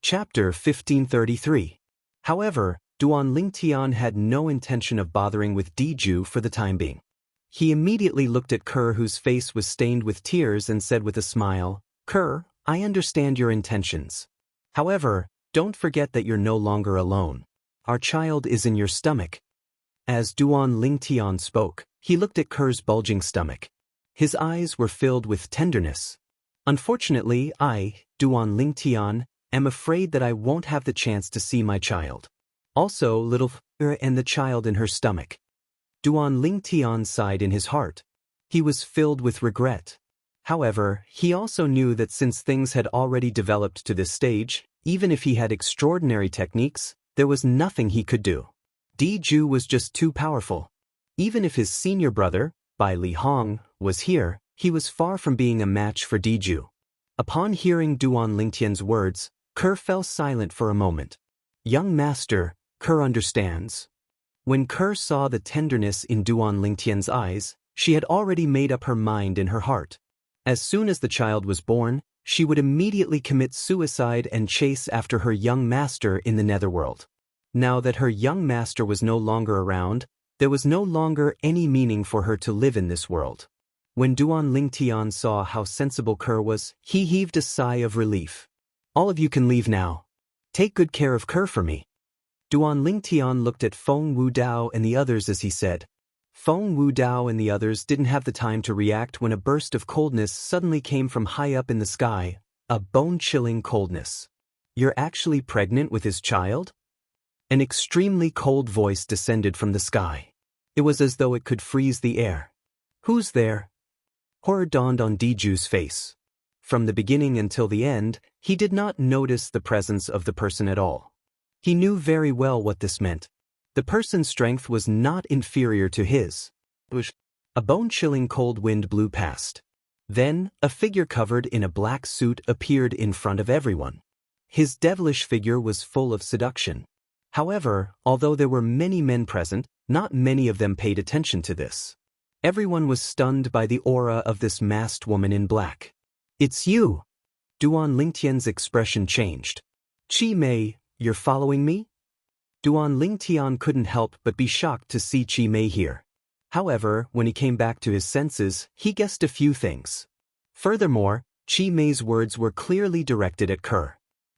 Chapter 1533. However, Duan Lingtian had no intention of bothering with Diju for the time being. He immediately looked at Kerr, whose face was stained with tears, and said with a smile, "Kerr, I understand your intentions. However, don't forget that you're no longer alone. Our child is in your stomach." As Duan Lingtian spoke, he looked at Kerr's bulging stomach. His eyes were filled with tenderness. "Unfortunately, I, Duan Lingtian, am afraid that I won't have the chance to see my child. Also, little and the child in her stomach." Duan Lingtian sighed in his heart. He was filled with regret. However, he also knew that since things had already developed to this stage, even if he had extraordinary techniques, there was nothing he could do. Diju was just too powerful. Even if his senior brother, Bai Li Hong, was here, he was far from being a match for Diju. Upon hearing Duan Lingtian's words, Kerr fell silent for a moment. "Young master, Kerr understands." When Kerr saw the tenderness in Duan Lingtian's eyes, she had already made up her mind in her heart. As soon as the child was born, she would immediately commit suicide and chase after her young master in the netherworld. Now that her young master was no longer around, there was no longer any meaning for her to live in this world. When Duan Lingtian saw how sensible Kerr was, he heaved a sigh of relief. "All of you can leave now. Take good care of Kerr for me." Duan Lingtian looked at Feng Wudao and the others as he said. Feng Wudao and the others didn't have the time to react when a burst of coldness suddenly came from high up in the sky, a bone-chilling coldness. "You're actually pregnant with his child?" An extremely cold voice descended from the sky. It was as though it could freeze the air. "Who's there?" Horror dawned on Diju's face. From the beginning until the end, he did not notice the presence of the person at all. He knew very well what this meant. The person's strength was not inferior to his. A bone-chilling cold wind blew past. Then, a figure covered in a black suit appeared in front of everyone. His devilish figure was full of seduction. However, although there were many men present, not many of them paid attention to this. Everyone was stunned by the aura of this masked woman in black. "It's you!" Duan Lingtian's expression changed. "Qi Mei, you're following me?" Duan Lingtian couldn't help but be shocked to see Qi Mei here. However, when he came back to his senses, he guessed a few things. Furthermore, Qi Mei's words were clearly directed at Kerr.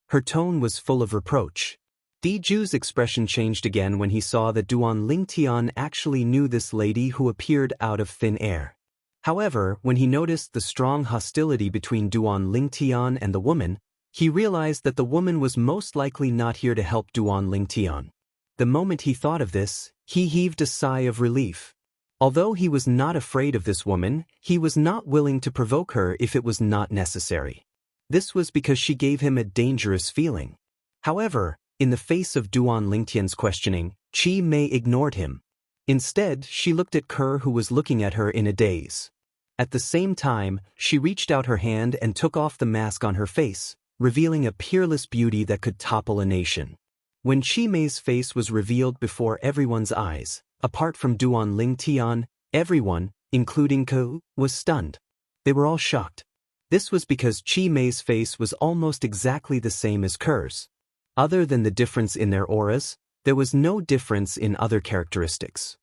Her tone was full of reproach. Diju's expression changed again when he saw that Duan Lingtian actually knew this lady who appeared out of thin air. However, when he noticed the strong hostility between Duan Lingtian and the woman, he realized that the woman was most likely not here to help Duan Lingtian. The moment he thought of this, he heaved a sigh of relief. Although he was not afraid of this woman, he was not willing to provoke her if it was not necessary. This was because she gave him a dangerous feeling. However, in the face of Duan Lingtian's questioning, Qi Mei ignored him. Instead, she looked at Kerr, who was looking at her in a daze. At the same time, she reached out her hand and took off the mask on her face, revealing a peerless beauty that could topple a nation. When Qi Mei's face was revealed before everyone's eyes, apart from Duan Lingtian, everyone, including Ke, was stunned. They were all shocked. This was because Qi Mei's face was almost exactly the same as Kerr's. Other than the difference in their auras, there was no difference in other characteristics.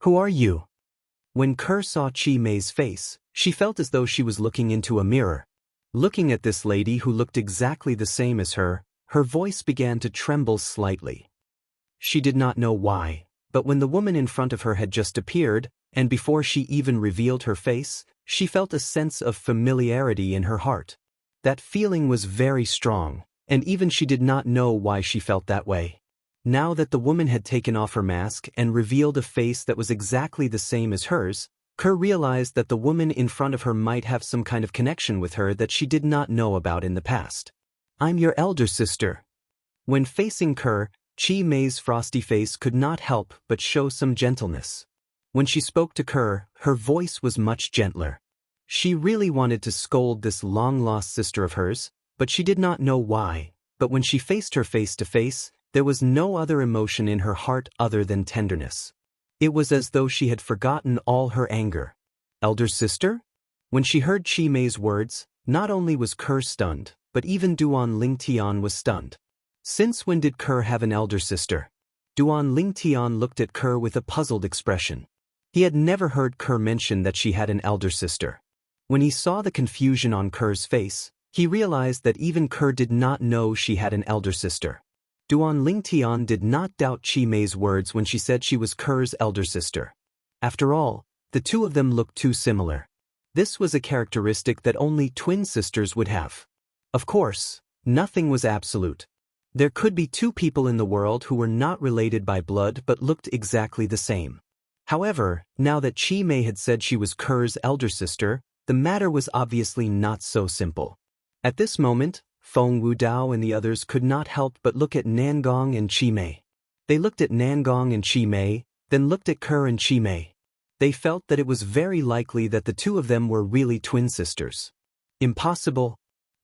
"Who are you?" When Kerr saw Qi Mei's face, she felt as though she was looking into a mirror. Looking at this lady who looked exactly the same as her voice began to tremble slightly. She did not know why, but when the woman in front of her had just appeared, and before she even revealed her face, she felt a sense of familiarity in her heart. That feeling was very strong, and even she did not know why she felt that way. Now that the woman had taken off her mask and revealed a face that was exactly the same as hers, Kerr realized that the woman in front of her might have some kind of connection with her that she did not know about in the past. "I'm your elder sister." When facing Kerr, Qi Mei's frosty face could not help but show some gentleness. When she spoke to Kerr, her voice was much gentler. She really wanted to scold this long-lost sister of hers, but she did not know why. But when she faced her face to face, there was no other emotion in her heart other than tenderness. It was as though she had forgotten all her anger. "Elder sister?" When she heard Qi Mei's words, not only was Kerr stunned, but even Duan Lingtian was stunned. Since when did Kerr have an elder sister? Duan Lingtian looked at Kerr with a puzzled expression. He had never heard Kerr mention that she had an elder sister. When he saw the confusion on Kerr's face, he realized that even Kerr did not know she had an elder sister. Duan Lingtian did not doubt Chi Mei's words when she said she was Kerr's elder sister. After all, the two of them looked too similar. This was a characteristic that only twin sisters would have. Of course, nothing was absolute. There could be two people in the world who were not related by blood but looked exactly the same. However, now that Chi Mei had said she was Kerr's elder sister, the matter was obviously not so simple. At this moment, Feng Wudao and the others could not help but look at Nangong and Chi Mei. They looked at Nangong and Chi Mei, then looked at Kerr and Chi Mei. They felt that it was very likely that the two of them were really twin sisters. Impossible.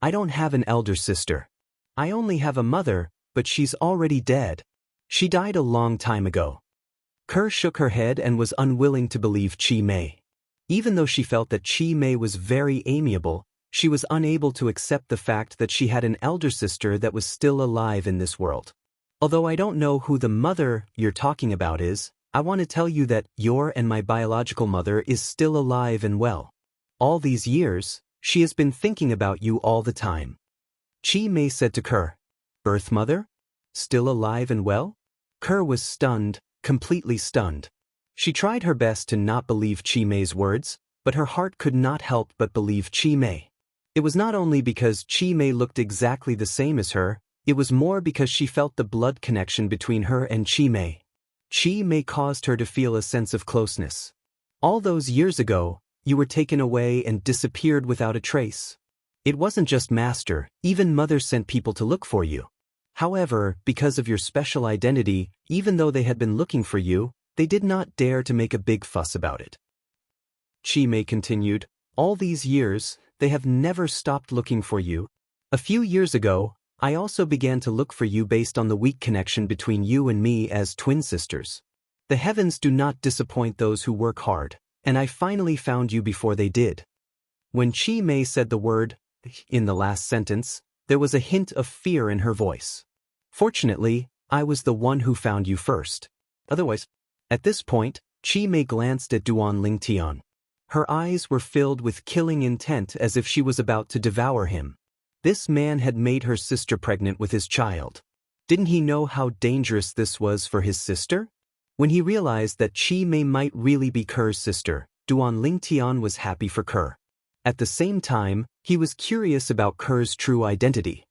I don't have an elder sister. I only have a mother, but she's already dead. She died a long time ago. Kerr shook her head and was unwilling to believe Chi Mei. Even though she felt that Chi Mei was very amiable, she was unable to accept the fact that she had an elder sister that was still alive in this world. Although I don't know who the mother you're talking about is, I want to tell you that your and my biological mother is still alive and well. All these years, she has been thinking about you all the time. Chi Mei said to Kerr, "Birth mother? Still alive and well?" Kerr was stunned, completely stunned. She tried her best to not believe Chi Mei's words, but her heart could not help but believe Chi Mei. It was not only because Chi Mei looked exactly the same as her, it was more because she felt the blood connection between her and Chi Mei. Chi Mei caused her to feel a sense of closeness. All those years ago, you were taken away and disappeared without a trace. It wasn't just Master, even Mother sent people to look for you. However, because of your special identity, even though they had been looking for you, they did not dare to make a big fuss about it. Chi Mei continued, all these years, they have never stopped looking for you. A few years ago, I also began to look for you based on the weak connection between you and me as twin sisters. The heavens do not disappoint those who work hard, and I finally found you before they did. When Chi Mei said the word, in the last sentence, there was a hint of fear in her voice. Fortunately, I was the one who found you first. Otherwise, at this point, Chi Mei glanced at Duan Lingtian. Her eyes were filled with killing intent as if she was about to devour him. This man had made her sister pregnant with his child. Didn't he know how dangerous this was for his sister? When he realized that Chi Mei might really be Kerr's sister, Duan Lingtian was happy for Kerr. At the same time, he was curious about Kerr's true identity.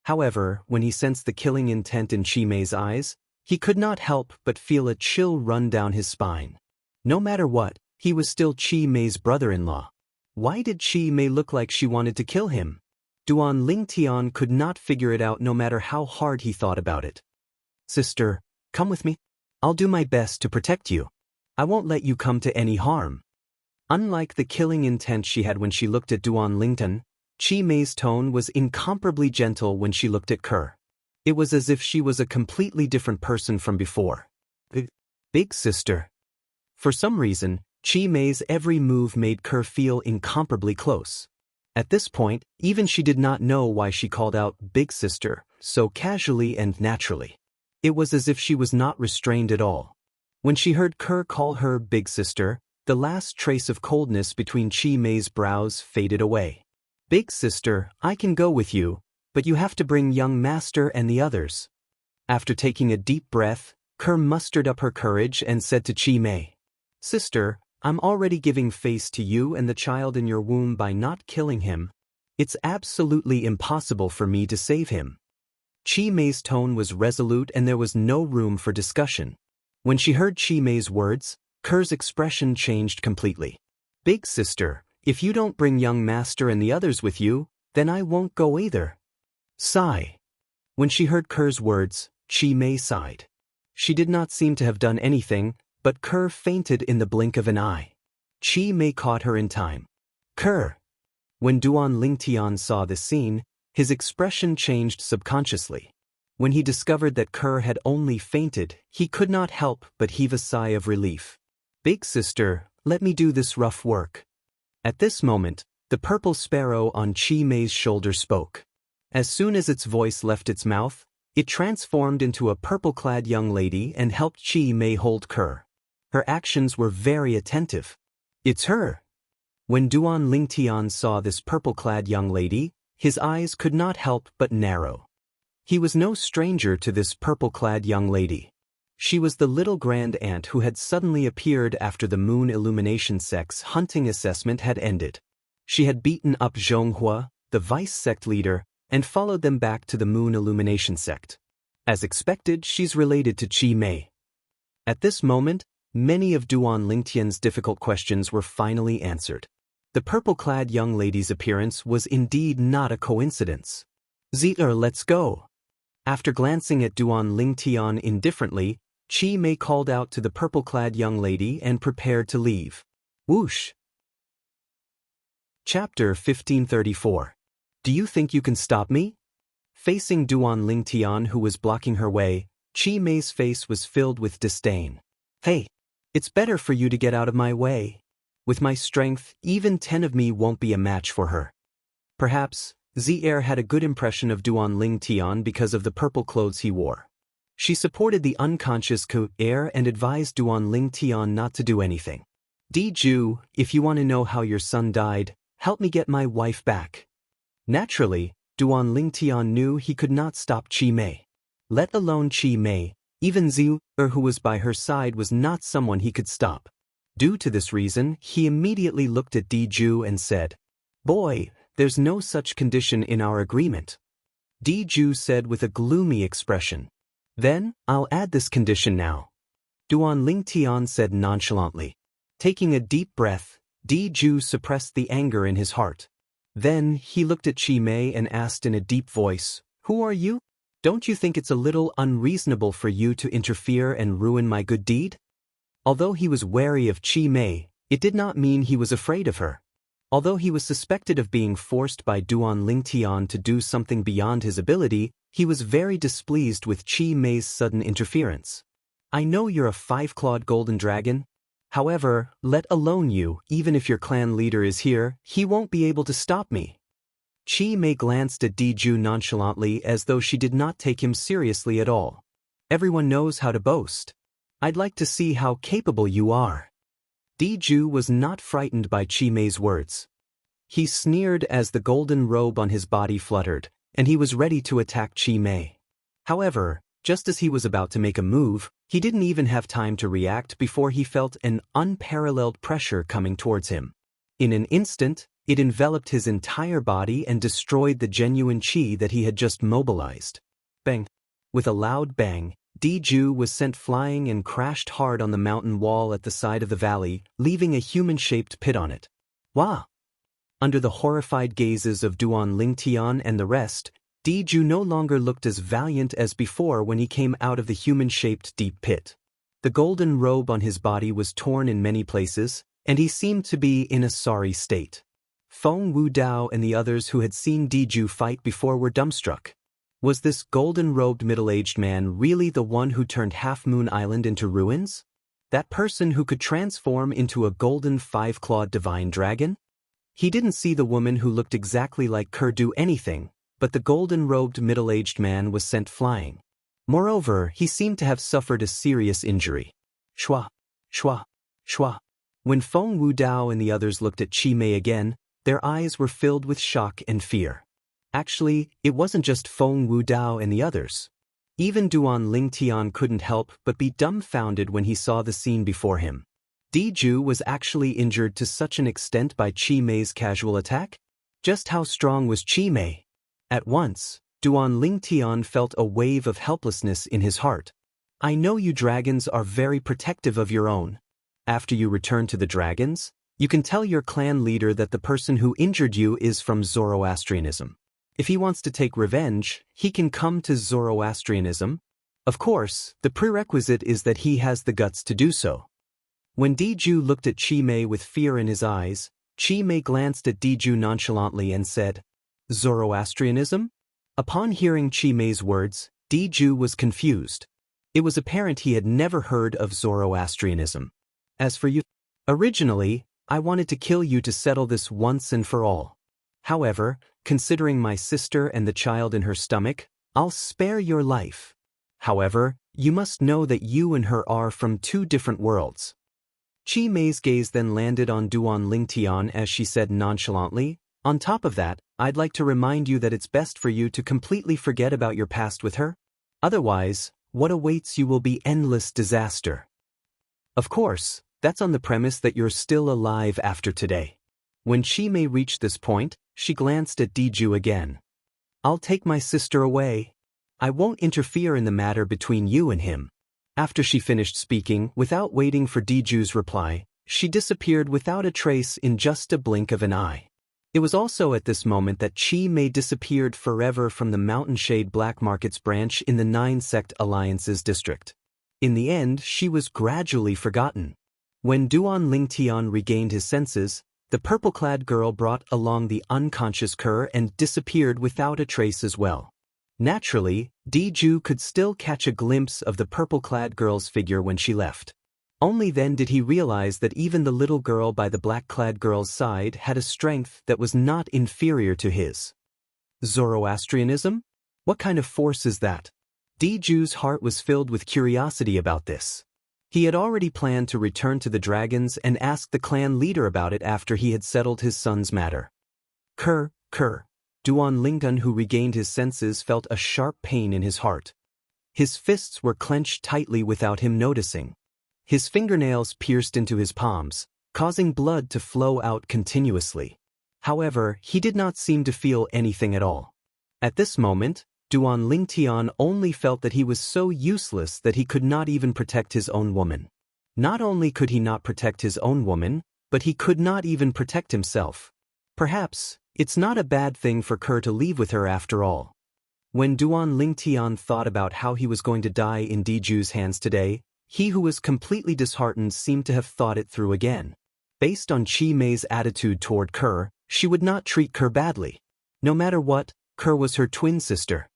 However, when he sensed the killing intent in Chi Mei's eyes, he could not help but feel a chill run down his spine. No matter what, he was still Chi Mei's brother-in-law. Why did Chi Mei look like she wanted to kill him? Duan Lingtian could not figure it out no matter how hard he thought about it. Sister, come with me. I'll do my best to protect you. I won't let you come to any harm. Unlike the killing intent she had when she looked at Duan Lingtian, Chi Mei's tone was incomparably gentle when she looked at Kerr. It was as if she was a completely different person from before. Big sister. For some reason, Chi Mei's every move made Kerr feel incomparably close. At this point, even she did not know why she called out big sister so casually and naturally. It was as if she was not restrained at all. When she heard Kerr call her big sister, the last trace of coldness between Chi Mei's brows faded away. Big sister, I can go with you, but you have to bring young Master and the others. After taking a deep breath, Kerr mustered up her courage and said to Chi Mei, Sister, I'm already giving face to you and the child in your womb by not killing him. It's absolutely impossible for me to save him. Chi Mei's tone was resolute and there was no room for discussion. When she heard Chi Mei's words, Kerr's expression changed completely. Big sister, if you don't bring young Master and the others with you, then I won't go either. Sigh. When she heard Kerr's words, Chi Mei sighed. She did not seem to have done anything, but Kerr fainted in the blink of an eye. Chi Mei caught her in time. Kerr! When Duan Lingtian saw this scene, his expression changed subconsciously. When he discovered that Kerr had only fainted, he could not help but heave a sigh of relief. Big sister, let me do this rough work. At this moment, the purple sparrow on Chi Mei's shoulder spoke. As soon as its voice left its mouth, it transformed into a purple-clad young lady and helped Chi Mei hold Kerr. Her actions were very attentive. It's her. When Duan Lingtian saw this purple-clad young lady, his eyes could not help but narrow. He was no stranger to this purple-clad young lady. She was the little grand aunt who had suddenly appeared after the Moon Illumination sect's hunting assessment had ended. She had beaten up Zhonghua, the vice sect leader, and followed them back to the Moon Illumination sect. As expected, she's related to Chi Mei. At this moment, many of Duan Lingtian's difficult questions were finally answered. The purple-clad young lady's appearance was indeed not a coincidence. Zit'er, let's go. After glancing at Duan Lingtian indifferently, Chi Mei called out to the purple-clad young lady and prepared to leave. Whoosh! Chapter 1534. Do you think you can stop me? Facing Duan Lingtian, who was blocking her way, Chi Mei's face was filled with disdain. Hey, it's better for you to get out of my way. With my strength, even 10 of me won't be a match for her. Perhaps, Zi'er had a good impression of Duan Lingtian because of the purple clothes he wore. She supported the unconscious Ko-er and advised Duan Lingtian not to do anything. Di-ju, if you want to know how your son died, help me get my wife back. Naturally, Duan Lingtian knew he could not stop Chi Mei. Let alone Chi Mei, even Zi'er who was by her side was not someone he could stop. Due to this reason, he immediately looked at Di-ju and said, "Boy, there's no such condition in our agreement." Di-ju said with a gloomy expression. "Then, I'll add this condition now." Duan Lingtian said nonchalantly. Taking a deep breath, Di-ju suppressed the anger in his heart. Then, he looked at Chi Mei and asked in a deep voice, "Who are you? Don't you think it's a little unreasonable for you to interfere and ruin my good deed?" Although he was wary of Chi Mei, it did not mean he was afraid of her. Although he was suspected of being forced by Duan Lingtian to do something beyond his ability, he was very displeased with Chi Mei's sudden interference. "I know you're a 5-clawed golden dragon. However, let alone you, even if your clan leader is here, he won't be able to stop me." Chi Mei glanced at Di-ju nonchalantly as though she did not take him seriously at all. "Everyone knows how to boast. I'd like to see how capable you are." Di-ju was not frightened by Chi Mei's words. He sneered as the golden robe on his body fluttered, and he was ready to attack Chi Mei. However, just as he was about to make a move, he didn't even have time to react before he felt an unparalleled pressure coming towards him. In an instant, it enveloped his entire body and destroyed the genuine chi that he had just mobilized. Bang! With a loud bang, Di-ju was sent flying and crashed hard on the mountain wall at the side of the valley, leaving a human-shaped pit on it. Wah! Under the horrified gazes of Duan Lingtian and the rest, Di-ju no longer looked as valiant as before when he came out of the human-shaped deep pit. The golden robe on his body was torn in many places, and he seemed to be in a sorry state. Feng Wudao and the others who had seen Di-ju fight before were dumbstruck. Was this golden-robed middle-aged man really the one who turned Half Moon Island into ruins? That person who could transform into a golden 5-clawed divine dragon? He didn't see the woman who looked exactly like Kerr do anything, but the golden-robed middle-aged man was sent flying. Moreover, he seemed to have suffered a serious injury. Shwa, shwa, shwa. When Feng Wudao and the others looked at Chi Mei again, their eyes were filled with shock and fear. Actually, it wasn't just Feng Wudao and the others. Even Duan Lingtian couldn't help but be dumbfounded when he saw the scene before him. Di-ju was actually injured to such an extent by Chi Mei's casual attack? Just how strong was Chi Mei? At once, Duan Lingtian felt a wave of helplessness in his heart. "I know you dragons are very protective of your own. After you return to the dragons, you can tell your clan leader that the person who injured you is from Zoroastrianism. If he wants to take revenge, he can come to Zoroastrianism. Of course, the prerequisite is that he has the guts to do so." When Di-ju looked at Chi Mei with fear in his eyes, Chi Mei glanced at Di-ju nonchalantly and said, "Zoroastrianism?" Upon hearing Chi Mei's words, Di-ju was confused. It was apparent he had never heard of Zoroastrianism. "As for you, originally, I wanted to kill you to settle this once and for all. However, considering my sister and the child in her stomach, I'll spare your life. However, you must know that you and her are from two different worlds. Chi Mei's gaze then landed on Duan Lingtian as she said nonchalantly, on top of that, I'd like to remind you that it's best for you to completely forget about your past with her. Otherwise, what awaits you will be endless disaster. Of course, that's on the premise that you're still alive after today. When Chi Mei reached this point, she glanced at Diju again. I'll take my sister away. I won't interfere in the matter between you and him. After she finished speaking, without waiting for Diju's reply, she disappeared without a trace in just a blink of an eye. It was also at this moment that Chi Mei disappeared forever from the Mountain Shade Black Markets branch in the 9-Sect Alliances district. In the end, she was gradually forgotten. When Duan Lingtian regained his senses, the purple-clad girl brought along the unconscious Kerr and disappeared without a trace as well. Naturally, Diju could still catch a glimpse of the purple-clad girl's figure when she left. Only then did he realize that even the little girl by the black-clad girl's side had a strength that was not inferior to his. Zoroastrianism? What kind of force is that? Diju's heart was filled with curiosity about this. He had already planned to return to the dragons and ask the clan leader about it after he had settled his son's matter. Kerr. Duan Lingtian, who regained his senses, felt a sharp pain in his heart. His fists were clenched tightly without him noticing. His fingernails pierced into his palms, causing blood to flow out continuously. However, he did not seem to feel anything at all. At this moment, Duan Lingtian only felt that he was so useless that he could not even protect his own woman. Not only could he not protect his own woman, but he could not even protect himself. Perhaps, it's not a bad thing for Kerr to leave with her after all. When Duan Lingtian thought about how he was going to die in Diju's hands today, he who was completely disheartened seemed to have thought it through again. Based on Chi Mei's attitude toward Kerr, she would not treat Kerr badly. No matter what, Kerr was her twin sister.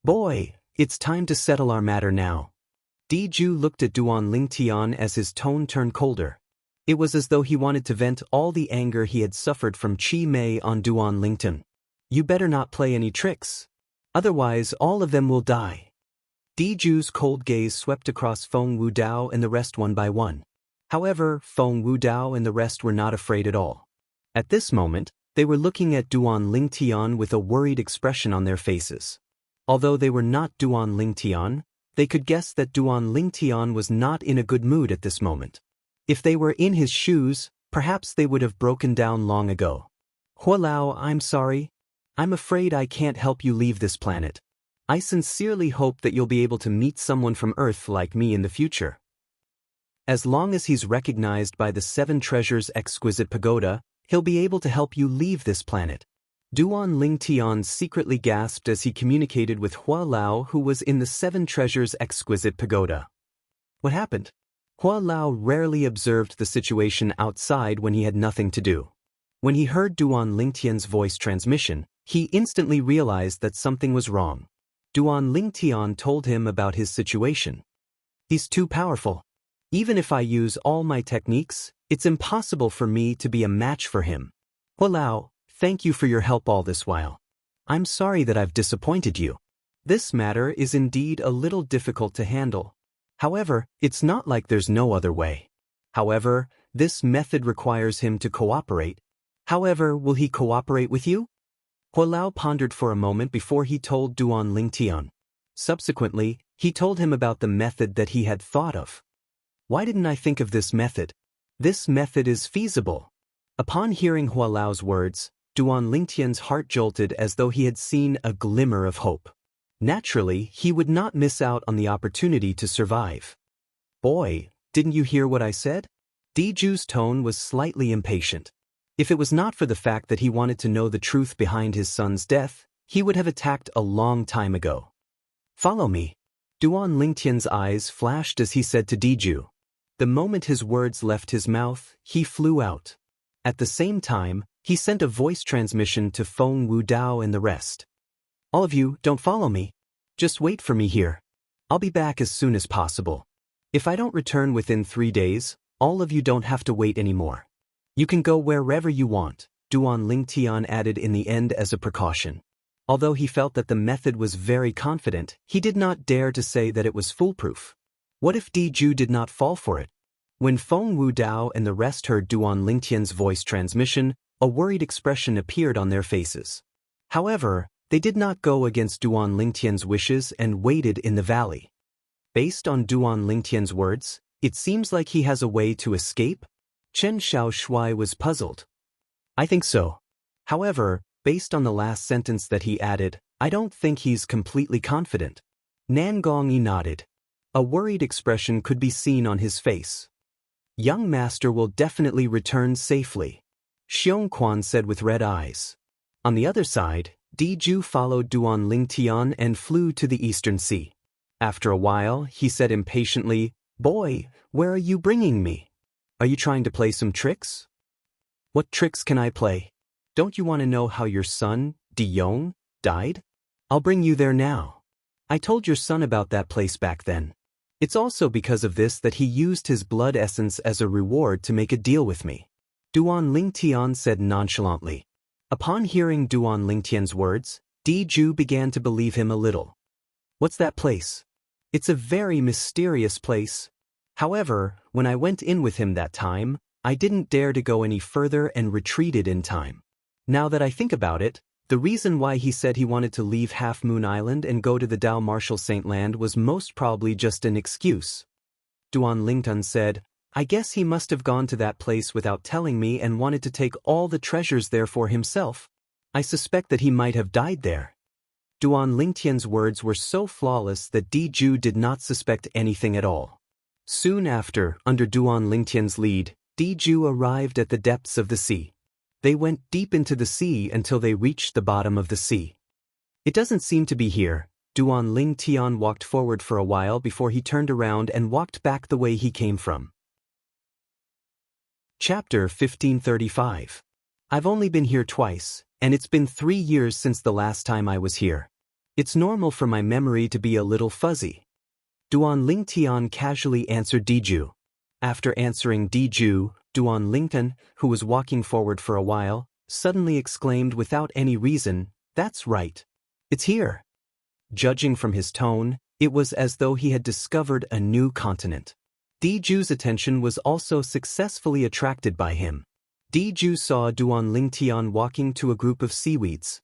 Boy, it's time to settle our matter now. Diju looked at Duan Lingtian as his tone turned colder. It was as though he wanted to vent all the anger he had suffered from Chi Mei on Duan Lingtian. You better not play any tricks. Otherwise all of them will die. Diju's cold gaze swept across Feng Wudao and the rest one by one. However, Feng Wudao and the rest were not afraid at all. At this moment, they were looking at Duan Lingtian with a worried expression on their faces. Although they were not Duan Lingtian, they could guess that Duan Lingtian was not in a good mood at this moment. If they were in his shoes, perhaps they would have broken down long ago. Hualao, I'm sorry. I'm afraid I can't help you leave this planet. I sincerely hope that you'll be able to meet someone from Earth like me in the future. As long as he's recognized by the 7 Treasures Exquisite Pagoda, he'll be able to help you leave this planet. Duan Lingtian secretly gasped as he communicated with Hualao, who was in the 7 Treasures Exquisite Pagoda. What happened? Hualao rarely observed the situation outside when he had nothing to do. When he heard Duan Lingtian's voice transmission, he instantly realized that something was wrong. Duan Lingtian told him about his situation. He's too powerful. Even if I use all my techniques, it's impossible for me to be a match for him. Hualao, thank you for your help all this while. I'm sorry that I've disappointed you. This matter is indeed a little difficult to handle. However, it's not like there's no other way. However, this method requires him to cooperate. However, will he cooperate with you? Hualao pondered for a moment before he told Duan Lingtian. Subsequently, he told him about the method that he had thought of. Why didn't I think of this method? This method is feasible. Upon hearing Hualao's words, Duan Lingtian's heart jolted as though he had seen a glimmer of hope. Naturally, he would not miss out on the opportunity to survive. Boy, didn't you hear what I said? Diju's tone was slightly impatient. If it was not for the fact that he wanted to know the truth behind his son's death, he would have attacked a long time ago. Follow me. Duan Lingtian's eyes flashed as he said to Diju. The moment his words left his mouth, he flew out. At the same time, he sent a voice transmission to Feng Wudao and the rest. All of you, don't follow me. Just wait for me here. I'll be back as soon as possible. If I don't return within 3 days, all of you don't have to wait anymore. You can go wherever you want. Duan Lingtian added in the end as a precaution. Although he felt that the method was very confident, he did not dare to say that it was foolproof. What if Diju did not fall for it? When Feng Wudao and the rest heard Duan Lingtian's voice transmission, a worried expression appeared on their faces. However, they did not go against Duan Lingtian's wishes and waited in the valley. Based on Duan Lingtian's words, it seems like he has a way to escape? Chen Xiaoshui was puzzled. I think so. However, based on the last sentence that he added, I don't think he's completely confident. Nan Gongyi nodded. A worried expression could be seen on his face. Young master will definitely return safely, Xiong Quan said with red eyes. On the other side, Diju followed Duan Lingtian and flew to the eastern sea. After a while, he said impatiently, "Boy, where are you bringing me? Are you trying to play some tricks?" "What tricks can I play? Don't you want to know how your son, Diyong, died? I'll bring you there now. I told your son about that place back then. It's also because of this that he used his blood essence as a reward to make a deal with me," Duan Lingtian said nonchalantly. Upon hearing Duan Lingtian's words, Diju began to believe him a little. "What's that place?" "It's a very mysterious place. However, when I went in with him that time, I didn't dare to go any further and retreated in time. Now that I think about it, the reason why he said he wanted to leave Half Moon Island and go to the Dao Marshal Saint Land was most probably just an excuse." Duan Lingtian said, "I guess he must have gone to that place without telling me and wanted to take all the treasures there for himself. I suspect that he might have died there." Duan Lingtian's words were so flawless that Diju did not suspect anything at all. Soon after, under Duan Lingtian's lead, Diju arrived at the depths of the sea. They went deep into the sea until they reached the bottom of the sea. "It doesn't seem to be here." Duan Lingtian walked forward for a while before he turned around and walked back the way he came from. Chapter 1535. I've only been here twice, and it's been 3 years since the last time I was here. It's normal for my memory to be a little fuzzy. Duan Lingtian casually answered Diju. After answering Diju, Duan Lingtian, who was walking forward for a while, suddenly exclaimed without any reason, "That's right. It's here." Judging from his tone, it was as though he had discovered a new continent. Diju's attention was also successfully attracted by him. Diju saw Duan Lingtian walking to a group of seaweeds.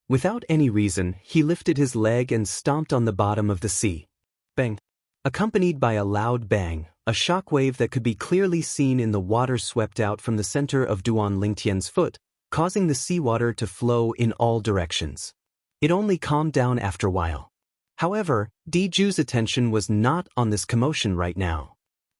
Without any reason, he lifted his leg and stomped on the bottom of the sea. Bang! Accompanied by a loud bang, a shockwave that could be clearly seen in the water swept out from the center of Duan Lingtian's foot, causing the seawater to flow in all directions. It only calmed down after a while. However, Diju's attention was not on this commotion right now.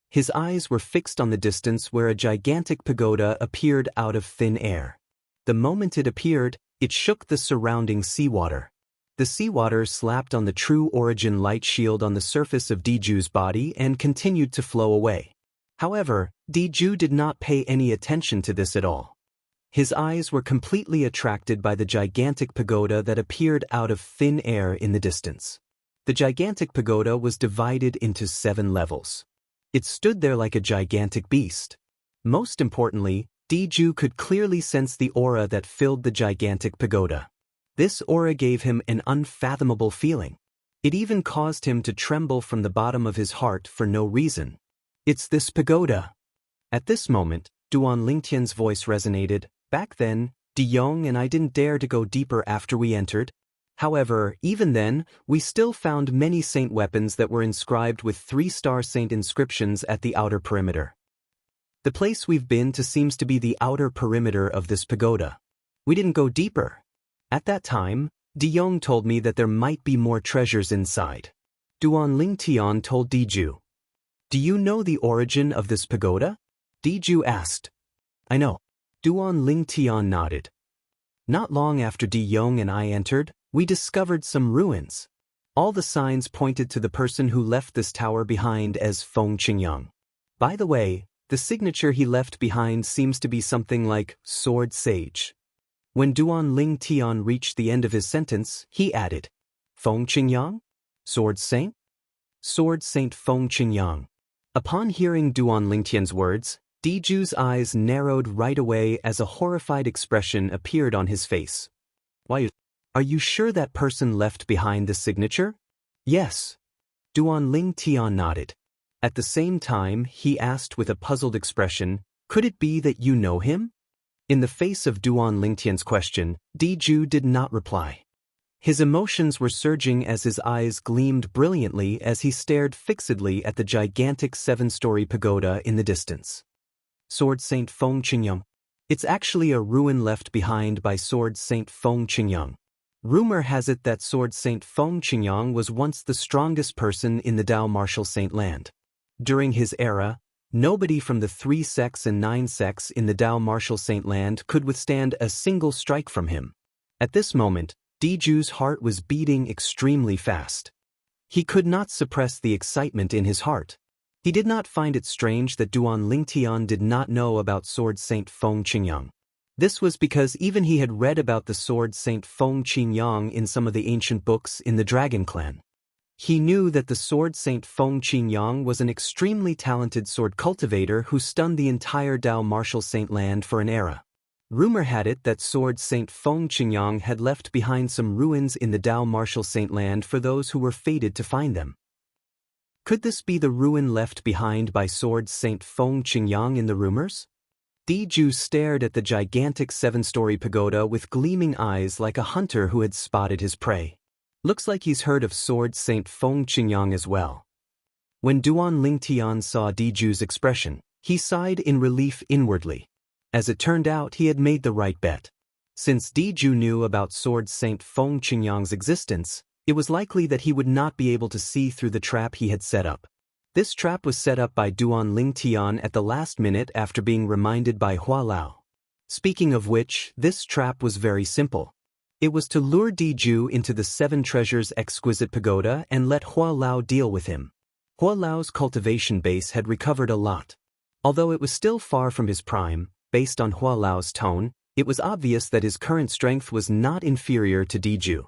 His eyes were fixed on the distance where a gigantic pagoda appeared out of thin air. The moment it appeared, it shook the surrounding seawater. The seawater slapped on the true origin light shield on the surface of Diju's body and continued to flow away. However, Diju did not pay any attention to this at all. His eyes were completely attracted by the gigantic pagoda that appeared out of thin air in the distance. The gigantic pagoda was divided into 7 levels. It stood there like a gigantic beast. Most importantly, Diju could clearly sense the aura that filled the gigantic pagoda. This aura gave him an unfathomable feeling. It even caused him to tremble from the bottom of his heart for no reason. "It's this pagoda." At this moment, Duan Lingtian's voice resonated. "Back then, Diyong and I didn't dare to go deeper after we entered. However, even then, we still found many saint weapons that were inscribed with 3-star saint inscriptions at the outer perimeter. The place we've been to seems to be the outer perimeter of this pagoda. We didn't go deeper. At that time, Diyong told me that there might be more treasures inside." Duan Lingtian told Diju. "Do you know the origin of this pagoda?" Diju asked. "I know." Duan Lingtian nodded. "Not long after Diyong and I entered, we discovered some ruins. All the signs pointed to the person who left this tower behind as Feng Qingyang. By the way, the signature he left behind seems to be something like Sword Sage." When Duan Lingtian reached the end of his sentence, he added, "Feng Qingyang? Sword Saint?" "Sword Saint Feng Qingyang." Upon hearing Duan Lingtian's words, Diju's eyes narrowed right away as a horrified expression appeared on his face. Why? Are you sure that person left behind the signature? Yes. Duan Ling Tian nodded. At the same time, he asked with a puzzled expression, could it be that you know him? In the face of Duan Lingtian's question, Diju did not reply. His emotions were surging as his eyes gleamed brilliantly as he stared fixedly at the gigantic 7-story pagoda in the distance. Sword Saint Feng Qingyang. It's actually a ruin left behind by Sword Saint Feng Qingyang. Rumor has it that Sword Saint Feng Qingyang was once the strongest person in the Dao martial saint land. During his era, nobody from the 3 sects and 9 sects in the Dao martial saint land could withstand a single strike from him. At this moment, Diju's heart was beating extremely fast. He could not suppress the excitement in his heart. He did not find it strange that Duan Lingtian did not know about Sword Saint Feng Qingyang. This was because even he had read about the Sword Saint Feng Qingyang in some of the ancient books in the Dragon Clan. He knew that the Sword Saint Feng Qingyang was an extremely talented sword cultivator who stunned the entire Dao martial saint land for an era. Rumor had it that Sword Saint Feng Qingyang had left behind some ruins in the Dao martial saint land for those who were fated to find them. Could this be the ruin left behind by Sword Saint Feng Qingyang in the rumors? Diju stared at the gigantic 7-story pagoda with gleaming eyes like a hunter who had spotted his prey. Looks like he's heard of Sword Saint Feng Qingyang as well. When Duan Lingtian saw Diju's expression, he sighed in relief inwardly. As it turned out, he had made the right bet. Since Diju knew about Sword Saint Feng Qingyang's existence, it was likely that he would not be able to see through the trap he had set up. This trap was set up by Duan Lingtian at the last minute after being reminded by Hua Lao. Speaking of which, this trap was very simple. It was to lure Diju into the 7 Treasures exquisite pagoda and let Hua Lao deal with him. Hua Lao's cultivation base had recovered a lot. Although it was still far from his prime, based on Hua Lao's tone, it was obvious that his current strength was not inferior to Diju.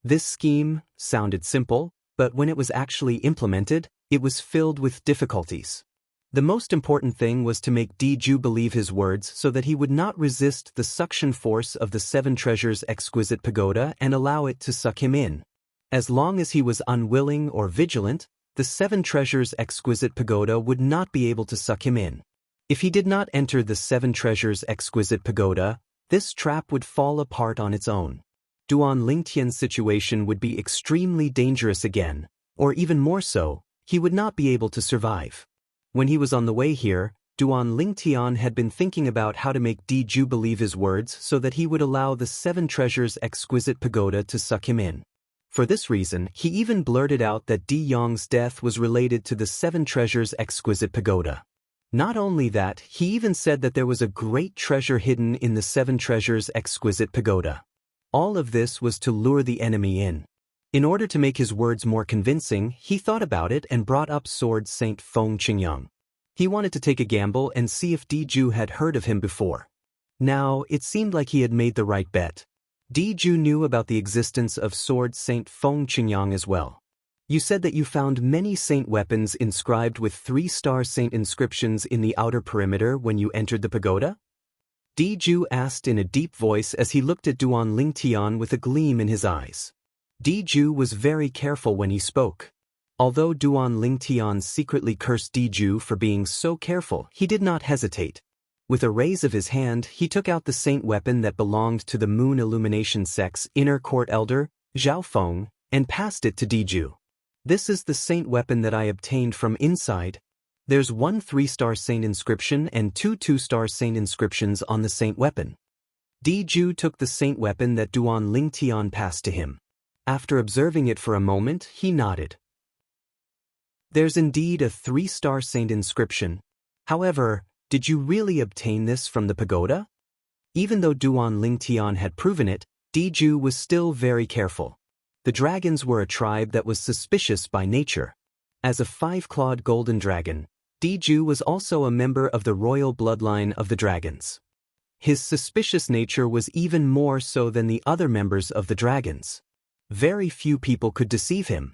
This scheme sounded simple, but when it was actually implemented, it was filled with difficulties. The most important thing was to make Diju believe his words so that he would not resist the suction force of the 7 Treasures exquisite pagoda and allow it to suck him in. As long as he was unwilling or vigilant, the 7 Treasures exquisite pagoda would not be able to suck him in. If he did not enter the 7 Treasures exquisite pagoda, this trap would fall apart on its own. Duan Lingtian's situation would be extremely dangerous again, or even more so, he would not be able to survive. When he was on the way here, Duan Lingtian had been thinking about how to make Diju believe his words so that he would allow the 7 Treasures exquisite pagoda to suck him in. For this reason, he even blurted out that Di Yong's death was related to the 7 Treasures exquisite pagoda. Not only that, he even said that there was a great treasure hidden in the 7 Treasures exquisite pagoda. All of this was to lure the enemy in. In order to make his words more convincing, he thought about it and brought up Sword Saint Feng Qingyang. He wanted to take a gamble and see if Diju had heard of him before. Now, it seemed like he had made the right bet. Diju knew about the existence of Sword Saint Feng Qingyang as well. You said that you found many saint weapons inscribed with 3-star saint inscriptions in the outer perimeter when you entered the pagoda? Diju asked in a deep voice as he looked at Duan Lingtian with a gleam in his eyes. Diju was very careful when he spoke. Although Duan Lingtian secretly cursed Diju for being so careful, he did not hesitate. With a raise of his hand, he took out the saint weapon that belonged to the Moon Illumination Sect's inner court elder, Zhao Feng, and passed it to Diju. This is the saint weapon that I obtained from inside. There's 1 3-star saint inscription and 2 2-star saint inscriptions on the saint weapon. Diju took the saint weapon that Duan Lingtian passed to him. After observing it for a moment, he nodded. There's indeed a 3-star saint inscription. However, did you really obtain this from the pagoda? Even though Duan Lingtian had proven it, Diju was still very careful. The dragons were a tribe that was suspicious by nature. As a 5-clawed golden dragon, Diju was also a member of the royal bloodline of the dragons. His suspicious nature was even more so than the other members of the dragons. Very few people could deceive him.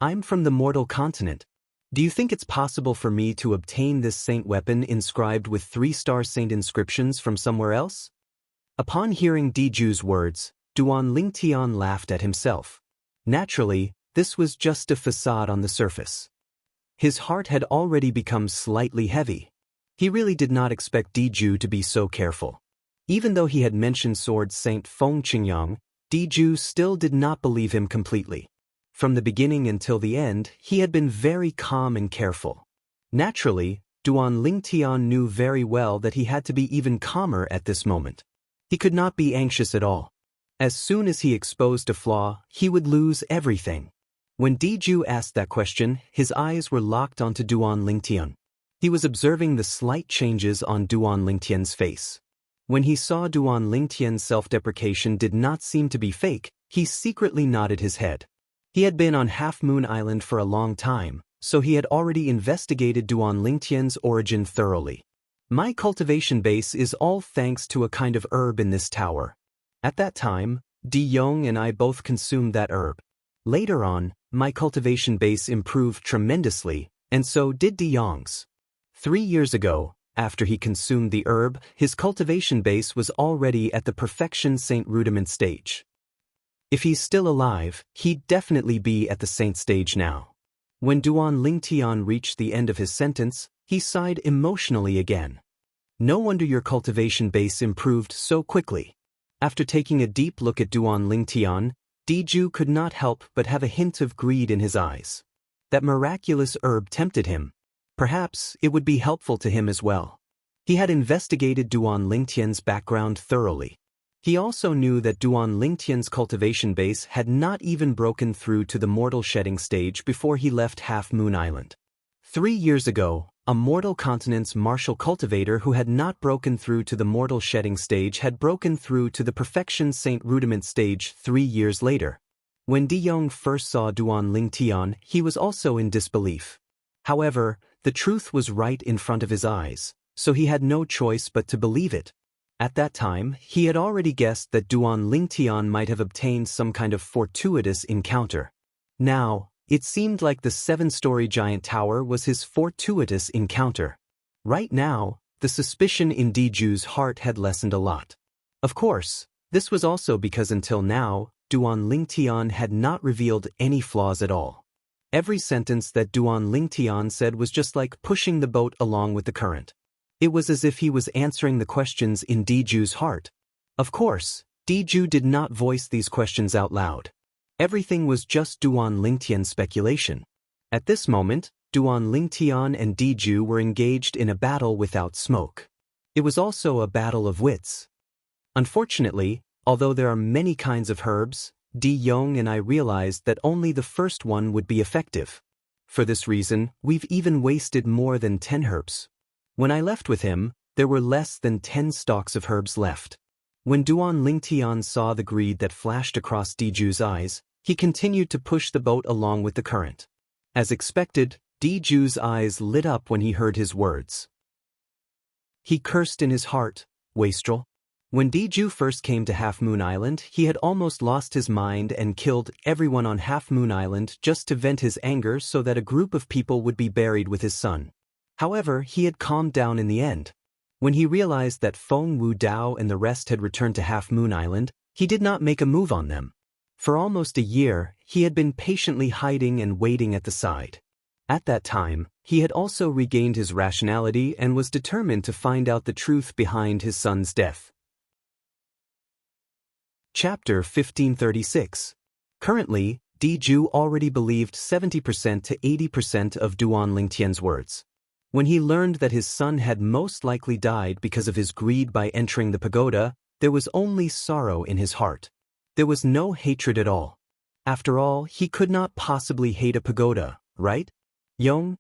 I'm from the mortal continent. Do you think it's possible for me to obtain this saint weapon inscribed with 3-star saint inscriptions from somewhere else? Upon hearing Diju's words, Duan Lingtian laughed at himself. Naturally, this was just a facade on the surface. His heart had already become slightly heavy. He really did not expect Diju to be so careful. Even though he had mentioned sword Saint Feng Qingyang, Diju still did not believe him completely. From the beginning until the end, he had been very calm and careful. Naturally, Duan Lingtian knew very well that he had to be even calmer at this moment. He could not be anxious at all. As soon as he exposed a flaw, he would lose everything. When Diju asked that question, his eyes were locked onto Duan Lingtian. He was observing the slight changes on Duan Lingtian's face. When he saw Duan Lingtian's self-deprecation did not seem to be fake, he secretly nodded his head. He had been on Half Moon Island for a long time, so he had already investigated Duan Lingtian's origin thoroughly. My cultivation base is all thanks to a kind of herb in this tower. At that time, Di Yong and I both consumed that herb. Later on, my cultivation base improved tremendously, and so did Di Yong's. 3 years ago, after he consumed the herb, his cultivation base was already at the perfection saint rudiment stage. If he's still alive, he'd definitely be at the saint stage now. When Duan Lingtian reached the end of his sentence, he sighed emotionally again. No wonder your cultivation base improved so quickly. After taking a deep look at Duan Lingtian, Diju could not help but have a hint of greed in his eyes. That miraculous herb tempted him. Perhaps it would be helpful to him as well. He had investigated Duan Lingtian's background thoroughly. He also knew that Duan Lingtian's cultivation base had not even broken through to the mortal shedding stage before he left Half Moon Island. 3 years ago, a mortal continent's martial cultivator who had not broken through to the mortal shedding stage had broken through to the perfection saint rudiment stage 3 years later. When Di Yong first saw Duan Lingtian, he was also in disbelief. However, the truth was right in front of his eyes, so he had no choice but to believe it. At that time, he had already guessed that Duan Lingtian might have obtained some kind of fortuitous encounter. Now, it seemed like the 7-story giant tower was his fortuitous encounter. Right now, the suspicion in Diju's heart had lessened a lot. Of course, this was also because until now, Duan Lingtian had not revealed any flaws at all. Every sentence that Duan Lingtian said was just like pushing the boat along with the current. It was as if he was answering the questions in Diju's heart. Of course, Diju did not voice these questions out loud. Everything was just Duan Lingtian's speculation. At this moment, Duan Lingtian and Diju were engaged in a battle without smoke. It was also a battle of wits. Unfortunately, although there are many kinds of herbs, Di Yong and I realized that only the first one would be effective. For this reason, we've even wasted more than 10 herbs. When I left with him, there were less than 10 stalks of herbs left. When Duan Lingtian saw the greed that flashed across Diju's eyes, he continued to push the boat along with the current. As expected, Diju's eyes lit up when he heard his words. He cursed in his heart, wastrel. When Diju first came to Half Moon Island, he had almost lost his mind and killed everyone on Half Moon Island just to vent his anger so that a group of people would be buried with his son. However, he had calmed down in the end. When he realized that Feng Wu Dao and the rest had returned to Half Moon Island, he did not make a move on them. For almost a year, he had been patiently hiding and waiting at the side. At that time, he had also regained his rationality and was determined to find out the truth behind his son's death. Chapter 1536. Currently, Diju already believed 70% to 80% of Duan Lingtian's words. When he learned that his son had most likely died because of his greed by entering the pagoda, there was only sorrow in his heart. There was no hatred at all. After all, he could not possibly hate a pagoda, right? Yong,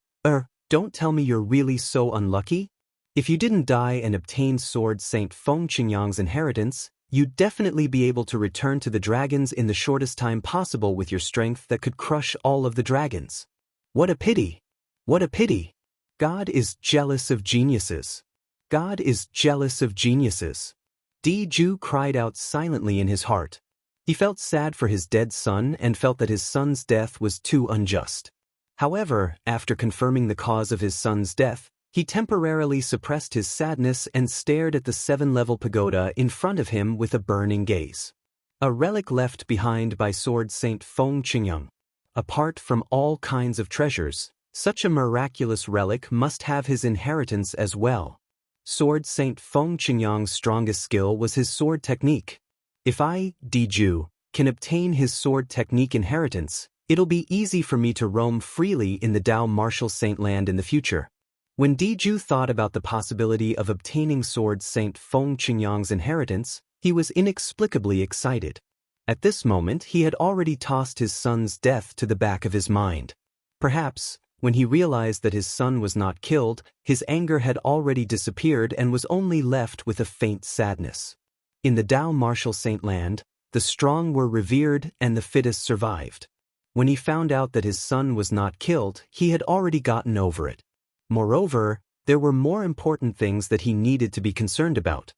don't tell me you're really so unlucky? If you didn't die and obtain sword Saint Feng Qingyang's inheritance, you'd definitely be able to return to the dragons in the shortest time possible with your strength that could crush all of the dragons. What a pity! What a pity! God is jealous of geniuses. God is jealous of geniuses. Diju cried out silently in his heart. He felt sad for his dead son and felt that his son's death was too unjust. However, after confirming the cause of his son's death, he temporarily suppressed his sadness and stared at the 7-level pagoda in front of him with a burning gaze. A relic left behind by Sword Saint Feng Qingyang. Apart from all kinds of treasures, such a miraculous relic must have his inheritance as well. Sword Saint Feng Qingyang's strongest skill was his sword technique. If I, Diju, can obtain his sword technique inheritance, it'll be easy for me to roam freely in the Dao Martial Saint land in the future. When Diju thought about the possibility of obtaining Sword Saint Feng Qingyang's inheritance, he was inexplicably excited. At this moment he had already tossed his son's death to the back of his mind. Perhaps, when he realized that his son was not killed, his anger had already disappeared and was only left with a faint sadness. In the Dao Martial Saint land, the strong were revered and the fittest survived. When he found out that his son was not killed, he had already gotten over it. Moreover, there were more important things that he needed to be concerned about.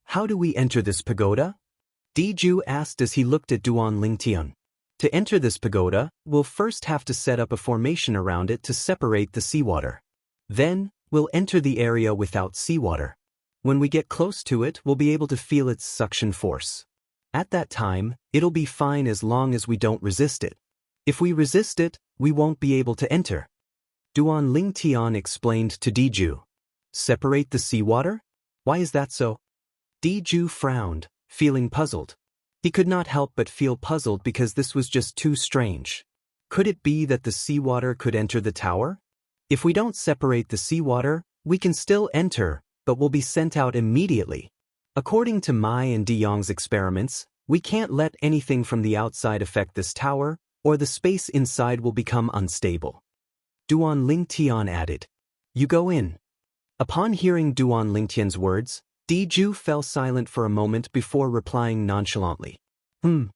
How do we enter this pagoda? Diju asked as he looked at Duan Lingtian. To enter this pagoda, we'll first have to set up a formation around it to separate the seawater. Then, we'll enter the area without seawater. When we get close to it, we'll be able to feel its suction force. At that time, it'll be fine as long as we don't resist it. If we resist it, we won't be able to enter. Duan Lingtian explained to Diju. Separate the seawater? Why is that so? Diju frowned, feeling puzzled. He could not help but feel puzzled because this was just too strange. Could it be that the seawater could enter the tower? If we don't separate the seawater, we can still enter, but we'll be sent out immediately. According to Mai and De Yong's experiments, we can't let anything from the outside affect this tower, or the space inside will become unstable. Duan Lingtian added. You go in. Upon hearing Duan Lingtian's words, Diju fell silent for a moment before replying nonchalantly. Duan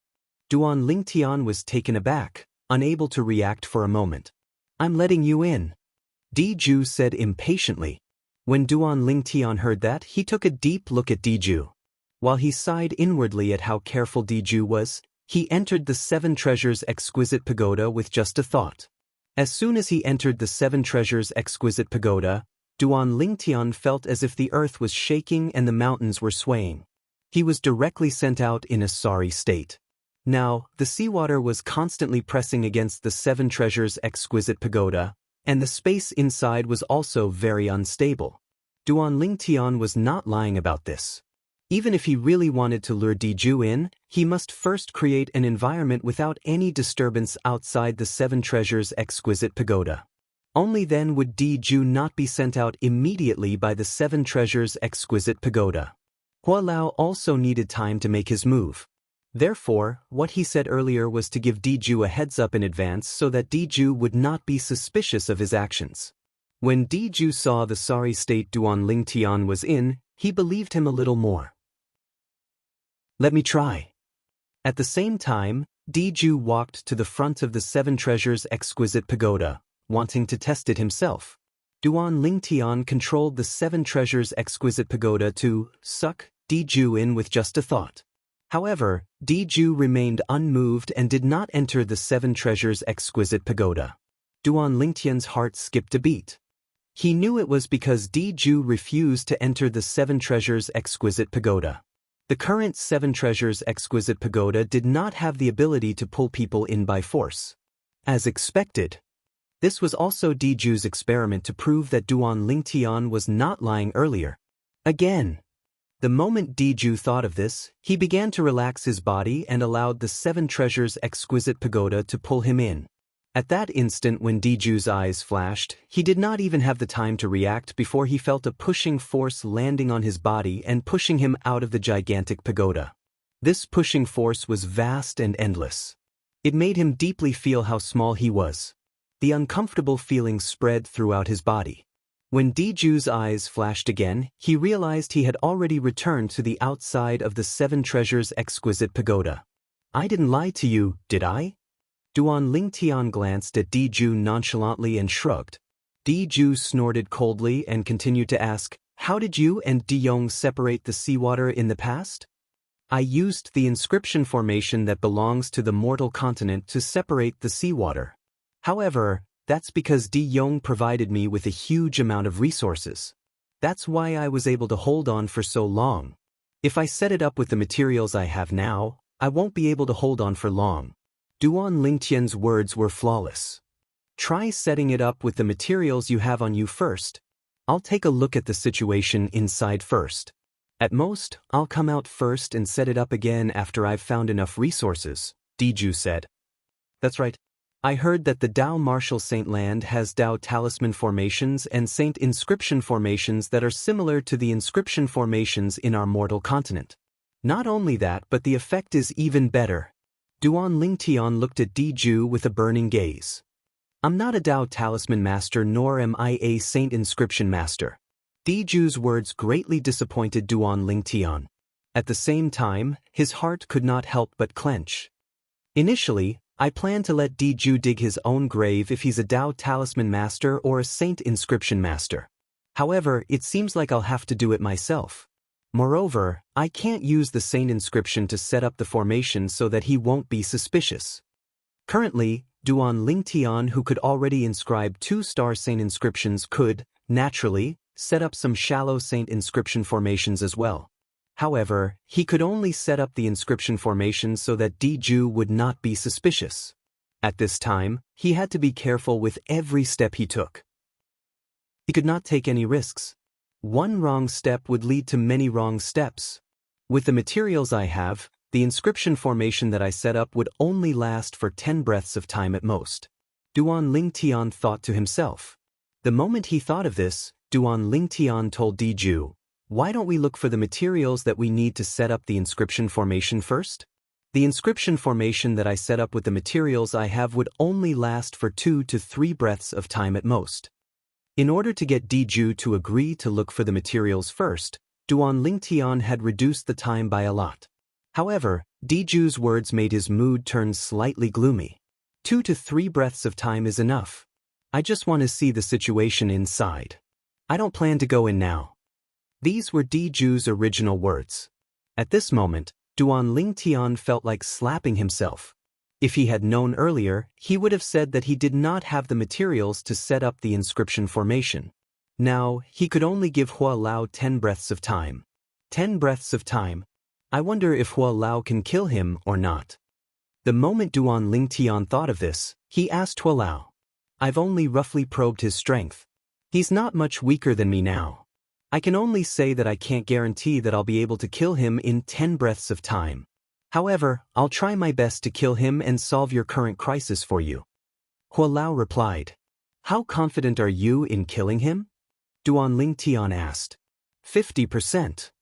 Lingtian was taken aback, unable to react for a moment. I'm letting you in. Diju said impatiently. When Duan Lingtian heard that, he took a deep look at Diju. While he sighed inwardly at how careful Diju was, he entered the 7 Treasures Exquisite Pagoda with just a thought. As soon as he entered the 7 Treasures Exquisite Pagoda, Duan Lingtian felt as if the earth was shaking and the mountains were swaying. He was directly sent out in a sorry state. Now, the seawater was constantly pressing against the 7 Treasures Exquisite Pagoda, and the space inside was also very unstable. Duan Lingtian was not lying about this. Even if he really wanted to lure Diju in, he must first create an environment without any disturbance outside the 7 Treasures Exquisite Pagoda. Only then would Diju not be sent out immediately by the 7 Treasures Exquisite Pagoda. Hua Lao also needed time to make his move. Therefore, what he said earlier was to give Diju a heads-up in advance so that Diju would not be suspicious of his actions. When Diju saw the sorry state Duan Lingtian was in, he believed him a little more. Let me try. At the same time, Diju walked to the front of the 7 Treasures Exquisite Pagoda, wanting to test it himself. Duan Lingtian controlled the 7 Treasures Exquisite Pagoda to suck Diju in with just a thought. However, Diju remained unmoved and did not enter the 7 Treasures Exquisite Pagoda. Duan Lingtian's heart skipped a beat. He knew it was because Diju refused to enter the 7 Treasures Exquisite Pagoda. The current 7 Treasures Exquisite Pagoda did not have the ability to pull people in by force. As expected. This was also Diju's experiment to prove that Duan Lingtian was not lying earlier. Again. The moment Diju thought of this, he began to relax his body and allowed the 7 Treasures Exquisite Pagoda to pull him in. At that instant when Diju's eyes flashed, he did not even have the time to react before he felt a pushing force landing on his body and pushing him out of the gigantic pagoda. This pushing force was vast and endless. It made him deeply feel how small he was. The uncomfortable feeling spread throughout his body. When Diju's eyes flashed again, he realized he had already returned to the outside of the 7 Treasures Exquisite Pagoda. I didn't lie to you, did I? Duan Lingtian glanced at Diju nonchalantly and shrugged. Diju snorted coldly and continued to ask, how did you and De Yong separate the seawater in the past? I used the inscription formation that belongs to the mortal continent to separate the seawater. However, That's because Di Yong provided me with a huge amount of resources. That's why I was able to hold on for so long. If I set it up with the materials I have now, I won't be able to hold on for long. Duan Lingtian's words were flawless. Try setting it up with the materials you have on you first. I'll take a look at the situation inside first. At most, I'll come out first and set it up again after I've found enough resources, Diju said. That's right. I heard that the Dao Martial Saint Land has Dao Talisman formations and Saint Inscription formations that are similar to the inscription formations in our mortal continent. Not only that, but the effect is even better. Duan Lingtian looked at Diju with a burning gaze. I'm not a Dao Talisman master nor am I a Saint Inscription master. Diju's words greatly disappointed Duan Lingtian. At the same time, his heart could not help but clench. Initially, I plan to let Diju dig his own grave if he's a Dao Talisman master or a Saint Inscription master. However, it seems like I'll have to do it myself. Moreover, I can't use the Saint Inscription to set up the formation so that he won't be suspicious. Currently, Duan Lingtian, who could already inscribe 2-star Saint Inscriptions, could, naturally, set up some shallow Saint Inscription formations as well. However, he could only set up the inscription formation so that Diju would not be suspicious. At this time, he had to be careful with every step he took. He could not take any risks. One wrong step would lead to many wrong steps. With the materials I have, the inscription formation that I set up would only last for 10 breaths of time at most. Duan Lingtian thought to himself. The moment he thought of this, Duan Lingtian told Diju, "Why don't we look for the materials that we need to set up the inscription formation first? The inscription formation that I set up with the materials I have would only last for 2 to 3 breaths of time at most." In order to get Diju to agree to look for the materials first, Duan Lingtian had reduced the time by a lot. However, Diju's words made his mood turn slightly gloomy. 2 to 3 breaths of time is enough. I just want to see the situation inside. I don't plan to go in now. These were Diju's original words. At this moment, Duan Lingtian felt like slapping himself. If he had known earlier, he would have said that he did not have the materials to set up the inscription formation. Now, he could only give Hua Lao 10 breaths of time. 10 breaths of time. I wonder if Hua Lao can kill him or not. The moment Duan Lingtian thought of this, he asked Hua Lao. I've only roughly probed his strength. He's not much weaker than me now. I can only say that I can't guarantee that I'll be able to kill him in 10 breaths of time. However, I'll try my best to kill him and solve your current crisis for you. Hua Lao replied. How confident are you in killing him? Duan Lingtian asked. 50%.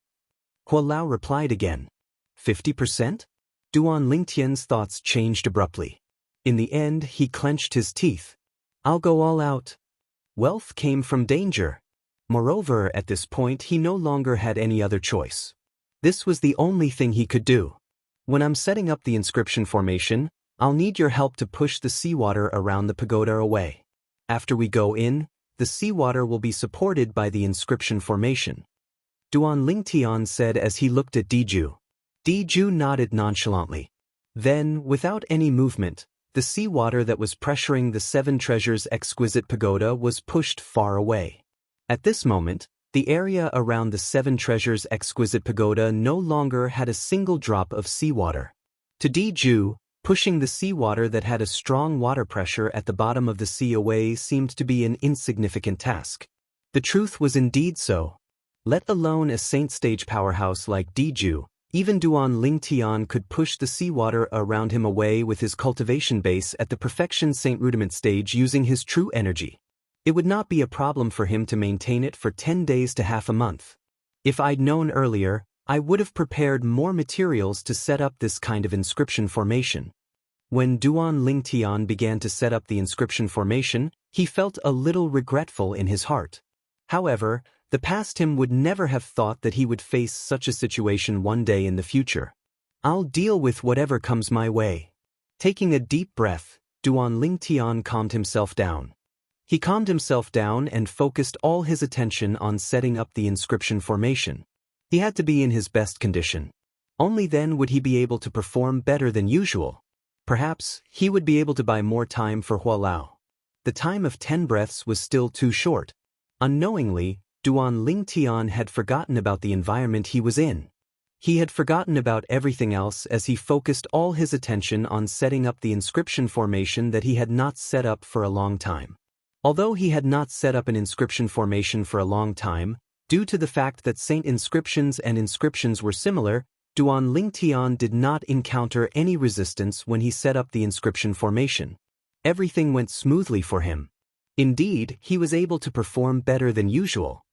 Hua Lao replied again. 50%? Duan Lingtian's thoughts changed abruptly. In the end, he clenched his teeth. I'll go all out. Wealth came from danger. Moreover, at this point he no longer had any other choice. This was the only thing he could do. When I'm setting up the inscription formation, I'll need your help to push the seawater around the pagoda away. After we go in, the seawater will be supported by the inscription formation. Duan Lingtian said as he looked at Diju. Diju nodded nonchalantly. Then, without any movement, the seawater that was pressuring the 7 Treasures exquisite pagoda was pushed far away. At this moment, the area around the 7 Treasures exquisite pagoda no longer had a single drop of seawater. To Diju, pushing the seawater that had a strong water pressure at the bottom of the sea away seemed to be an insignificant task. The truth was indeed so. Let alone a saint stage powerhouse like Diju, even Duan Lingtian could push the seawater around him away with his cultivation base at the perfection saint rudiment stage using his true energy. It would not be a problem for him to maintain it for 10 days to half a month. If I'd known earlier, I would have prepared more materials to set up this kind of inscription formation. When Duan Lingtian began to set up the inscription formation, he felt a little regretful in his heart. However, the past him would never have thought that he would face such a situation one day in the future. I'll deal with whatever comes my way. Taking a deep breath, Duan Lingtian calmed himself down. He calmed himself down and focused all his attention on setting up the inscription formation. He had to be in his best condition. Only then would he be able to perform better than usual. Perhaps he would be able to buy more time for Hua Lao. the time of 10 breaths was still too short. Unknowingly, Duan Lingtian had forgotten about the environment he was in. He had forgotten about everything else as he focused all his attention on setting up the inscription formation that he had not set up for a long time. Although he had not set up an inscription formation for a long time, due to the fact that saint inscriptions and inscriptions were similar, Duan Lingtian did not encounter any resistance when he set up the inscription formation. Everything went smoothly for him. Indeed, he was able to perform better than usual.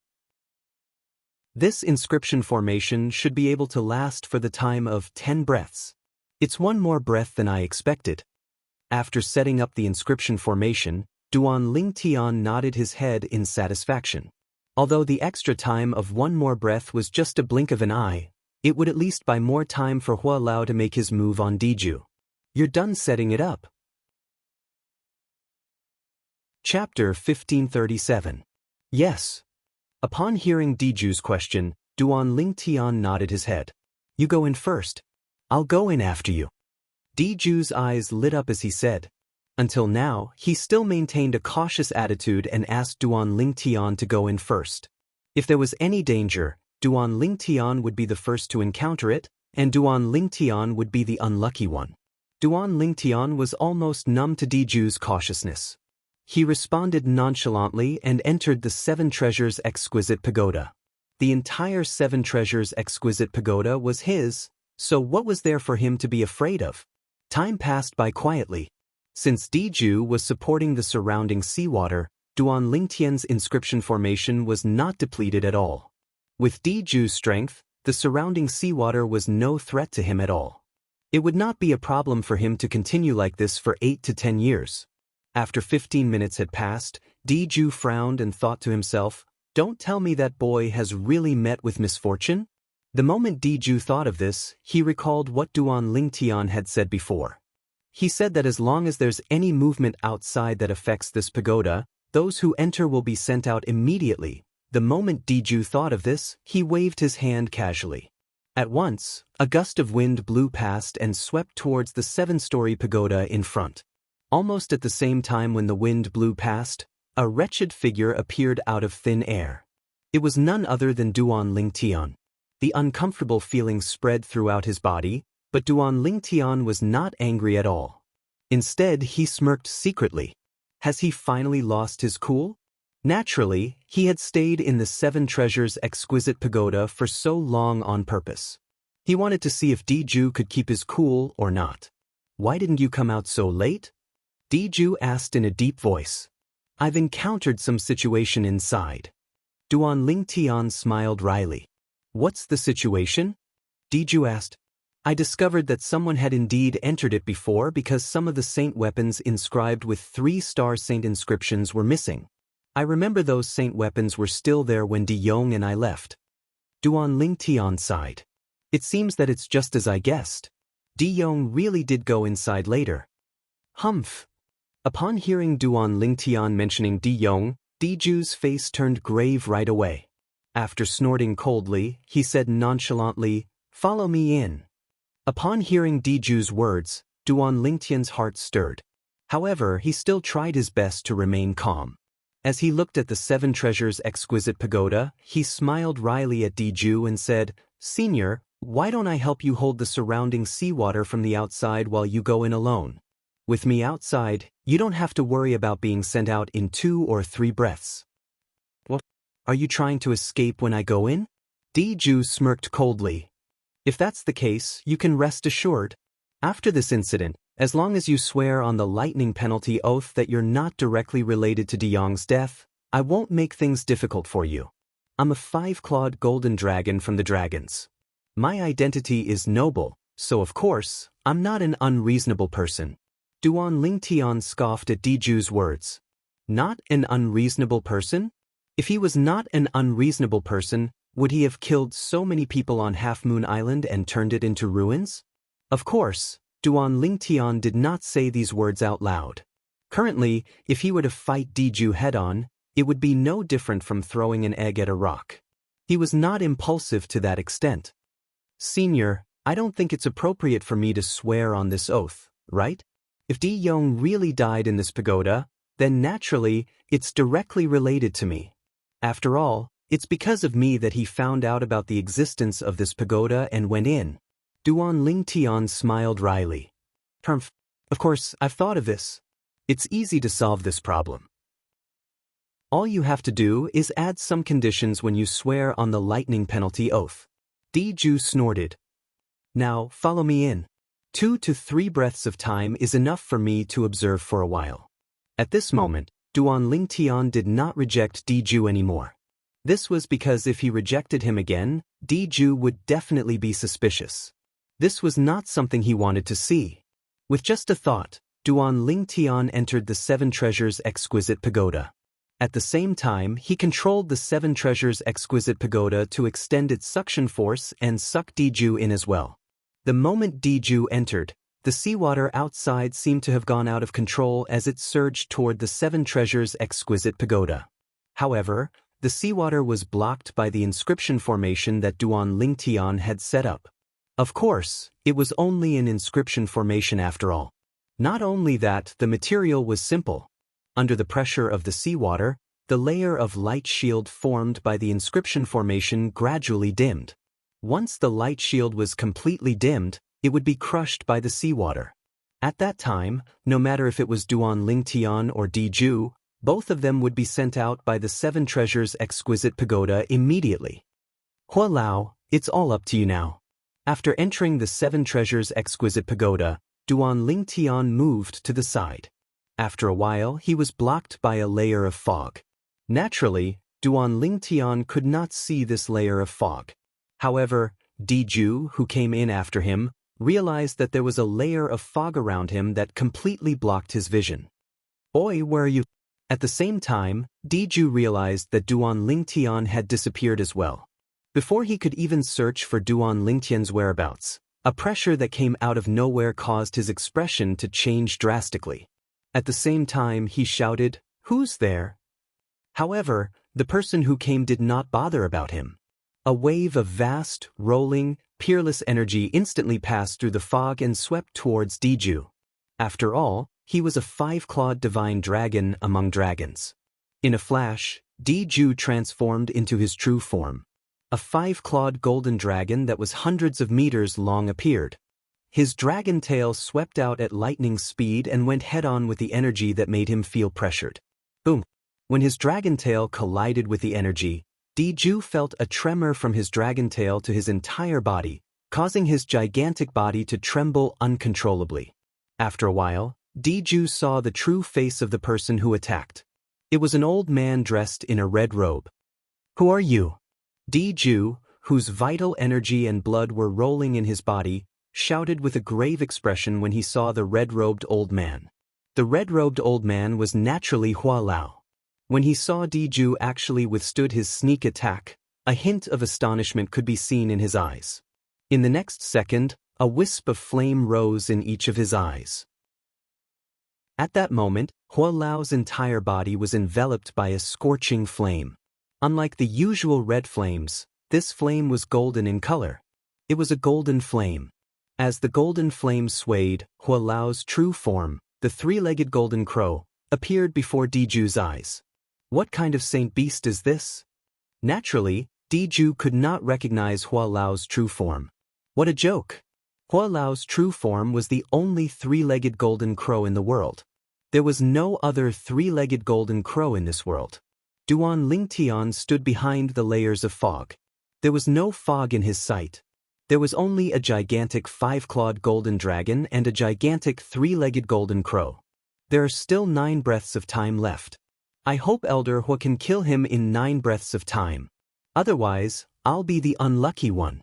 This inscription formation should be able to last for the time of 10 breaths. It's one more breath than I expected. After setting up the inscription formation, Duan Lingtian nodded his head in satisfaction. Although the extra time of one more breath was just a blink of an eye, it would at least buy more time for Hua Lao to make his move on Diju. You're done setting it up. Chapter 1537. Yes. Upon hearing Diju's question, Duan Lingtian nodded his head. You go in first. I'll go in after you. Diju's eyes lit up as he said. Until now, he still maintained a cautious attitude and asked Duan Lingtian to go in first. If there was any danger, Duan Lingtian would be the first to encounter it, and Duan Lingtian would be the unlucky one. Duan Lingtian was almost numb to Diju's cautiousness. He responded nonchalantly and entered the Seven Treasures Exquisite Pagoda. The entire Seven Treasures Exquisite Pagoda was his, so what was there for him to be afraid of? Time passed by quietly. Since Diju was supporting the surrounding seawater, Duan Lingtian's inscription formation was not depleted at all. With Diju's strength, the surrounding seawater was no threat to him at all. It would not be a problem for him to continue like this for 8 to 10 years. After 15 minutes had passed, Diju frowned and thought to himself, don't tell me that boy has really met with misfortune? The moment Diju thought of this, he recalled what Duan Lingtian had said before. He said that as long as there's any movement outside that affects this pagoda, those who enter will be sent out immediately. The moment Diju thought of this, he waved his hand casually. At once, a gust of wind blew past and swept towards the 7-story pagoda in front. Almost at the same time when the wind blew past, a wretched figure appeared out of thin air. It was none other than Duan Lingtian. The uncomfortable feeling spread throughout his body, but Duan Lingtian was not angry at all. Instead, he smirked secretly. Has he finally lost his cool? Naturally, he had stayed in the Seven Treasures Exquisite Pagoda for so long on purpose. He wanted to see if Diju could keep his cool or not. Why didn't you come out so late? Diju asked in a deep voice. I've encountered some situation inside. Duan Lingtian smiled wryly. What's the situation? Diju asked. I discovered that someone had indeed entered it before because some of the saint weapons inscribed with 3-star saint inscriptions were missing. I remember those saint weapons were still there when De Yong and I left. Duan Lingtian sighed. It seems that it's just as I guessed. De Yong really did go inside later. Humph. Upon hearing Duan Lingtian mentioning De Yong, Diju's face turned grave right away. After snorting coldly, he said nonchalantly, Follow me in. Upon hearing Diju's words, Duan Lingtian's heart stirred. However, he still tried his best to remain calm. As he looked at the 7 Treasures Exquisite Pagoda, he smiled wryly at Diju and said, Senior, why don't I help you hold the surrounding seawater from the outside while you go in alone? With me outside, you don't have to worry about being sent out in 2 or 3 breaths. What? Are you trying to escape when I go in? Diju smirked coldly. If that's the case, you can rest assured. After this incident, as long as you swear on the lightning penalty oath that you're not directly related to De Yong's death, I won't make things difficult for you. I'm a 5-clawed golden dragon from the dragons. My identity is noble, so of course, I'm not an unreasonable person. Duan Lingtian scoffed at Diju's words. Not an unreasonable person? If he was not an unreasonable person, would he have killed so many people on Half Moon Island and turned it into ruins? Of course, Duan Lingtian did not say these words out loud. Currently, if he were to fight Diju head-on, it would be no different from throwing an egg at a rock. He was not impulsive to that extent. Senior, I don't think it's appropriate for me to swear on this oath, right? If De Yong really died in this pagoda, then naturally, it's directly related to me. After all, it's because of me that he found out about the existence of this pagoda and went in. Duan Lingtian smiled wryly. Humph. Of course, I've thought of this. It's easy to solve this problem. All you have to do is add some conditions when you swear on the lightning penalty oath. Diju snorted. Now, follow me in. 2 to 3 breaths of time is enough for me to observe for a while. At this moment, Duan Lingtian did not reject Diju anymore. This was because if he rejected him again, Diju would definitely be suspicious. This was not something he wanted to see. With just a thought, Duan Lingtian entered the Seven Treasures Exquisite Pagoda. At the same time, he controlled the Seven Treasures Exquisite Pagoda to extend its suction force and suck Diju in as well. The moment Diju entered, the seawater outside seemed to have gone out of control as it surged toward the Seven Treasures Exquisite Pagoda. However, the seawater was blocked by the inscription formation that Duan Lingtian had set up. Of course, it was only an inscription formation after all. Not only that, the material was simple. Under the pressure of the seawater, the layer of light shield formed by the inscription formation gradually dimmed. Once the light shield was completely dimmed, it would be crushed by the seawater. At that time, no matter if it was Duan Lingtian or Diju, both of them would be sent out by the Seven Treasures Exquisite Pagoda immediately. Hua Lao, it's all up to you now. After entering the Seven Treasures Exquisite Pagoda, Duan Lingtian moved to the side. After a while, he was blocked by a layer of fog. Naturally, Duan Lingtian could not see this layer of fog. However, Diju, who came in after him, realized that there was a layer of fog around him that completely blocked his vision. Oi, where are you? At the same time, Diju realized that Duan Lingtian had disappeared as well. Before he could even search for Duan Lingtian's whereabouts, a pressure that came out of nowhere caused his expression to change drastically. At the same time, he shouted, "Who's there?" However, the person who came did not bother about him. A wave of vast, rolling, peerless energy instantly passed through the fog and swept towards Diju. After all, he was a 5-clawed divine dragon among dragons. In a flash, Diju transformed into his true form. A 5-clawed golden dragon that was hundreds of meters long appeared. His dragon tail swept out at lightning speed and went head-on with the energy that made him feel pressured. Boom! When his dragon tail collided with the energy, Diju felt a tremor from his dragon tail to his entire body, causing his gigantic body to tremble uncontrollably. After a while, Diju saw the true face of the person who attacked. It was an old man dressed in a red robe. "Who are you?" Diju, whose vital energy and blood were rolling in his body, shouted with a grave expression when he saw the red-robed old man. The red-robed old man was naturally Hua Lao. When he saw Diju actually withstood his sneak attack, a hint of astonishment could be seen in his eyes. In the next second, a wisp of flame rose in each of his eyes. At that moment, Hua Lao's entire body was enveloped by a scorching flame. Unlike the usual red flames, this flame was golden in color. It was a golden flame. As the golden flame swayed, Hua Lao's true form, the 3-legged golden crow, appeared before Diju's eyes. What kind of saint beast is this? Naturally, Diju could not recognize Hua Lao's true form. What a joke! Hua Lao's true form was the only 3-legged golden crow in the world. There was no other 3-legged golden crow in this world. Duan Lingtian stood behind the layers of fog. There was no fog in his sight. There was only a gigantic 5-clawed golden dragon and a gigantic 3-legged golden crow. There are still 9 breaths of time left. I hope Elder Hua can kill him in 9 breaths of time. Otherwise, I'll be the unlucky one.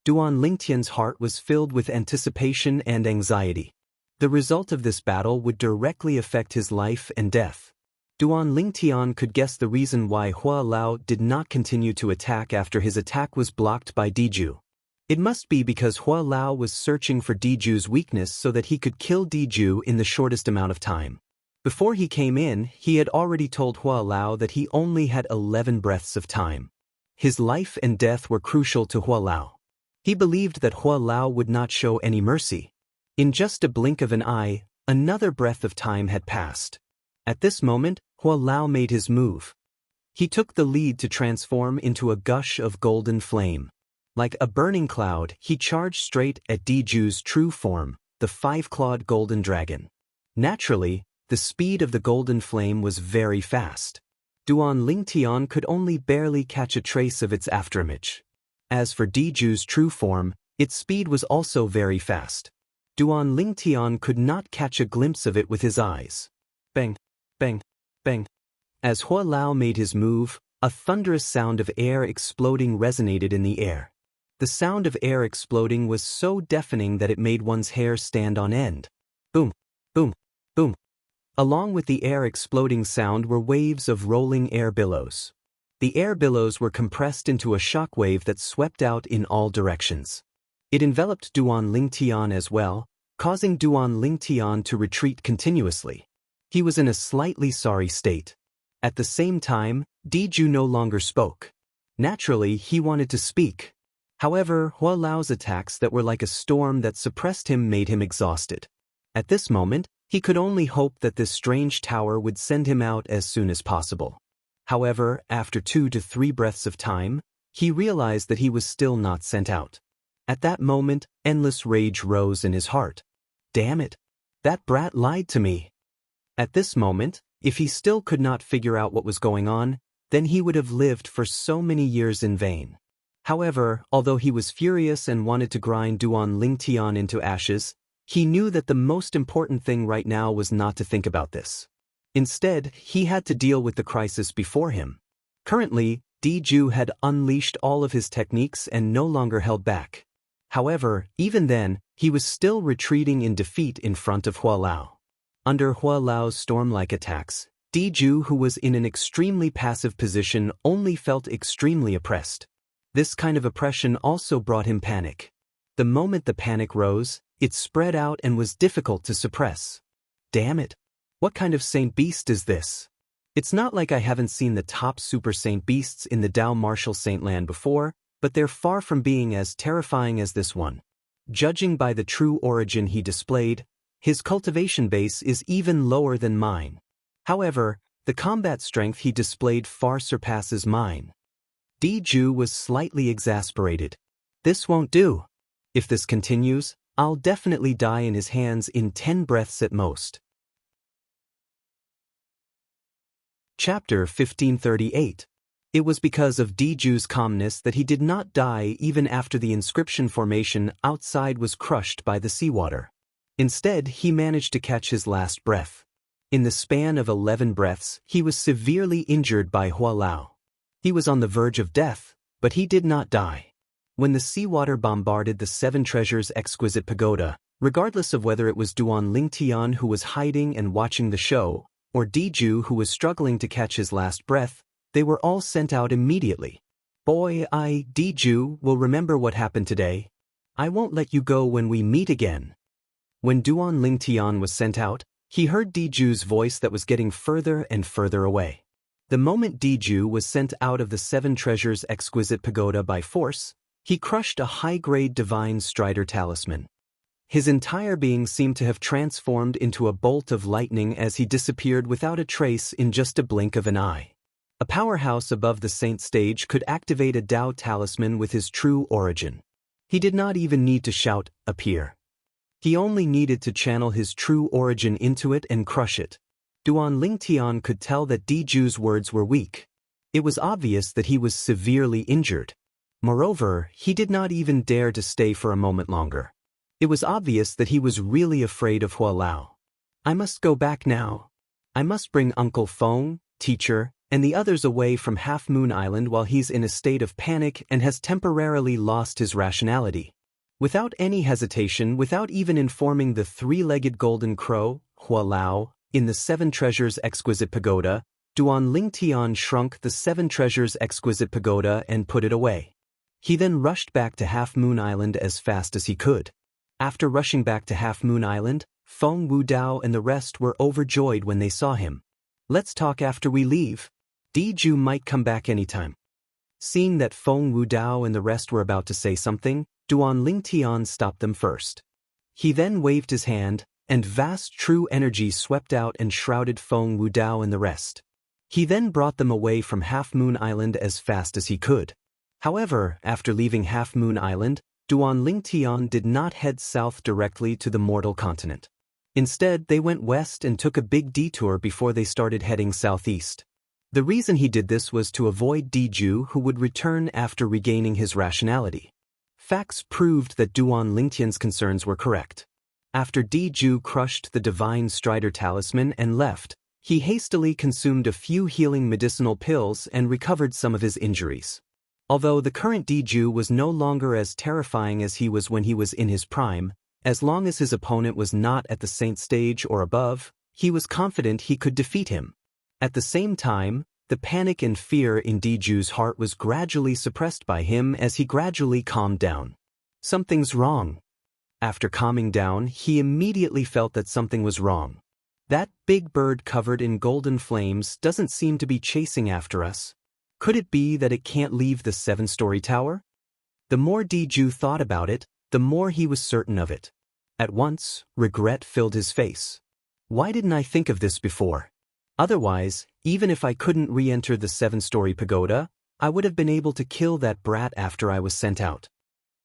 Duan Lingtian's heart was filled with anticipation and anxiety. The result of this battle would directly affect his life and death. Duan Lingtian could guess the reason why Hua Lao did not continue to attack after his attack was blocked by Diju. It must be because Hua Lao was searching for Diju's weakness so that he could kill Diju in the shortest amount of time. Before he came in, he had already told Hua Lao that he only had 11 breaths of time. His life and death were crucial to Hua Lao. He believed that Hua Lao would not show any mercy. In just a blink of an eye, another breath of time had passed. At this moment, Hua Lao made his move. He took the lead to transform into a gush of golden flame. Like a burning cloud, he charged straight at Diju's true form, the five-clawed golden dragon. Naturally, the speed of the golden flame was very fast. Duan Lingtian could only barely catch a trace of its afterimage. As for Diju's true form, its speed was also very fast. Duan Lingtian could not catch a glimpse of it with his eyes. Bang, bang, bang. As Hua Lao made his move, a thunderous sound of air exploding resonated in the air. The sound of air exploding was so deafening that it made one's hair stand on end. Boom, boom, boom. Along with the air exploding sound were waves of rolling air billows. The air billows were compressed into a shock wave that swept out in all directions. It enveloped Duan Lingtian as well, causing Duan Lingtian to retreat continuously. He was in a slightly sorry state. At the same time, Diju no longer spoke. Naturally, he wanted to speak. However, Hua Lao's attacks that were like a storm that suppressed him made him exhausted. At this moment, he could only hope that this strange tower would send him out as soon as possible. However, after 2 to 3 breaths of time, he realized that he was still not sent out. At that moment, endless rage rose in his heart. Damn it! That brat lied to me. At this moment, if he still could not figure out what was going on, then he would have lived for so many years in vain. However, although he was furious and wanted to grind Duan Lingtian into ashes, he knew that the most important thing right now was not to think about this. Instead, he had to deal with the crisis before him. Currently, Diju had unleashed all of his techniques and no longer held back. However, even then, he was still retreating in defeat in front of Hua Lao. Under Hua Lao's storm-like attacks, Diju, who was in an extremely passive position, only felt extremely oppressed. This kind of oppression also brought him panic. The moment the panic rose, it spread out and was difficult to suppress. Damn it! What kind of saint beast is this? It's not like I haven't seen the top super saint beasts in the Dao Martial Saint Land before, but they're far from being as terrifying as this one. Judging by the true origin he displayed, his cultivation base is even lower than mine. However, the combat strength he displayed far surpasses mine. Diju was slightly exasperated. This won't do. If this continues, I'll definitely die in his hands in 10 breaths at most. Chapter 1538. It was because of Diju's calmness that he did not die even after the inscription formation outside was crushed by the seawater. Instead, he managed to catch his last breath. In the span of 11 breaths, he was severely injured by Hua Lao. He was on the verge of death, but he did not die. When the seawater bombarded the 7 Treasures Exquisite Pagoda, regardless of whether it was Duan Lingtian who was hiding and watching the show, or Diju who was struggling to catch his last breath, they were all sent out immediately. Boy, Diju, will remember what happened today. I won't let you go when we meet again. When Duan Lingtian was sent out, he heard Diju's voice that was getting further and further away. The moment Diju was sent out of the 7 Treasures Exquisite Pagoda by force, he crushed a high-grade divine strider talisman. His entire being seemed to have transformed into a bolt of lightning as he disappeared without a trace in just a blink of an eye. A powerhouse above the saint stage could activate a Dao talisman with his true origin. He did not even need to shout, "Appear." He only needed to channel his true origin into it and crush it. Duan Lingtian could tell that Diju's words were weak. It was obvious that he was severely injured. Moreover, he did not even dare to stay for a moment longer. It was obvious that he was really afraid of Hua Lao. I must go back now. I must bring Uncle Feng, teacher, and the others away from Half Moon Island while he's in a state of panic and has temporarily lost his rationality. Without any hesitation, without even informing the 3-legged golden crow, Hua Lao, in the 7 Treasures Exquisite Pagoda, Duan Lingtian shrunk the 7 Treasures Exquisite Pagoda and put it away. He then rushed back to Half Moon Island as fast as he could. After rushing back to Half Moon Island, Feng Wudao and the rest were overjoyed when they saw him. Let's talk after we leave. Diju might come back anytime. Seeing that Feng Wudao and the rest were about to say something, Duan Lingtian stopped them first. He then waved his hand, and vast true energy swept out and shrouded Feng Wudao and the rest. He then brought them away from Half Moon Island as fast as he could. However, after leaving Half Moon Island, Duan Lingtian did not head south directly to the mortal continent. Instead, they went west and took a big detour before they started heading southeast. The reason he did this was to avoid Diju, who would return after regaining his rationality. Facts proved that Duan Lingtian's concerns were correct. After Diju crushed the divine Strider talisman and left, he hastily consumed a few healing medicinal pills and recovered some of his injuries. Although the current Diju was no longer as terrifying as he was when he was in his prime, as long as his opponent was not at the saint stage or above, he was confident he could defeat him. At the same time, the panic and fear in Diju's heart was gradually suppressed by him as he gradually calmed down. Something's wrong. After calming down, he immediately felt that something was wrong. That big bird covered in golden flames doesn't seem to be chasing after us. Could it be that it can't leave the 7-story tower? The more Diju thought about it, the more he was certain of it. At once, regret filled his face. Why didn't I think of this before? Otherwise, even if I couldn't re-enter the 7-story pagoda, I would have been able to kill that brat after I was sent out.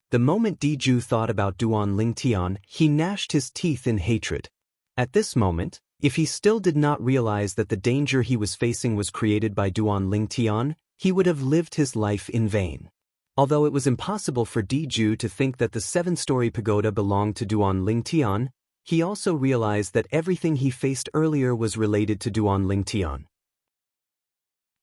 The moment Diju thought about Duan Lingtian, he gnashed his teeth in hatred. At this moment, if he still did not realize that the danger he was facing was created by Duan Lingtian, he would have lived his life in vain. Although it was impossible for Diju to think that the 7-story pagoda belonged to Duan Lingtian, he also realized that everything he faced earlier was related to Duan Lingtian.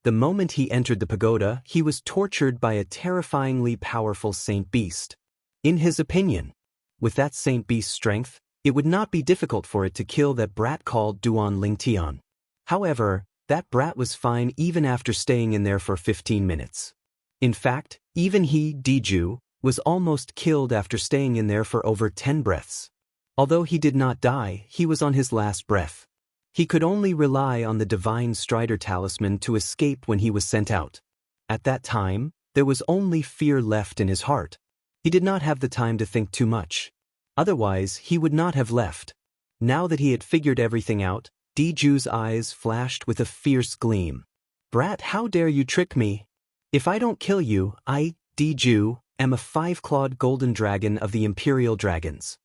The moment he entered the pagoda, he was tortured by a terrifyingly powerful saint beast. In his opinion, with that saint beast's strength, it would not be difficult for it to kill that brat called Duan Lingtian. However, that brat was fine even after staying in there for 15 minutes. In fact, even he, Diju, was almost killed after staying in there for over 10 breaths. Although he did not die, he was on his last breath. He could only rely on the divine Strider talisman to escape when he was sent out. At that time, there was only fear left in his heart. He did not have the time to think too much. Otherwise, he would not have left. Now that he had figured everything out, Diju's eyes flashed with a fierce gleam. "Brat, how dare you trick me? If I don't kill you, I, Diju, am a 5-clawed golden dragon of the Imperial Dragons."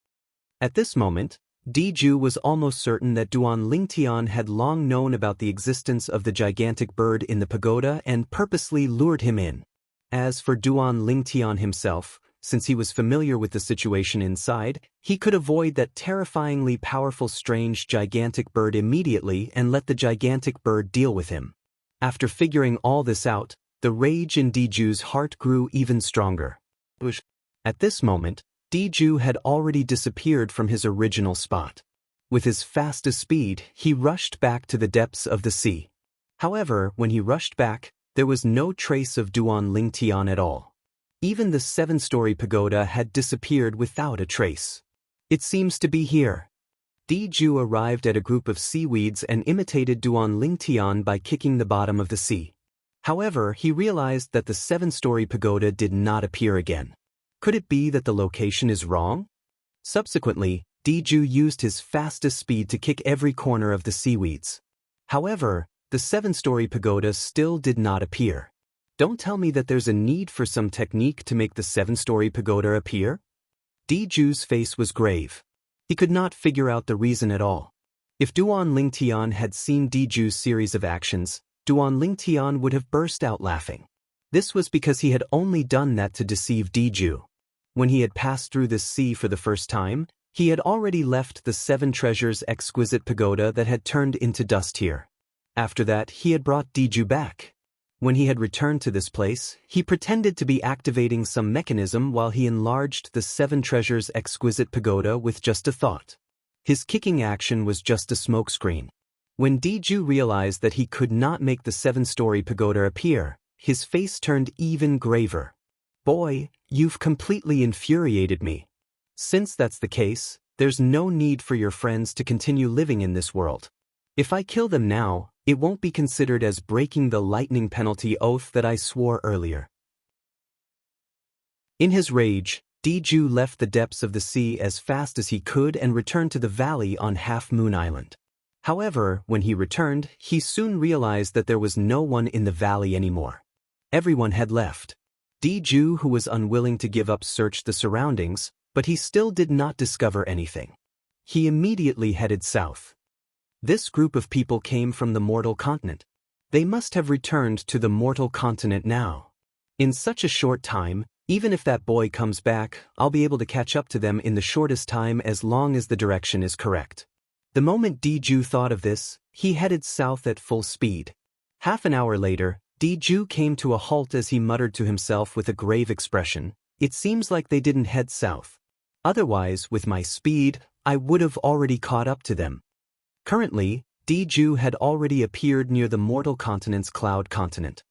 At this moment, Diju was almost certain that Duan Lingtian had long known about the existence of the gigantic bird in the pagoda and purposely lured him in. As for Duan Lingtian himself, since he was familiar with the situation inside, he could avoid that terrifyingly powerful strange gigantic bird immediately and let the gigantic bird deal with him. After figuring all this out, the rage in Diju's heart grew even stronger. At this moment, Diju had already disappeared from his original spot. With his fastest speed, he rushed back to the depths of the sea. However, when he rushed back, there was no trace of Duan Lingtian at all. Even the 7-story pagoda had disappeared without a trace. "It seems to be here." Diju arrived at a group of seaweeds and imitated Duan Lingtian by kicking the bottom of the sea. However, he realized that the 7-story pagoda did not appear again. Could it be that the location is wrong? Subsequently, Diju used his fastest speed to kick every corner of the seaweeds. However, the 7-story pagoda still did not appear. Don't tell me that there's a need for some technique to make the 7-story pagoda appear? Diju's face was grave. He could not figure out the reason at all. If Duan Lingtian had seen Diju's series of actions, Duan Lingtian would have burst out laughing. This was because he had only done that to deceive Diju. When he had passed through this sea for the first time, he had already left the 7 treasures exquisite pagoda that had turned into dust here. After that, he had brought Diju back. When he had returned to this place, he pretended to be activating some mechanism while he enlarged the 7 treasures exquisite pagoda with just a thought. His kicking action was just a smokescreen. When Diju realized that he could not make the 7-story pagoda appear, his face turned even graver. "Boy, you've completely infuriated me. Since that's the case, there's no need for your friends to continue living in this world. If I kill them now, it won't be considered as breaking the lightning penalty oath that I swore earlier." In his rage, Diju left the depths of the sea as fast as he could and returned to the valley on Half Moon Island. However, when he returned, he soon realized that there was no one in the valley anymore. Everyone had left. Diju, who was unwilling to give up, searched the surroundings, but he still did not discover anything. He immediately headed south. This group of people came from the mortal continent. They must have returned to the mortal continent now. In such a short time, even if that boy comes back, I'll be able to catch up to them in the shortest time as long as the direction is correct. The moment Diju thought of this, he headed south at full speed. Half an hour later, Diju came to a halt as he muttered to himself with a grave expression, "It seems like they didn't head south. Otherwise, with my speed, I would have already caught up to them." Currently, Diju had already appeared near the mortal continent's cloud continent.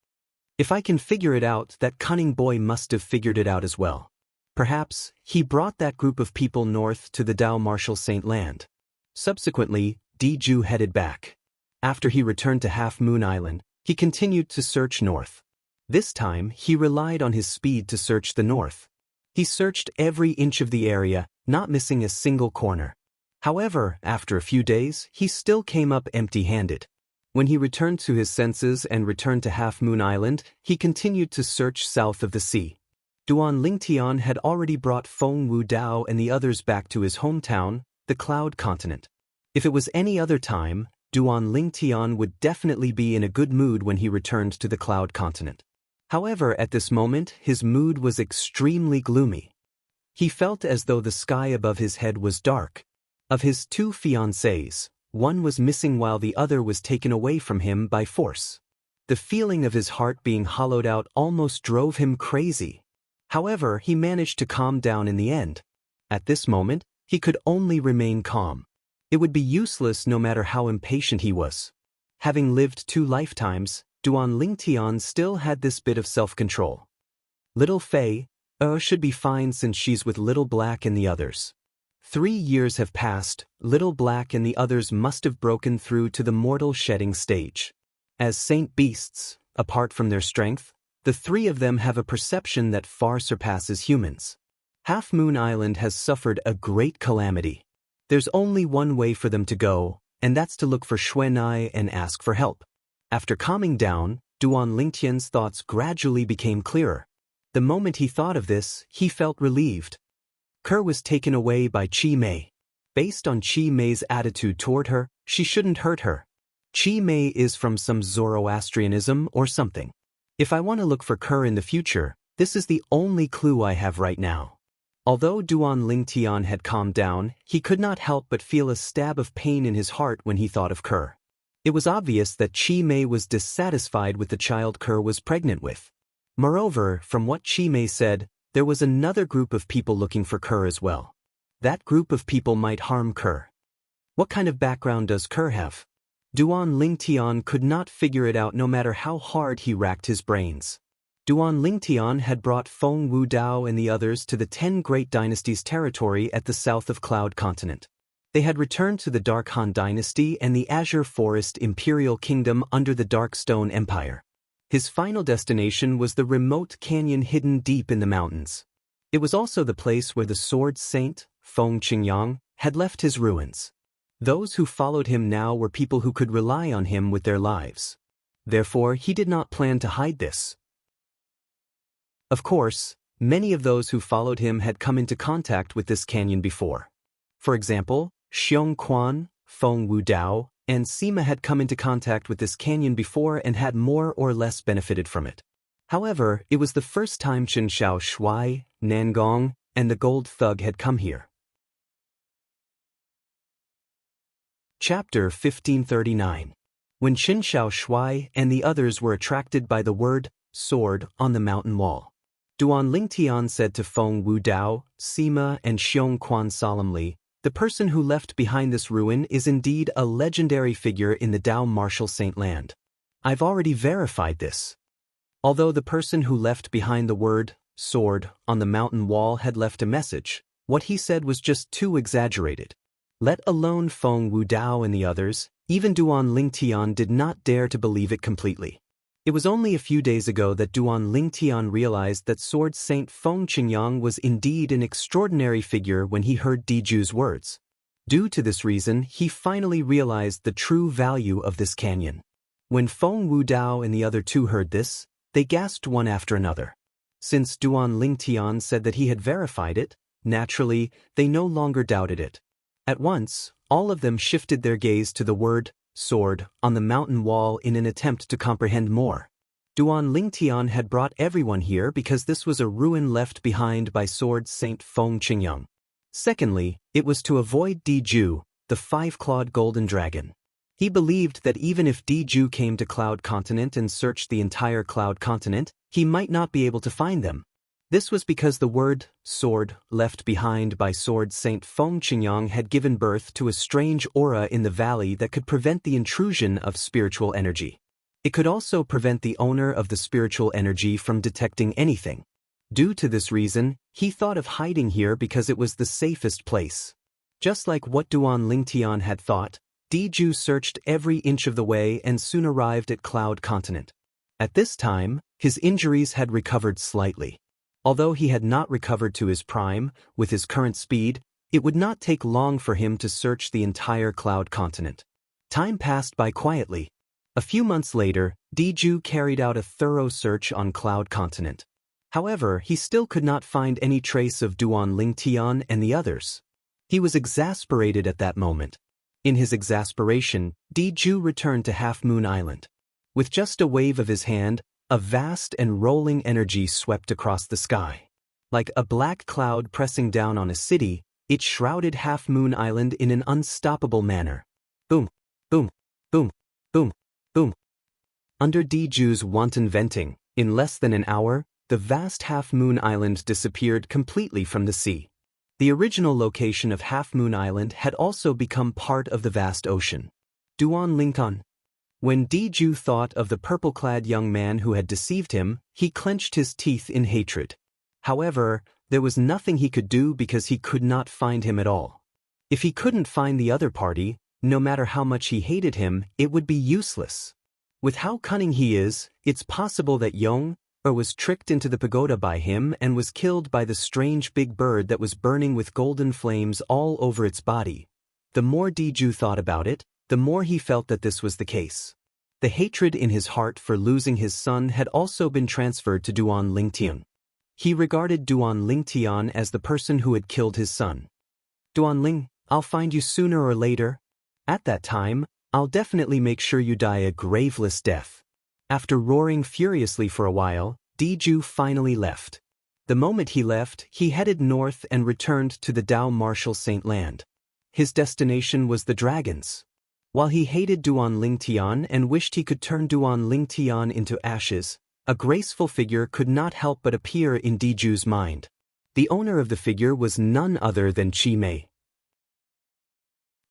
If I can figure it out, that cunning boy must have figured it out as well. Perhaps, he brought that group of people north to the Dao Marshall Saint Land. Subsequently, Diju headed back. After he returned to Half Moon Island, he continued to search north. This time, he relied on his speed to search the north. He searched every inch of the area, not missing a single corner. However, after a few days, he still came up empty-handed. When he returned to his senses and returned to Half Moon Island, he continued to search south of the sea. Duan Lingtian had already brought Feng Wu Dao and the others back to his hometown, the Cloud Continent. If it was any other time, Duan Lingtian would definitely be in a good mood when he returned to the Cloud Continent. However, at this moment, his mood was extremely gloomy. He felt as though the sky above his head was dark. Of his two fiancées, one was missing while the other was taken away from him by force. The feeling of his heart being hollowed out almost drove him crazy. However, he managed to calm down in the end. At this moment, he could only remain calm. It would be useless no matter how impatient he was. Having lived 2 lifetimes, Duan Lingtian still had this bit of self-control. Little Fei, should be fine since she's with Little Black and the others. 3 years have passed, Little Black and the others must have broken through to the mortal shedding stage. As saint beasts, apart from their strength, the 3 of them have a perception that far surpasses humans. Half Moon Island has suffered a great calamity. There's only one way for them to go, and that's to look for Xuanai and ask for help. After calming down, Duan Lingtian's thoughts gradually became clearer. The moment he thought of this, he felt relieved. Kerr was taken away by Chi Mei. Based on Chi Mei's attitude toward her, she shouldn't hurt her. Chi Mei is from some Zoroastrianism or something. If I want to look for Kerr in the future, this is the only clue I have right now. Although Duan Lingtian had calmed down, he could not help but feel a stab of pain in his heart when he thought of Kerr. It was obvious that Chi Mei was dissatisfied with the child Kerr was pregnant with. Moreover, from what Chi Mei said, there was another group of people looking for Kerr as well. That group of people might harm Kerr. What kind of background does Kerr have? Duan Lingtian could not figure it out no matter how hard he racked his brains. Duan Lingtian had brought Feng Wu Dao and the others to the 10 Great Dynasties territory at the south of Cloud Continent. They had returned to the Dark Han Dynasty and the Azure Forest Imperial Kingdom under the Dark Stone Empire. His final destination was the remote canyon hidden deep in the mountains. It was also the place where the Sword Saint, Feng Qingyang, had left his ruins. Those who followed him now were people who could rely on him with their lives. Therefore, he did not plan to hide this. Of course, many of those who followed him had come into contact with this canyon before. For example, Xiong Quan, Feng Wu Dao, and Sima had come into contact with this canyon before and had more or less benefited from it. However, it was the first time Chen Xiao Shuai, Nangong, and the Gold Thug had come here. Chapter 1539. When Chen Xiao Shuai and the others were attracted by the word sword on the mountain wall, Duan Lingtian said to Feng Wu Dao, Sima, and Xiong Quan solemnly, "The person who left behind this ruin is indeed a legendary figure in the Dao Marshall Saint Land. I've already verified this." Although the person who left behind the word sword on the mountain wall had left a message, what he said was just too exaggerated. Let alone Feng Wu Dao and the others, even Duan Lingtian did not dare to believe it completely. It was only a few days ago that Duan Lingtian realized that Sword Saint Feng Qingyang was indeed an extraordinary figure when he heard Diju's words. Due to this reason, he finally realized the true value of this canyon. When Feng Wudao and the other two heard this, they gasped one after another. Since Duan Lingtian said that he had verified it, naturally, they no longer doubted it. At once, all of them shifted their gaze to the word, sword, on the mountain wall in an attempt to comprehend more. Duan Lingtian had brought everyone here because this was a ruin left behind by Sword Saint Feng Qingyang. Secondly, it was to avoid Diju, the five-clawed golden dragon. He believed that even if Diju came to Cloud Continent and searched the entire Cloud Continent, he might not be able to find them. This was because the word, sword, left behind by Sword Saint Feng Qingyang had given birth to a strange aura in the valley that could prevent the intrusion of spiritual energy. It could also prevent the owner of the spiritual energy from detecting anything. Due to this reason, he thought of hiding here because it was the safest place. Just like what Duan Lingtian had thought, Diju searched every inch of the way and soon arrived at Cloud Continent. At this time, his injuries had recovered slightly. Although he had not recovered to his prime, with his current speed, it would not take long for him to search the entire Cloud Continent. Time passed by quietly. A few months later, Diju carried out a thorough search on Cloud Continent. However, he still could not find any trace of Duan Lingtian and the others. He was exasperated at that moment. In his exasperation, Diju returned to Half Moon Island. With just a wave of his hand, a vast and rolling energy swept across the sky. Like a black cloud pressing down on a city, it shrouded Half Moon Island in an unstoppable manner. Boom, boom, boom, boom, boom. Under Diju's wanton venting, in less than an hour, the vast Half Moon Island disappeared completely from the sea. The original location of Half Moon Island had also become part of the vast ocean. Duan Lingtian. When Diju thought of the purple-clad young man who had deceived him, he clenched his teeth in hatred. However, there was nothing he could do because he could not find him at all. If he couldn't find the other party, no matter how much he hated him, it would be useless. With how cunning he is, it's possible that Yong was tricked into the pagoda by him and was killed by the strange big bird that was burning with golden flames all over its body. The more Diju thought about it, the more he felt that this was the case. The hatred in his heart for losing his son had also been transferred to Duan Lingtian. He regarded Duan Lingtian as the person who had killed his son. Duan Ling, I'll find you sooner or later. At that time, I'll definitely make sure you die a graveless death. After roaring furiously for a while, Diju finally left. The moment he left, he headed north and returned to the Dao Martial Saint Land. His destination was the dragons. While he hated Duan Lingtian and wished he could turn Duan Lingtian into ashes, a graceful figure could not help but appear in Diju's mind. The owner of the figure was none other than Chi Mei.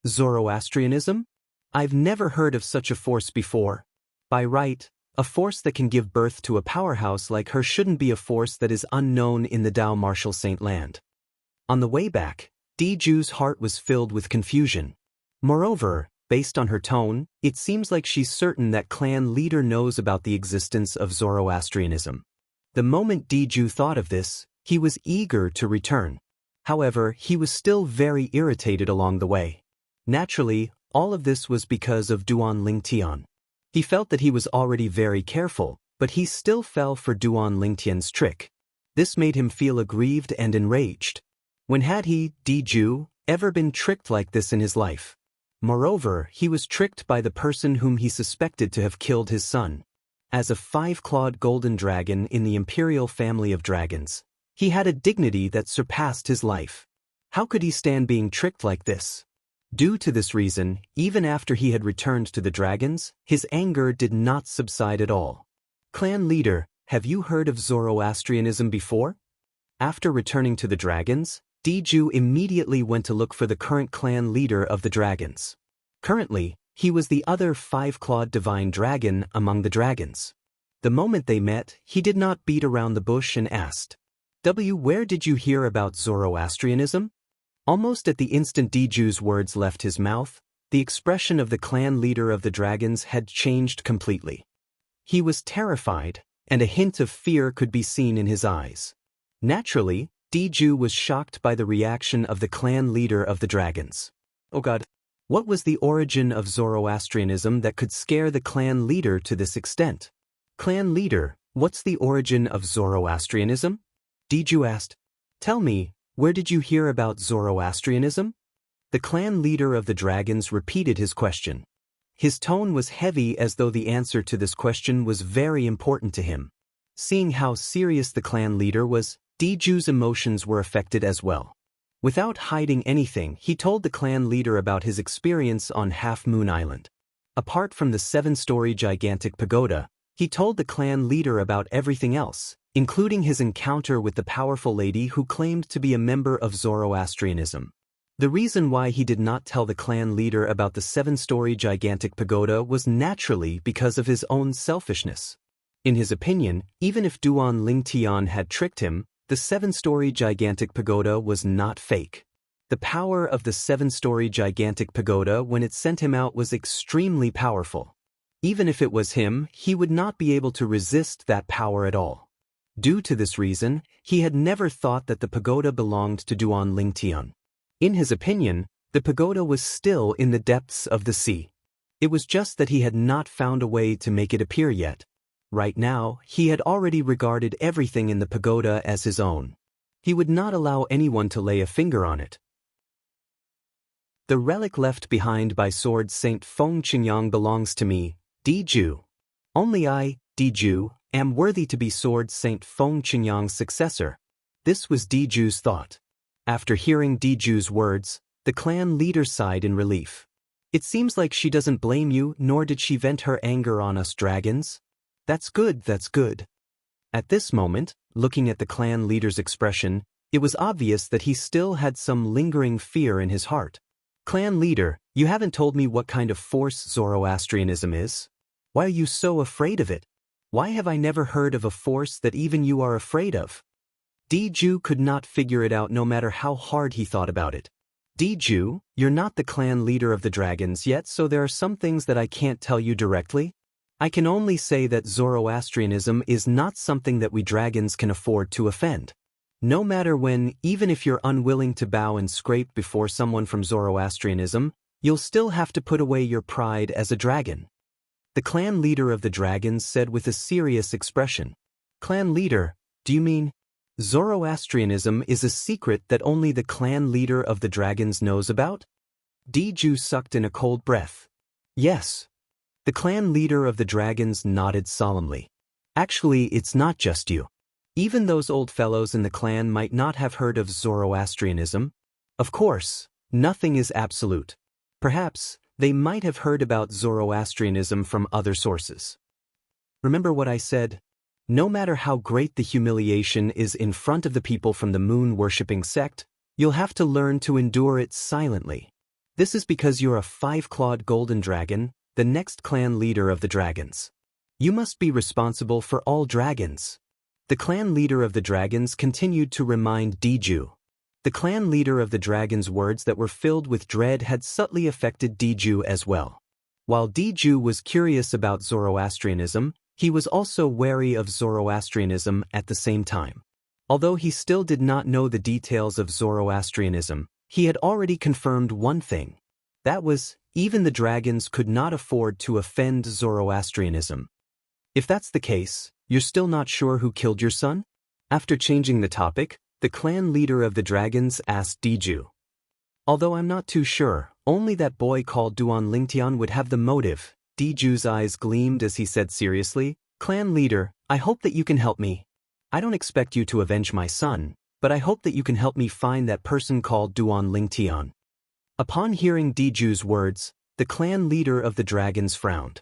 Zoroastrianism? I've never heard of such a force before. By right, a force that can give birth to a powerhouse like her shouldn't be a force that is unknown in the Dao Martial Saint Land. On the way back, Diju's heart was filled with confusion. Moreover, based on her tone, it seems like she's certain that clan leader knows about the existence of Zoroastrianism. The moment Diju thought of this, he was eager to return. However, he was still very irritated along the way. Naturally, all of this was because of Duan Lingtian. He felt that he was already very careful, but he still fell for Duan Lingtian's trick. This made him feel aggrieved and enraged. When had he, Diju, ever been tricked like this in his life? Moreover, he was tricked by the person whom he suspected to have killed his son. As a five-clawed golden dragon in the imperial family of dragons, he had a dignity that surpassed his life. How could he stand being tricked like this? Due to this reason, even after he had returned to the dragons, his anger did not subside at all. Clan leader, have you heard of Zoroastrianism before? After returning to the dragons, Diju immediately went to look for the current clan leader of the dragons. Currently, he was the other five-clawed divine dragon among the dragons. The moment they met, he did not beat around the bush and asked, Where did you hear about Zoroastrianism? Almost at the instant Diju's words left his mouth, the expression of the clan leader of the dragons had changed completely. He was terrified, and a hint of fear could be seen in his eyes. Naturally, Diju was shocked by the reaction of the clan leader of the dragons. Oh God! What was the origin of Zoroastrianism that could scare the clan leader to this extent? Clan leader, what's the origin of Zoroastrianism? Diju asked. Tell me, where did you hear about Zoroastrianism? The clan leader of the dragons repeated his question. His tone was heavy as though the answer to this question was very important to him. Seeing how serious the clan leader was, Diju's emotions were affected as well. Without hiding anything, he told the clan leader about his experience on Half Moon Island. Apart from the 7-story gigantic pagoda, he told the clan leader about everything else, including his encounter with the powerful lady who claimed to be a member of Zoroastrianism. The reason why he did not tell the clan leader about the 7-story gigantic pagoda was naturally because of his own selfishness. In his opinion, even if Duan Lingtian had tricked him, the 7-story gigantic pagoda was not fake. The power of the 7-story gigantic pagoda when it sent him out was extremely powerful. Even if it was him, he would not be able to resist that power at all. Due to this reason, he had never thought that the pagoda belonged to Duan Lingtian. In his opinion, the pagoda was still in the depths of the sea. It was just that he had not found a way to make it appear yet. Right now, he had already regarded everything in the pagoda as his own. He would not allow anyone to lay a finger on it. The relic left behind by Sword Saint Feng Qingyang belongs to me, Diju. Only I, Diju, am worthy to be Sword Saint Feng Qingyang's successor. This was Diju's thought. After hearing Diju's words, the clan leader sighed in relief. It seems like she doesn't blame you, nor did she vent her anger on us dragons. That's good, that's good. At this moment, looking at the clan leader's expression, it was obvious that he still had some lingering fear in his heart. Clan leader, you haven't told me what kind of force Zoroastrianism is. Why are you so afraid of it? Why have I never heard of a force that even you are afraid of? Diju could not figure it out no matter how hard he thought about it. Diju, you're not the clan leader of the dragons yet, so there are some things that I can't tell you directly. I can only say that Zoroastrianism is not something that we dragons can afford to offend. No matter when, even if you're unwilling to bow and scrape before someone from Zoroastrianism, you'll still have to put away your pride as a dragon. The clan leader of the dragons said with a serious expression. Clan leader, do you mean? Zoroastrianism is a secret that only the clan leader of the dragons knows about? Diju sucked in a cold breath. Yes. The clan leader of the dragons nodded solemnly. Actually, it's not just you. Even those old fellows in the clan might not have heard of Zoroastrianism. Of course, nothing is absolute. Perhaps, they might have heard about Zoroastrianism from other sources. Remember what I said? No matter how great the humiliation is in front of the people from the moon-worshipping sect, you'll have to learn to endure it silently. This is because you're a 5-clawed golden dragon, the next clan leader of the dragons. You must be responsible for all dragons. The clan leader of the dragons continued to remind Diju. The clan leader of the dragons' words that were filled with dread had subtly affected Diju as well. While Diju was curious about Zoroastrianism, he was also wary of Zoroastrianism at the same time. Although he still did not know the details of Zoroastrianism, he had already confirmed one thing. That was, even the dragons could not afford to offend Zoroastrianism. If that's the case, you're still not sure who killed your son? After changing the topic, the clan leader of the dragons asked Diju. Although I'm not too sure, only that boy called Duan Lingtian would have the motive. Diju's eyes gleamed as he said seriously, Clan leader, I hope that you can help me. I don't expect you to avenge my son, but I hope that you can help me find that person called Duan Lingtian. Upon hearing Diju's words, the clan leader of the dragons frowned.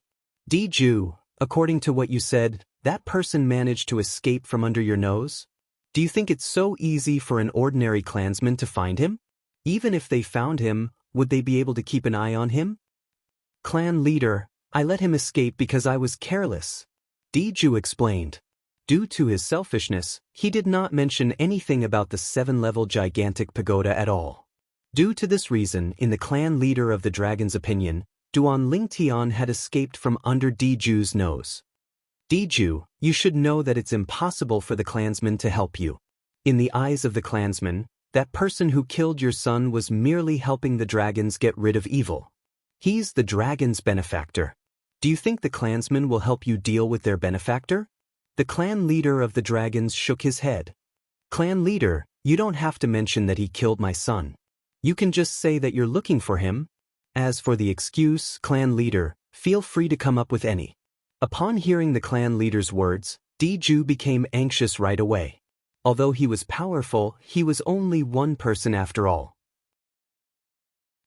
Diju, according to what you said, that person managed to escape from under your nose? Do you think it's so easy for an ordinary clansman to find him? Even if they found him, would they be able to keep an eye on him? Clan leader, I let him escape because I was careless. Diju explained. Due to his selfishness, he did not mention anything about the 7-level gigantic pagoda at all. Due to this reason, in the clan leader of the dragon's opinion, Duan Lingtian had escaped from under Diju's nose. Diju, you should know that it's impossible for the clansman to help you. In the eyes of the clansman, that person who killed your son was merely helping the dragons get rid of evil. He's the dragon's benefactor. Do you think the clansman will help you deal with their benefactor? The clan leader of the dragons shook his head. Clan leader, you don't have to mention that he killed my son. You can just say that you're looking for him. As for the excuse, clan leader, feel free to come up with any. Upon hearing the clan leader's words, Diju became anxious right away. Although he was powerful, he was only one person after all.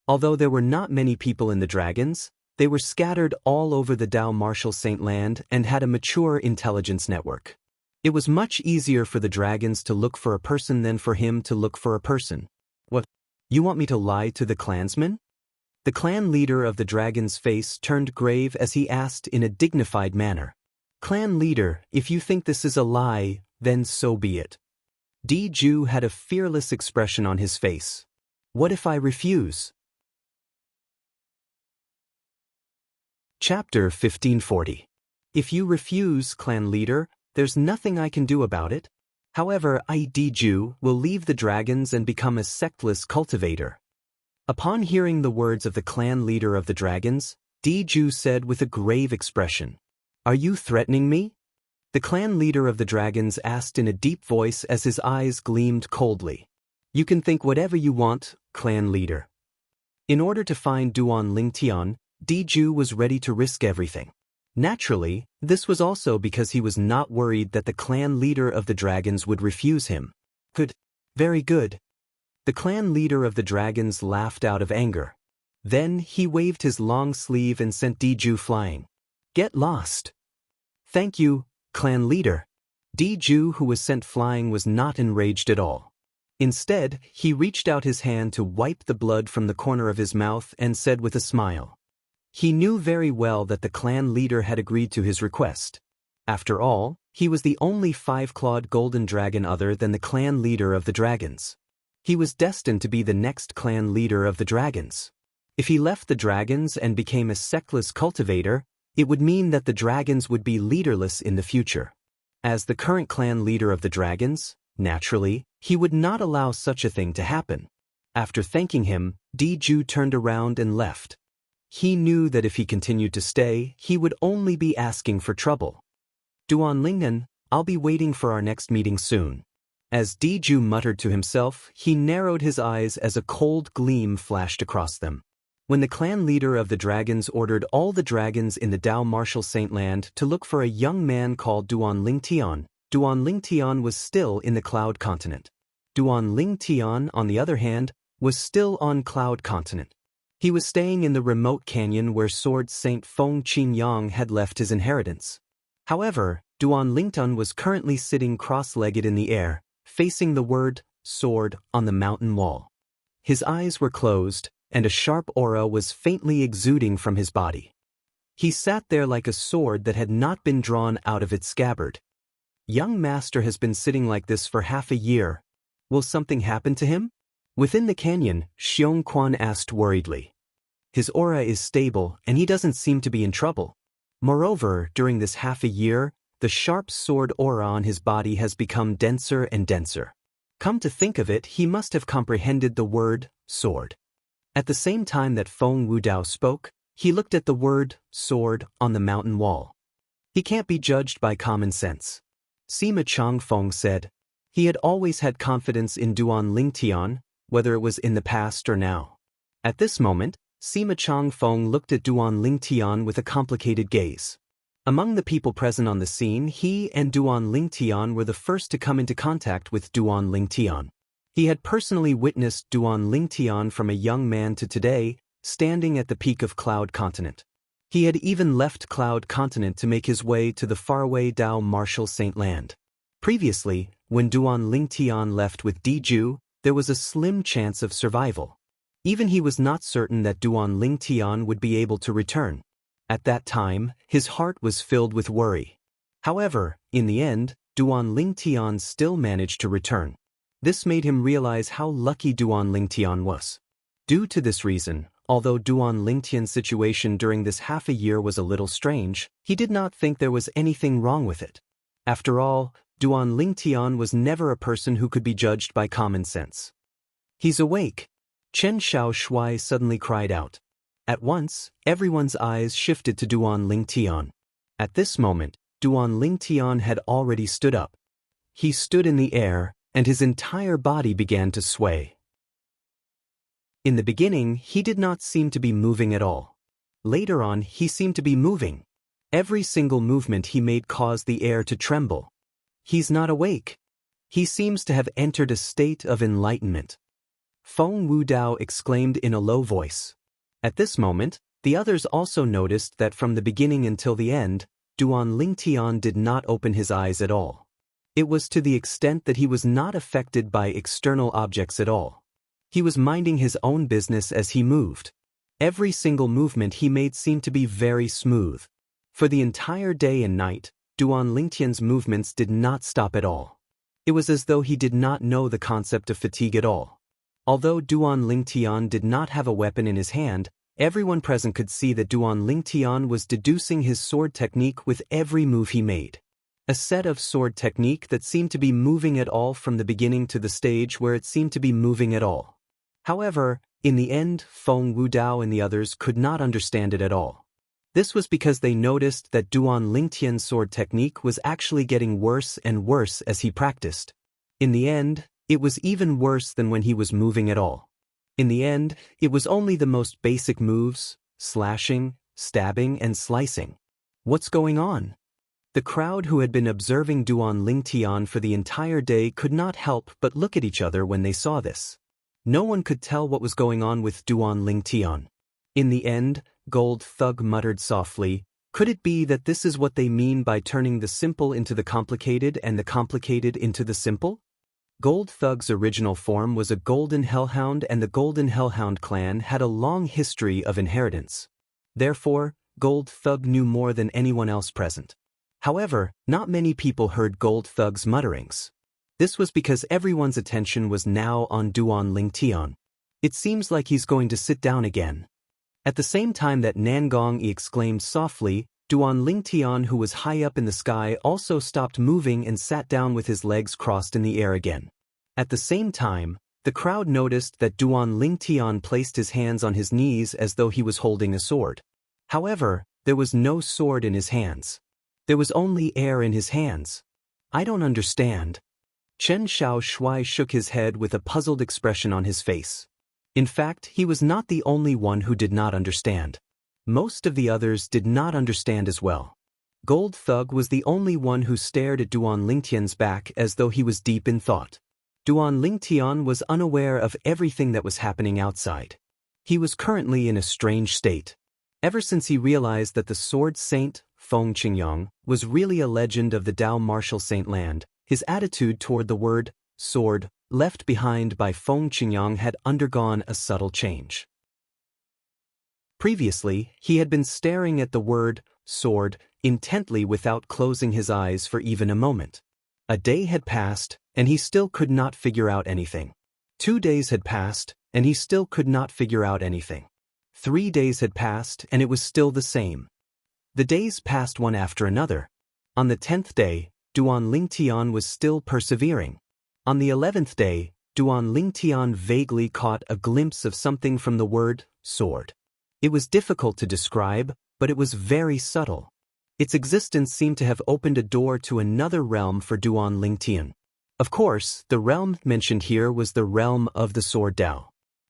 Although there were not many people in the dragons, they were scattered all over the Dao Marshall Saint Land and had a mature intelligence network. It was much easier for the dragons to look for a person than for him to look for a person. What? You want me to lie to the clansman? The clan leader of the dragon's face turned grave as he asked in a dignified manner. Clan leader, if you think this is a lie, then so be it. Diju had a fearless expression on his face. What if I refuse? Chapter 1540. If you refuse, clan leader, there's nothing I can do about it. However, I, Diju, will leave the dragons and become a sectless cultivator. Upon hearing the words of the clan leader of the dragons, Diju said with a grave expression, Are you threatening me? The clan leader of the dragons asked in a deep voice as his eyes gleamed coldly. You can think whatever you want, clan leader. In order to find Duan Lingtian, Diju was ready to risk everything. Naturally, this was also because he was not worried that the clan leader of the dragons would refuse him. Good. Very good. The clan leader of the dragons laughed out of anger. Then he waved his long sleeve and sent Diju flying. Get lost. Thank you, clan leader. Diju, who was sent flying, was not enraged at all. Instead, he reached out his hand to wipe the blood from the corner of his mouth and said with a smile. He knew very well that the clan leader had agreed to his request. After all, he was the only five-clawed golden dragon other than the clan leader of the dragons. He was destined to be the next clan leader of the dragons. If he left the dragons and became a sectless cultivator, it would mean that the dragons would be leaderless in the future. As the current clan leader of the dragons, naturally, he would not allow such a thing to happen. After thanking him, Diju turned around and left. He knew that if he continued to stay, he would only be asking for trouble. Duan Lingnan, I'll be waiting for our next meeting soon. As Diju muttered to himself, he narrowed his eyes as a cold gleam flashed across them. When the clan leader of the dragons ordered all the dragons in the Dao Marshall Saint Land to look for a young man called Duan Lingtian was still in the Cloud Continent. Duan Lingtian, on the other hand, was still on Cloud Continent. He was staying in the remote canyon where Sword Saint Feng Qingyang had left his inheritance. However, Duan Lingtian was currently sitting cross-legged in the air, facing the word sword on the mountain wall. His eyes were closed, and a sharp aura was faintly exuding from his body. He sat there like a sword that had not been drawn out of its scabbard. Young master has been sitting like this for half a year. Will something happen to him? Within the canyon, Xiong Quan asked worriedly. His aura is stable, and he doesn't seem to be in trouble. Moreover, during this half a year, the sharp sword aura on his body has become denser and denser. Come to think of it, he must have comprehended the word sword. At the same time that Feng Wudao spoke, he looked at the word sword on the mountain wall. He can't be judged by common sense. Sima Changfeng said. He had always had confidence in Duan Lingtian, whether it was in the past or now. At this moment, Sima Changfeng looked at Duan Lingtian with a complicated gaze. Among the people present on the scene, he and Duan Lingtian were the first to come into contact with Duan Lingtian. He had personally witnessed Duan Lingtian from a young man to today, standing at the peak of Cloud Continent. He had even left Cloud Continent to make his way to the faraway Dao Marshall Saint Land. Previously, when Duan Lingtian left with Diju, there was a slim chance of survival. Even he was not certain that Duan Lingtian would be able to return. At that time, his heart was filled with worry. However, in the end, Duan Lingtian still managed to return. This made him realize how lucky Duan Lingtian was. Due to this reason, Although Duan Lingtian's situation during this half a year was a little strange, he did not think there was anything wrong with it. After all, Duan Lingtian was never a person who could be judged by common sense. "He's awake!" Chen Xiaoshui suddenly cried out. At once, everyone's eyes shifted to Duan Lingtian. At this moment, Duan Lingtian had already stood up. He stood in the air, and his entire body began to sway. In the beginning, he did not seem to be moving at all. Later on, he seemed to be moving. Every single movement he made caused the air to tremble. "He's not awake. He seems to have entered a state of enlightenment," Feng Wudao exclaimed in a low voice. At this moment, the others also noticed that from the beginning until the end, Duan Lingtian did not open his eyes at all. It was to the extent that he was not affected by external objects at all. He was minding his own business as he moved. Every single movement he made seemed to be very smooth. For the entire day and night, Duan Lingtian's movements did not stop at all. It was as though he did not know the concept of fatigue at all. Although Duan Lingtian did not have a weapon in his hand, everyone present could see that Duan Lingtian was deducing his sword technique with every move he made. A set of sword technique that seemed to be moving at all from the beginning to the stage where it seemed to be moving at all. However, in the end, Feng Wudao and the others could not understand it at all. This was because they noticed that Duan Lingtian's sword technique was actually getting worse and worse as he practiced. In the end, it was even worse than when he was moving at all. In the end, it was only the most basic moves, slashing, stabbing, and slicing. What's going on? The crowd who had been observing Duan Lingtian for the entire day could not help but look at each other when they saw this. No one could tell what was going on with Duan Lingtian. In the end, Gold Thug muttered softly, "Could it be that this is what they mean by turning the simple into the complicated and the complicated into the simple?" Gold Thug's original form was a golden hellhound, and the golden hellhound clan had a long history of inheritance. Therefore, Gold Thug knew more than anyone else present. However, not many people heard Gold Thug's mutterings. This was because everyone's attention was now on Duan Lingtian. "It seems like he's going to sit down again." At the same time that Nangong exclaimed softly, Duan Lingtian, who was high up in the sky, also stopped moving and sat down with his legs crossed in the air again. At the same time, the crowd noticed that Duan Lingtian placed his hands on his knees as though he was holding a sword. However, there was no sword in his hands. There was only air in his hands. "I don't understand." Chen Xiaoshui shook his head with a puzzled expression on his face. In fact, he was not the only one who did not understand. Most of the others did not understand as well. Gold Thug was the only one who stared at Duan Lingtian's back as though he was deep in thought. Duan Lingtian was unaware of everything that was happening outside. He was currently in a strange state. Ever since he realized that the sword saint, Feng Qingyang, was really a legend of the Dao martial saint land, his attitude toward the word, sword, left behind by Feng Qingyang had undergone a subtle change. Previously, he had been staring at the word, sword, intently without closing his eyes for even a moment. A day had passed, and he still could not figure out anything. 2 days had passed, and he still could not figure out anything. 3 days had passed, and it was still the same. The days passed one after another. On the 10th day, Duan Lingtian was still persevering. On the 11th day, Duan Lingtian vaguely caught a glimpse of something from the word, sword. It was difficult to describe, but it was very subtle. Its existence seemed to have opened a door to another realm for Duan Lingtian. Of course, the realm mentioned here was the realm of the Sword Dao.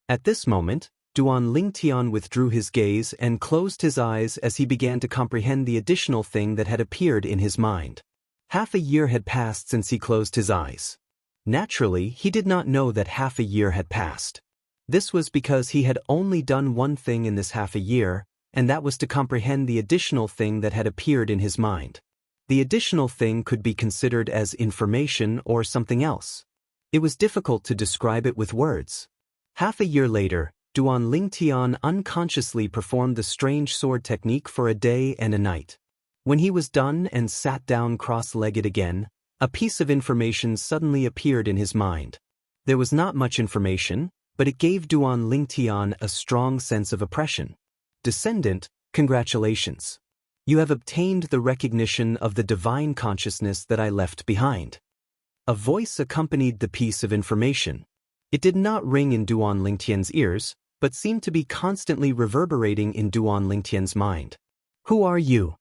At this moment, Duan Lingtian withdrew his gaze and closed his eyes as he began to comprehend the additional thing that had appeared in his mind. Half a year had passed since he closed his eyes. Naturally, he did not know that half a year had passed. This was because he had only done one thing in this half a year, and that was to comprehend the additional thing that had appeared in his mind. The additional thing could be considered as information or something else. It was difficult to describe it with words. Half a year later, Duan Lingtian unconsciously performed the strange sword technique for a day and a night. When he was done and sat down cross-legged again, a piece of information suddenly appeared in his mind. There was not much information, but it gave Duan Lingtian a strong sense of oppression. Descendant, congratulations. You have obtained the recognition of the divine consciousness that I left behind. A voice accompanied the piece of information. It did not ring in Duan Lingtian's ears, but seemed to be constantly reverberating in Duan Lingtian's mind. Who are you?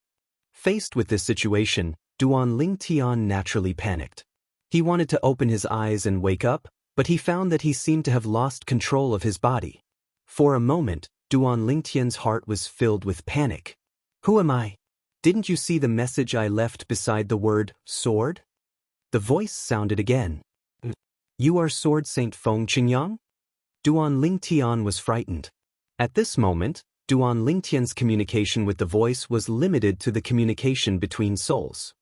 Faced with this situation, Duan Lingtian naturally panicked. He wanted to open his eyes and wake up, but he found that he seemed to have lost control of his body. For a moment, Duan Lingtian's heart was filled with panic. Who am I? Didn't you see the message I left beside the word sword? The voice sounded again. You are Sword Saint Feng Qingyang? Duan Lingtian was frightened. At this moment, Duan Lingtian's communication with the voice was limited to the communication between souls.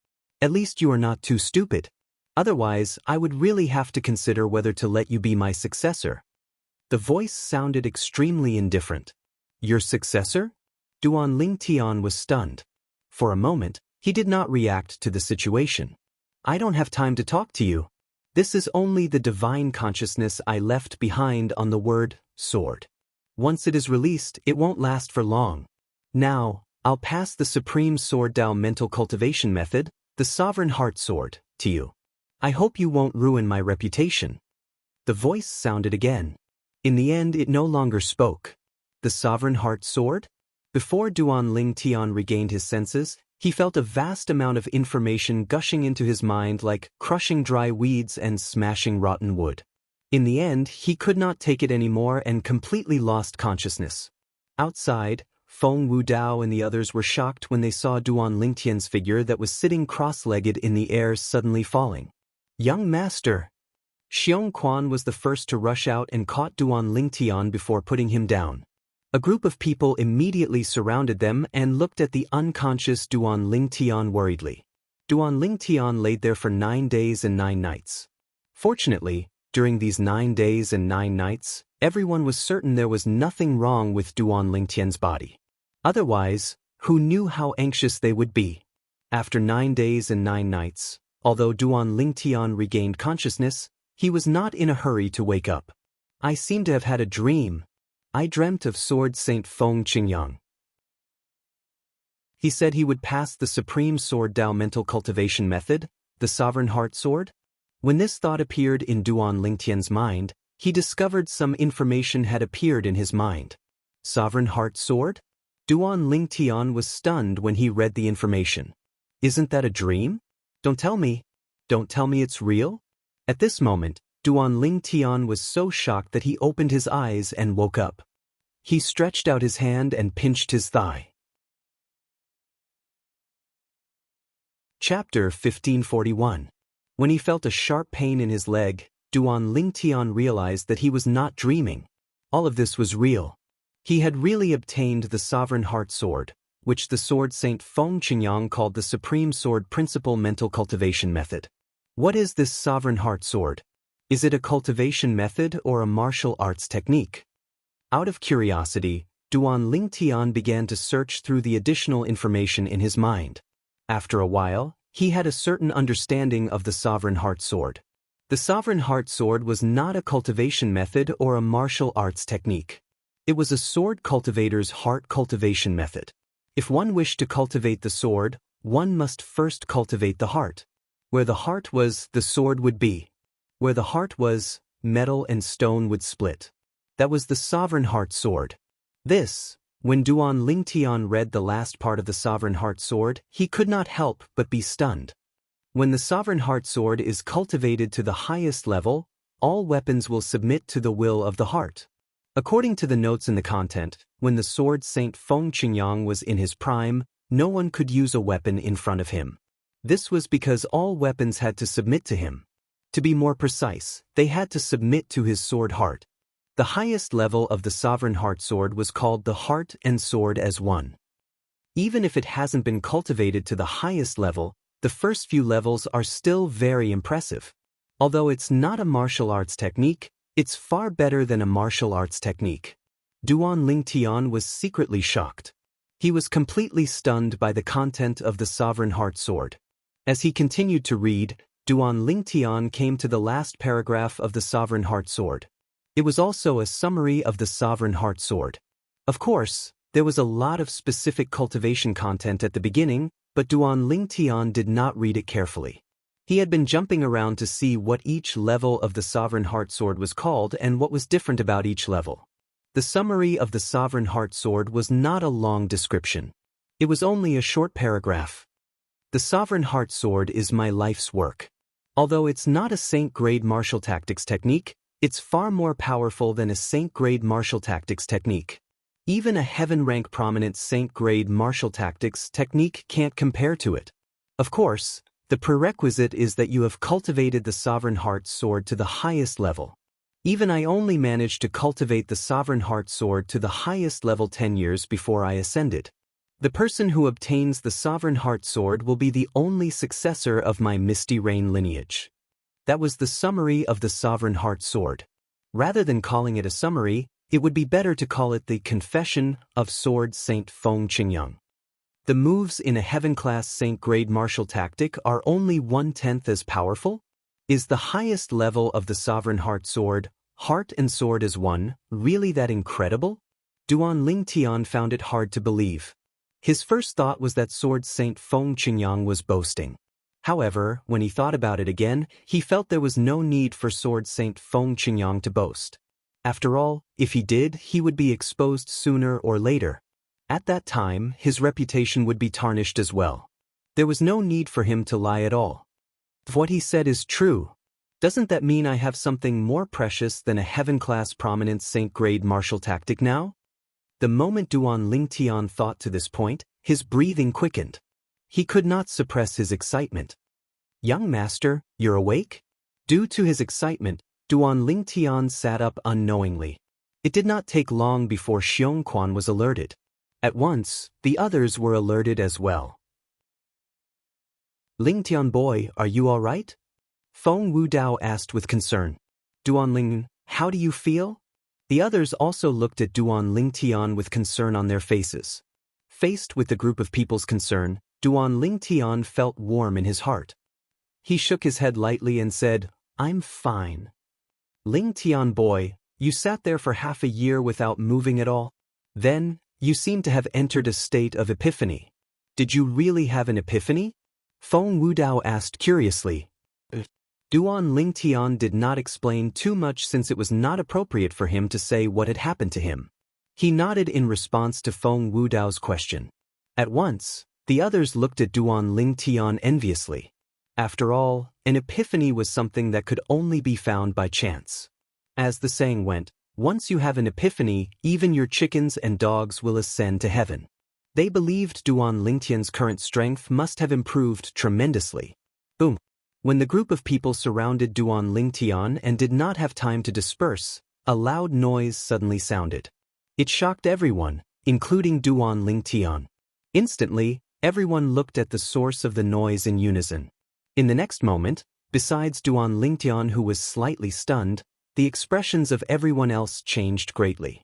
At least you are not too stupid. Otherwise, I would really have to consider whether to let you be my successor. The voice sounded extremely indifferent. Your successor? Duan Lingtian was stunned. For a moment, he did not react to the situation. I don't have time to talk to you. This is only the divine consciousness I left behind on the word sword. Once it is released, it won't last for long. Now, I'll pass the Supreme Sword Dao mental cultivation method, the Sovereign Heart Sword, to you. I hope you won't ruin my reputation. The voice sounded again. In the end, it no longer spoke. The Sovereign Heart Sword? Before Duan Lingtian regained his senses, he felt a vast amount of information gushing into his mind like crushing dry weeds and smashing rotten wood. In the end, he could not take it anymore and completely lost consciousness. Outside, Feng Wudao and the others were shocked when they saw Duan Lingtian's figure that was sitting cross-legged in the air suddenly falling. Young master! Xiong Quan was the first to rush out and caught Duan Lingtian before putting him down. A group of people immediately surrounded them and looked at the unconscious Duan Lingtian worriedly. Duan Lingtian laid there for 9 days and 9 nights. Fortunately, during these 9 days and 9 nights, everyone was certain there was nothing wrong with Duan Lingtian's body. Otherwise, who knew how anxious they would be? After 9 days and 9 nights, although Duan Lingtian regained consciousness, he was not in a hurry to wake up. I seem to have had a dream. I dreamt of Sword Saint Feng Qingyang. He said he would pass the Supreme Sword Dao mental cultivation method, the Sovereign Heart Sword. When this thought appeared in Duan Lingtian's mind, he discovered some information had appeared in his mind. Sovereign Heart Sword? Duan Lingtian was stunned when he read the information. Isn't that a dream? Don't tell me. Don't tell me it's real? At this moment, Duan Lingtian was so shocked that he opened his eyes and woke up. He stretched out his hand and pinched his thigh. Chapter 1541. When he felt a sharp pain in his leg, Duan Lingtian realized that he was not dreaming. All of this was real. He had really obtained the Sovereign Heart Sword, which the Sword Saint Feng Qingyang called the Supreme Sword Principle Mental Cultivation Method. What is this Sovereign Heart Sword? Is it a cultivation method or a martial arts technique? Out of curiosity, Duan Lingtian began to search through the additional information in his mind. After a while, he had a certain understanding of the Sovereign Heart Sword. The Sovereign Heart Sword was not a cultivation method or a martial arts technique. It was a sword cultivator's heart cultivation method. If one wished to cultivate the sword, one must first cultivate the heart. Where the heart was, the sword would be. Where the heart was, metal and stone would split. That was the Sovereign Heart Sword. When Duan Lingtian read the last part of the Sovereign Heart Sword, he could not help but be stunned. When the Sovereign Heart Sword is cultivated to the highest level, all weapons will submit to the will of the heart. According to the notes in the content, when the Sword Saint Feng Qingyang was in his prime, no one could use a weapon in front of him. This was because all weapons had to submit to him. To be more precise, they had to submit to his sword heart. The highest level of the Sovereign Heart Sword was called the heart and sword as one. Even if it hasn't been cultivated to the highest level, the first few levels are still very impressive. Although it's not a martial arts technique, it's far better than a martial arts technique. Duan Lingtian was secretly shocked. He was completely stunned by the content of the Sovereign Heart Sword. As he continued to read, Duan Lingtian came to the last paragraph of the Sovereign Heart Sword. It was also a summary of the Sovereign Heart Sword. Of course, there was a lot of specific cultivation content at the beginning, but Duan Lingtian did not read it carefully. He had been jumping around to see what each level of the Sovereign Heart Sword was called and what was different about each level. The summary of the Sovereign Heart Sword was not a long description. It was only a short paragraph. The Sovereign Heart Sword is my life's work. Although it's not a Saint-grade martial tactics technique, it's far more powerful than a Saint-grade martial tactics technique. Even a heaven-rank prominent Saint-grade martial tactics technique can't compare to it. Of course, the prerequisite is that you have cultivated the Sovereign Heart Sword to the highest level. Even I only managed to cultivate the Sovereign Heart Sword to the highest level 10 years before I ascended. The person who obtains the Sovereign Heart Sword will be the only successor of my Misty Rain lineage. That was the summary of the Sovereign Heart Sword. Rather than calling it a summary, it would be better to call it the Confession of Sword Saint Feng Qingyang. The moves in a heaven-class Saint-grade martial tactic are only 1/10 as powerful? Is the highest level of the Sovereign Heart Sword, heart and sword as one, really that incredible? Duan Lingtian found it hard to believe. His first thought was that Sword Saint Feng Qingyang was boasting. However, when he thought about it again, he felt there was no need for Sword Saint Feng Qingyang to boast. After all, if he did, he would be exposed sooner or later. At that time, his reputation would be tarnished as well. There was no need for him to lie at all. If what he said is true, doesn't that mean I have something more precious than a heaven-class prominent Saint-grade martial tactic now? The moment Duan Lingtian thought to this point, his breathing quickened. He could not suppress his excitement. "Young master, you're awake?" Due to his excitement, Duan Lingtian sat up unknowingly. It did not take long before Xiong Quan was alerted. At once, the others were alerted as well. "Lingtian boy, are you all right?" Feng Wudao asked with concern. "Duan Ling, how do you feel?" The others also looked at Duan Lingtian with concern on their faces. Faced with the group of people's concern, Duan Lingtian felt warm in his heart. He shook his head lightly and said, "I'm fine." "Lingtian boy, you sat there for half a year without moving at all? Then, you seem to have entered a state of epiphany. Did you really have an epiphany?" Feng Wudao asked curiously. Duan Lingtian did not explain too much since it was not appropriate for him to say what had happened to him. He nodded in response to Feng Wudao's question. At once, the others looked at Duan Lingtian enviously. After all, an epiphany was something that could only be found by chance. As the saying went, once you have an epiphany, even your chickens and dogs will ascend to heaven. They believed Duan Lingtian's current strength must have improved tremendously. Boom! When the group of people surrounded Duan Lingtian and did not have time to disperse, a loud noise suddenly sounded. It shocked everyone, including Duan Lingtian. Instantly, everyone looked at the source of the noise in unison. In the next moment, besides Duan Lingtian who was slightly stunned, the expressions of everyone else changed greatly.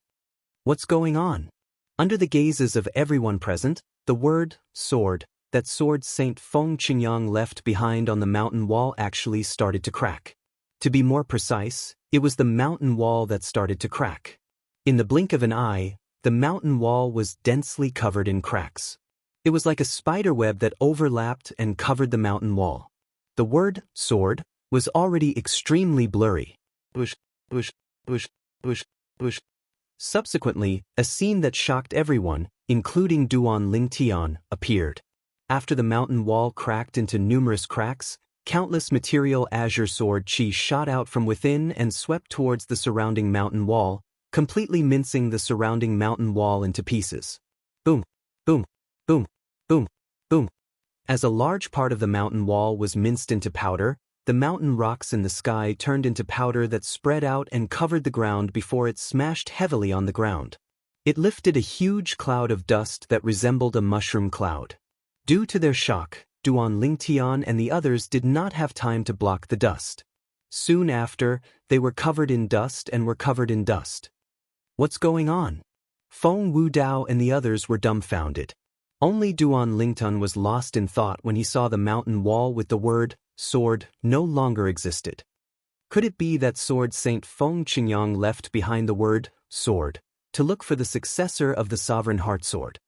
What's going on? Under the gazes of everyone present, the word, sword, that Sword Saint Feng Qingyang left behind on the mountain wall actually started to crack. To be more precise, it was the mountain wall that started to crack. In the blink of an eye, the mountain wall was densely covered in cracks. It was like a spider web that overlapped and covered the mountain wall. The word, sword, was already extremely blurry. Bush, bush, bush, bush, bush. Subsequently, a scene that shocked everyone, including Duan Lingtian, appeared. After the mountain wall cracked into numerous cracks, countless material azure sword chi shot out from within and swept towards the surrounding mountain wall, completely mincing the surrounding mountain wall into pieces. Boom, boom, boom, boom, boom. As a large part of the mountain wall was minced into powder, the mountain rocks in the sky turned into powder that spread out and covered the ground before it smashed heavily on the ground. It lifted a huge cloud of dust that resembled a mushroom cloud. Due to their shock, Duan Lingtian and the others did not have time to block the dust. Soon after, they were covered in dust and were covered in dust. What's going on? Feng Wudao and the others were dumbfounded. Only Duan Lingtian was lost in thought when he saw the mountain wall with the word, sword, no longer existed. Could it be that sword Saint Feng Qingyang left behind the word, sword, to look for the successor of the Sovereign Heart Sword?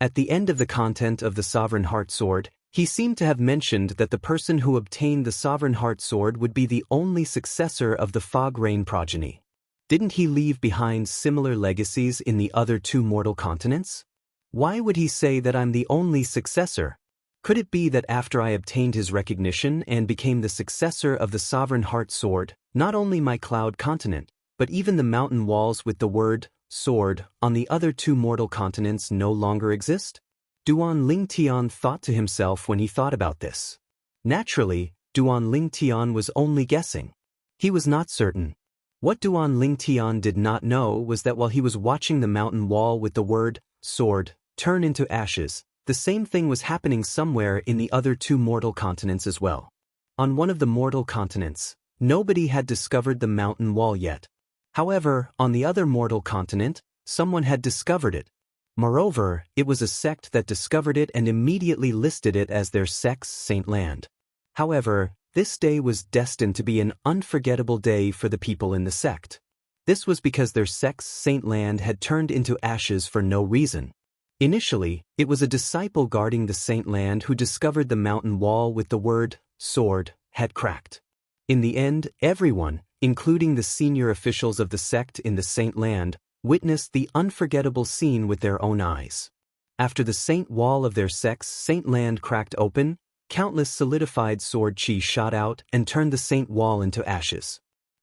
At the end of the content of the Sovereign Heart Sword, he seemed to have mentioned that the person who obtained the Sovereign Heart Sword would be the only successor of the Fog Rain progeny. Didn't he leave behind similar legacies in the other two mortal continents? Why would he say that I'm the only successor? Could it be that after I obtained his recognition and became the successor of the Sovereign Heart Sword, not only my cloud continent, but even the mountain walls with the word, sword, on the other two mortal continents no longer exist? Duan Lingtian thought to himself when he thought about this. Naturally, Duan Lingtian was only guessing. He was not certain. What Duan Lingtian did not know was that while he was watching the mountain wall with the word, sword, turn into ashes, the same thing was happening somewhere in the other two mortal continents as well. On one of the mortal continents, nobody had discovered the mountain wall yet. However, on the other mortal continent, someone had discovered it. Moreover, it was a sect that discovered it and immediately listed it as their sect's saint land. However, this day was destined to be an unforgettable day for the people in the sect. This was because their sect's saint land had turned into ashes for no reason. Initially, it was a disciple guarding the saint land who discovered the mountain wall with the word, sword, had cracked. In the end, everyone, including the senior officials of the sect in the saint land, witnessed the unforgettable scene with their own eyes. After the saint wall of their sect's saint land cracked open, countless solidified sword chi shot out and turned the saint wall into ashes.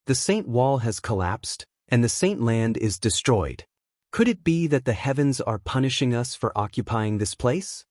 The saint wall has collapsed, and the saint land is destroyed. Could it be that the heavens are punishing us for occupying this place?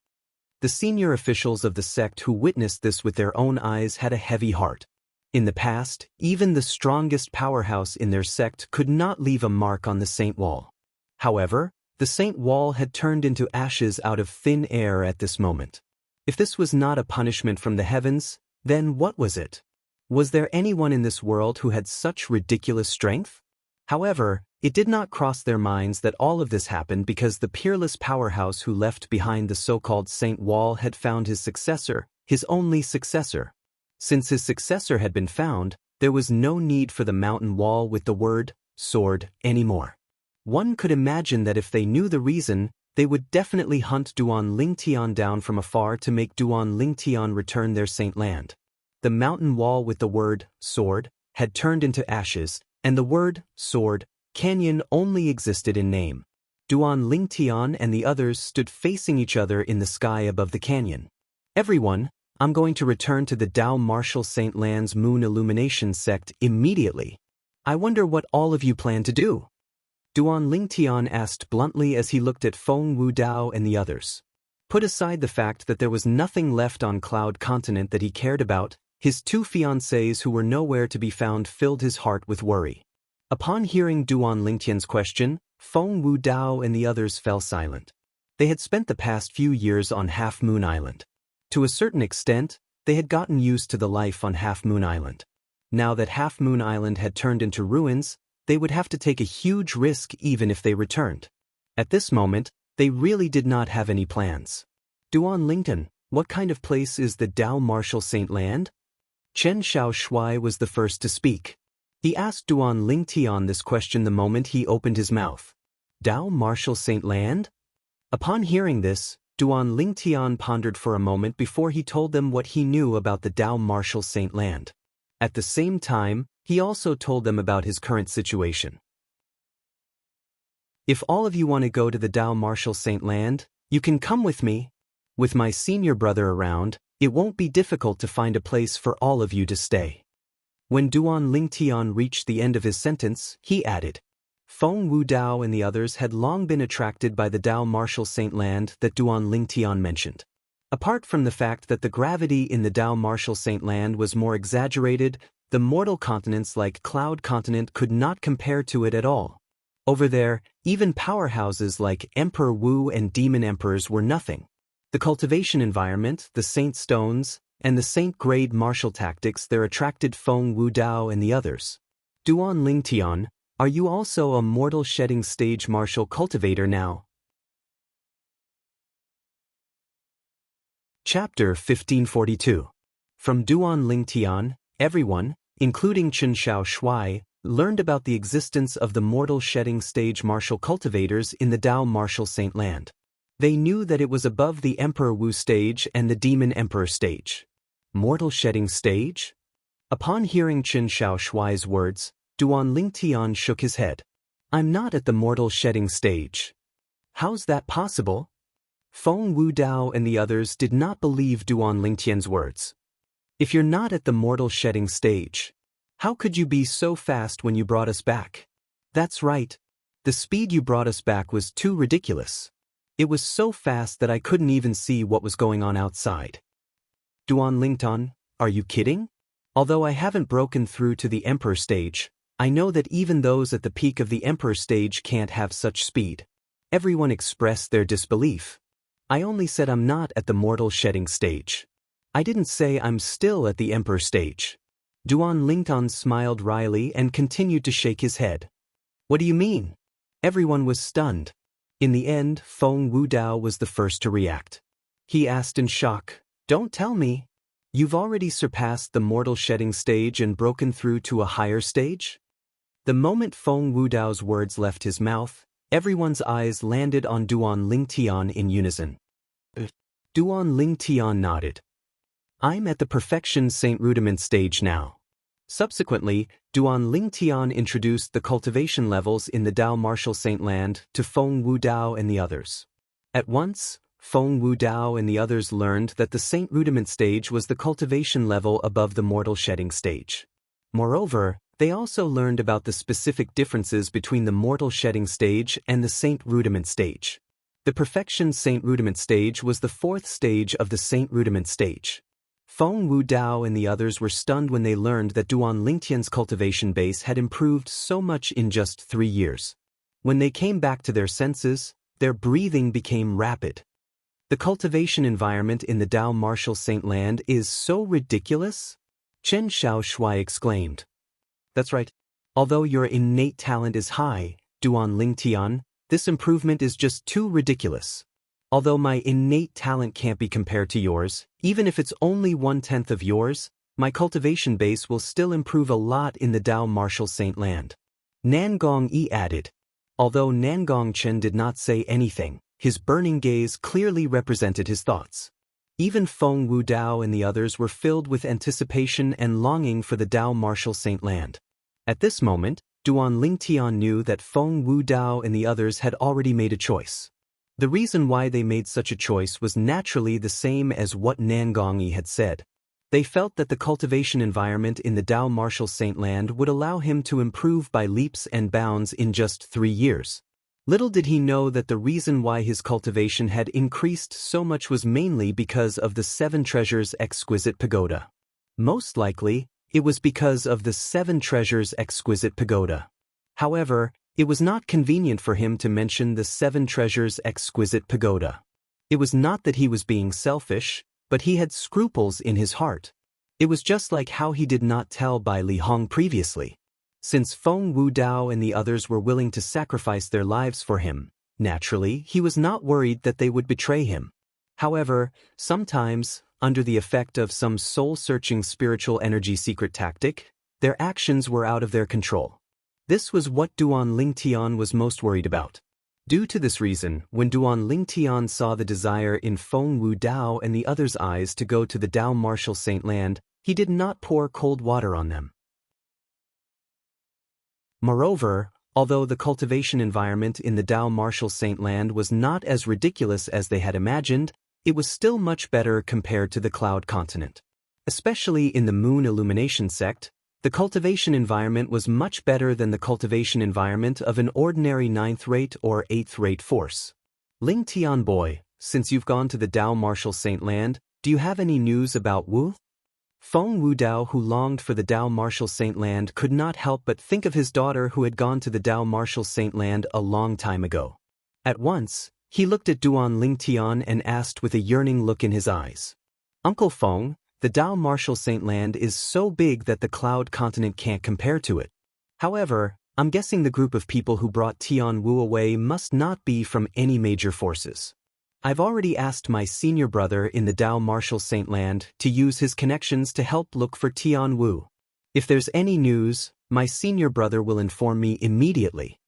The senior officials of the sect who witnessed this with their own eyes had a heavy heart. In the past, even the strongest powerhouse in their sect could not leave a mark on the saint wall. However, the saint wall had turned into ashes out of thin air at this moment. If this was not a punishment from the heavens, then what was it? Was there anyone in this world who had such ridiculous strength? However, it did not cross their minds that all of this happened because the peerless powerhouse who left behind the so-called saint wall had found his successor, his only successor. Since his successor had been found, there was no need for the mountain wall with the word, sword, anymore. One could imagine that if they knew the reason, they would definitely hunt Duan Lingtian down from afar to make Duan Lingtian return their saint land. The mountain wall with the word, sword, had turned into ashes, and the word, sword, canyon only existed in name. Duan Lingtian and the others stood facing each other in the sky above the canyon. Everyone, I'm going to return to the Dao Martial Saint Land's Moon Illumination sect immediately. I wonder what all of you plan to do? Duan Lingtian asked bluntly as he looked at Feng Wu Dao and the others. Put aside the fact that there was nothing left on Cloud Continent that he cared about, his two fiancées who were nowhere to be found filled his heart with worry. Upon hearing Duan Lingtian's question, Feng Wu Dao and the others fell silent. They had spent the past few years on Half Moon Island. To a certain extent, they had gotten used to the life on Half Moon Island. Now that Half Moon Island had turned into ruins, they would have to take a huge risk even if they returned. At this moment, they really did not have any plans. Duan Lingtian, what kind of place is the Dao Martial Saint Land? Chen Xiaoshui was the first to speak. He asked Duan Lingtian this question the moment he opened his mouth. Dao Martial Saint Land? Upon hearing this, Duan Lingtian pondered for a moment before he told them what he knew about the Dao Martial Saint Land. At the same time, he also told them about his current situation. If all of you want to go to the Dao Martial Saint Land, you can come with me. With my senior brother around, it won't be difficult to find a place for all of you to stay. When Duan Lingtian reached the end of his sentence, he added, Feng Wu Dao and the others had long been attracted by the Dao Martial Saint Land that Duan Lingtian mentioned. Apart from the fact that the gravity in the Dao Martial Saint Land was more exaggerated, the mortal continents like Cloud Continent could not compare to it at all. Over there, even powerhouses like Emperor Wu and Demon Emperors were nothing. The cultivation environment, the Saint Stones, and the Saint-grade martial tactics there attracted Feng Wu Dao and the others. Duan Lingtian, are you also a mortal shedding stage martial cultivator now? Chapter 1542. From Duan Lingtian, Everyone, including Chen Xiao Shuai, learned about the existence of the mortal shedding stage martial cultivators in the Dao martial saint land. They knew that it was above the Emperor Wu stage and the Demon Emperor stage. Mortal shedding stage? Upon hearing Chen Xiao Shuai's words, Duan Lingtian shook his head. I'm not at the mortal shedding stage. How's that possible? Feng Wu Dao and the others did not believe Duan Lingtian's words. If you're not at the mortal shedding stage, how could you be so fast when you brought us back? That's right. The speed you brought us back was too ridiculous. It was so fast that I couldn't even see what was going on outside. Duan Lingtan, are you kidding? Although I haven't broken through to the Emperor stage, I know that even those at the peak of the Emperor stage can't have such speed. Everyone expressed their disbelief. I only said I'm not at the mortal shedding stage. I didn't say I'm still at the Emperor stage. Duan Lingtan smiled wryly and continued to shake his head. What do you mean? Everyone was stunned. In the end, Feng Wu Dao was the first to react. He asked in shock, Don't tell me. You've already surpassed the mortal shedding stage and broken through to a higher stage? The moment Feng Wu Dao's words left his mouth, everyone's eyes landed on Duan Lingtian in unison. Duan Lingtian nodded. I'm at the perfection Saint Rudiment stage now. Subsequently, Duan Lingtian introduced the cultivation levels in the Dao martial saint land to Feng Wu Dao and the others. At once, Feng Wu Dao and the others learned that the Saint Rudiment stage was the cultivation level above the mortal shedding stage. Moreover, they also learned about the specific differences between the mortal shedding stage and the Saint Rudiment stage. The perfection Saint Rudiment stage was the fourth stage of the Saint Rudiment stage. Feng Wu Dao and the others were stunned when they learned that Duan Lingtian's cultivation base had improved so much in just 3 years. When they came back to their senses, their breathing became rapid. The cultivation environment in the Dao martial saint land is so ridiculous? Chen Xiao Shuai exclaimed. That's right. Although your innate talent is high, Duan Lingtian, this improvement is just too ridiculous. Although my innate talent can't be compared to yours, even if it's only 1/10 of yours, my cultivation base will still improve a lot in the Dao martial saint land. Nangong Yi added. Although Nangong Chen did not say anything, his burning gaze clearly represented his thoughts. Even Feng Wu Dao and the others were filled with anticipation and longing for the Dao martial saint land. At this moment, Duan Lingtian knew that Feng Wu Dao and the others had already made a choice. The reason why they made such a choice was naturally the same as what Nangongyi had said. They felt that the cultivation environment in the Dao martial saint land would allow him to improve by leaps and bounds in just 3 years. Little did he know that the reason why his cultivation had increased so much was mainly because of the 7 Treasures Exquisite Pagoda. Most likely, it was because of the 7 Treasures Exquisite Pagoda. However, it was not convenient for him to mention the 7 Treasures Exquisite Pagoda. It was not that he was being selfish, but he had scruples in his heart. It was just like how he did not tell Bai Li Hong previously. Since Feng Wu Dao and the others were willing to sacrifice their lives for him, naturally, he was not worried that they would betray him. However, sometimes, under the effect of some soul-searching spiritual energy secret tactic, their actions were out of their control. This was what Duan Lingtian was most worried about. Due to this reason, when Duan Lingtian saw the desire in Feng Wu Dao and the others' eyes to go to the Dao martial saint land, he did not pour cold water on them. Moreover, although the cultivation environment in the Dao martial saint land was not as ridiculous as they had imagined, it was still much better compared to the Cloud Continent. Especially in the Moon Illumination sect, the cultivation environment was much better than the cultivation environment of an ordinary 9th rate or 8th rate force. Lingtian boy, since you've gone to the Dao martial saint land, do you have any news about Wu? Feng Wu Dao, who longed for the Dao martial saint land, could not help but think of his daughter who had gone to the Dao martial saint land a long time ago. At once, he looked at Duan Lingtian and asked with a yearning look in his eyes. Uncle Feng, the Dao martial saint land is so big that the Cloud Continent can't compare to it. However, I'm guessing the group of people who brought Tian Wu away must not be from any major forces. I've already asked my senior brother in the Dao martial saint land to use his connections to help look for Tian Wu. If there's any news, my senior brother will inform me immediately.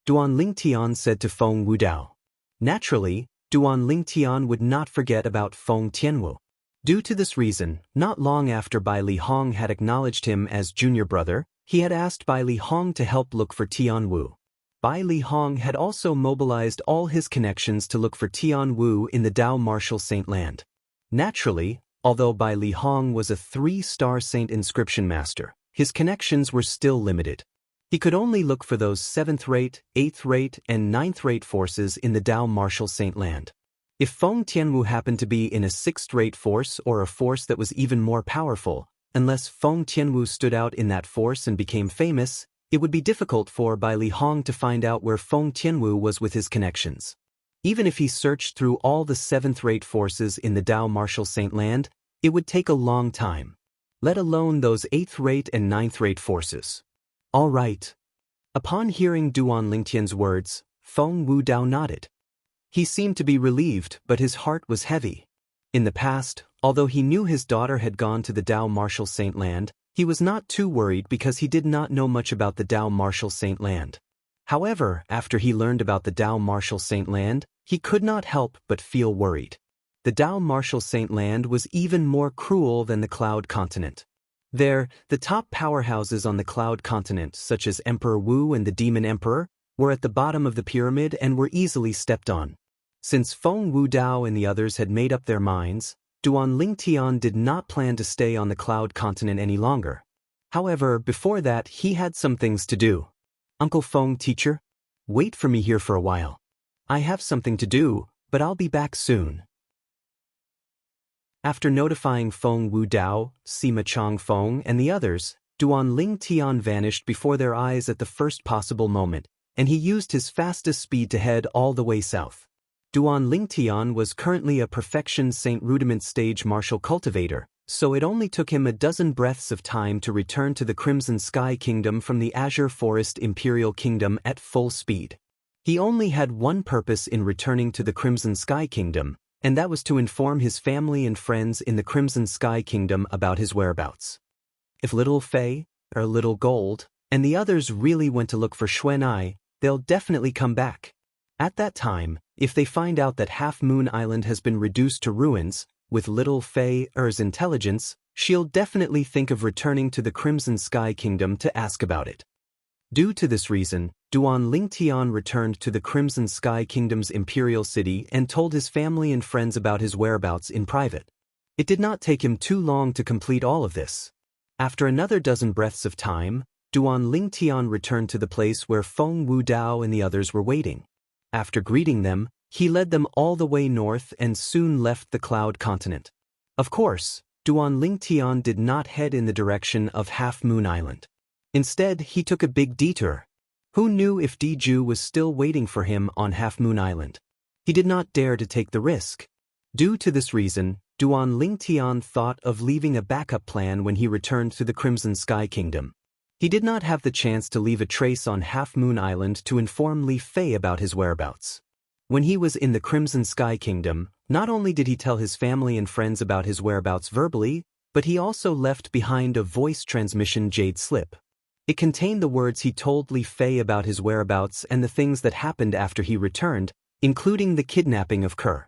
Duan Lingtian said to Feng Wudao. Naturally, Duan Lingtian would not forget about Feng Tianwu. Due to this reason, not long after Bai Li Hong had acknowledged him as junior brother, he had asked Bai Li Hong to help look for Tianwu. Bai Li Hong had also mobilized all his connections to look for Tianwu in the Dao Martial Saint land. Naturally, although Bai Li Hong was a 3-star saint inscription master, his connections were still limited. He could only look for those 7th-rate, 8th-rate, and 9th-rate forces in the Dao Martial Saint land. If Feng Tianwu happened to be in a 6th-rate force or a force that was even more powerful, unless Feng Tianwu stood out in that force and became famous, it would be difficult for Bai Li Hong to find out where Feng Tianwu was with his connections. Even if he searched through all the 7th-rate forces in the Dao Martial Saint land, it would take a long time, let alone those 8th-rate and 9th-rate forces. All right. Upon hearing Duan Lingtian's words, Feng Wudao nodded. He seemed to be relieved, but his heart was heavy. In the past, although he knew his daughter had gone to the Dao Martial Saint land, he was not too worried because he did not know much about the Dao Martial Saint land. However, after he learned about the Dao Martial Saint land, he could not help but feel worried. The Dao Martial Saint land was even more cruel than the Cloud Continent. There, the top powerhouses on the Cloud Continent, such as Emperor Wu and the Demon Emperor, were at the bottom of the pyramid and were easily stepped on. Since Feng Wudao and the others had made up their minds, Duan Lingtian did not plan to stay on the Cloud Continent any longer. However, before that, he had some things to do. Uncle Feng, teacher, wait for me here for a while. I have something to do, but I'll be back soon. After notifying Feng Wudao, Sima Changfeng, and the others, Duan Lingtian vanished before their eyes at the first possible moment, and he used his fastest speed to head all the way south. Duan Lingtian was currently a Perfection Saint Rudiment stage martial cultivator, so it only took him a dozen breaths of time to return to the Crimson Sky Kingdom from the Azure Forest Imperial Kingdom at full speed. He only had one purpose in returning to the Crimson Sky Kingdom, and that was to inform his family and friends in the Crimson Sky Kingdom about his whereabouts. If Little Fei, or Little Gold, and the others really went to look for Xuan'ai, they'll definitely come back. At that time, if they find out that Half Moon Island has been reduced to ruins, with Little Fei's intelligence, she'll definitely think of returning to the Crimson Sky Kingdom to ask about it. Due to this reason, Duan Lingtian returned to the Crimson Sky Kingdom's imperial city and told his family and friends about his whereabouts in private. It did not take him too long to complete all of this. After another dozen breaths of time, Duan Lingtian returned to the place where Feng Wudao and the others were waiting. After greeting them, he led them all the way north and soon left the Cloud Continent. Of course, Duan Lingtian did not head in the direction of Half Moon Island. Instead, he took a big detour. Who knew if Diju was still waiting for him on Half Moon Island? He did not dare to take the risk. Due to this reason, Duan Lingtian thought of leaving a backup plan when he returned to the Crimson Sky Kingdom. He did not have the chance to leave a trace on Half Moon Island to inform Li Fei about his whereabouts. When he was in the Crimson Sky Kingdom, not only did he tell his family and friends about his whereabouts verbally, but he also left behind a voice transmission jade slip. It contained the words he told Li Fei about his whereabouts and the things that happened after he returned, including the kidnapping of Kerr.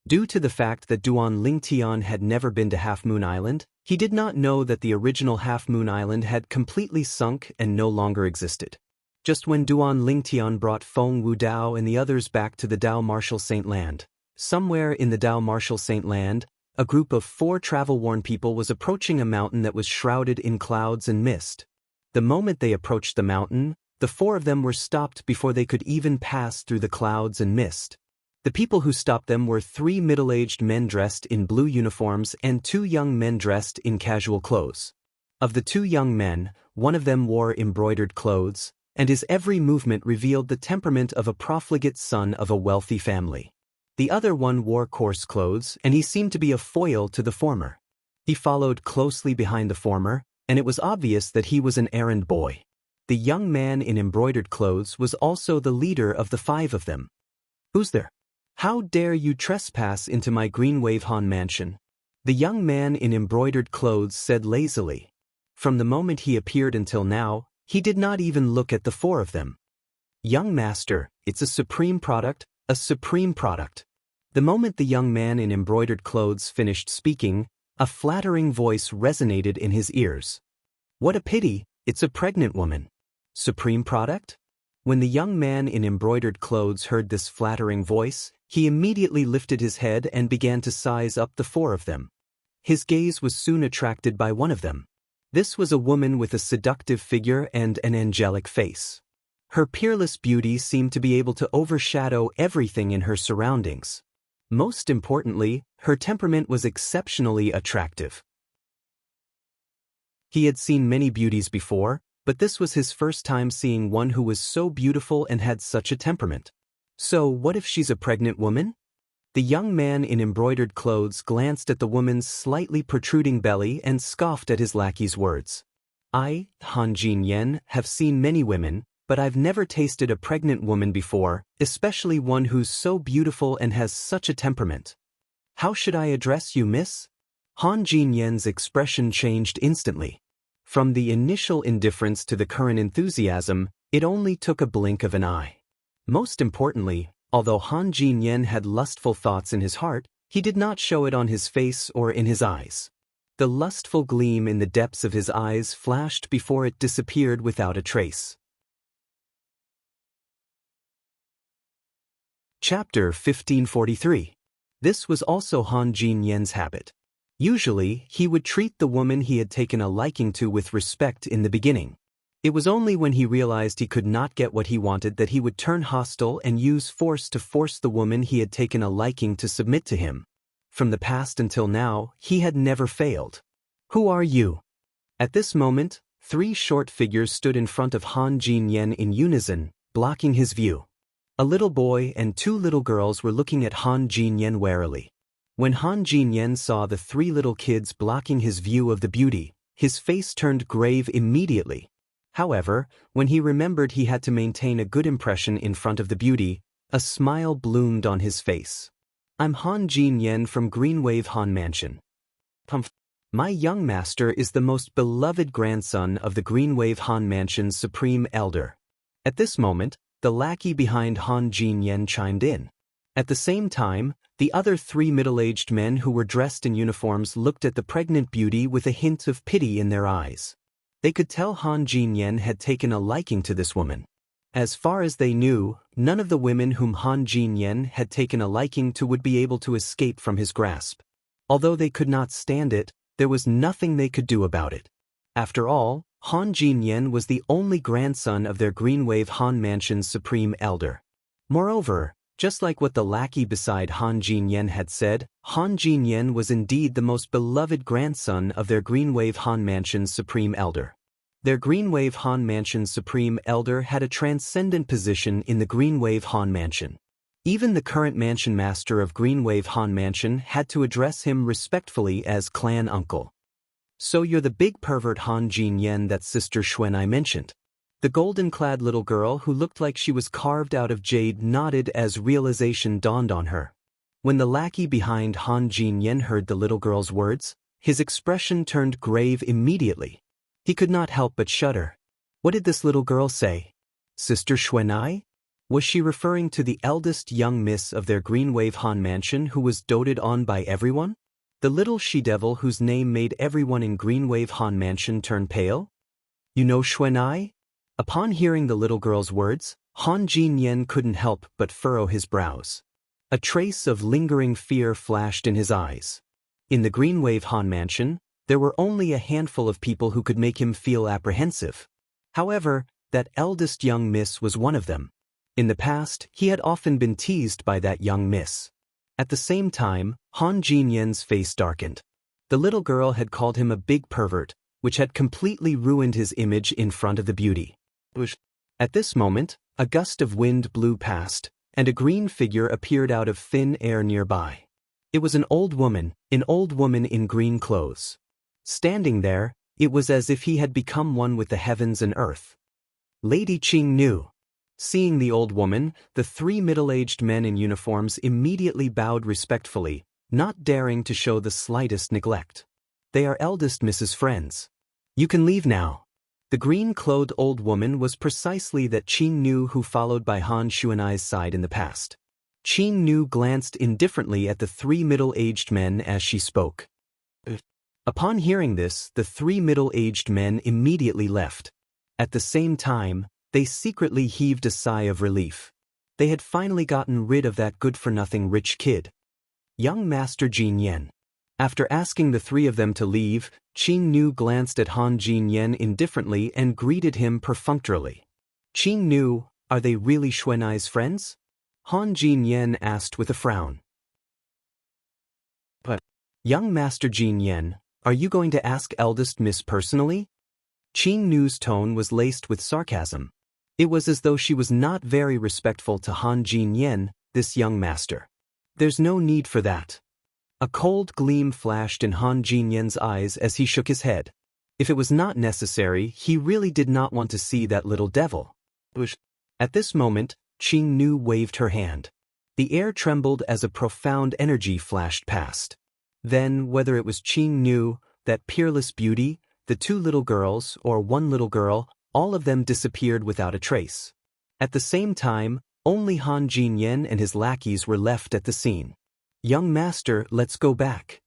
Due to the fact that Duan Lingtian had never been to Half Moon Island, he did not know that the original Half Moon Island had completely sunk and no longer existed. Just when Duan Lingtian brought Feng Wudao and the others back to the Dao Martial Saint land, somewhere in the Dao Martial Saint land, a group of 4 travel-worn people was approaching a mountain that was shrouded in clouds and mist. The moment they approached the mountain, the 4 of them were stopped before they could even pass through the clouds and mist. The people who stopped them were 3 middle-aged men dressed in blue uniforms and 2 young men dressed in casual clothes. Of the 2 young men, one of them wore embroidered clothes, and his every movement revealed the temperament of a profligate son of a wealthy family. The other one wore coarse clothes, and he seemed to be a foil to the former. He followed closely behind the former, and it was obvious that he was an errand boy. The young man in embroidered clothes was also the leader of the 5 of them. "Who's there? How dare you trespass into my Green Wave Han mansion?" The young man in embroidered clothes said lazily. From the moment he appeared until now, he did not even look at the four of them. "Young master, it's a supreme product, a supreme product." The moment the young man in embroidered clothes finished speaking, a flattering voice resonated in his ears. "What a pity, it's a pregnant woman." Supreme product? When the young man in embroidered clothes heard this flattering voice, he immediately lifted his head and began to size up the four of them. His gaze was soon attracted by one of them. This was a woman with a seductive figure and an angelic face. Her peerless beauty seemed to be able to overshadow everything in her surroundings. Most importantly, her temperament was exceptionally attractive. He had seen many beauties before, but this was his first time seeing one who was so beautiful and had such a temperament. So what if she's a pregnant woman? The young man in embroidered clothes glanced at the woman's slightly protruding belly and scoffed at his lackey's words. "I, Han Jin Yen, have seen many women, but I've never tasted a pregnant woman before, especially one who's so beautiful and has such a temperament. How should I address you, miss?" Han Jin Yen's expression changed instantly. From the initial indifference to the current enthusiasm, it only took a blink of an eye. Most importantly, although Han Jin Yen had lustful thoughts in his heart, he did not show it on his face or in his eyes. The lustful gleam in the depths of his eyes flashed before it disappeared without a trace. Chapter 1543. This was also Han Jin Yen's habit. Usually, he would treat the woman he had taken a liking to with respect in the beginning. It was only when he realized he could not get what he wanted that he would turn hostile and use force to force the woman he had taken a liking to submit to him. From the past until now, he had never failed. "Who are you?" At this moment, three short figures stood in front of Han Jin Yen in unison, blocking his view. A little boy and two little girls were looking at Han Jin Yen warily. When Han Jin Yen saw the three little kids blocking his view of the beauty, his face turned grave immediately. However, when he remembered he had to maintain a good impression in front of the beauty, a smile bloomed on his face. "I'm Han Jin Yen from Greenwave Han Mansion. My young master is the most beloved grandson of the Greenwave Han Mansion's supreme elder." At this moment, the lackey behind Han Jin Yen chimed in. At the same time, the other three middle-aged men who were dressed in uniforms looked at the pregnant beauty with a hint of pity in their eyes. They could tell Han Jin Yen had taken a liking to this woman. As far as they knew, none of the women whom Han Jin Yen had taken a liking to would be able to escape from his grasp. Although they could not stand it, there was nothing they could do about it. After all, Han Jin Yen was the only grandson of their Greenwave Han Mansion's supreme elder. Moreover, just like what the lackey beside Han Jin Yen had said, Han Jin Yen was indeed the most beloved grandson of their Greenwave Han Mansion's supreme elder. Their Greenwave Han Mansion's supreme elder had a transcendent position in the Greenwave Han Mansion. Even the current mansion master of Greenwave Han Mansion had to address him respectfully as clan uncle. "So you're the big pervert Han Jin Yen that Sister Xuan I mentioned." The golden-clad little girl who looked like she was carved out of jade nodded as realization dawned on her. When the lackey behind Han Jin Yen heard the little girl's words, his expression turned grave immediately. He could not help but shudder. What did this little girl say? Sister Xuanai? Was she referring to the eldest young miss of their Greenwave Han Mansion who was doted on by everyone? The little she-devil whose name made everyone in Greenwave Han Mansion turn pale? "You know Xuanai?" Upon hearing the little girl's words, Han Jin Yen couldn't help but furrow his brows. A trace of lingering fear flashed in his eyes. In the Greenwave Han Mansion, there were only a handful of people who could make him feel apprehensive. However, that eldest young miss was one of them. In the past, he had often been teased by that young miss. At the same time, Han Jin Yen's face darkened. The little girl had called him a big pervert, which had completely ruined his image in front of the beauty. At this moment, a gust of wind blew past, and a green figure appeared out of thin air nearby. It was an old woman in green clothes. Standing there, it was as if he had become one with the heavens and earth. Lady Qing knew. Seeing the old woman, the three middle-aged men in uniforms immediately bowed respectfully, not daring to show the slightest neglect. "They are eldest Mrs. Friends." You can leave now. The green-clothed old woman was precisely that Qing Nu who followed by Han Xuanai's side in the past. Qing Nu glanced indifferently at the three middle-aged men as she spoke. Upon hearing this, the three middle-aged men immediately left. At the same time, they secretly heaved a sigh of relief. They had finally gotten rid of that good-for-nothing rich kid. Young Master Jin Yen. After asking the three of them to leave, Qing Nu glanced at Han Jin Yen indifferently and greeted him perfunctorily. Qing Nu, are they really Xuanai's friends? Han Jin Yen asked with a frown. But, young Master Jin Yen, are you going to ask eldest miss personally? Qing Nu's tone was laced with sarcasm. It was as though she was not very respectful to Han Jin Yen, this young master. There's no need for that. A cold gleam flashed in Han Jin Yen's eyes as he shook his head. If it was not necessary, he really did not want to see that little devil. At this moment, Qing Nu waved her hand. The air trembled as a profound energy flashed past. Then, whether it was Qing Nu, that peerless beauty, the two little girls, or one little girl, all of them disappeared without a trace. At the same time, only Han Jin Yen and his lackeys were left at the scene. Young master, let's go back.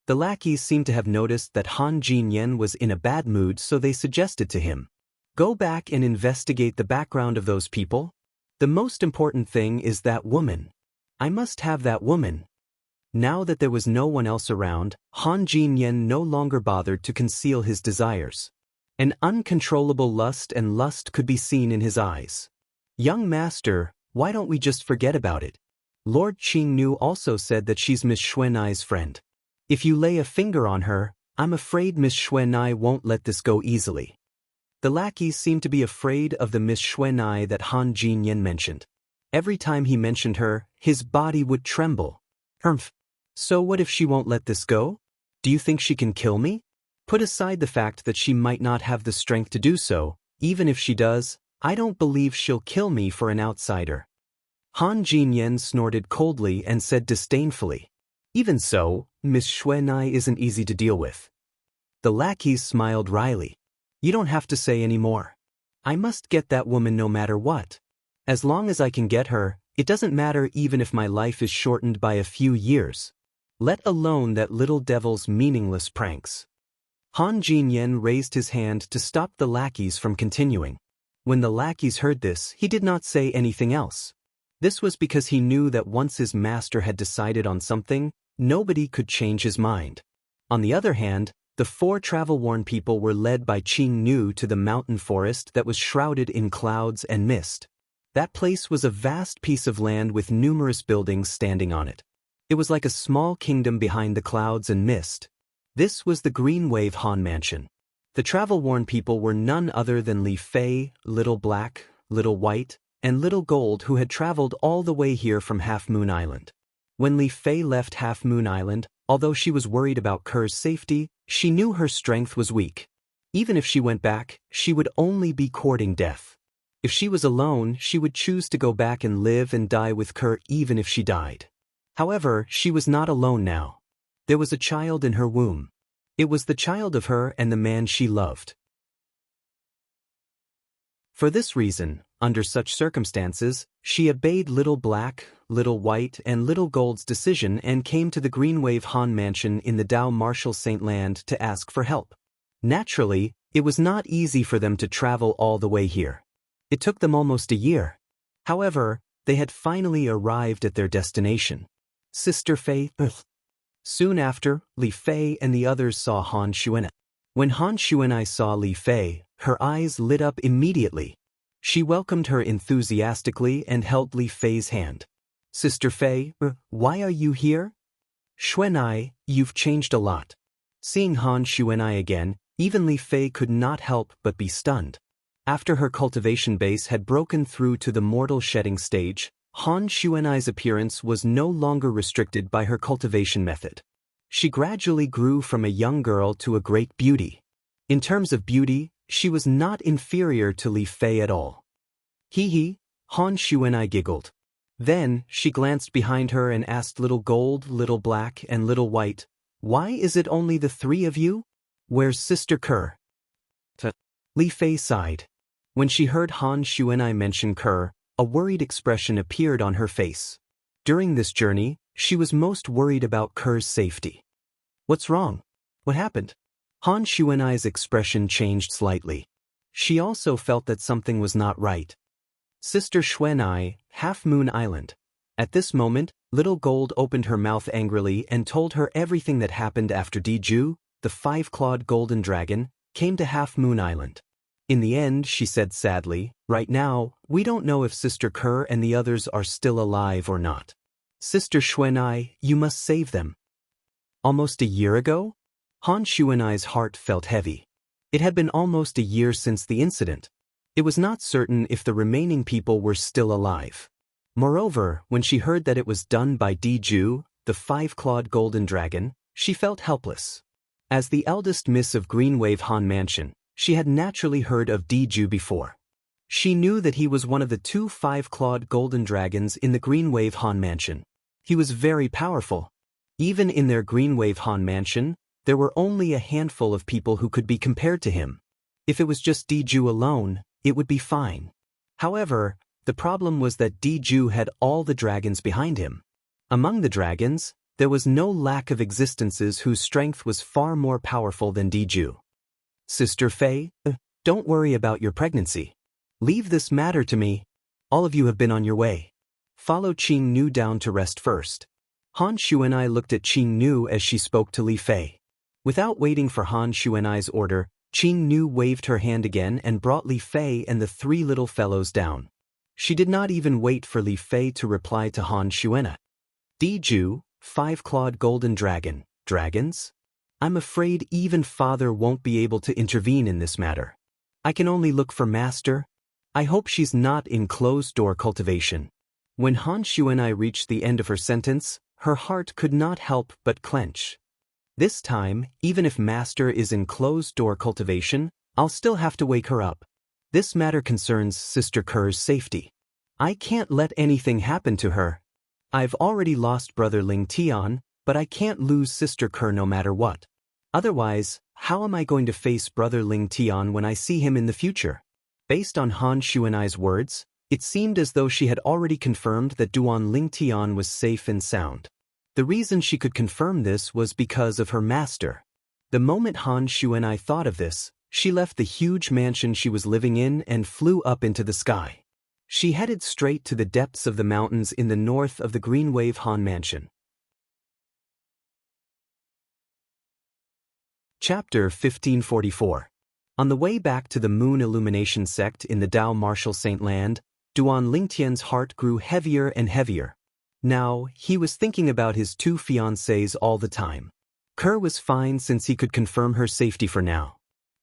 The lackeys seemed to have noticed that Han Jin Yen was in a bad mood, so they suggested to him, go back and investigate the background of those people. The most important thing is that woman. I must have that woman. Now that there was no one else around, Han Jin Yen no longer bothered to conceal his desires. An uncontrollable lust could be seen in his eyes. Young master, why don't we just forget about it? Lord Qing Nu also said that she's Miss Xuanai's friend. If you lay a finger on her, I'm afraid Miss Xuanai won't let this go easily. The lackeys seemed to be afraid of the Miss Xuanai that Han Jin Yen mentioned. Every time he mentioned her, his body would tremble. So what if she won't let this go? Do you think she can kill me? Put aside the fact that she might not have the strength to do so, even if she does, I don't believe she'll kill me for an outsider. Han Jin Yen snorted coldly and said disdainfully, even so, Miss Xuanai isn't easy to deal with. The lackeys smiled wryly. You don't have to say any more. I must get that woman no matter what. As long as I can get her, it doesn't matter even if my life is shortened by a few years. Let alone that little devil's meaningless pranks. Han Jin Yen raised his hand to stop the lackeys from continuing. When the lackeys heard this, he did not say anything else. This was because he knew that once his master had decided on something, nobody could change his mind. On the other hand, the four travel-worn people were led by Qing Nu to the mountain forest that was shrouded in clouds and mist. That place was a vast piece of land with numerous buildings standing on it. It was like a small kingdom behind the clouds and mist. This was the Green Wave Han Mansion. The travel-worn people were none other than Li Fei, Little Black, Little White, and Little Gold, who had traveled all the way here from Half Moon Island. When Li Fei left Half Moon Island, although she was worried about Ker's safety, she knew her strength was weak. Even if she went back, she would only be courting death. If she was alone, she would choose to go back and live and die with Ker even if she died. However, she was not alone now. There was a child in her womb. It was the child of her and the man she loved. For this reason, under such circumstances, she obeyed Little Black, Little White, and Little Gold's decision and came to the Green Wave Han Mansion in the Dao Marshall Saint Land to ask for help. Naturally, it was not easy for them to travel all the way here. It took them almost a year. However, they had finally arrived at their destination. Sister Fei. Soon after, Li Fei and the others saw Han Xuanai. When Han Xuanai saw Li Fei, her eyes lit up immediately. She welcomed her enthusiastically and held Li Fei's hand. Sister Fei, why are you here? Xuanai, you've changed a lot. Seeing Han Xuanai again, even Li Fei could not help but be stunned. After her cultivation base had broken through to the mortal shedding stage, Han Xuanai's appearance was no longer restricted by her cultivation method. She gradually grew from a young girl to a great beauty. In terms of beauty, she was not inferior to Li Fei at all. Hee, Han Xuanai giggled. Then, she glanced behind her and asked Little Gold, Little Black, and Little White, why is it only the three of you? Where's Sister Ker? Li Fei sighed. When she heard Han Xuanai mention Ke, a worried expression appeared on her face. During this journey, she was most worried about Ke's safety. What's wrong? What happened? Han Xuanai's expression changed slightly. She also felt that something was not right. Sister Xuanai, Half Moon Island. At this moment, Little Gold opened her mouth angrily and told her everything that happened after Diju, the five-clawed golden dragon, came to Half Moon Island. In the end, she said sadly, right now, we don't know if Sister Ke and the others are still alive or not. Sister Xuanai, you must save them. Almost a year ago? Han Xuanai's heart felt heavy. It had been almost a year since the incident. It was not certain if the remaining people were still alive. Moreover, when she heard that it was done by Diju, the five-clawed golden dragon, she felt helpless. As the eldest miss of Greenwave Han Mansion, she had naturally heard of Diju before. She knew that he was one of the two five-clawed golden dragons in the Greenwave Han Mansion. He was very powerful. Even in their Greenwave Han Mansion, there were only a handful of people who could be compared to him. If it was just Diju alone, it would be fine. However, the problem was that Diju had all the dragons behind him. Among the dragons, there was no lack of existences whose strength was far more powerful than Diju. Sister Fei, don't worry about your pregnancy. Leave this matter to me. All of you have been on your way. Follow Qing Nu down to rest first. Han Xuanai looked at Qing Nu as she spoke to Li Fei. Without waiting for Han Xuanai's order, Qing Nu waved her hand again and brought Li Fei and the three little fellows down. She did not even wait for Li Fei to reply to Han Xuanai. Diju, five-clawed golden dragon, dragons? I'm afraid even Father won't be able to intervene in this matter. I can only look for Master. I hope she's not in closed-door cultivation. When Han Xuanai reached the end of her sentence, her heart could not help but clench. This time, even if Master is in closed-door cultivation, I'll still have to wake her up. This matter concerns Sister Ke's safety. I can't let anything happen to her. I've already lost Brother Ling Tian, but I can't lose Sister Ke no matter what. Otherwise, how am I going to face Brother Ling Tian when I see him in the future? Based on Han Xuanai's words, it seemed as though she had already confirmed that Duan Ling Tian was safe and sound. The reason she could confirm this was because of her master. The moment Han Xuanai thought of this, she left the huge mansion she was living in and flew up into the sky. She headed straight to the depths of the mountains in the north of the Greenwave Han Mansion. Chapter 1544. On the way back to the Moon Illumination sect in the Dao Martial Saint Land, Duan Lingtian's heart grew heavier and heavier. Now, he was thinking about his two fiancées all the time. Ke was fine since he could confirm her safety for now.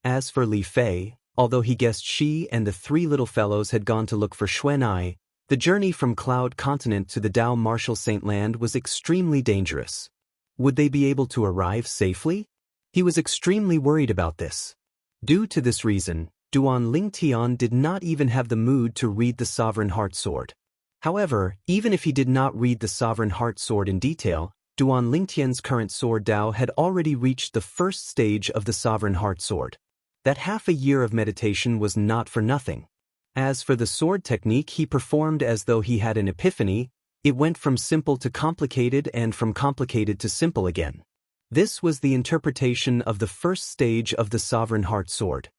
As for Li Fei, although he guessed she and the three little fellows had gone to look for Xuanai, the journey from Cloud Continent to the Dao Martial Saint Land was extremely dangerous. Would they be able to arrive safely? He was extremely worried about this. Due to this reason, Duan Ling Tian did not even have the mood to read the Sovereign Heart Sword. However, even if he did not read the Sovereign Heart Sword in detail, Duan Lingtian's current sword Dao had already reached the first stage of the Sovereign Heart Sword. That half a year of meditation was not for nothing. As for the sword technique he performed as though he had an epiphany, it went from simple to complicated and from complicated to simple again. This was the interpretation of the first stage of the Sovereign Heart Sword.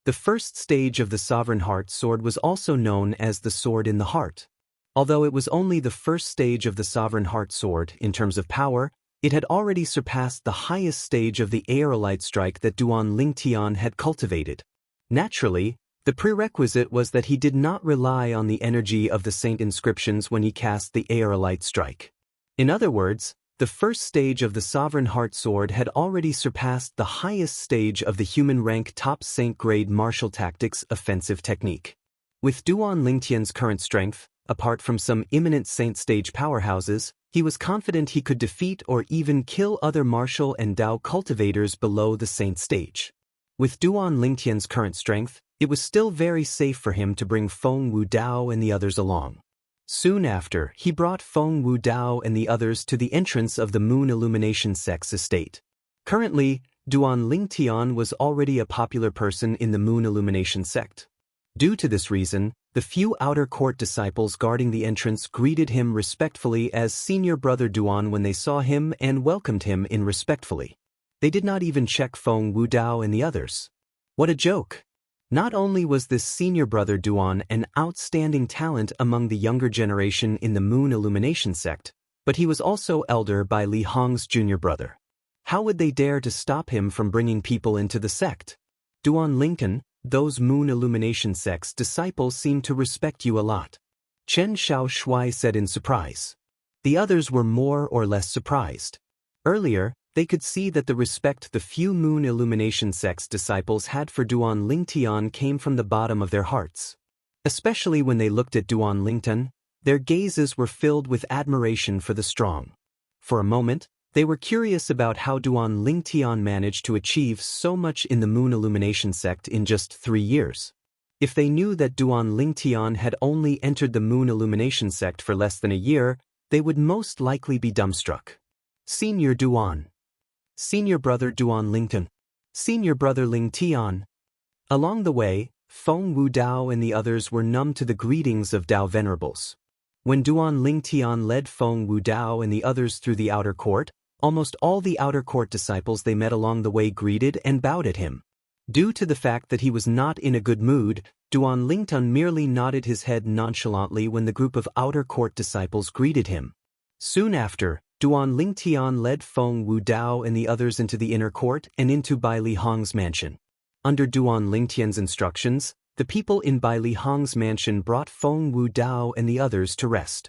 The first stage of the Sovereign Heart Sword was also known as the Sword in the Heart. Although it was only the first stage of the Sovereign Heart Sword in terms of power, it had already surpassed the highest stage of the Aerolite Strike that Duan Lingtian had cultivated. Naturally, the prerequisite was that he did not rely on the energy of the Saint inscriptions when he cast the Aerolite Strike. In other words, the first stage of the Sovereign Heart Sword had already surpassed the highest stage of the human rank top Saint grade martial tactics offensive technique. With Duan Lingtian's current strength, apart from some imminent Saint stage powerhouses, he was confident he could defeat or even kill other martial and Dao cultivators below the Saint stage. With Duan Lingtian's current strength, it was still very safe for him to bring Feng Wu Dao and the others along. Soon after, he brought Feng Wu Dao and the others to the entrance of the Moon Illumination Sect's estate. Currently, Duan Lingtian was already a popular person in the Moon Illumination sect. Due to this reason, the few outer court disciples guarding the entrance greeted him respectfully as senior brother Duan when they saw him and welcomed him in respectfully. They did not even check Feng Wudao and the others. What a joke! Not only was this senior brother Duan an outstanding talent among the younger generation in the Moon Illumination sect, but he was also elder by Li Hong's junior brother. How would they dare to stop him from bringing people into the sect? Duan Lincoln, those Moon Illumination sect's disciples seem to respect you a lot. Chen Xiaoshui said in surprise. The others were more or less surprised. Earlier, they could see that the respect the few Moon Illumination sect's disciples had for Duan Lingtian came from the bottom of their hearts. Especially when they looked at Duan Lingtian, their gazes were filled with admiration for the strong. For a moment, they were curious about how Duan Lingtian managed to achieve so much in the Moon Illumination sect in just 3 years. If they knew that Duan Lingtian had only entered the Moon Illumination sect for less than a year, they would most likely be dumbstruck. Senior Duan. Senior brother Duan Lingtian. Senior brother Lingtian. Along the way, Feng Wudao and the others were numb to the greetings of Dao venerables. When Duan Lingtian led Feng Wudao and the others through the outer court, almost all the outer court disciples they met along the way greeted and bowed at him. Due to the fact that he was not in a good mood, Duan Lingtian merely nodded his head nonchalantly when the group of outer court disciples greeted him. Soon after, Duan Lingtian led Feng Wudao and the others into the inner court and into Bai Li Hong's mansion. Under Duan Lingtian's instructions, the people in Bai Li Hong's mansion brought Feng Wudao and the others to rest.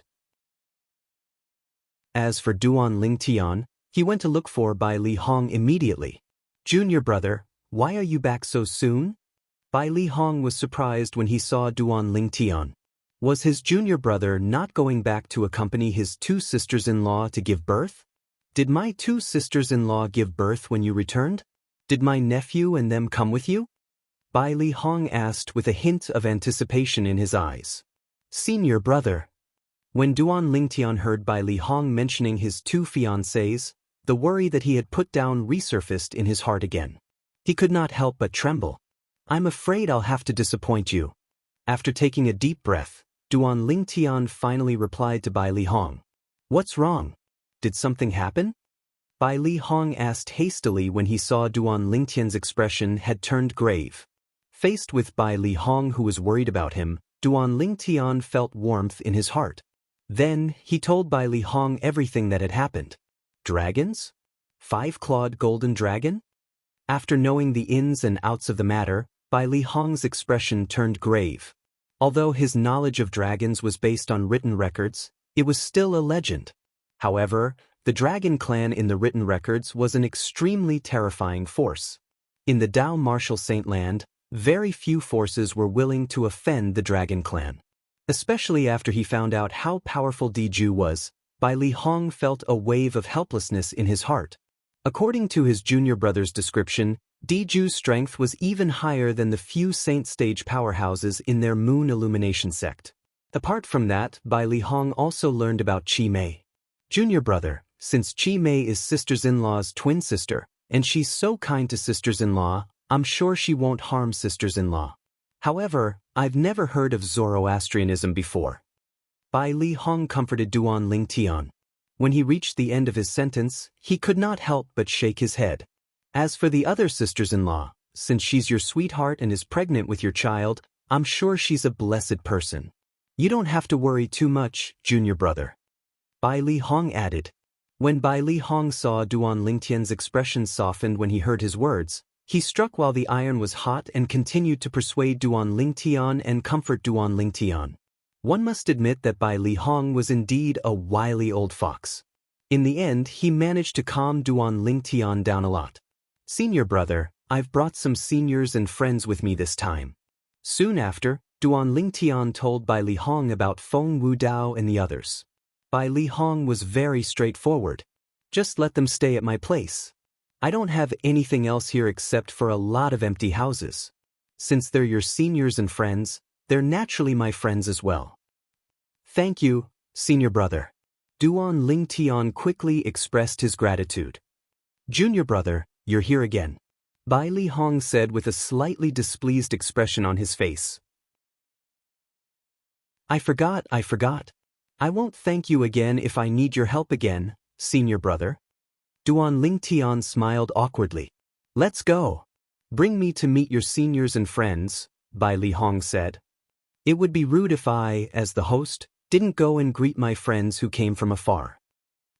As for Duan Lingtian, he went to look for Bai Li Hong immediately. Junior brother, why are you back so soon? Bai Li Hong was surprised when he saw Duan Lingtian. Was his junior brother not going back to accompany his 2 sisters-in-law to give birth? Did my 2 sisters-in-law give birth when you returned? Did my nephew and them come with you? Bai Li Hong asked with a hint of anticipation in his eyes. Senior brother. When Duan Lingtian heard Bai Li Hong mentioning his 2 fiancées, the worry that he had put down resurfaced in his heart again. He could not help but tremble. I'm afraid I'll have to disappoint you. After taking a deep breath, Duan Lingtian finally replied to Bai Li Hong. What's wrong? Did something happen? Bai Li Hong asked hastily when he saw Duan Lingtian's expression had turned grave. Faced with Bai Li Hong who was worried about him, Duan Lingtian felt warmth in his heart. Then, he told Bai Li Hong everything that had happened. Dragons? 5-clawed golden dragon? After knowing the ins and outs of the matter, Bai Li Hong's expression turned grave. Although his knowledge of dragons was based on written records, it was still a legend. However, the dragon clan in the written records was an extremely terrifying force. In the Dao Martial Saint Land, very few forces were willing to offend the dragon clan. Especially after he found out how powerful Diju was, Bai Li Hong felt a wave of helplessness in his heart. According to his junior brother's description, Diju's strength was even higher than the few saint stage powerhouses in their Moon Illumination sect. Apart from that, Bai Li Hong also learned about Qi Mei. Junior brother, since Qi Mei is sisters-in-law's twin sister, and she's so kind to sisters-in-law, I'm sure she won't harm sisters-in-law. However, I've never heard of Zoroastrianism before. Bai Li Hong comforted Duan Lingtian. When he reached the end of his sentence, he could not help but shake his head. As for the other sisters-in-law, since she's your sweetheart and is pregnant with your child, I'm sure she's a blessed person. You don't have to worry too much, junior brother. Bai Li Hong added. When Bai Li Hong saw Duan Lingtian's expression softened when he heard his words, he struck while the iron was hot and continued to persuade Duan Lingtian and comfort Duan Lingtian. One must admit that Bai Li Hong was indeed a wily old fox. In the end, he managed to calm Duan Lingtian down a lot. Senior brother, I've brought some seniors and friends with me this time. Soon after, Duan Lingtian told Bai Li Hong about Feng Wudao and the others. Bai Li Hong was very straightforward. Just let them stay at my place. I don't have anything else here except for a lot of empty houses. Since they're your seniors and friends, they're naturally my friends as well. Thank you, senior brother. Duan Lingtian quickly expressed his gratitude. Junior brother, you're here again. Bai Li Hong said with a slightly displeased expression on his face. I forgot. I won't thank you again if I need your help again, senior brother. Duan Lingtian smiled awkwardly. Let's go. Bring me to meet your seniors and friends, Bai Li Hong said. It would be rude if I, as the host, didn't go and greet my friends who came from afar.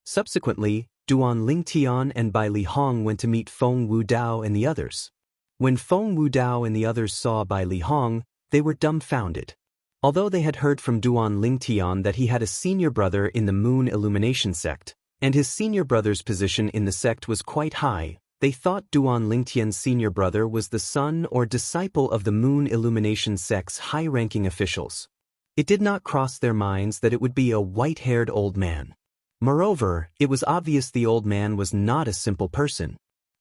Subsequently, Duan Lingtian and Bai Li Hong went to meet Feng Wudao and the others. When Feng Wudao and the others saw Bai Li Hong, they were dumbfounded. Although they had heard from Duan Lingtian that he had a senior brother in the Moon Illumination sect, and his senior brother's position in the sect was quite high, they thought Duan Lingtian's senior brother was the son or disciple of the Moon Illumination sect's high-ranking officials. It did not cross their minds that it would be a white-haired old man. Moreover, it was obvious the old man was not a simple person.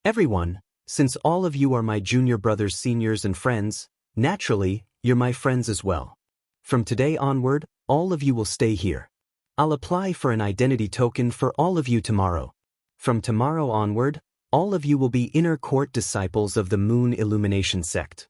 Everyone, since all of you are my junior brother's seniors and friends, naturally, you're my friends as well. From today onward, all of you will stay here. I'll apply for an identity token for all of you tomorrow. From tomorrow onward, all of you will be inner court disciples of the Moon Illumination sect.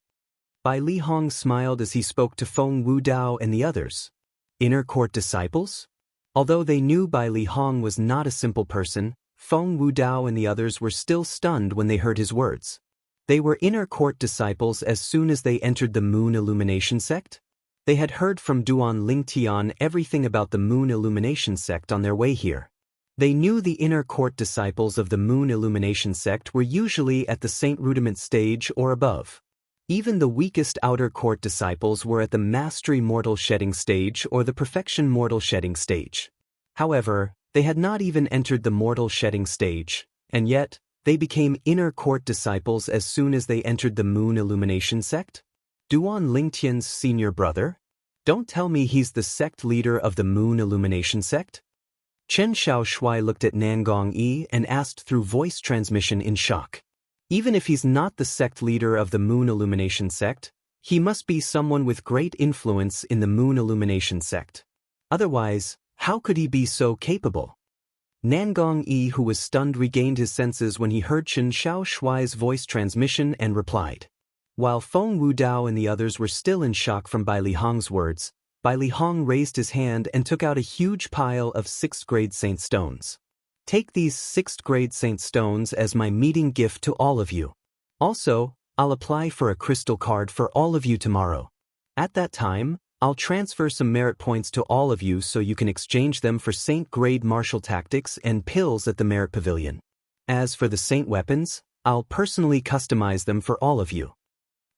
Bai Li Hong smiled as he spoke to Feng Wudao and the others. Inner court disciples? Although they knew Bai Li Hong was not a simple person, Feng Wudao and the others were still stunned when they heard his words. They were inner court disciples as soon as they entered the Moon Illumination sect? They had heard from Duan Lingtian everything about the Moon Illumination sect on their way here. They knew the inner court disciples of the Moon Illumination sect were usually at the Saint Rudiment stage or above. Even the weakest outer court disciples were at the Mastery Mortal Shedding stage or the Perfection Mortal Shedding stage. However, they had not even entered the Mortal Shedding stage, and yet, they became inner court disciples as soon as they entered the Moon Illumination sect? Duan Lingtian's senior brother? Don't tell me he's the sect leader of the Moon Illumination sect? Chen Xiaoshui looked at Nangong Yi and asked through voice transmission in shock. Even if he's not the sect leader of the Moon Illumination sect, he must be someone with great influence in the Moon Illumination sect. Otherwise, how could he be so capable? Nangong Yi, who was stunned, regained his senses when he heard Chen Xiaoshui's voice transmission and replied. While Feng Wudao and the others were still in shock from Bai Li Hong's words, Bai Li Hong raised his hand and took out a huge pile of 6th-grade saint stones. Take these 6th-grade saint stones as my meeting gift to all of you. Also, I'll apply for a crystal card for all of you tomorrow. At that time, I'll transfer some merit points to all of you so you can exchange them for saint-grade martial tactics and pills at the Merit Pavilion. As for the saint weapons, I'll personally customize them for all of you.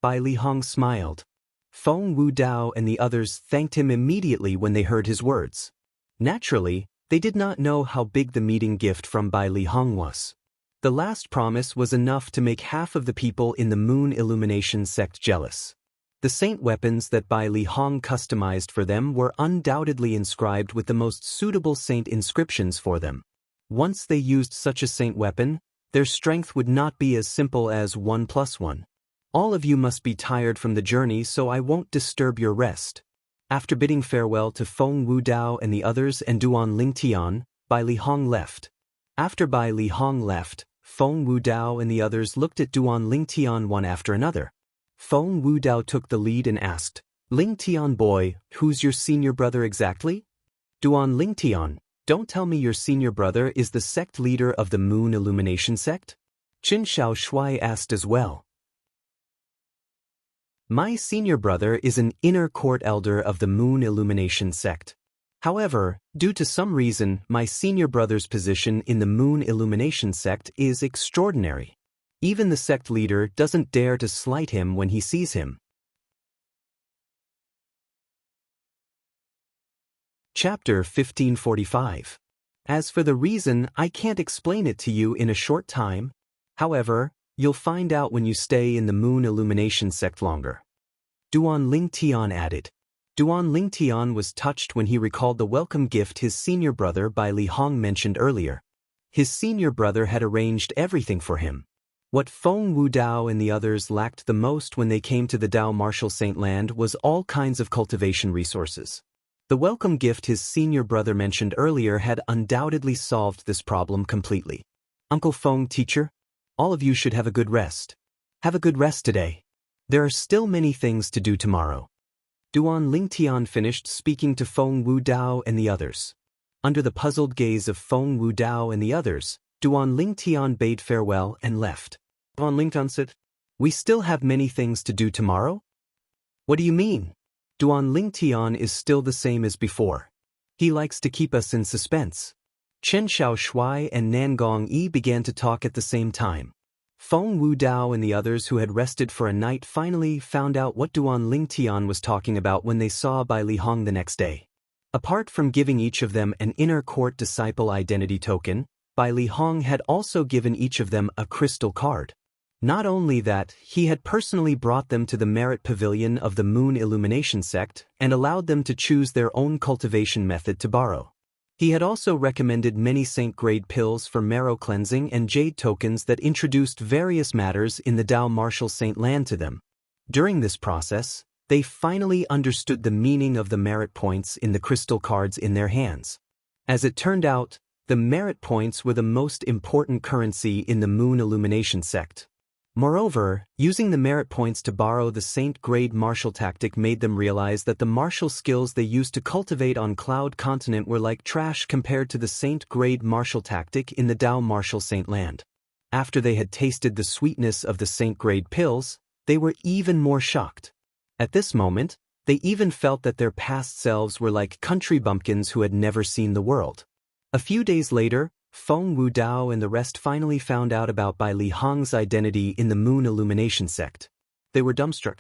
Bai Li Hong smiled. Feng Wudao and the others thanked him immediately when they heard his words. Naturally, they did not know how big the meeting gift from Bai Li Hong was. The last promise was enough to make half of the people in the Moon Illumination sect jealous. The saint weapons that Bai Li Hong customized for them were undoubtedly inscribed with the most suitable saint inscriptions for them. Once they used such a saint weapon, their strength would not be as simple as 1 + 1. All of you must be tired from the journey, so I won't disturb your rest. After bidding farewell to Feng Wudao and the others and Duan Lingtian, Bai Li Hong left. After Bai Li Hong left, Feng Wudao and the others looked at Duan Lingtian one after another. Feng Wudao took the lead and asked, Lingtian boy, who's your senior brother exactly? Duan Lingtian, don't tell me your senior brother is the sect leader of the Moon Illumination sect? Chen Xiaoshui asked as well. My senior brother is an inner court elder of the Moon Illumination sect. However, due to some reason, my senior brother's position in the Moon Illumination sect is extraordinary. Even the sect leader doesn't dare to slight him when he sees him. Chapter 1545. As for the reason, I can't explain it to you in a short time. However, you'll find out when you stay in the Moon Illumination sect longer. Duan Lingtian added. Duan Lingtian was touched when he recalled the welcome gift his senior brother Bai Li Hong mentioned earlier. His senior brother had arranged everything for him. What Feng Wudao and the others lacked the most when they came to the Dao Martial Saint Land was all kinds of cultivation resources. The welcome gift his senior brother mentioned earlier had undoubtedly solved this problem completely. Uncle Feng, teacher? All of you should have a good rest. Have a good rest today. There are still many things to do tomorrow. Duan Lingtian finished speaking to Feng Wudao and the others. Under the puzzled gaze of Feng Wudao and the others, Duan Lingtian bade farewell and left. Duan Lingtian said, "We still have many things to do tomorrow?" "What do you mean?" Duan Lingtian is still the same as before. He likes to keep us in suspense. Chen Xiaoshui and Nangong Yi began to talk at the same time. Feng Wudao and the others who had rested for a night finally found out what Duan Lingtian was talking about when they saw Bai Li Hong the next day. Apart from giving each of them an inner court disciple identity token, Bai Li Hong had also given each of them a crystal card. Not only that, he had personally brought them to the Merit Pavilion of the Moon Illumination sect and allowed them to choose their own cultivation method to borrow. He had also recommended many saint-grade pills for marrow cleansing and jade tokens that introduced various matters in the Dao Martial Saint land to them. During this process, they finally understood the meaning of the merit points in the crystal cards in their hands. As it turned out, the merit points were the most important currency in the Moon Illumination sect. Moreover, using the merit points to borrow the saint-grade martial tactic made them realize that the martial skills they used to cultivate on Cloud Continent were like trash compared to the saint-grade martial tactic in the Dao Martial Saint land. After they had tasted the sweetness of the saint-grade pills, they were even more shocked. At this moment, they even felt that their past selves were like country bumpkins who had never seen the world. A few days later, Feng Wudao and the rest finally found out about Bai Li Hong's identity in the Moon Illumination sect. They were dumbstruck.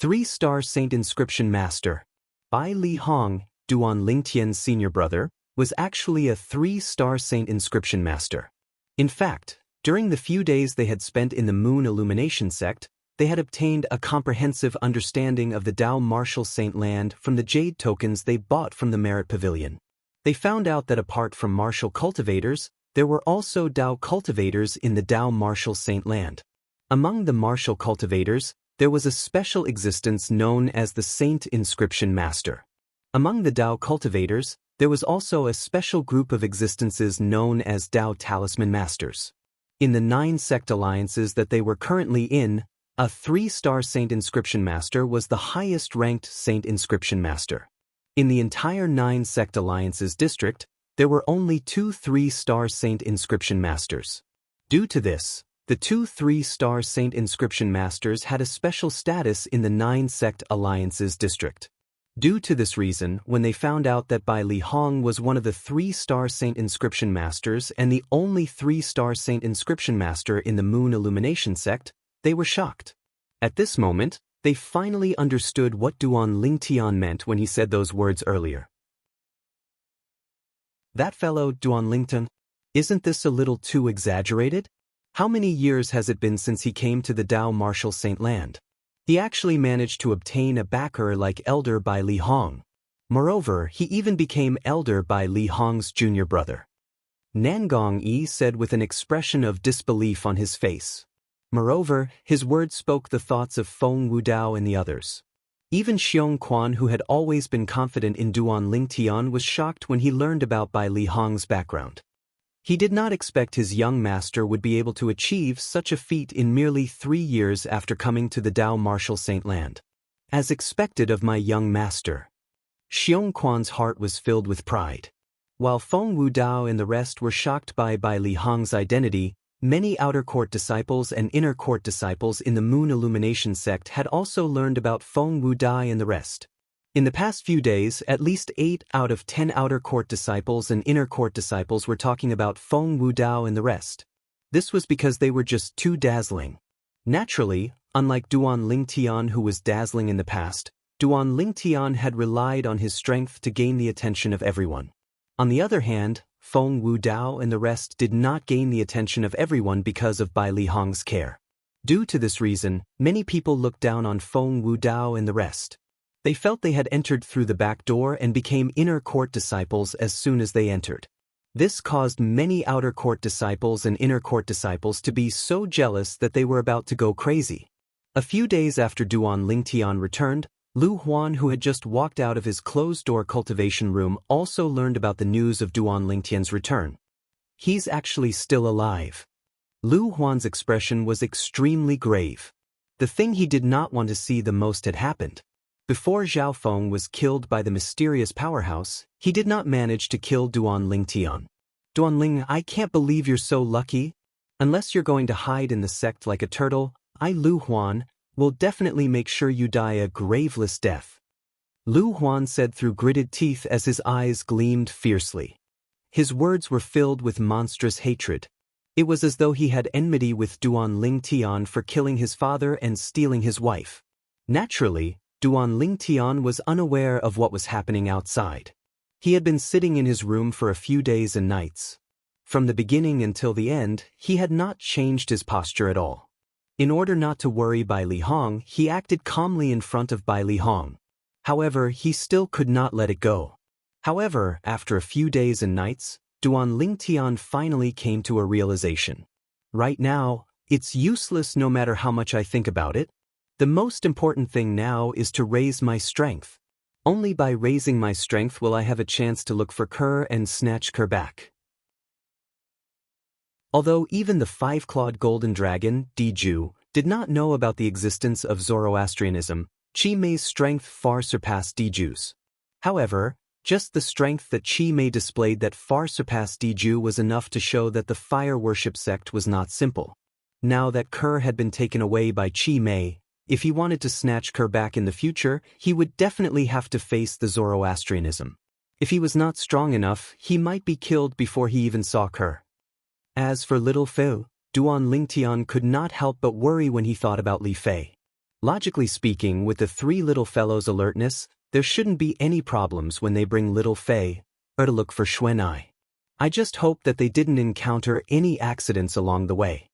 3-star Saint Inscription Master. Bai Li Hong, Duan Lingtian's senior brother, was actually a 3-star Saint Inscription Master. In fact, during the few days they had spent in the Moon Illumination sect, they had obtained a comprehensive understanding of the Dao Martial Saint land from the jade tokens they bought from the Merit Pavilion. They found out that apart from martial cultivators, there were also Dao cultivators in the Dao Martial Saint land. Among the martial cultivators, there was a special existence known as the Saint Inscription Master. Among the Dao cultivators, there was also a special group of existences known as Dao Talisman Masters. In the 9 sect alliances that they were currently in, a 3-star Saint Inscription Master was the highest-ranked Saint Inscription Master. In the entire 9 sect alliances district, there were only 2 3-star Saint Inscription Masters. Due to this, the 2 3-star Saint Inscription Masters had a special status in the 9 sect alliances district. Due to this reason, when they found out that Bai Li Hong was one of the 3-star Saint Inscription Masters and the only 3-star Saint Inscription Master in the Moon Illumination sect, they were shocked. At this moment, they finally understood what Duan Lingtian meant when he said those words earlier. That fellow, Duan Lingtian, isn't this a little too exaggerated? How many years has it been since he came to the Dao Martial Saint land? He actually managed to obtain a backer like Elder Bai Li Hong. Moreover, he even became Elder Bai Li Hong's junior brother. Nangong Yi said with an expression of disbelief on his face. Moreover, his words spoke the thoughts of Feng Wudao and the others. Even Xiong Quan, who had always been confident in Duan Lingtian, was shocked when he learned about Bai Li Hong's background. He did not expect his young master would be able to achieve such a feat in merely 3 years after coming to the Dao Martial Saint land. As expected of my young master. Xiong Quan's heart was filled with pride. While Feng Wudao and the rest were shocked by Bai Li Hong's identity, many outer court disciples and inner court disciples in the Moon Illumination sect had also learned about Feng Wudao and the rest. In the past few days, at least 8 out of 10 outer court disciples and inner court disciples were talking about Feng Wudao and the rest. This was because they were just too dazzling. Naturally, unlike Duan Lingtian who was dazzling in the past, Duan Lingtian had relied on his strength to gain the attention of everyone. On the other hand, Feng Wudao and the rest did not gain the attention of everyone because of Bai Li Hong's care. Due to this reason, many people looked down on Feng Wudao and the rest. They felt they had entered through the back door and became inner court disciples as soon as they entered. This caused many outer court disciples and inner court disciples to be so jealous that they were about to go crazy. A few days after Duan Lingtian returned, Lu Huan, who had just walked out of his closed-door cultivation room, also learned about the news of Duan Lingtian's return. He's actually still alive. Lu Huan's expression was extremely grave. The thing he did not want to see the most had happened. Before Zhao Feng was killed by the mysterious powerhouse, he did not manage to kill Duan Lingtian. Duan Ling, I can't believe you're so lucky. Unless you're going to hide in the sect like a turtle, I, Lu Huan, will definitely make sure you die a graveless death. Lu Huan said through gritted teeth as his eyes gleamed fiercely. His words were filled with monstrous hatred. It was as though he had enmity with Duan Lingtian for killing his father and stealing his wife. Naturally, Duan Lingtian was unaware of what was happening outside. He had been sitting in his room for a few days and nights. From the beginning until the end, he had not changed his posture at all. In order not to worry Bai Li Hong, he acted calmly in front of Bai Li Hong. However, he still could not let it go. However, after a few days and nights, Duan Lingtian finally came to a realization. Right now, it's useless no matter how much I think about it. The most important thing now is to raise my strength. Only by raising my strength will I have a chance to look for Kerr and snatch Kerr back. Although even the five-clawed golden dragon, Diju, did not know about the existence of Zoroastrianism, Qi Mei's strength far surpassed Diju's. However, just the strength that Qi Mei displayed that far surpassed Diju was enough to show that the fire worship sect was not simple. Now that Kerr had been taken away by Qi Mei, if he wanted to snatch Kerr back in the future, he would definitely have to face the Zoroastrianism. If he was not strong enough, he might be killed before he even saw Kerr. As for little Fei, Duan Lingtian could not help but worry when he thought about Li Fei. Logically speaking, with the three little fellows' alertness, there shouldn't be any problems when they bring little Fei, or to look for Xuanai. I just hope that they didn't encounter any accidents along the way.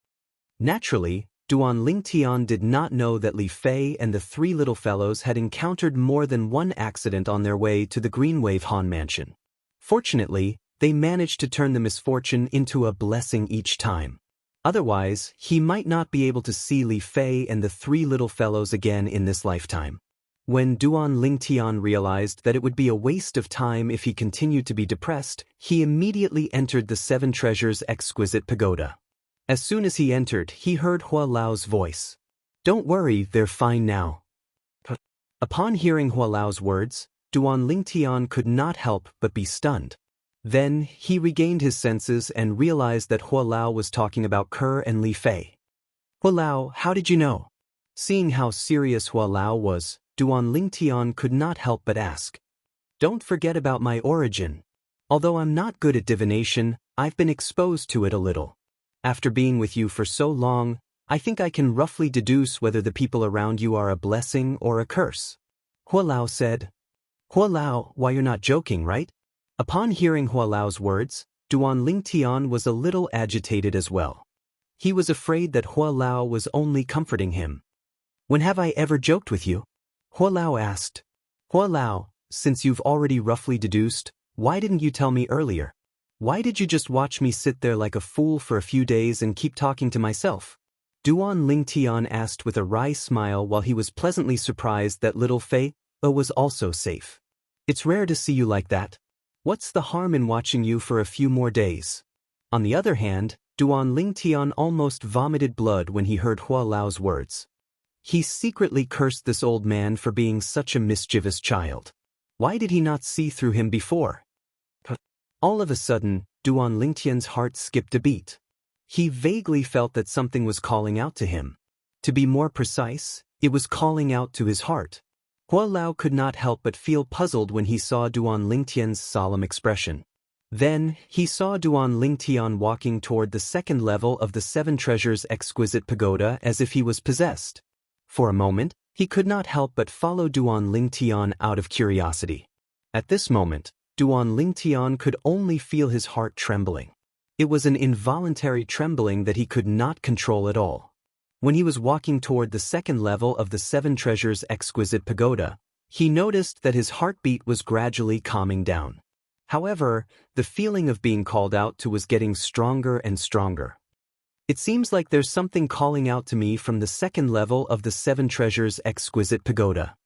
Naturally, Duan Lingtian did not know that Li Fei and the three little fellows had encountered more than one accident on their way to the Greenwave Han Mansion. Fortunately, they managed to turn the misfortune into a blessing each time. Otherwise, he might not be able to see Li Fei and the three little fellows again in this lifetime. When Duan Lingtian realized that it would be a waste of time if he continued to be depressed, he immediately entered the Seven Treasures' exquisite pagoda. As soon as he entered, he heard Hua Lao's voice. Don't worry, they're fine now. Upon hearing Hua Lao's words, Duan Lingtian could not help but be stunned. Then, he regained his senses and realized that Hua Lao was talking about Kerr and Li Fei. Hua Lao, how did you know? Seeing how serious Hua Lao was, Duan Lingtian could not help but ask. Don't forget about my origin. Although I'm not good at divination, I've been exposed to it a little. After being with you for so long, I think I can roughly deduce whether the people around you are a blessing or a curse. Hua Lao said. Hua Lao, why you're not joking, right? Upon hearing Hua Lao's words, Duan Lingtian was a little agitated as well. He was afraid that Hua Lao was only comforting him. When have I ever joked with you? Hua Lao asked. Hua Lao, since you've already roughly deduced, why didn't you tell me earlier? Why did you just watch me sit there like a fool for a few days and keep talking to myself? Duan Lingtian asked with a wry smile while he was pleasantly surprised that little Fei was also safe. It's rare to see you like that. What's the harm in watching you for a few more days? On the other hand, Duan Lingtian almost vomited blood when he heard Hua Lao's words. He secretly cursed this old man for being such a mischievous child. Why did he not see through him before? All of a sudden, Duan Lingtian's heart skipped a beat. He vaguely felt that something was calling out to him. To be more precise, it was calling out to his heart. Hua Lao could not help but feel puzzled when he saw Duan Lingtian's solemn expression. Then, he saw Duan Lingtian walking toward the second level of the Seven Treasures' exquisite pagoda as if he was possessed. For a moment, he could not help but follow Duan Lingtian out of curiosity. At this moment, Duan Lingtian could only feel his heart trembling. It was an involuntary trembling that he could not control at all. When he was walking toward the second level of the Seven Treasures' exquisite pagoda, he noticed that his heartbeat was gradually calming down. However, the feeling of being called out to was getting stronger and stronger. It seems like there's something calling out to me from the second level of the Seven Treasures' exquisite pagoda.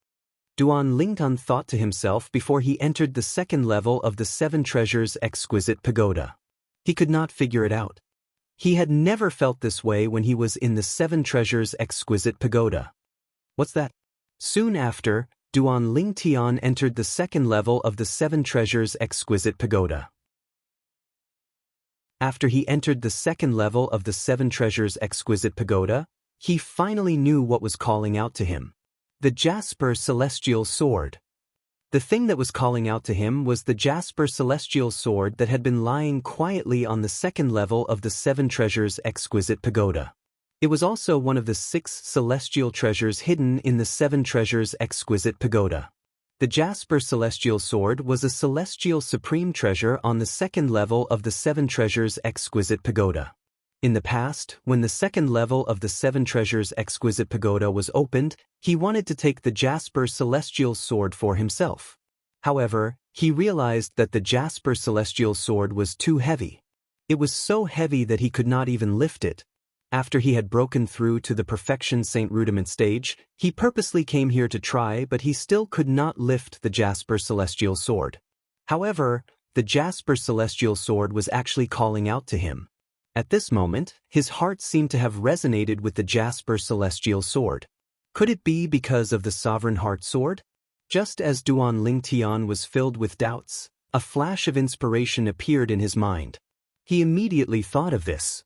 Duan Lingtian thought to himself before he entered the second level of the Seven Treasures' exquisite pagoda. He could not figure it out. He had never felt this way when he was in the Seven Treasures Exquisite Pagoda. What's that? Soon after, Duan Lingtian entered the second level of the Seven Treasures Exquisite Pagoda. After he entered the second level of the Seven Treasures Exquisite Pagoda, he finally knew what was calling out to him. The Jasper Celestial Sword. The thing that was calling out to him was the Jasper Celestial Sword that had been lying quietly on the second level of the Seven Treasures Exquisite Pagoda. It was also one of the 6 celestial treasures hidden in the Seven Treasures Exquisite Pagoda. The Jasper Celestial Sword was a celestial supreme treasure on the second level of the Seven Treasures Exquisite Pagoda. In the past, when the second level of the Seven Treasures Exquisite Pagoda was opened, he wanted to take the Jasper Celestial Sword for himself. However, he realized that the Jasper Celestial Sword was too heavy. It was so heavy that he could not even lift it. After he had broken through to the Perfection Saint Rudiment stage, he purposely came here to try, but he still could not lift the Jasper Celestial Sword. However, the Jasper Celestial Sword was actually calling out to him. At this moment, his heart seemed to have resonated with the Jasper Celestial Sword. Could it be because of the Sovereign Heart Sword? Just as Duan Lingtian was filled with doubts, a flash of inspiration appeared in his mind. He immediately thought of this.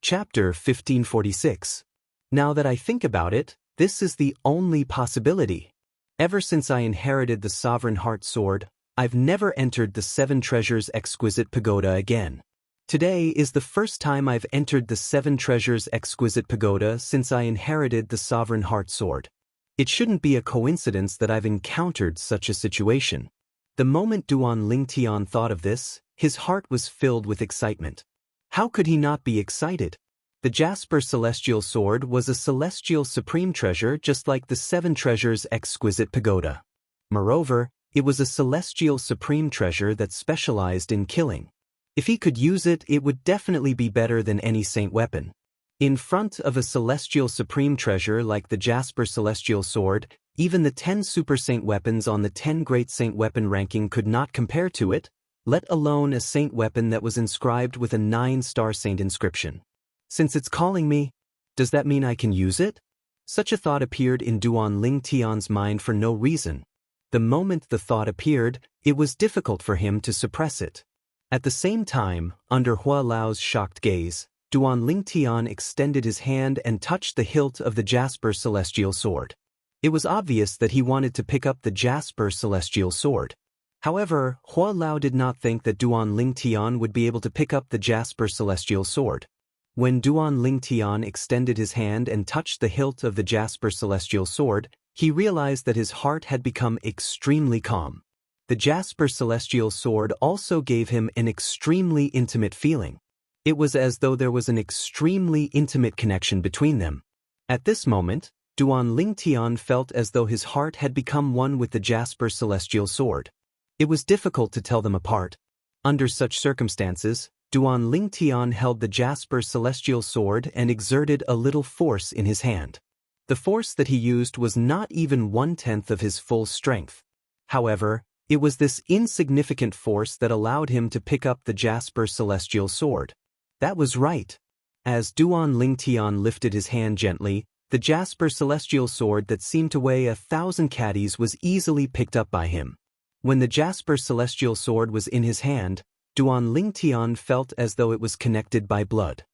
Chapter 1546. Now that I think about it, this is the only possibility. Ever since I inherited the Sovereign Heart Sword, I've never entered the Seven Treasures Exquisite Pagoda again. Today is the first time I've entered the Seven Treasures Exquisite Pagoda since I inherited the Sovereign Heart Sword. It shouldn't be a coincidence that I've encountered such a situation. The moment Duan Lingtian thought of this, his heart was filled with excitement. How could he not be excited? The Jasper Celestial Sword was a celestial supreme treasure just like the Seven Treasures Exquisite Pagoda. Moreover, it was a celestial supreme treasure that specialized in killing. If he could use it, it would definitely be better than any saint weapon. In front of a celestial supreme treasure like the Jasper Celestial Sword, even the 10 super saint weapons on the 10 great saint weapon ranking could not compare to it, let alone a saint weapon that was inscribed with a 9-star saint inscription. Since it's calling me, does that mean I can use it? Such a thought appeared in Duan Lingtian's mind for no reason. The moment the thought appeared, it was difficult for him to suppress it. At the same time, under Hua Lao's shocked gaze, Duan Lingtian extended his hand and touched the hilt of the Jasper Celestial Sword. It was obvious that he wanted to pick up the Jasper Celestial Sword. However, Hua Lao did not think that Duan Lingtian would be able to pick up the Jasper Celestial Sword. When Duan Lingtian extended his hand and touched the hilt of the Jasper Celestial Sword, he realized that his heart had become extremely calm. The Jasper Celestial Sword also gave him an extremely intimate feeling. It was as though there was an extremely intimate connection between them. At this moment, Duan Lingtian felt as though his heart had become one with the Jasper Celestial Sword. It was difficult to tell them apart. Under such circumstances, Duan Lingtian held the Jasper Celestial Sword and exerted a little force in his hand. The force that he used was not even 1/10 of his full strength. However, it was this insignificant force that allowed him to pick up the Jasper Celestial Sword. That was right. As Duan Lingtian lifted his hand gently, the Jasper Celestial Sword that seemed to weigh 1,000 caddies was easily picked up by him. When the Jasper Celestial Sword was in his hand, Duan Lingtian felt as though it was connected by blood.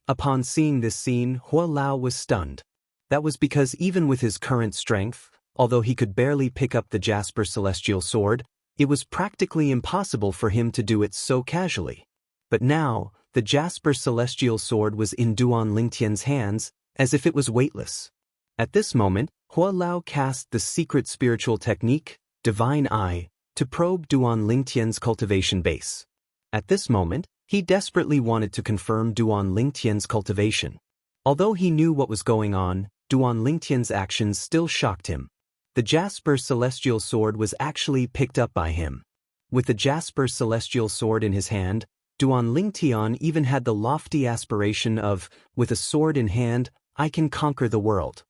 Upon seeing this scene, Hua Lao was stunned. That was because even with his current strength, although he could barely pick up the Jasper Celestial Sword, it was practically impossible for him to do it so casually. But now, the Jasper Celestial Sword was in Duan Lingtian's hands, as if it was weightless. At this moment, Hua Lao cast the secret spiritual technique, Divine Eye, to probe Duan Lingtian's cultivation base. At this moment, he desperately wanted to confirm Duan Lingtian's cultivation. Although he knew what was going on, Duan Lingtian's actions still shocked him. The Jasper Celestial Sword was actually picked up by him. With the Jasper Celestial Sword in his hand, Duan Lingtian even had the lofty aspiration of, with a sword in hand, I can conquer the world.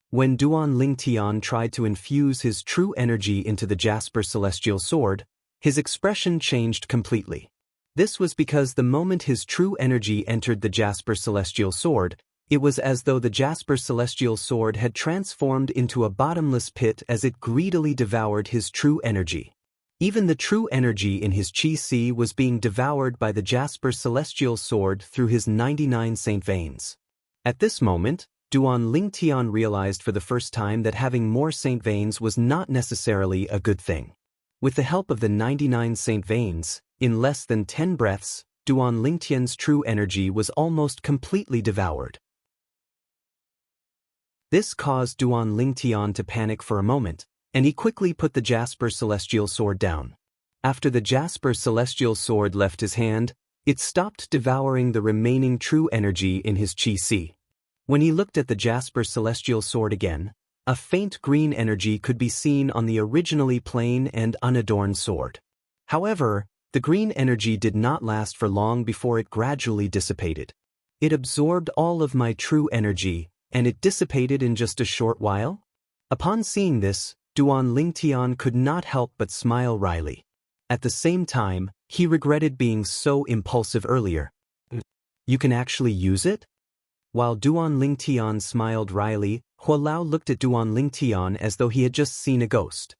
When Duan Lingtian tried to infuse his true energy into the Jasper Celestial Sword, His expression changed completely. This was because the moment his true energy entered the Jasper Celestial Sword, it was as though the Jasper Celestial Sword had transformed into a bottomless pit as it greedily devoured his true energy. Even the true energy in his Chi-Si was being devoured by the Jasper Celestial Sword through his 99 saint veins. At this moment, Duan Lingtian realized for the first time that having more saint veins was not necessarily a good thing. With the help of the 99 saint veins, in less than 10 breaths, Duan Lingtian's true energy was almost completely devoured. This caused Duan Lingtian to panic for a moment, and he quickly put the Jasper Celestial Sword down. After the Jasper Celestial Sword left his hand, it stopped devouring the remaining true energy in his Chi-Si. When he looked at the Jasper Celestial Sword again, a faint green energy could be seen on the originally plain and unadorned sword. However, the green energy did not last for long before it gradually dissipated. It absorbed all of my true energy, and it dissipated in just a short while? Upon seeing this, Duan Lingtian could not help but smile wryly. At the same time, he regretted being so impulsive earlier. You can actually use it? While Duan Lingtian smiled wryly, Hualao looked at Duan Lingtian as though he had just seen a ghost.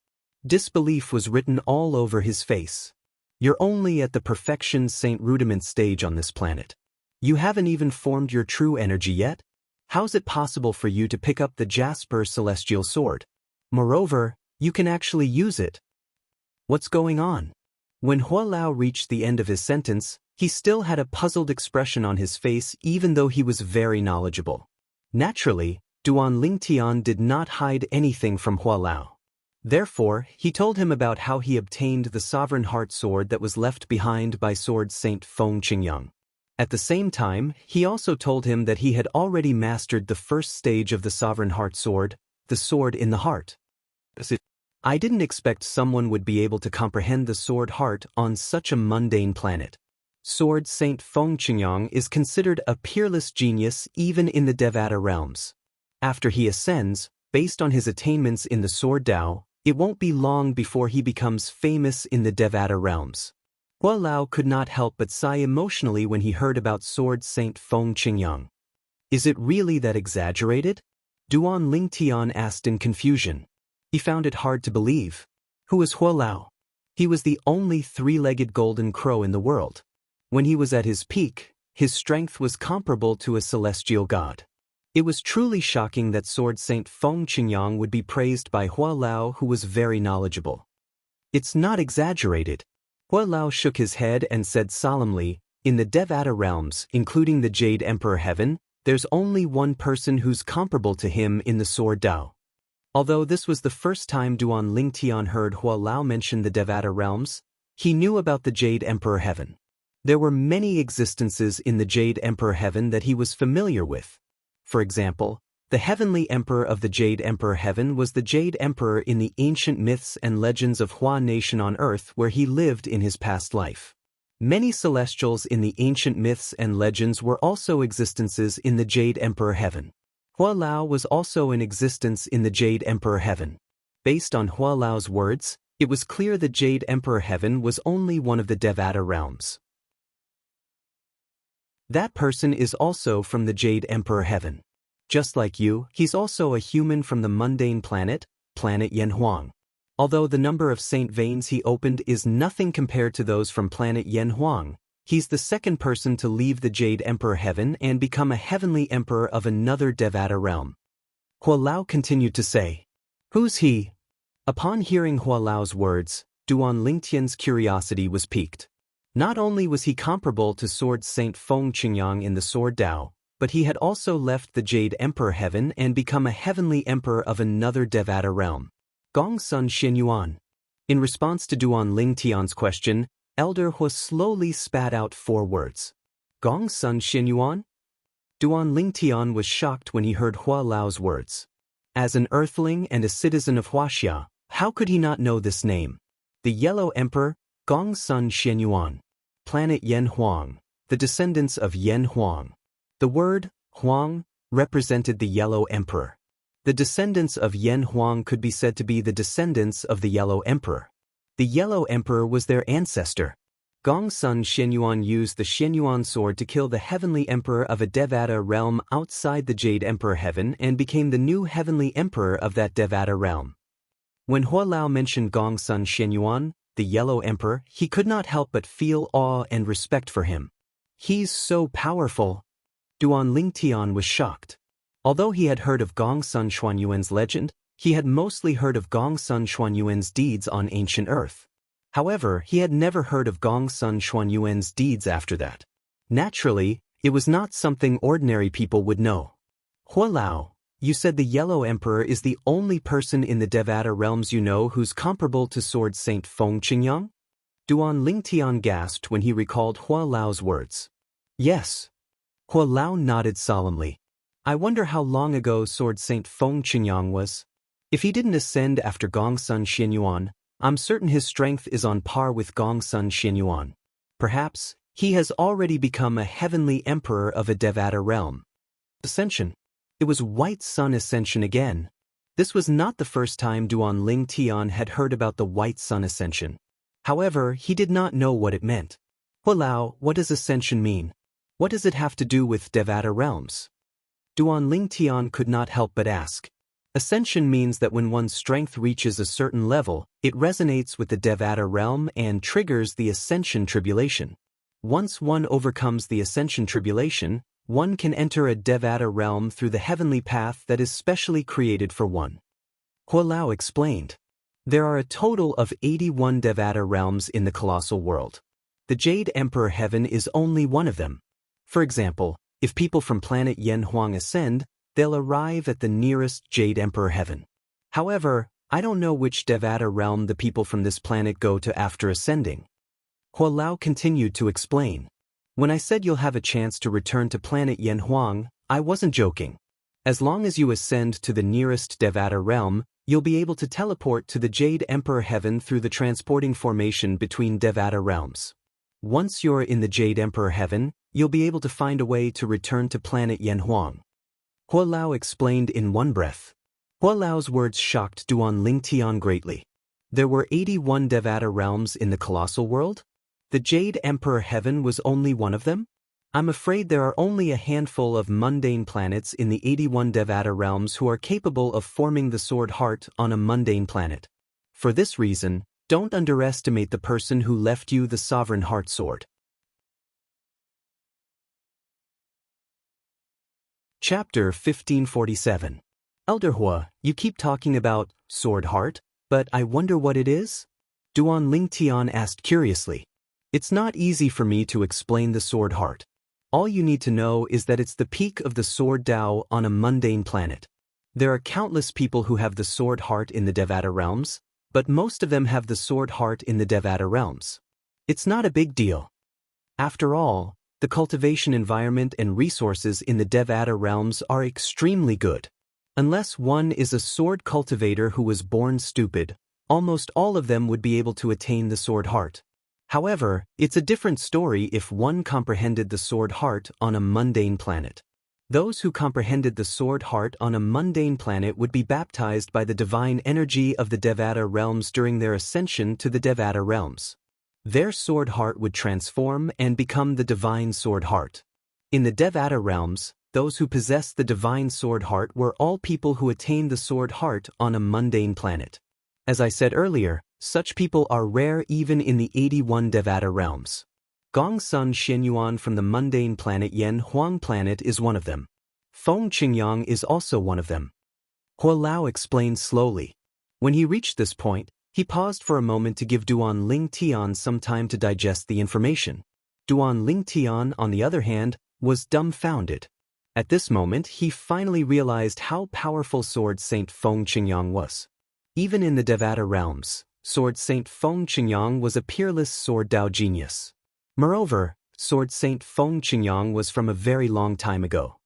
Disbelief was written all over his face. You're only at the perfection saint rudiment stage on this planet. You haven't even formed your true energy yet? How's it possible for you to pick up the Jasper Celestial Sword? Moreover, you can actually use it. What's going on? When Hualao reached the end of his sentence, he still had a puzzled expression on his face even though he was very knowledgeable. Naturally, Duan Lingtian did not hide anything from Hualao. Therefore, he told him about how he obtained the Sovereign Heart Sword that was left behind by Sword Saint Feng Qingyang. At the same time, he also told him that he had already mastered the first stage of the Sovereign Heart Sword, the Sword in the Heart. I didn't expect someone would be able to comprehend the Sword Heart on such a mundane planet. Sword Saint Feng Qingyang is considered a peerless genius even in the Devata realms. After he ascends, based on his attainments in the Sword Tao, it won't be long before he becomes famous in the Devata realms. Hualao could not help but sigh emotionally when he heard about Sword Saint Feng Qingyang. Is it really that exaggerated? Duan Lingtian asked in confusion. He found it hard to believe. Who is Hualao? He was the only three-legged golden crow in the world. When he was at his peak, his strength was comparable to a celestial god. It was truly shocking that Sword Saint Feng Qingyang would be praised by Hualao, who was very knowledgeable. It's not exaggerated. Hualao shook his head and said solemnly, in the Devata realms, including the Jade Emperor Heaven, there's only one person who's comparable to him in the Sword Tao. Although this was the first time Duan Lingtian heard Hualao mention the Devata realms, he knew about the Jade Emperor Heaven. There were many existences in the Jade Emperor Heaven that he was familiar with. For example, the heavenly emperor of the Jade Emperor Heaven was the Jade Emperor in the ancient myths and legends of Hua Nation on Earth where he lived in his past life. Many celestials in the ancient myths and legends were also existences in the Jade Emperor Heaven. Hualao was also in existence in the Jade Emperor Heaven. Based on Hualao's words, it was clear the Jade Emperor Heaven was only one of the Devata realms. That person is also from the Jade Emperor Heaven. Just like you, he's also a human from the mundane planet Yanhuang. Although the number of saint veins he opened is nothing compared to those from planet Yanhuang, he's the second person to leave the Jade Emperor Heaven and become a heavenly emperor of another Devata realm. Hualao continued to say, "Who's he?" Upon hearing Hualao's words, Duan Lingtian's curiosity was piqued. Not only was he comparable to Sword Saint Feng Qingyang in the Sword Tao, but he had also left the Jade Emperor Heaven and become a heavenly emperor of another Devata realm. Gong Sun Xianyuan. In response to Duan Lingtian's question, Elder Hua slowly spat out 4 words. Gong Sun Xianyuan? Duan Lingtian was shocked when he heard Hualao's words. As an earthling and a citizen of Huaxia, how could he not know this name? The Yellow Emperor, Gong Sun Xianyuan. Planet Yanhuang, the descendants of Yanhuang. The word, Huang, represented the Yellow Emperor. The descendants of Yanhuang could be said to be the descendants of the Yellow Emperor. The Yellow Emperor was their ancestor. Gongsun Xianyuan used the Xianyuan sword to kill the heavenly emperor of a Devata realm outside the Jade Emperor heaven and became the new heavenly emperor of that Devata realm. When Hualao mentioned Gongsun Xianyuan, the Yellow Emperor, he could not help but feel awe and respect for him. He's so powerful. Duan Lingtian was shocked. Although he had heard of Gongsun Xuanyuan's legend, he had mostly heard of Gongsun Xuanyuan's deeds on ancient Earth. However, he had never heard of Gongsun Xuanyuan's deeds after that. Naturally, it was not something ordinary people would know. Hualao, you said the Yellow Emperor is the only person in the Devata realms you know who's comparable to Sword Saint Feng Qingyang? Duan Lingtian gasped when he recalled Hualao's words. Yes. Hualao nodded solemnly. I wonder how long ago Sword Saint Feng Qingyang was. If he didn't ascend after Gongsun Xianyuan, I'm certain his strength is on par with Gongsun Xianyuan. Perhaps, he has already become a heavenly emperor of a Devata realm. Ascension. It was White Sun Ascension again. This was not the first time Duan Lingtian had heard about the White Sun Ascension. However, he did not know what it meant. Hualao, what does ascension mean? What does it have to do with Devata realms? Duan Lingtian could not help but ask. Ascension means that when one's strength reaches a certain level, it resonates with the Devata realm and triggers the Ascension Tribulation. Once one overcomes the Ascension Tribulation, one can enter a Devata realm through the heavenly path that is specially created for one. Hualao explained. There are a total of 81 Devata realms in the colossal world. The Jade Emperor Heaven is only one of them. For example, if people from planet Yanhuang ascend, they'll arrive at the nearest Jade Emperor Heaven. However, I don't know which Devata realm the people from this planet go to after ascending. Hualao continued to explain. When I said you'll have a chance to return to planet Yanhuang, I wasn't joking. As long as you ascend to the nearest Devata realm, you'll be able to teleport to the Jade Emperor Heaven through the transporting formation between Devata realms. Once you're in the Jade Emperor Heaven, you'll be able to find a way to return to planet Yanhuang. Hualao explained in one breath. Hualao's words shocked Duan Lingtian greatly. There were 81 Devata realms in the colossal world? The Jade Emperor Heaven was only one of them? I'm afraid there are only a handful of mundane planets in the 81 Devata realms who are capable of forming the Sword Heart on a mundane planet. For this reason, don't underestimate the person who left you the Sovereign Heart Sword. Chapter 1547. Elder Hua, you keep talking about Sword Heart, but I wonder what it is? Duan Lingtian asked curiously. It's not easy for me to explain the Sword Heart. All you need to know is that it's the peak of the Sword Tao on a mundane planet. There are countless people who have the Sword Heart in the Devata realms, but most of them have the Sword Heart in the Devata realms. It's not a big deal. After all, the cultivation environment and resources in the Devata realms are extremely good. Unless one is a sword cultivator who was born stupid, almost all of them would be able to attain the Sword Heart. However, it's a different story if one comprehended the Sword Heart on a mundane planet. Those who comprehended the Sword Heart on a mundane planet would be baptized by the divine energy of the Devata realms during their ascension to the Devata realms. Their Sword Heart would transform and become the Divine Sword Heart. In the Devata realms, those who possessed the Divine Sword Heart were all people who attained the Sword Heart on a mundane planet. As I said earlier, such people are rare even in the 81 Devata realms. Gongsun Xianyuan from the mundane planet Yanhuang planet is one of them. Feng Qingyang is also one of them. Hualao explained slowly. When he reached this point, he paused for a moment to give Duan Lingtian some time to digest the information. Duan Lingtian, on the other hand, was dumbfounded. At this moment, he finally realized how powerful Sword Saint Feng Qingyang was. Even in the Devata realms, Sword Saint Feng Qingyang was a peerless Sword Tao genius. Moreover, Sword Saint Feng Qingyang was from a very long time ago.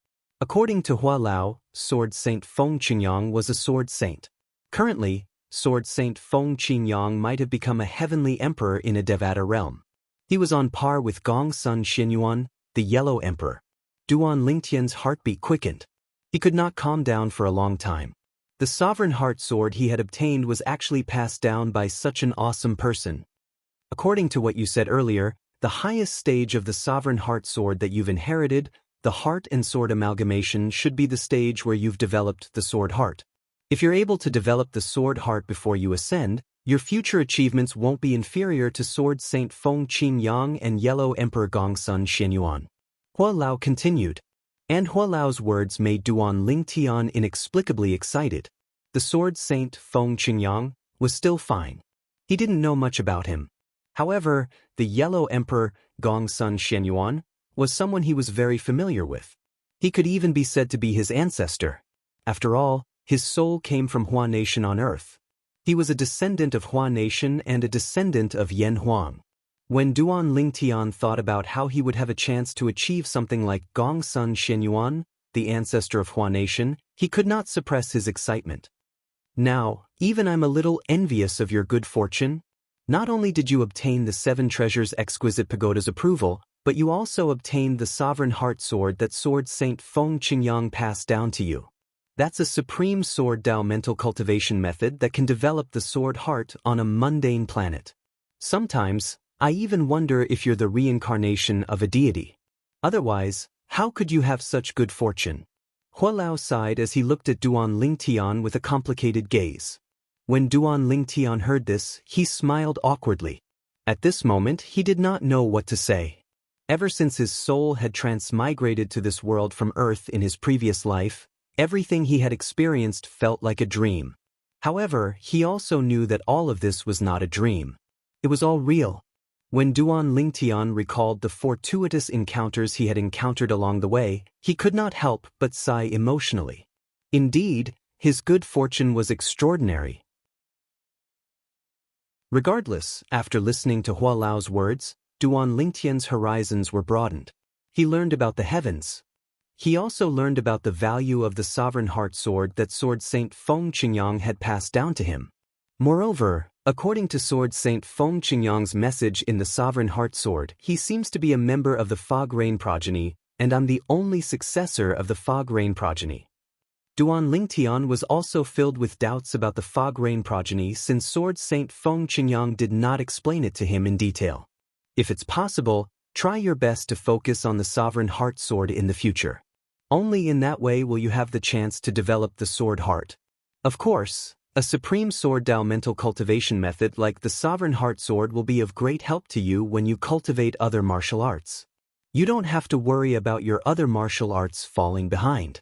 According to Hualao, Sword Saint Feng Qingyang was a sword saint. Currently, Sword Saint Feng Qingyang might have become a heavenly emperor in a Devata realm. He was on par with Gongsun Xianyuan, the Yellow Emperor. Duan Lingtian's heartbeat quickened. He could not calm down for a long time. The Sovereign Heart Sword he had obtained was actually passed down by such an awesome person. According to what you said earlier, the highest stage of the Sovereign Heart Sword that you've inherited, the heart and sword amalgamation, should be the stage where you've developed the sword heart. If you're able to develop the sword heart before you ascend, your future achievements won't be inferior to Sword Saint Feng Qin Yang and Yellow Emperor Gongsun Xianyuan. Hua Lao continued. And Hua Lao's words made Duan Lingtian inexplicably excited. The Sword Saint Feng Qingyang was still fine. He didn't know much about him. However, the Yellow Emperor Gongsun Xianyuan was someone he was very familiar with. He could even be said to be his ancestor. After all, his soul came from Hua Nation on earth. He was a descendant of Hua Nation and a descendant of Yen Huang. When Duan Lingtian thought about how he would have a chance to achieve something like Gongsun Xianyuan, the ancestor of Hua Nation, he could not suppress his excitement. Now, even I'm a little envious of your good fortune. Not only did you obtain the 7 Treasures Exquisite Pagoda's approval, but you also obtained the Sovereign Heart Sword that Sword Saint Feng Qingyang passed down to you. That's a supreme sword Dao mental cultivation method that can develop the sword heart on a mundane planet. Sometimes, I even wonder if you're the reincarnation of a deity. Otherwise, how could you have such good fortune? Hua Lao sighed as he looked at Duan Lingtian with a complicated gaze. When Duan Lingtian heard this, he smiled awkwardly. At this moment, he did not know what to say. Ever since his soul had transmigrated to this world from Earth in his previous life, everything he had experienced felt like a dream. However, he also knew that all of this was not a dream. It was all real. When Duan Lingtian recalled the fortuitous encounters he had encountered along the way, he could not help but sigh emotionally. Indeed, his good fortune was extraordinary. Regardless, after listening to Hua Lao's words, Duan Lingtian's horizons were broadened. He learned about the heavens. He also learned about the value of the Sovereign Heart Sword that Sword Saint Feng Qingyang had passed down to him. Moreover, according to Sword Saint Feng Qingyang's message in the Sovereign Heart Sword, he seems to be a member of the Fog Rain progeny, and I'm the only successor of the Fog Rain progeny. Duan Lingtian was also filled with doubts about the Fog Rain progeny since Sword Saint Feng Qingyang did not explain it to him in detail. If it's possible, try your best to focus on the Sovereign Heart Sword in the future. Only in that way will you have the chance to develop the sword heart. Of course, a supreme sword Dao mental cultivation method like the Sovereign Heart Sword will be of great help to you when you cultivate other martial arts. You don't have to worry about your other martial arts falling behind.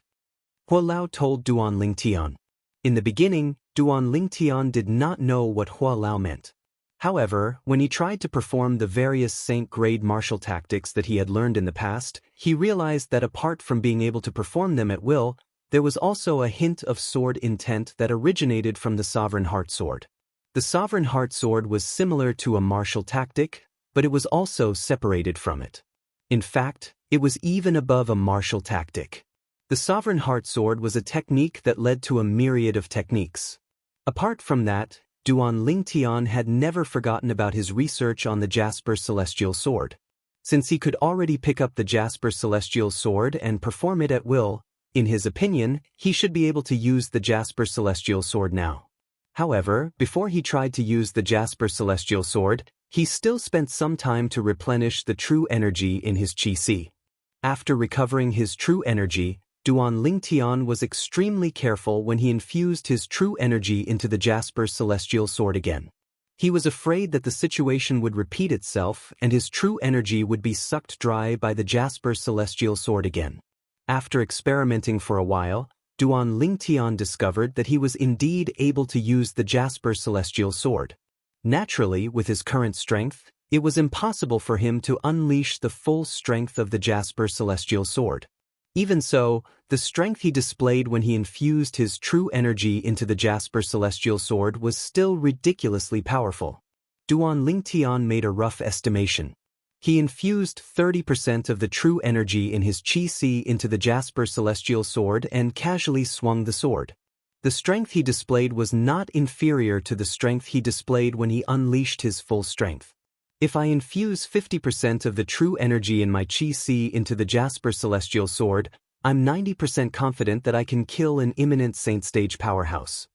Hua Lao told Duan Lingtian. In the beginning, Duan Lingtian did not know what Hua Lao meant. However, when he tried to perform the various saint-grade martial tactics that he had learned in the past, he realized that apart from being able to perform them at will, there was also a hint of sword intent that originated from the Sovereign Heart Sword. The Sovereign Heart Sword was similar to a martial tactic, but it was also separated from it. In fact, it was even above a martial tactic. The Sovereign Heart Sword was a technique that led to a myriad of techniques. Apart from that, Duan Lingtian had never forgotten about his research on the Jasper Celestial Sword. Since he could already pick up the Jasper Celestial Sword and perform it at will, in his opinion, he should be able to use the Jasper Celestial Sword now. However, before he tried to use the Jasper Celestial Sword, he still spent some time to replenish the true energy in his Qi. After recovering his true energy, Duan Lingtian was extremely careful when he infused his true energy into the Jasper Celestial Sword again. He was afraid that the situation would repeat itself and his true energy would be sucked dry by the Jasper Celestial Sword again. After experimenting for a while, Duan Lingtian discovered that he was indeed able to use the Jasper Celestial Sword. Naturally, with his current strength, it was impossible for him to unleash the full strength of the Jasper Celestial Sword. Even so, the strength he displayed when he infused his true energy into the Jasper Celestial Sword was still ridiculously powerful. Duan Lingtian made a rough estimation. He infused 30% of the true energy in his Qi into the Jasper Celestial Sword and casually swung the sword. The strength he displayed was not inferior to the strength he displayed when he unleashed his full strength. If I infuse 50% of the true energy in my Qi into the Jasper Celestial Sword, I'm 90% confident that I can kill an imminent Saint Stage powerhouse.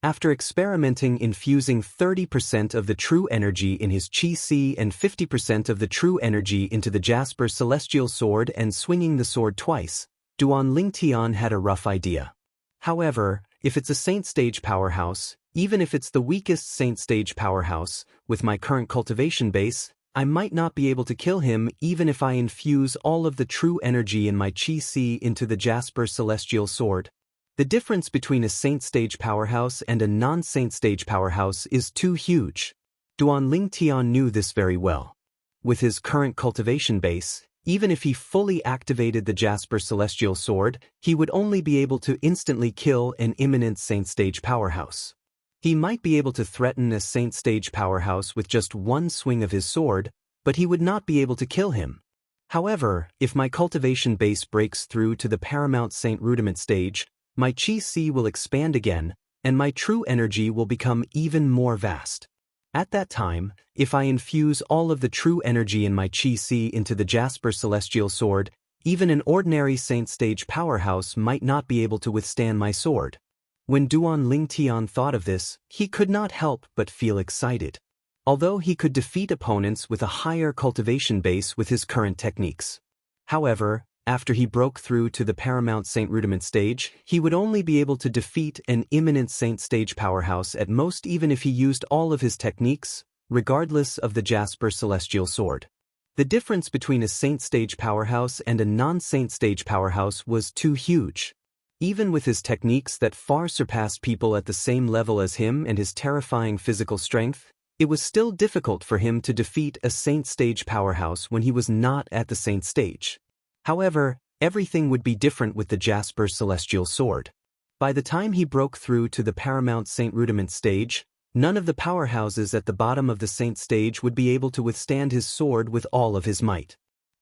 After experimenting infusing 30% of the true energy in his Chi-Si and 50% of the true energy into the Jasper Celestial Sword and swinging the sword twice, Duan Lingtian had a rough idea. However, if it's a Saint Stage powerhouse, even if it's the weakest Saint Stage powerhouse, with my current cultivation base, I might not be able to kill him even if I infuse all of the true energy in my Chi-Si into the Jasper Celestial Sword. The difference between a Saint Stage powerhouse and a non-Saint Stage powerhouse is too huge. Duan Lingtian knew this very well. With his current cultivation base, even if he fully activated the Jasper Celestial Sword, he would only be able to instantly kill an imminent Saint Stage powerhouse. He might be able to threaten a Saint Stage powerhouse with just one swing of his sword, but he would not be able to kill him. However, if my cultivation base breaks through to the Paramount Saint Rudiment stage, my Chi-Si will expand again, and my true energy will become even more vast. At that time, if I infuse all of the true energy in my Chi-Si into the Jasper Celestial Sword, even an ordinary Saint Stage powerhouse might not be able to withstand my sword. When Duan Lingtian thought of this, he could not help but feel excited. Although he could defeat opponents with a higher cultivation base with his current techniques. However, after he broke through to the Paramount Saint Rudiment stage, he would only be able to defeat an imminent Saint Stage powerhouse at most even if he used all of his techniques, regardless of the Jasper Celestial Sword. The difference between a Saint Stage powerhouse and a non-Saint Stage powerhouse was too huge. Even with his techniques that far surpassed people at the same level as him and his terrifying physical strength, it was still difficult for him to defeat a Saint Stage powerhouse when he was not at the Saint Stage. However, everything would be different with the Jasper Celestial Sword. By the time he broke through to the Paramount Saint Rudiment stage, none of the powerhouses at the bottom of the Saint Stage would be able to withstand his sword with all of his might.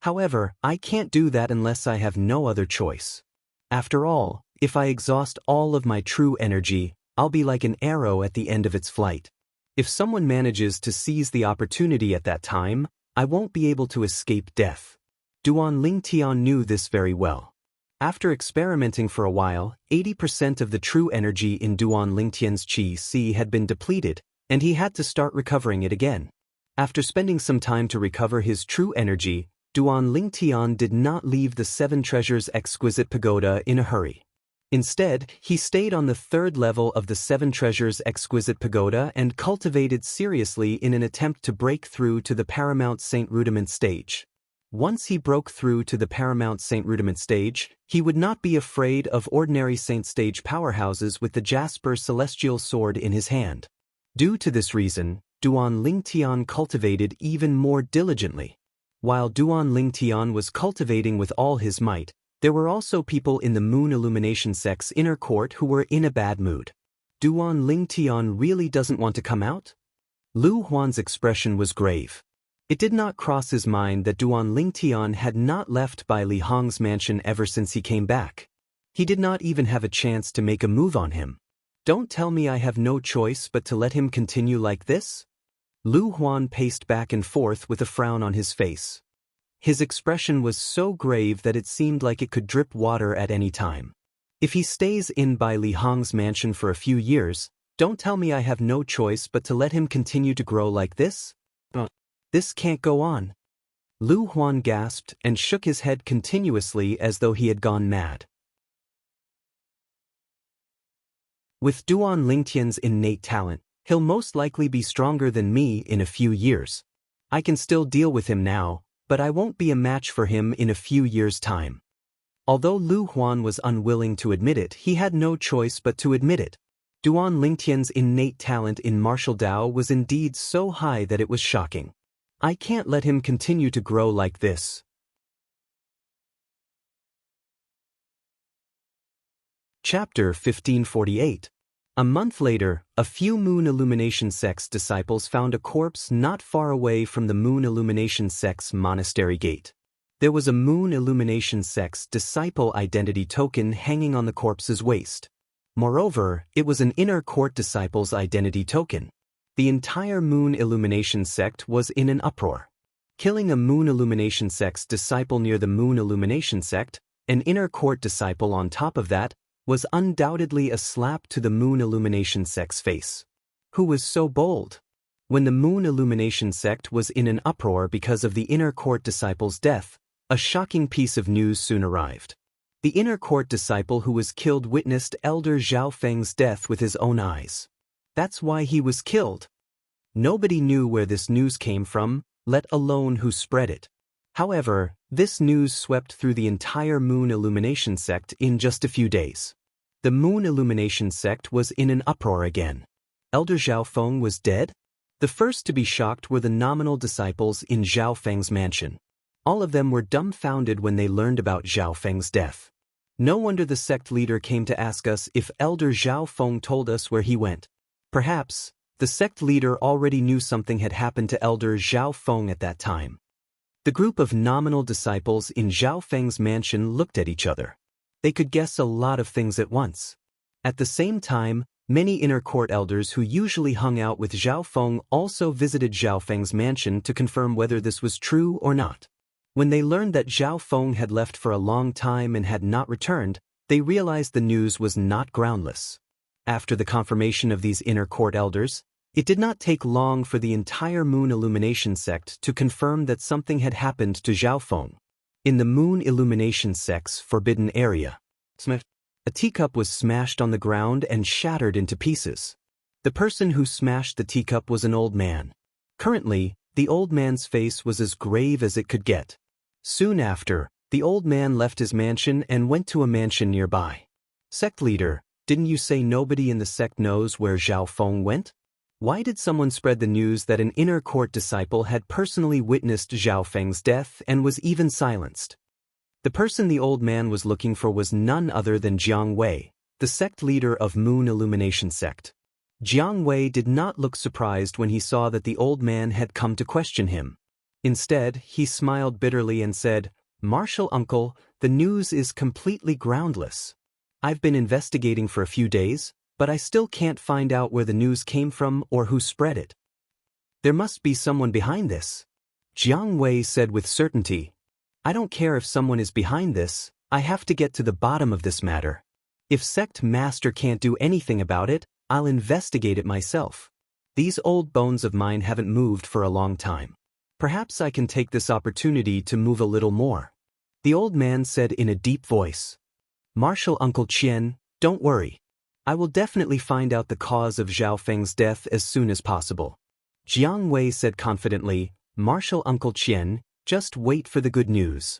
However, I can't do that unless I have no other choice. After all, if I exhaust all of my true energy, I'll be like an arrow at the end of its flight. If someone manages to seize the opportunity at that time, I won't be able to escape death. Duan Lingtian knew this very well. After experimenting for a while, 80% of the true energy in Duan Lingtian's Chi-Si had been depleted, and he had to start recovering it again. After spending some time to recover his true energy, Duan Lingtian did not leave the Seven Treasures Exquisite Pagoda in a hurry. Instead, he stayed on the third level of the Seven Treasures Exquisite Pagoda and cultivated seriously in an attempt to break through to the Paramount Saint Rudiment stage. Once he broke through to the Paramount Saint Rudiment stage, he would not be afraid of ordinary Saint Stage powerhouses with the Jasper Celestial Sword in his hand. Due to this reason, Duan Lingtian cultivated even more diligently. While Duan Lingtian was cultivating with all his might, there were also people in the Moon Illumination sect's inner court who were in a bad mood. Duan Lingtian really doesn't want to come out? Lu Huan's expression was grave. It did not cross his mind that Duan Lingtian had not left Bai Li Hong's mansion ever since he came back. He did not even have a chance to make a move on him. Don't tell me I have no choice but to let him continue like this? Lu Huan paced back and forth with a frown on his face. His expression was so grave that it seemed like it could drip water at any time. If he stays in Bai Li Hong's mansion for a few years, don't tell me I have no choice but to let him continue to grow like this? This can't go on. Lu Huan gasped and shook his head continuously as though he had gone mad. With Duan Lingtian's innate talent, he'll most likely be stronger than me in a few years. I can still deal with him now, but I won't be a match for him in a few years' time. Although Lu Huan was unwilling to admit it, he had no choice but to admit it. Duan Lingtian's innate talent in martial Dao was indeed so high that it was shocking. I can't let him continue to grow like this. Chapter 1548. A month later, a few Moon Illumination sect's disciples found a corpse not far away from the Moon Illumination sect's monastery gate. There was a Moon Illumination sect's disciple identity token hanging on the corpse's waist. Moreover, it was an inner court disciple's identity token. The entire Moon Illumination sect was in an uproar. Killing a Moon Illumination Sect's disciple near the Moon Illumination Sect, an inner court disciple on top of that, was undoubtedly a slap to the Moon Illumination Sect's face. Who was so bold? When the Moon Illumination Sect was in an uproar because of the inner court disciple's death, a shocking piece of news soon arrived. The inner court disciple who was killed witnessed Elder Zhao Feng's death with his own eyes. That's why he was killed. Nobody knew where this news came from, let alone who spread it. However, this news swept through the entire Moon Illumination Sect in just a few days. The Moon Illumination Sect was in an uproar again. Elder Zhao Feng was dead? The first to be shocked were the nominal disciples in Zhao Feng's mansion. All of them were dumbfounded when they learned about Zhao Feng's death. No wonder the sect leader came to ask us if Elder Zhao Feng told us where he went. Perhaps, the sect leader already knew something had happened to Elder Zhao Feng at that time. The group of nominal disciples in Zhao Feng's mansion looked at each other. They could guess a lot of things at once. At the same time, many inner court elders who usually hung out with Zhao Feng also visited Zhao Feng's mansion to confirm whether this was true or not. When they learned that Zhao Feng had left for a long time and had not returned, they realized the news was not groundless. After the confirmation of these inner court elders, it did not take long for the entire Moon Illumination Sect to confirm that something had happened to Zhao Feng. In the Moon Illumination Sect's forbidden area, a teacup was smashed on the ground and shattered into pieces. The person who smashed the teacup was an old man. Currently, the old man's face was as grave as it could get. Soon after, the old man left his mansion and went to a mansion nearby. Sect leader, didn't you say nobody in the sect knows where Zhao Feng went? Why did someone spread the news that an inner court disciple had personally witnessed Zhao Feng's death and was even silenced? The person the old man was looking for was none other than Jiang Wei, the sect leader of Moon Illumination Sect. Jiang Wei did not look surprised when he saw that the old man had come to question him. Instead, he smiled bitterly and said, "Martial uncle, the news is completely groundless. I've been investigating for a few days, but I still can't find out where the news came from or who spread it. There must be someone behind this." Jiang Wei said with certainty, "I don't care if someone is behind this, I have to get to the bottom of this matter. If sect master can't do anything about it, I'll investigate it myself. These old bones of mine haven't moved for a long time. Perhaps I can take this opportunity to move a little more." The old man said in a deep voice. "Martial Uncle Qian, don't worry. I will definitely find out the cause of Zhao Feng's death as soon as possible." Jiang Wei said confidently, "Martial Uncle Qian, just wait for the good news."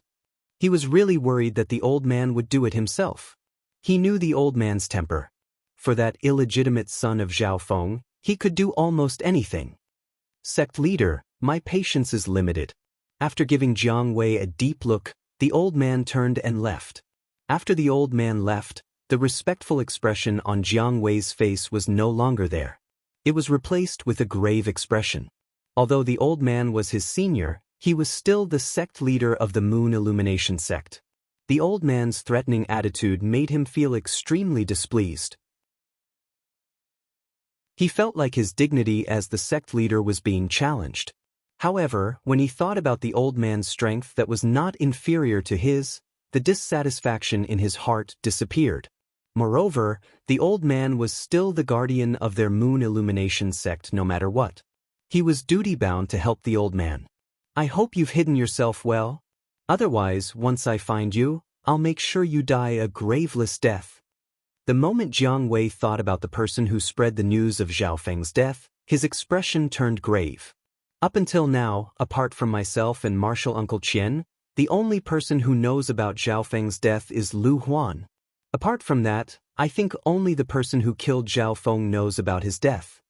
He was really worried that the old man would do it himself. He knew the old man's temper. For that illegitimate son of Zhao Feng, he could do almost anything. "Sect leader, my patience is limited." After giving Jiang Wei a deep look, the old man turned and left. After the old man left, the respectful expression on Jiang Wei's face was no longer there. It was replaced with a grave expression. Although the old man was his senior, he was still the sect leader of the Moon Illumination Sect. The old man's threatening attitude made him feel extremely displeased. He felt like his dignity as the sect leader was being challenged. However, when he thought about the old man's strength that was not inferior to his, the dissatisfaction in his heart disappeared. Moreover, the old man was still the guardian of their Moon Illumination Sect no matter what. He was duty-bound to help the old man. "I hope you've hidden yourself well. Otherwise, once I find you, I'll make sure you die a graveless death." The moment Jiang Wei thought about the person who spread the news of Zhao Feng's death, his expression turned grave. "Up until now, apart from myself and Martial Uncle Qian, the only person who knows about Zhao Feng's death is Lu Huan. Apart from that, I think only the person who killed Zhao Feng knows about his death."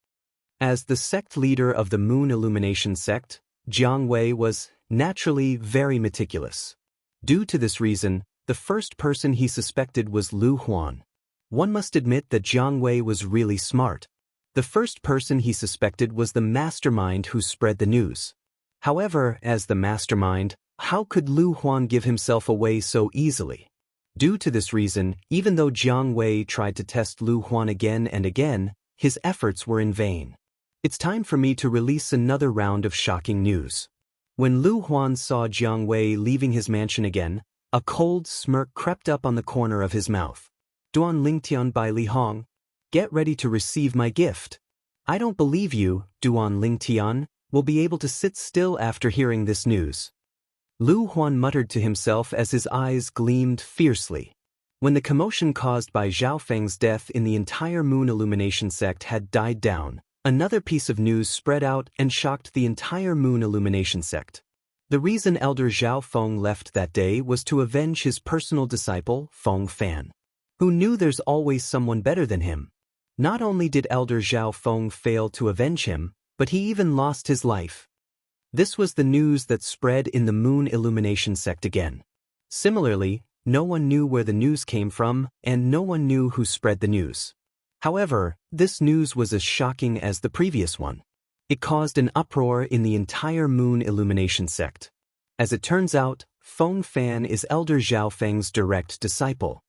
As the sect leader of the Moon Illumination Sect, Jiang Wei was, naturally, very meticulous. Due to this reason, the first person he suspected was Lu Huan. One must admit that Jiang Wei was really smart. The first person he suspected was the mastermind who spread the news. However, as the mastermind, how could Lu Huan give himself away so easily? Due to this reason, even though Jiang Wei tried to test Lu Huan again and again, his efforts were in vain. "It's time for me to release another round of shocking news." When Lu Huan saw Jiang Wei leaving his mansion again, a cold smirk crept up on the corner of his mouth. Duan Lingtian by Li Hong. Get ready to receive my gift. I don't believe you, Duan Lingtian, will be able to sit still after hearing this news. Lu Huan muttered to himself as his eyes gleamed fiercely. When the commotion caused by Zhao Feng's death in the entire Moon Illumination sect had died down, another piece of news spread out and shocked the entire Moon Illumination sect. The reason Elder Zhao Feng left that day was to avenge his personal disciple, Feng Fan, who knew there's always someone better than him. Not only did Elder Zhao Feng fail to avenge him, but he even lost his life. This was the news that spread in the Moon Illumination sect again. Similarly, no one knew where the news came from, and no one knew who spread the news. However, this news was as shocking as the previous one. It caused an uproar in the entire Moon Illumination sect. As it turns out, Feng Fan is Elder Zhao Feng's direct disciple.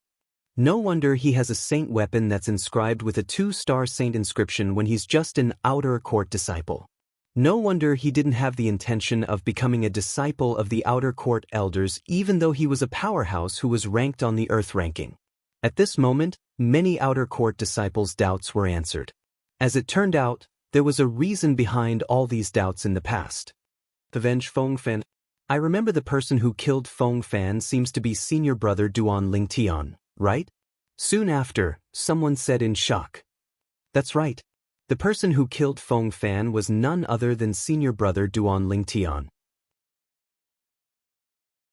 No wonder he has a saint weapon that's inscribed with a 2-star saint inscription when he's just an outer court disciple. No wonder he didn't have the intention of becoming a disciple of the outer court elders even though he was a powerhouse who was ranked on the earth ranking. At this moment, many outer court disciples' doubts were answered. As it turned out, there was a reason behind all these doubts in the past. Avenge Feng Fan. I remember the person who killed Feng Fan seems to be senior brother Duan Lingtian, right? Soon after, someone said in shock. That's right. The person who killed Feng Fan was none other than senior brother Duan Lingtian.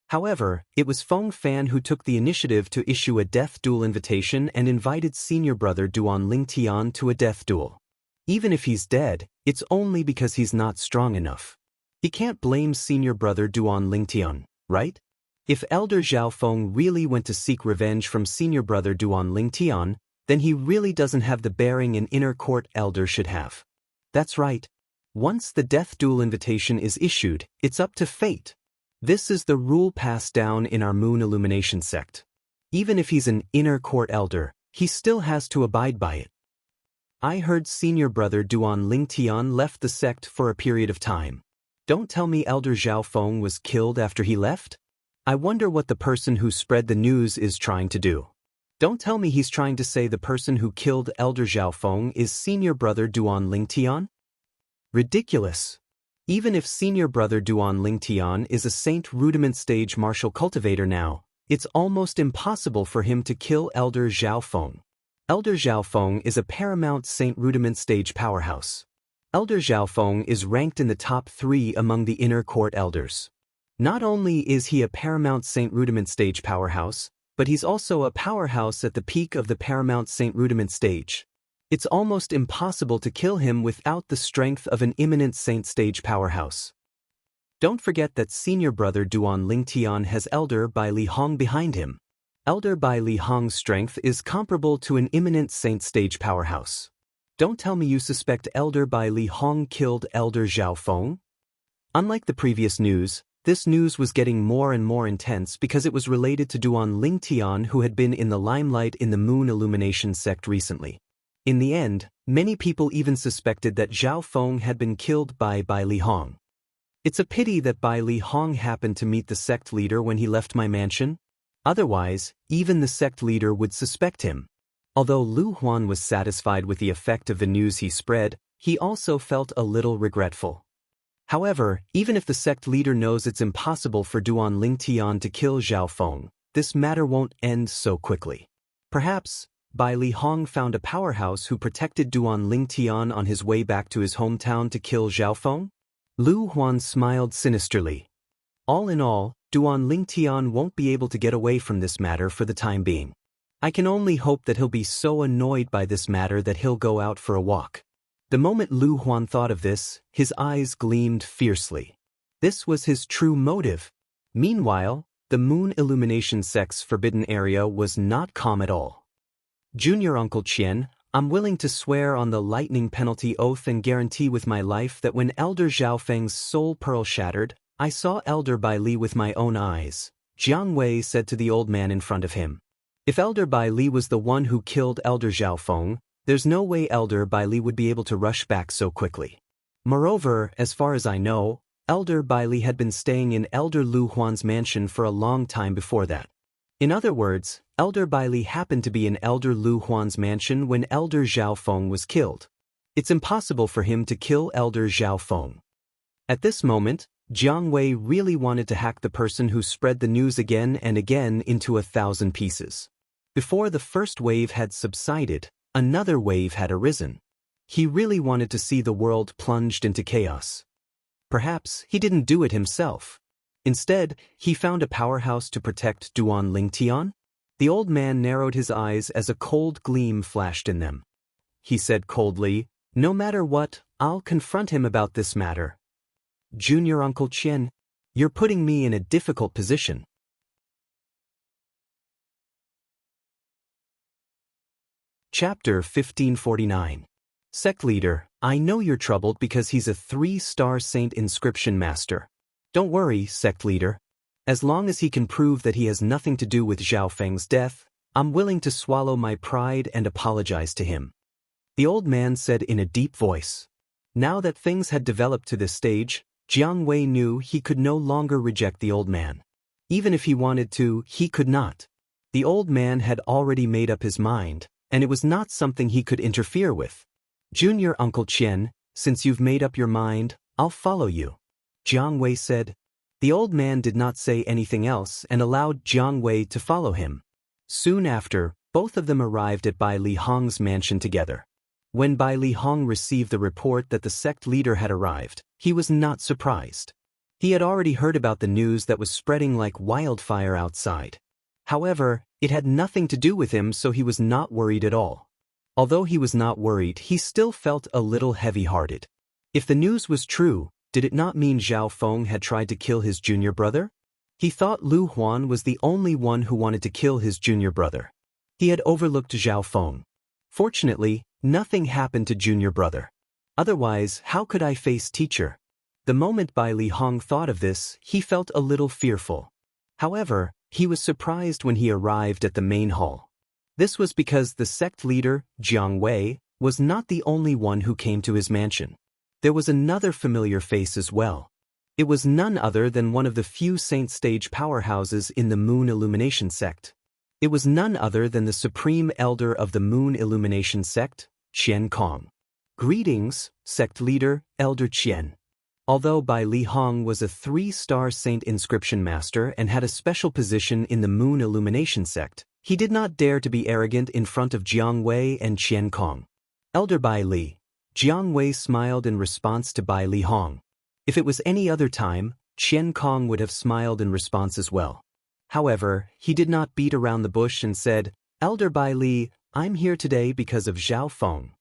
However, it was Feng Fan who took the initiative to issue a death duel invitation and invited senior brother Duan Lingtian to a death duel. Even if he's dead, it's only because he's not strong enough. He can't blame senior brother Duan Lingtian, right? If Elder Zhao Feng really went to seek revenge from senior brother Duan Lingtian, then he really doesn't have the bearing an inner court elder should have. That's right. Once the death duel invitation is issued, it's up to fate. This is the rule passed down in our Moon Illumination sect. Even if he's an inner court elder, he still has to abide by it. I heard senior brother Duan Lingtian left the sect for a period of time. Don't tell me Elder Zhao Feng was killed after he left? I wonder what the person who spread the news is trying to do. Don't tell me he's trying to say the person who killed Elder Zhao Feng is senior brother Duan Lingtian? Ridiculous. Even if senior brother Duan Lingtian is a Saint Rudiment stage martial cultivator now, it's almost impossible for him to kill Elder Zhao Feng. Elder Zhao Feng is a paramount Saint Rudiment stage powerhouse. Elder Zhao Feng is ranked in the top 3 among the inner court elders. Not only is he a paramount Saint Rudiment stage powerhouse, but he's also a powerhouse at the peak of the paramount Saint Rudiment stage. It's almost impossible to kill him without the strength of an imminent Saint stage powerhouse. Don't forget that senior brother Duan Lingtian has Elder by Li Hong behind him. Elder by Li Hong's strength is comparable to an imminent Saint stage powerhouse. Don't tell me you suspect Elder by Li Hong killed Elder Zhao Feng? Unlike the previous news, this news was getting more and more intense because it was related to Duan Lingtian who had been in the limelight in the Moon Illumination sect recently. In the end, many people even suspected that Zhao Feng had been killed by Bai Li Hong. It's a pity that Bai Li Hong happened to meet the sect leader when he left my mansion. Otherwise, even the sect leader would suspect him. Although Lu Huan was satisfied with the effect of the news he spread, he also felt a little regretful. However, even if the sect leader knows it's impossible for Duan Lingtian to kill Zhao Feng, this matter won't end so quickly. Perhaps, Bai Li Hong found a powerhouse who protected Duan Lingtian on his way back to his hometown to kill Zhao Feng? Lu Huan smiled sinisterly. All in all, Duan Lingtian won't be able to get away from this matter for the time being. I can only hope that he'll be so annoyed by this matter that he'll go out for a walk. The moment Lu Huan thought of this, his eyes gleamed fiercely. This was his true motive. Meanwhile, the Moon Illumination sect's forbidden area was not calm at all. Junior Uncle Qian, I'm willing to swear on the lightning penalty oath and guarantee with my life that when Elder Zhao Feng's soul pearl shattered, I saw Elder Bai Li with my own eyes, Jiang Wei said to the old man in front of him. If Elder Bai Li was the one who killed Elder Zhao Feng, there's no way Elder Bai Li would be able to rush back so quickly. Moreover, as far as I know, Elder Bai Li had been staying in Elder Lu Huan's mansion for a long time before that. In other words, Elder Bai Li happened to be in Elder Lu Huan's mansion when Elder Zhao Feng was killed. It's impossible for him to kill Elder Zhao Feng. At this moment, Jiang Wei really wanted to hack the person who spread the news again and again into 1,000 pieces. Before the first wave had subsided, another wave had arisen. He really wanted to see the world plunged into chaos. Perhaps he didn't do it himself. Instead, he found a powerhouse to protect Duan Lingtian. The old man narrowed his eyes as a cold gleam flashed in them. He said coldly, "No matter what, I'll confront him about this matter." "Junior Uncle Qian, you're putting me in a difficult position." Chapter 1549. Sect Leader, I know you're troubled because he's a 3-star saint inscription master. Don't worry, Sect Leader. As long as he can prove that he has nothing to do with Zhao Feng's death, I'm willing to swallow my pride and apologize to him. The old man said in a deep voice. Now that things had developed to this stage, Jiang Wei knew he could no longer reject the old man. Even if he wanted to, he could not. The old man had already made up his mind, and it was not something he could interfere with. Junior Uncle Qian, since you've made up your mind, I'll follow you, Jiang Wei said. The old man did not say anything else and allowed Jiang Wei to follow him. Soon after, both of them arrived at Bai Li Hong's mansion together. When Bai Li Hong received the report that the sect leader had arrived, he was not surprised. He had already heard about the news that was spreading like wildfire outside. However, it had nothing to do with him, so he was not worried at all. Although he was not worried, he still felt a little heavy-hearted. If the news was true, did it not mean Zhao Feng had tried to kill his junior brother? He thought Lu Huan was the only one who wanted to kill his junior brother. He had overlooked Zhao Feng. Fortunately, nothing happened to junior brother. Otherwise, how could I face teacher? The moment Bai Li Hong thought of this, he felt a little fearful. However, he was surprised when he arrived at the main hall. This was because the sect leader, Jiang Wei, was not the only one who came to his mansion. There was another familiar face as well. It was none other than one of the few saint stage powerhouses in the Moon Illumination sect. It was none other than the Supreme Elder of the Moon Illumination sect, Qian Kong. Greetings, sect leader, Elder Qian. Although Bai Li Hong was a 3-star saint inscription master and had a special position in the Moon Illumination sect, he did not dare to be arrogant in front of Jiang Wei and Qian Kong. Elder Bai Li. Jiang Wei smiled in response to Bai Li Hong. If it was any other time, Qian Kong would have smiled in response as well. However, he did not beat around the bush and said, Elder Bai Li, I'm here today because of Zhao Feng.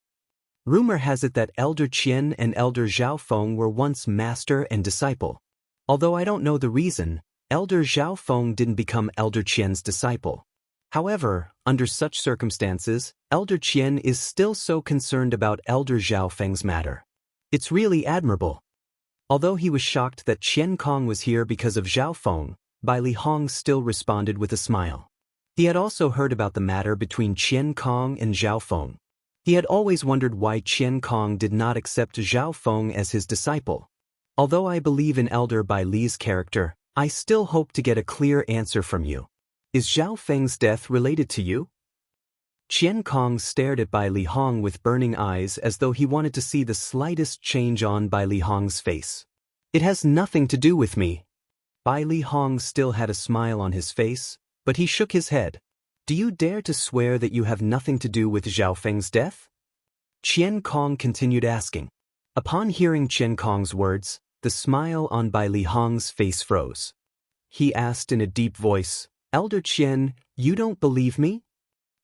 Rumor has it that Elder Qian and Elder Zhao Feng were once master and disciple. Although I don't know the reason, Elder Zhao Feng didn't become Elder Qian's disciple. However, under such circumstances, Elder Qian is still so concerned about Elder Zhao Feng's matter. It's really admirable. Although he was shocked that Qian Kong was here because of Zhao Feng, Bai Li Hong still responded with a smile. He had also heard about the matter between Qian Kong and Zhao Feng. He had always wondered why Qian Kong did not accept Zhao Feng as his disciple. Although I believe in Elder Bai Li's character, I still hope to get a clear answer from you. Is Zhao Feng's death related to you? Qian Kong stared at Bai Li Hong with burning eyes as though he wanted to see the slightest change on Bai Li Hong's face. It has nothing to do with me. Bai Li Hong still had a smile on his face, but he shook his head. Do you dare to swear that you have nothing to do with Zhao Feng's death? Qian Kong continued asking. Upon hearing Qian Kong's words, the smile on Bai Li Hong's face froze. He asked in a deep voice, Elder Qian, you don't believe me?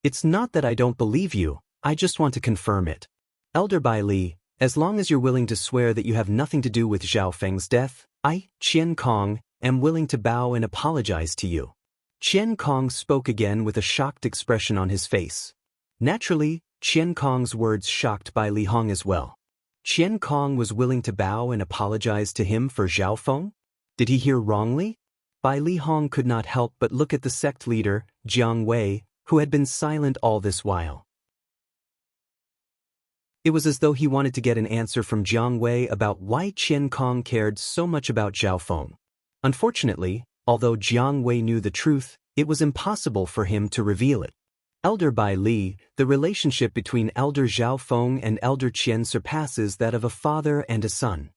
It's not that I don't believe you, I just want to confirm it. Elder Bai Li, as long as you're willing to swear that you have nothing to do with Zhao Feng's death, I, Qian Kong, am willing to bow and apologize to you. Qian Kong spoke again with a shocked expression on his face. Naturally, Qian Kong's words shocked Bai Li Hong as well. Qian Kong was willing to bow and apologize to him for Zhao Feng? Did he hear wrongly? Bai Li Hong could not help but look at the sect leader, Jiang Wei, who had been silent all this while. It was as though he wanted to get an answer from Jiang Wei about why Qian Kong cared so much about Zhao Feng. Unfortunately, although Jiang Wei knew the truth, it was impossible for him to reveal it. Elder Bai Li, the relationship between Elder Zhao Feng and Elder Qian surpasses that of a father and a son.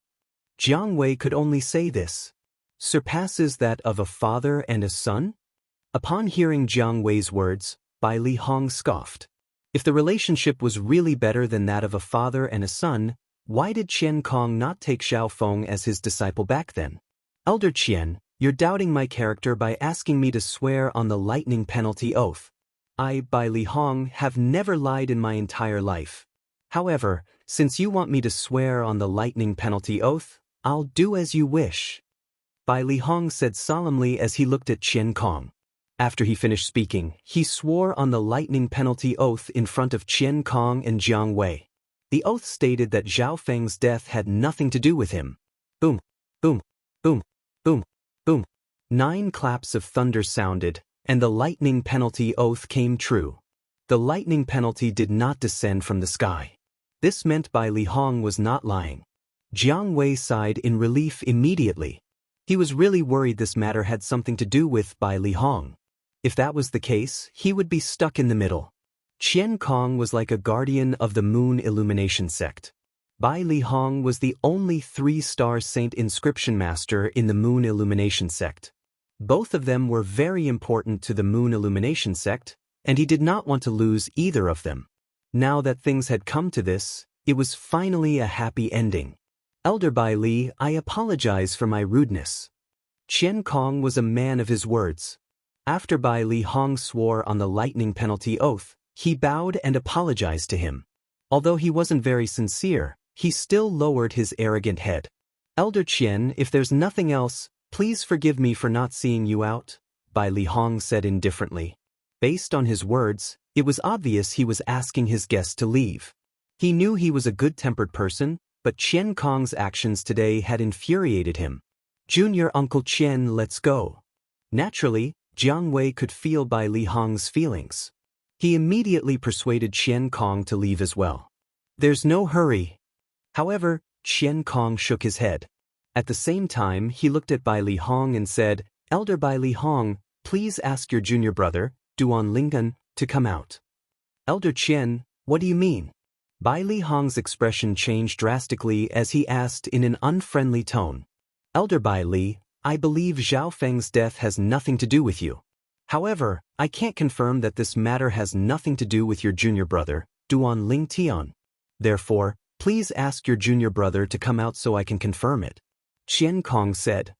Jiang Wei could only say this. Surpasses that of a father and a son? Upon hearing Jiang Wei's words, Bai Li Hong scoffed. If the relationship was really better than that of a father and a son, why did Qian Kong not take Zhao Feng as his disciple back then? Elder Qian, you're doubting my character by asking me to swear on the lightning penalty oath. I, Bai Li Hong, have never lied in my entire life. However, since you want me to swear on the lightning penalty oath, I'll do as you wish. Bai Li Hong said solemnly as he looked at Qian Kong. After he finished speaking, he swore on the lightning penalty oath in front of Qian Kong and Jiang Wei. The oath stated that Zhao Feng's death had nothing to do with him. Boom, boom, boom, boom, boom. 9 claps of thunder sounded, and the lightning penalty oath came true. The lightning penalty did not descend from the sky. This meant Bai Li Hong was not lying. Jiang Wei sighed in relief immediately. He was really worried this matter had something to do with Bai Li Hong. If that was the case, he would be stuck in the middle. Qian Kong was like a guardian of the Moon Illumination sect. Bai Li Hong was the only 3-star saint inscription master in the Moon Illumination sect. Both of them were very important to the Moon Illumination sect, and he did not want to lose either of them. Now that things had come to this, it was finally a happy ending. Elder Bai Li, I apologize for my rudeness. Qian Kong was a man of his words. After Bai Li Hong swore on the lightning penalty oath, he bowed and apologized to him. Although he wasn't very sincere, he still lowered his arrogant head. Elder Qian, if there's nothing else, please forgive me for not seeing you out, Bai Li Hong said indifferently. Based on his words, it was obvious he was asking his guest to leave. He knew he was a good-tempered person, but Qian Kong's actions today had infuriated him. Junior Uncle Qian, let's go. Naturally, Jiang Wei could feel Bai Li Hong's feelings. He immediately persuaded Qian Kong to leave as well. There's no hurry. However, Qian Kong shook his head. At the same time, he looked at Bai Li Hong and said, Elder Bai Li Hong, please ask your junior brother, Duan Lingan, to come out. Elder Qian, what do you mean? Bai Li Hong's expression changed drastically as he asked in an unfriendly tone. Elder Bai Li, I believe Zhao Feng's death has nothing to do with you. However, I can't confirm that this matter has nothing to do with your junior brother, Duan Ling Tian. Therefore, please ask your junior brother to come out so I can confirm it. Qian Kong said.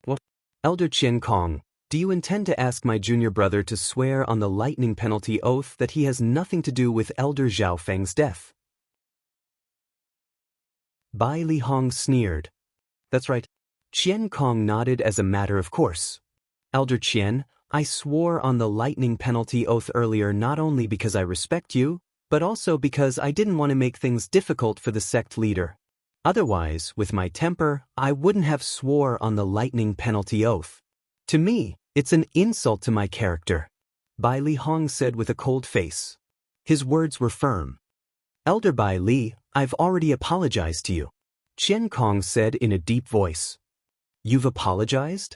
What? Elder Qian Kong, do you intend to ask my junior brother to swear on the lightning penalty oath that he has nothing to do with Elder Zhao Feng's death? Bai Li Hong sneered. That's right. Qian Kong nodded as a matter of course. Elder Qian, I swore on the lightning penalty oath earlier not only because I respect you, but also because I didn't want to make things difficult for the sect leader. Otherwise, with my temper, I wouldn't have swore on the lightning penalty oath. To me, it's an insult to my character, Bai Li Hong said with a cold face. His words were firm. Elder Bai Li, I've already apologized to you, Qian Kong said in a deep voice. You've apologized?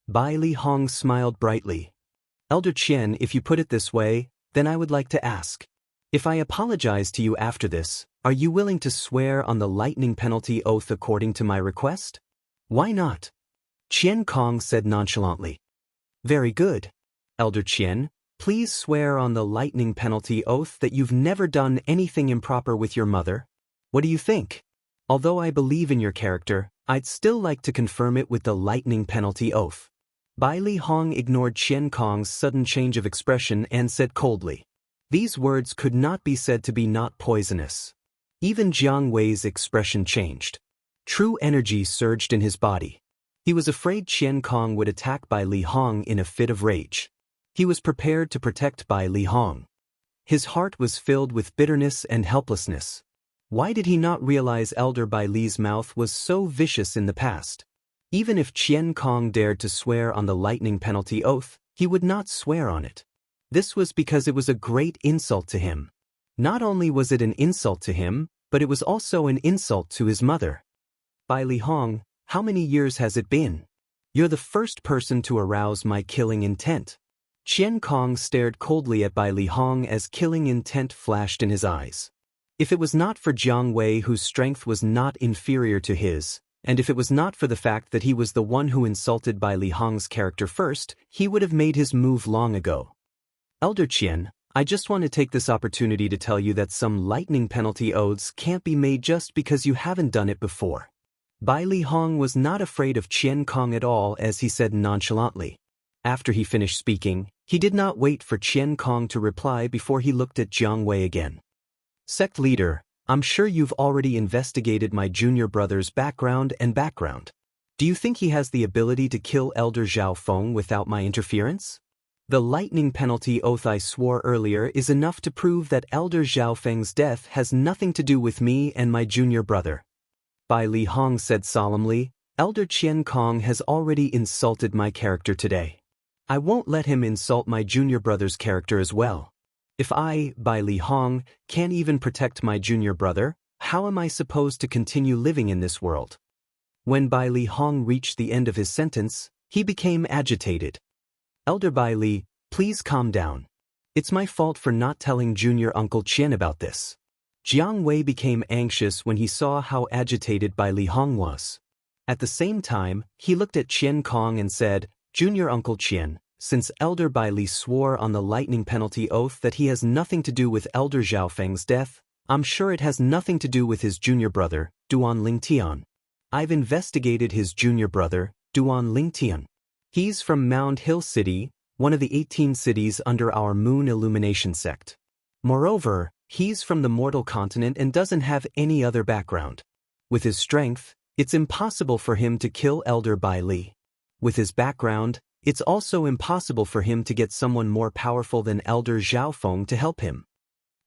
Bai Li Hong smiled brightly. Elder Qian, if you put it this way, then I would like to ask. If I apologize to you after this, are you willing to swear on the lightning penalty oath according to my request? Why not? Qian Kong said nonchalantly. Very good. Elder Qian, please swear on the lightning penalty oath that you've never done anything improper with your mother. What do you think? Although I believe in your character, I'd still like to confirm it with the lightning penalty oath. Bai Li Hong ignored Qian Kong's sudden change of expression and said coldly. These words could not be said to be not poisonous. Even Jiang Wei's expression changed. True energy surged in his body. He was afraid Qian Kong would attack Bai Li Hong in a fit of rage. He was prepared to protect Bai Li Hong. His heart was filled with bitterness and helplessness. Why did he not realize Elder Bai Li's mouth was so vicious in the past? Even if Qian Kong dared to swear on the lightning penalty oath, he would not swear on it. This was because it was a great insult to him. Not only was it an insult to him, but it was also an insult to his mother. Bai Li Hong, how many years has it been? You're the first person to arouse my killing intent. Qian Kong stared coldly at Bai Li Hong as killing intent flashed in his eyes. If it was not for Jiang Wei, whose strength was not inferior to his, and if it was not for the fact that he was the one who insulted Bai Li Hong's character first, he would have made his move long ago. Elder Qian, I just want to take this opportunity to tell you that some lightning penalty oaths can't be made just because you haven't done it before. Bai Li Hong was not afraid of Qian Kong at all, as he said nonchalantly. After he finished speaking, he did not wait for Qian Kong to reply before he looked at Jiang Wei again. Sect leader, I'm sure you've already investigated my junior brother's background. Do you think he has the ability to kill Elder Zhao Feng without my interference? The lightning penalty oath I swore earlier is enough to prove that Elder Zhao Feng's death has nothing to do with me and my junior brother. Bai Li Hong said solemnly, Elder Qian Kong has already insulted my character today. I won't let him insult my junior brother's character as well. If I, Bai Li Hong, can't even protect my junior brother, how am I supposed to continue living in this world? When Bai Li Hong reached the end of his sentence, he became agitated. Elder Bai Li, please calm down. It's my fault for not telling junior Uncle Qian about this. Jiang Wei became anxious when he saw how agitated Bai Li Hong was. At the same time, he looked at Qian Kong and said, Junior Uncle Qian, since Elder Bai Li swore on the lightning penalty oath that he has nothing to do with Elder Zhao Feng's death, I'm sure it has nothing to do with his junior brother, Duan Lingtian. I've investigated his junior brother, Duan Lingtian. He's from Mound Hill City, one of the 18 cities under our Moon Illumination sect. Moreover, he's from the mortal continent and doesn't have any other background. With his strength, it's impossible for him to kill Elder Bai Li. With his background, it's also impossible for him to get someone more powerful than Elder Zhao Feng to help him.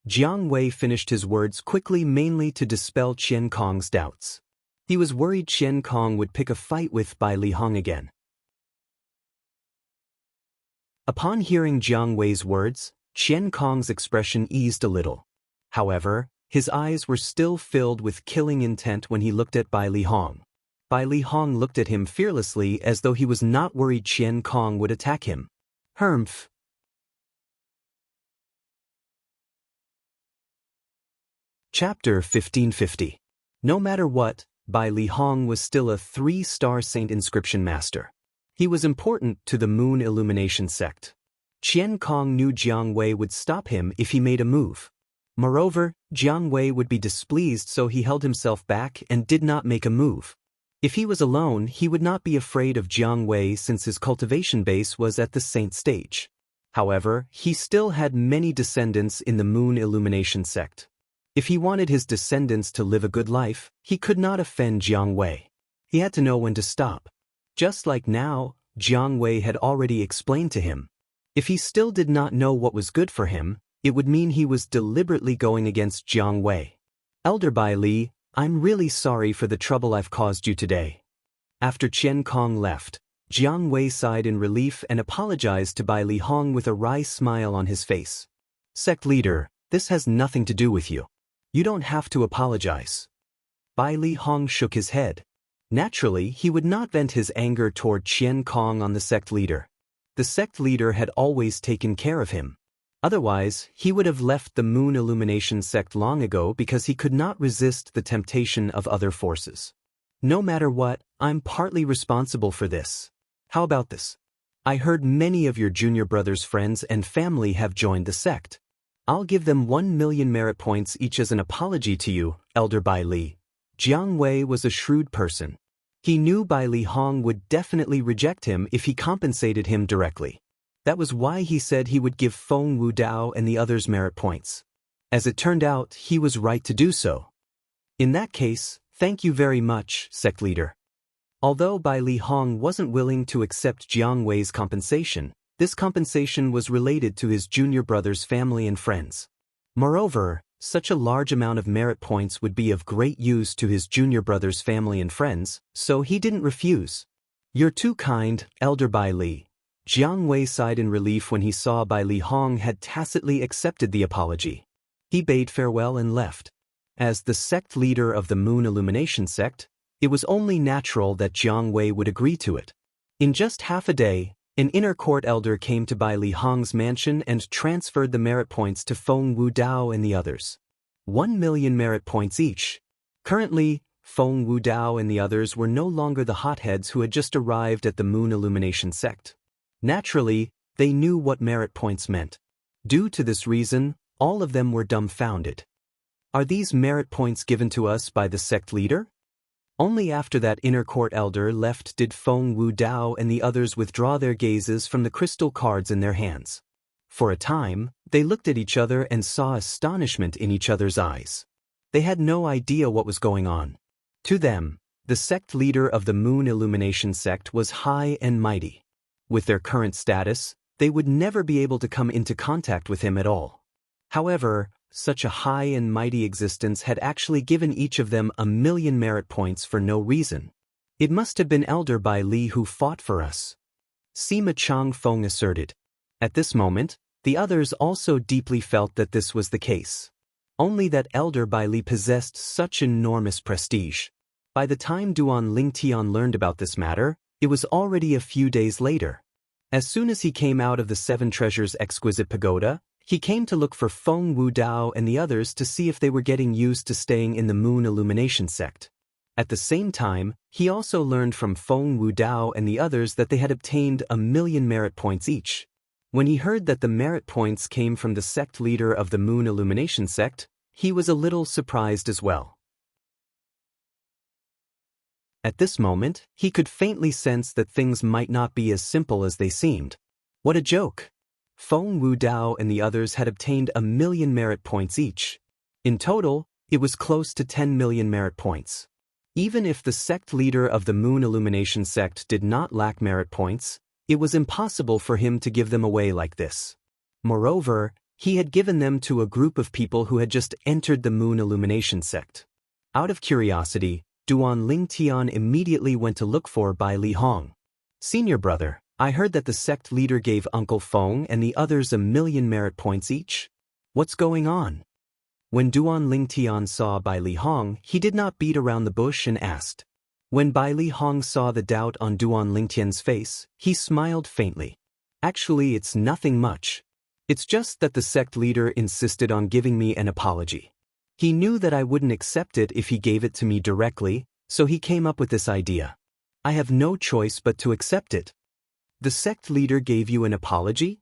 Jiang Wei finished his words quickly, mainly to dispel Qian Kong's doubts. He was worried Qian Kong would pick a fight with Bai Li Hong again. Upon hearing Jiang Wei's words, Qian Kong's expression eased a little. However, his eyes were still filled with killing intent when he looked at Bai Li Hong. Bai Li Hong looked at him fearlessly as though he was not worried Qian Kong would attack him. Humph. Chapter 1550. No matter what, Bai Li Hong was still a 3-star saint inscription master. He was important to the Moon Illumination sect. Qian Kong knew Jiang Wei would stop him if he made a move. Moreover, Jiang Wei would be displeased, so he held himself back and did not make a move. If he was alone, he would not be afraid of Jiang Wei since his cultivation base was at the saint stage. However, he still had many descendants in the Moon Illumination sect. If he wanted his descendants to live a good life, he could not offend Jiang Wei. He had to know when to stop. Just like now, Jiang Wei had already explained to him. If he still did not know what was good for him, it would mean he was deliberately going against Jiang Wei. Elder Bai Li, I'm really sorry for the trouble I've caused you today. After Qian Kong left, Jiang Wei sighed in relief and apologized to Bai Li Hong with a wry smile on his face. Sect leader, this has nothing to do with you. You don't have to apologize. Bai Li Hong shook his head. Naturally, he would not vent his anger toward Qian Kong on the sect leader. The sect leader had always taken care of him. Otherwise, he would have left the Moon Illumination sect long ago because he could not resist the temptation of other forces. No matter what, I'm partly responsible for this. How about this? I heard many of your junior brother's friends and family have joined the sect. I'll give them 1 million merit points each as an apology to you, Elder Bai Li. Jiang Wei was a shrewd person. He knew Bai Li Hong would definitely reject him if he compensated him directly. That was why he said he would give Feng Wudao and the others merit points. As it turned out, he was right to do so. In that case, thank you very much, sect leader. Although Bai Li Hong wasn't willing to accept Jiang Wei's compensation, this compensation was related to his junior brother's family and friends. Moreover, such a large amount of merit points would be of great use to his junior brother's family and friends, so he didn't refuse. You're too kind, Elder Bai Li. Jiang Wei sighed in relief when he saw Bai Li Hong had tacitly accepted the apology. He bade farewell and left. As the sect leader of the Moon Illumination sect, it was only natural that Jiang Wei would agree to it. In just half a day, an inner court elder came to Bai Li Hong's mansion and transferred the merit points to Feng Wudao and the others. 1 million merit points each. Currently, Feng Wudao and the others were no longer the hotheads who had just arrived at the Moon Illumination sect. Naturally, they knew what merit points meant. Due to this reason, all of them were dumbfounded. Are these merit points given to us by the sect leader? Only after that inner court elder left did Feng Wudao and the others withdraw their gazes from the crystal cards in their hands. For a time, they looked at each other and saw astonishment in each other's eyes. They had no idea what was going on. To them, the sect leader of the Moon Illumination sect was high and mighty. With their current status, they would never be able to come into contact with him at all. However, such a high and mighty existence had actually given each of them 1 million merit points for no reason. It must have been Elder Bai Li who fought for us, Sima Chang Feng asserted. At this moment, the others also deeply felt that this was the case. Only that Elder Bai Li possessed such enormous prestige. By the time Duan Lingtian learned about this matter, it was already a few days later. As soon as he came out of the Seven Treasures Exquisite Pagoda, he came to look for Feng Wudao and the others to see if they were getting used to staying in the Moon Illumination sect. At the same time, he also learned from Feng Wudao and the others that they had obtained 1 million merit points each. When he heard that the merit points came from the sect leader of the Moon Illumination sect, he was a little surprised as well. At this moment, he could faintly sense that things might not be as simple as they seemed. What a joke! Feng Wudao and the others had obtained 1 million merit points each. In total, it was close to 10 million merit points. Even if the sect leader of the Moon Illumination sect did not lack merit points, it was impossible for him to give them away like this. Moreover, he had given them to a group of people who had just entered the Moon Illumination sect. Out of curiosity, Duan Lingtian immediately went to look for Bai Li Hong. Senior brother, I heard that the sect leader gave Uncle Feng and the others 1 million merit points each. What's going on? When Duan Lingtian saw Bai Li Hong, he did not beat around the bush and asked. When Bai Li Hong saw the doubt on Duan Lingtian's face, he smiled faintly. Actually, it's nothing much. It's just that the sect leader insisted on giving me an apology. He knew that I wouldn't accept it if he gave it to me directly, so he came up with this idea. I have no choice but to accept it. The sect leader gave you an apology?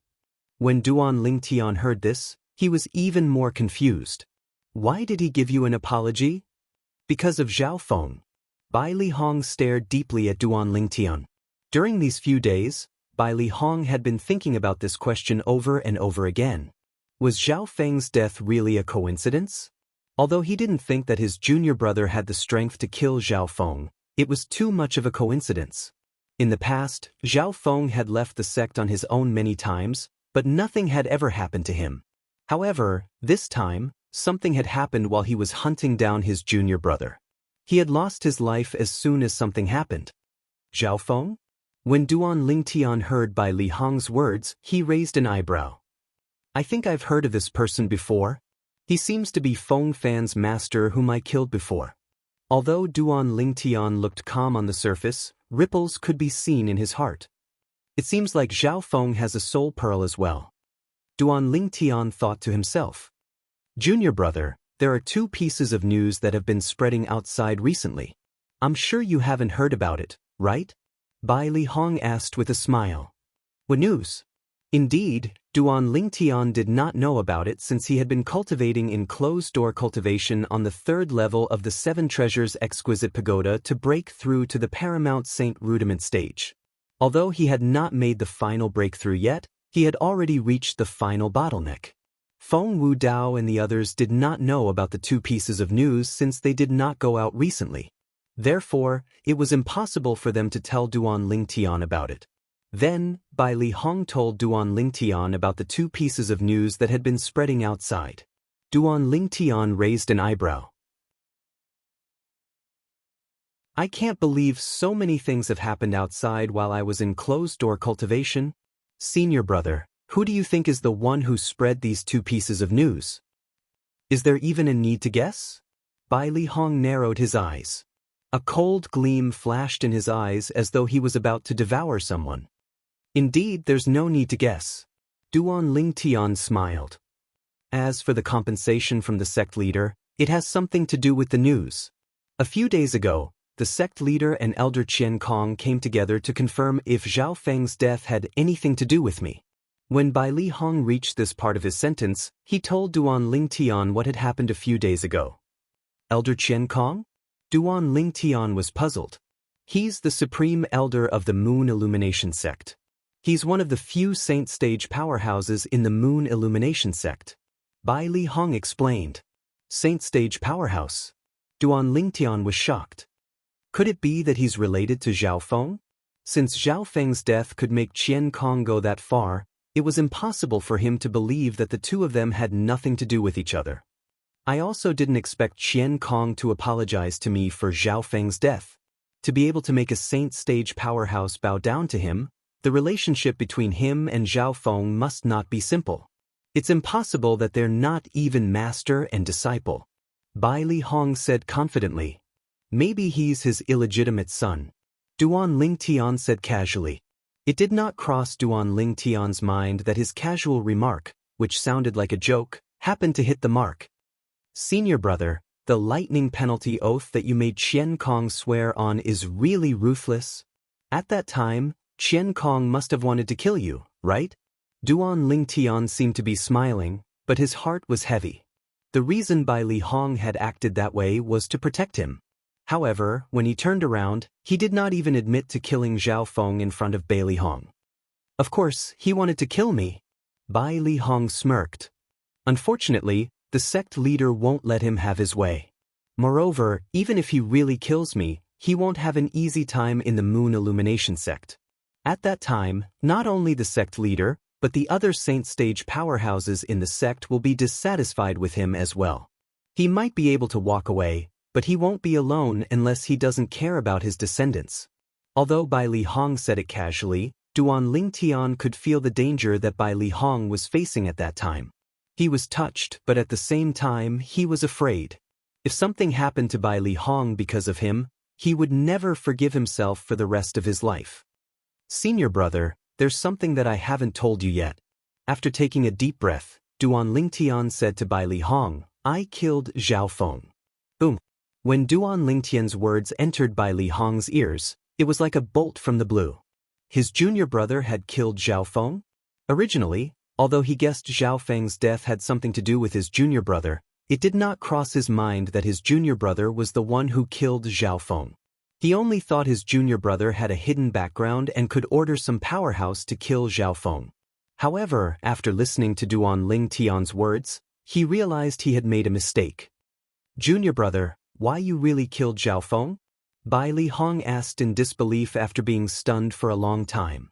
When Duan Lingtian heard this, he was even more confused. Why did he give you an apology? Because of Zhao Feng. Bai Li Hong stared deeply at Duan Lingtian. During these few days, Bai Li Hong had been thinking about this question over and over again. Was Zhao Feng's death really a coincidence? Although he didn't think that his junior brother had the strength to kill Zhao Feng, it was too much of a coincidence. In the past, Zhao Feng had left the sect on his own many times, but nothing had ever happened to him. However, this time, something had happened while he was hunting down his junior brother. He had lost his life as soon as something happened. Zhao Feng? When Duan Lingtian heard Bai Li Hong's words, he raised an eyebrow. I think I've heard of this person before. He seems to be Feng Fan's master whom I killed before. Although Duan Lingtian looked calm on the surface, ripples could be seen in his heart. It seems like Zhao Feng has a soul pearl as well. Duan Lingtian thought to himself. Junior brother, there are 2 pieces of news that have been spreading outside recently. I'm sure you haven't heard about it, right? Bai Li Hong asked with a smile. What news? Indeed, Duan Lingtian did not know about it since he had been cultivating in closed-door cultivation on the 3rd level of the Seven Treasures Exquisite Pagoda to break through to the Paramount Saint Rudiment stage. Although he had not made the final breakthrough yet, he had already reached the final bottleneck. Feng Wudao and the others did not know about the 2 pieces of news since they did not go out recently. Therefore, it was impossible for them to tell Duan Lingtian about it. Then, Bai Li Hong told Duan Lingtian about the 2 pieces of news that had been spreading outside. Duan Lingtian raised an eyebrow. I can't believe so many things have happened outside while I was in closed-door cultivation. Senior brother, who do you think is the one who spread these 2 pieces of news? Is there even a need to guess? Bai Li Hong narrowed his eyes. A cold gleam flashed in his eyes as though he was about to devour someone. Indeed, there's no need to guess. Duan Ling Tian smiled. As for the compensation from the sect leader, it has something to do with the news. A few days ago, the sect leader and Elder Qian Kong came together to confirm if Zhao Feng's death had anything to do with me. When Bai Li Hong reached this part of his sentence, he told Duan Ling Tian what had happened a few days ago. Elder Qian Kong? Duan Ling Tian was puzzled. He's the supreme elder of the Moon Illumination sect. He's one of the few saint stage powerhouses in the Moon Illumination sect. Bai Li Hong explained. Saint stage powerhouse? Duan Ling Tian was shocked. Could it be that he's related to Zhao Feng? Since Zhao Feng's death could make Qian Kong go that far, it was impossible for him to believe that the two of them had nothing to do with each other. I also didn't expect Qian Kong to apologize to me for Zhao Feng's death. To be able to make a saint stage powerhouse bow down to him, the relationship between him and Zhao Feng must not be simple. It's impossible that they're not even master and disciple. Bai Li Hong said confidently. Maybe he's his illegitimate son. Duan Ling Tian said casually. It did not cross Duan Ling Tian's mind that his casual remark, which sounded like a joke, happened to hit the mark. Senior brother, the lightning penalty oath that you made Qian Kong swear on is really ruthless. At that time, Qian Kong must have wanted to kill you, right? Duan Ling Tian seemed to be smiling, but his heart was heavy. The reason Bai Li Hong had acted that way was to protect him. However, when he turned around, he did not even admit to killing Zhao Feng in front of Bai Li Hong. Of course, he wanted to kill me. Bai Li Hong smirked. Unfortunately, the sect leader won't let him have his way. Moreover, even if he really kills me, he won't have an easy time in the Moon Illumination sect. At that time, not only the sect leader, but the other saint stage powerhouses in the sect will be dissatisfied with him as well. He might be able to walk away, but he won't be alone unless he doesn't care about his descendants. Although Bai Li Hong said it casually, Duan Ling Tian could feel the danger that Bai Li Hong was facing at that time. He was touched, but at the same time, he was afraid. If something happened to Bai Li Hong because of him, he would never forgive himself for the rest of his life. Senior brother, there's something that I haven't told you yet. After taking a deep breath, Duan Ling Tian said to Bai Li Hong, I killed Zhao Feng. Boom. When Duan Ling Tian's words entered Bai Li Hong's ears, it was like a bolt from the blue. His junior brother had killed Zhao Feng? Originally, although he guessed Zhao Feng's death had something to do with his junior brother, it did not cross his mind that his junior brother was the one who killed Zhao Feng. He only thought his junior brother had a hidden background and could order some powerhouse to kill Zhao Feng. However, after listening to Duan Ling Tian's words, he realized he had made a mistake. Junior brother, why you really killed Zhao Feng? Bai Li Hong asked in disbelief after being stunned for a long time.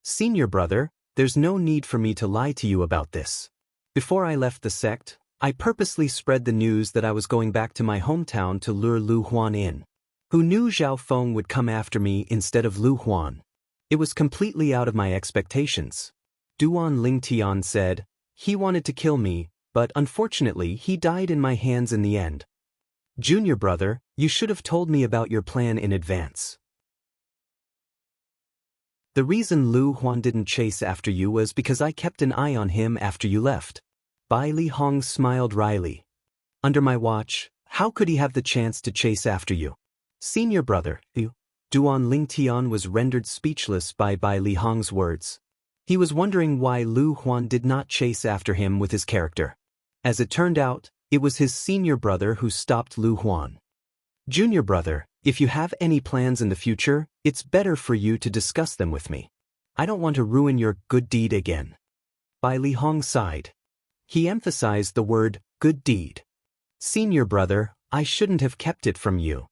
Senior brother, there's no need for me to lie to you about this. Before I left the sect, I purposely spread the news that I was going back to my hometown to lure Lu Huan in. Who knew Zhao Feng would come after me instead of Lu Huan? It was completely out of my expectations. Duan Ling Tian said, he wanted to kill me, but unfortunately he died in my hands in the end. Junior brother, you should have told me about your plan in advance. The reason Lu Huan didn't chase after you was because I kept an eye on him after you left. Bai Li Hong smiled wryly. Under my watch, how could he have the chance to chase after you? Senior brother, you. Duan Ling Tian was rendered speechless by Bai Li Hong's words. He was wondering why Lu Huan did not chase after him with his character. As it turned out, it was his senior brother who stopped Lu Huan. Junior brother, if you have any plans in the future, it's better for you to discuss them with me. I don't want to ruin your good deed again. Bai Li Hong sighed. He emphasized the word good deed. Senior brother, I shouldn't have kept it from you.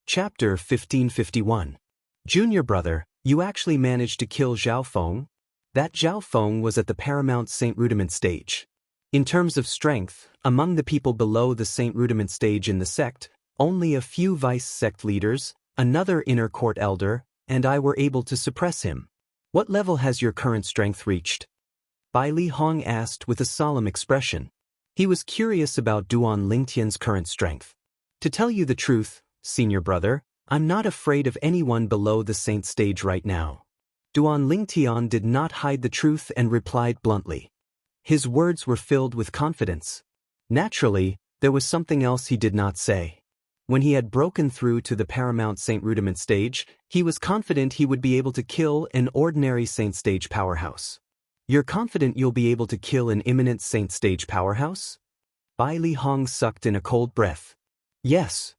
Chapter 1551. Junior brother, you actually managed to kill Zhao Feng? That Zhao Feng was at the paramount Saint Rudiment stage. In terms of strength, among the people below the Saint Rudiment stage in the sect, only a few vice sect leaders, another inner court elder, and I were able to suppress him. What level has your current strength reached? Bai Li Hong asked with a solemn expression. He was curious about Duan Lingtian's current strength. To tell you the truth, senior brother, I'm not afraid of anyone below the saint stage right now. Duan Lingtian did not hide the truth and replied bluntly. His words were filled with confidence. Naturally, there was something else he did not say. When he had broken through to the paramount saint rudiment stage, he was confident he would be able to kill an ordinary saint stage powerhouse. You're confident you'll be able to kill an imminent saint stage powerhouse? Bai Li Hong sucked in a cold breath. Yes.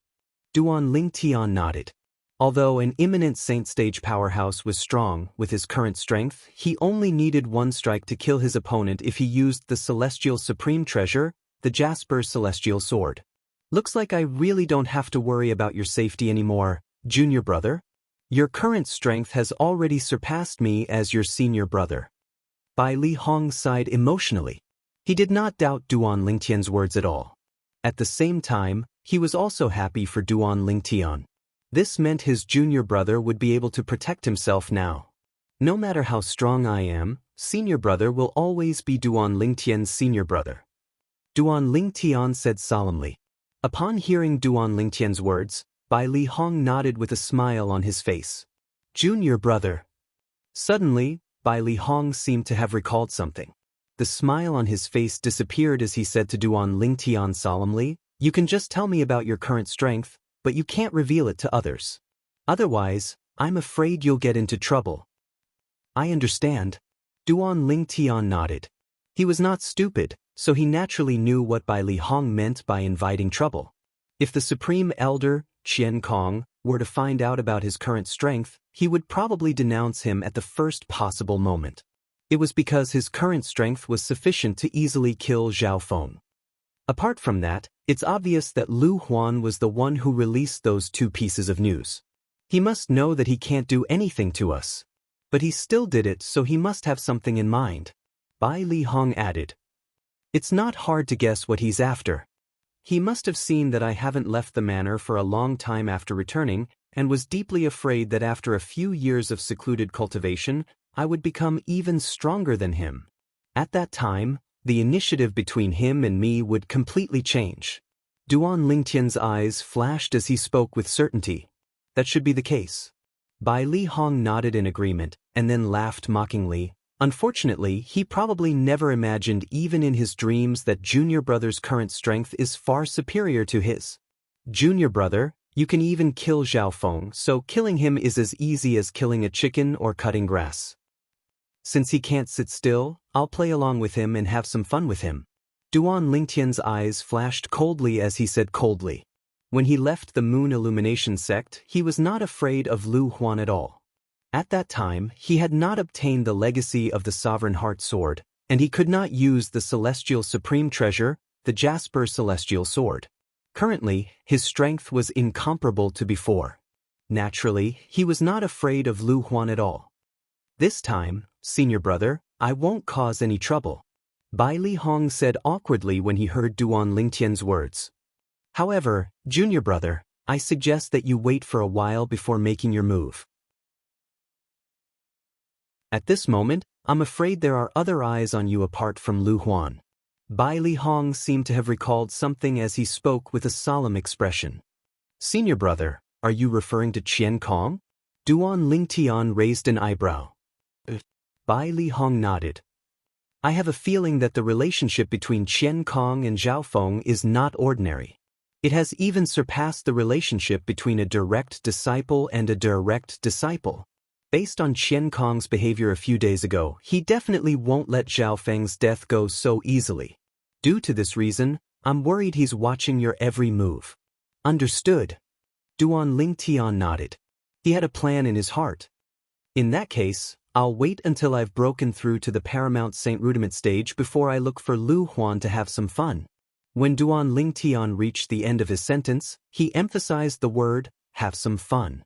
Duan Lingtian nodded. Although an imminent saint stage powerhouse was strong with his current strength, he only needed one strike to kill his opponent if he used the celestial supreme treasure, the Jasper celestial sword. Looks like I really don't have to worry about your safety anymore, junior brother. Your current strength has already surpassed me as your senior brother. Bai Li Hong sighed emotionally. He did not doubt Duan Lingtian's words at all. At the same time, he was also happy for Duan Lingtian. This meant his junior brother would be able to protect himself now. No matter how strong I am, senior brother will always be Duan Lingtian's senior brother. Duan Lingtian said solemnly. Upon hearing Duan Lingtian's words, Bai Li Hong nodded with a smile on his face. Junior brother. Suddenly, Bai Li Hong seemed to have recalled something. The smile on his face disappeared as he said to Duan Lingtian solemnly, You can just tell me about your current strength, but you can't reveal it to others. Otherwise, I'm afraid you'll get into trouble. I understand. Duan Lingtian nodded. He was not stupid, so he naturally knew what Bai Li Hong meant by inviting trouble. If the Supreme Elder, Qian Kong, were to find out about his current strength, he would probably denounce him at the first possible moment. It was because his current strength was sufficient to easily kill Zhao Feng. Apart from that, it's obvious that Lu Huan was the one who released those two pieces of news. He must know that he can't do anything to us. But he still did it, so he must have something in mind. Bai Li Hong added. It's not hard to guess what he's after. He must have seen that I haven't left the manor for a long time after returning, and was deeply afraid that after a few years of secluded cultivation, I would become even stronger than him. At that time, the initiative between him and me would completely change. Duan Lingtian's eyes flashed as he spoke with certainty. That should be the case. Bai Li Hong nodded in agreement, and then laughed mockingly. Unfortunately, he probably never imagined even in his dreams that junior brother's current strength is far superior to his. Junior brother, you can even kill Zhao Feng, so killing him is as easy as killing a chicken or cutting grass. Since he can't sit still, I'll play along with him and have some fun with him. Duan Lingtian's eyes flashed coldly as he said coldly. When he left the Moon Illumination sect, he was not afraid of Lu Huan at all. At that time, he had not obtained the legacy of the Sovereign Heart Sword, and he could not use the Celestial Supreme Treasure, the Jasper Celestial Sword. Currently, his strength was incomparable to before. Naturally, he was not afraid of Lu Huan at all. This time, senior brother, I won't cause any trouble. Bai Li Hong said awkwardly when he heard Duan Lingtian's words. However, junior brother, I suggest that you wait for a while before making your move. At this moment, I'm afraid there are other eyes on you apart from Lu Huan. Bai Li Hong seemed to have recalled something as he spoke with a solemn expression. Senior brother, are you referring to Qian Kong? Duan Lingtian raised an eyebrow. Bai Li Hong nodded. I have a feeling that the relationship between Qian Kong and Zhao Feng is not ordinary. It has even surpassed the relationship between a direct disciple and a direct disciple. Based on Qian Kong's behavior a few days ago, he definitely won't let Zhao Feng's death go so easily. Due to this reason, I'm worried he's watching your every move. Understood. Duan Lingtian nodded. He had a plan in his heart. In that case, I'll wait until I've broken through to the Paramount Saint Rudiment stage before I look for Lu Huan to have some fun. When Duan Lingtian reached the end of his sentence, he emphasized the word, have some fun.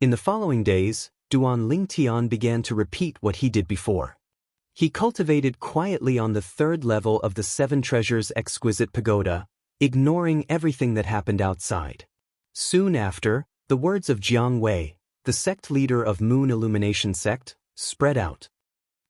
In the following days, Duan Lingtian began to repeat what he did before. He cultivated quietly on the third level of the Seven Treasures Exquisite Pagoda, ignoring everything that happened outside. Soon after, the words of Jiang Wei, the sect leader of Moon Illumination sect, spread out.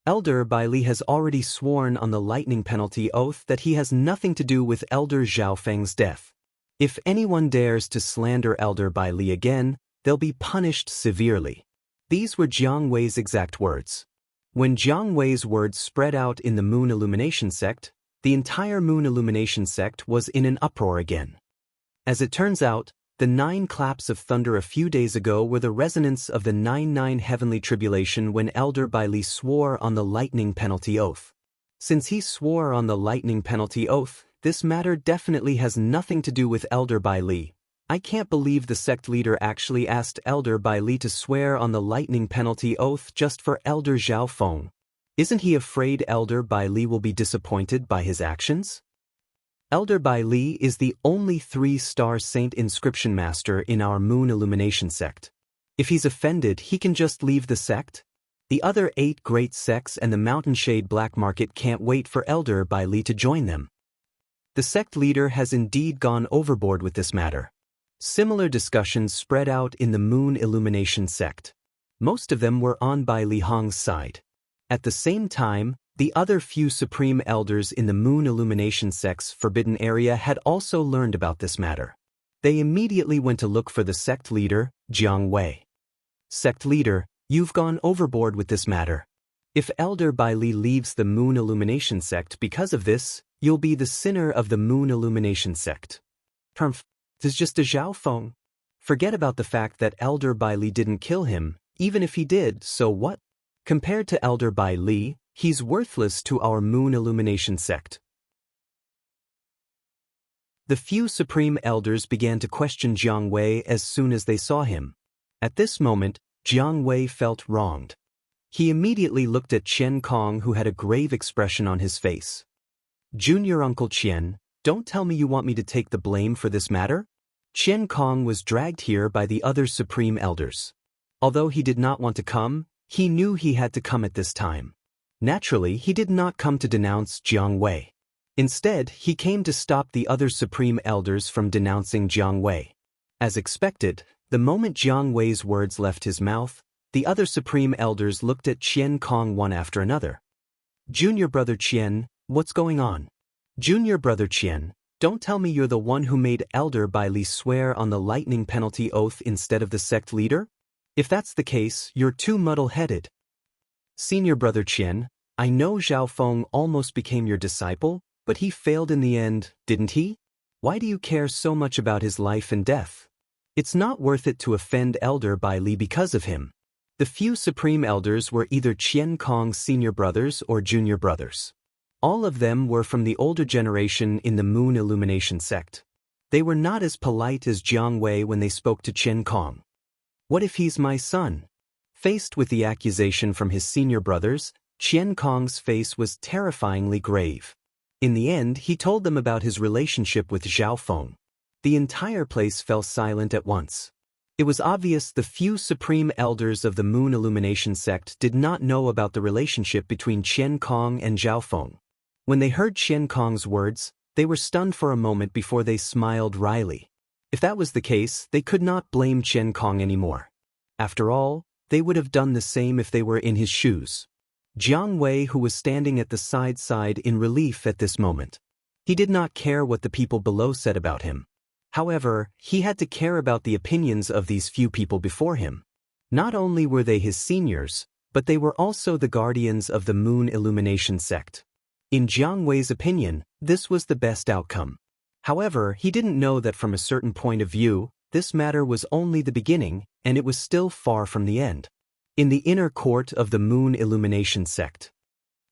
Elder Bai Li has already sworn on the lightning penalty oath that he has nothing to do with Elder Zhao Feng's death. If anyone dares to slander Elder Bai Li again, they'll be punished severely. These were Jiang Wei's exact words. When Jiang Wei's words spread out in the Moon Illumination sect, the entire Moon Illumination sect was in an uproar again. As it turns out, the 9 claps of thunder a few days ago were the resonance of the 9 heavenly tribulation when Elder Bai Li swore on the lightning penalty oath. Since he swore on the lightning penalty oath, this matter definitely has nothing to do with Elder Bai Li. I can't believe the sect leader actually asked Elder Bai Li to swear on the lightning penalty oath just for Elder Zhao Feng. Isn't he afraid Elder Bai Li will be disappointed by his actions? Elder Bai Li is the only 3-star saint inscription master in our Moon Illumination sect. If he's offended, he can just leave the sect. The other 8 great sects and the Mountain Shade Black Market can't wait for Elder Bai Li to join them. The sect leader has indeed gone overboard with this matter. Similar discussions spread out in the Moon Illumination sect. Most of them were on Bai Li Hong's side. At the same time, the other few supreme elders in the Moon Illumination sect's forbidden area had also learned about this matter. They immediately went to look for the sect leader, Jiang Wei. Sect leader, you've gone overboard with this matter. If Elder Bai Li leaves the Moon Illumination sect because of this, you'll be the sinner of the Moon Illumination sect. This is just a Zhao Feng. Forget about the fact that Elder Bai Li didn't kill him. Even if he did, so what? Compared to Elder Bai Li, he's worthless to our Moon Illumination sect. The few supreme elders began to question Jiang Wei as soon as they saw him. At this moment, Jiang Wei felt wronged. He immediately looked at Qian Kong, who had a grave expression on his face. Junior Uncle Qian, don't tell me you want me to take the blame for this matter? Qian Kong was dragged here by the other supreme elders. Although he did not want to come, he knew he had to come at this time. Naturally, he did not come to denounce Jiang Wei. Instead, he came to stop the other supreme elders from denouncing Jiang Wei. As expected, the moment Jiang Wei's words left his mouth, the other supreme elders looked at Qian Kong one after another. Junior brother Qian, what's going on? Junior brother Qian, don't tell me you're the one who made Elder Bai Li swear on the lightning penalty oath instead of the sect leader? If that's the case, you're too muddle-headed. Senior brother Qian, I know Zhao Feng almost became your disciple, but he failed in the end, didn't he? Why do you care so much about his life and death? It's not worth it to offend Elder Bai Li because of him. The few supreme elders were either Qian Kong's senior brothers or junior brothers. All of them were from the older generation in the Moon Illumination sect. They were not as polite as Jiang Wei when they spoke to Qian Kong. What if he's my son? Faced with the accusation from his senior brothers, Qian Kong's face was terrifyingly grave. In the end, he told them about his relationship with Zhao Feng. The entire place fell silent at once. It was obvious the few supreme elders of the Moon Illumination sect did not know about the relationship between Qian Kong and Zhao Feng. When they heard Qian Kong's words, they were stunned for a moment before they smiled wryly. If that was the case, they could not blame Qian Kong anymore. After all, they would have done the same if they were in his shoes. Jiang Wei, who was standing at the side in relief at this moment. He did not care what the people below said about him. However, he had to care about the opinions of these few people before him. Not only were they his seniors, but they were also the guardians of the Moon Illumination sect. In Jiang Wei's opinion, this was the best outcome. However, he didn't know that from a certain point of view, this matter was only the beginning, and it was still far from the end. In the inner court of the Moon Illumination sect.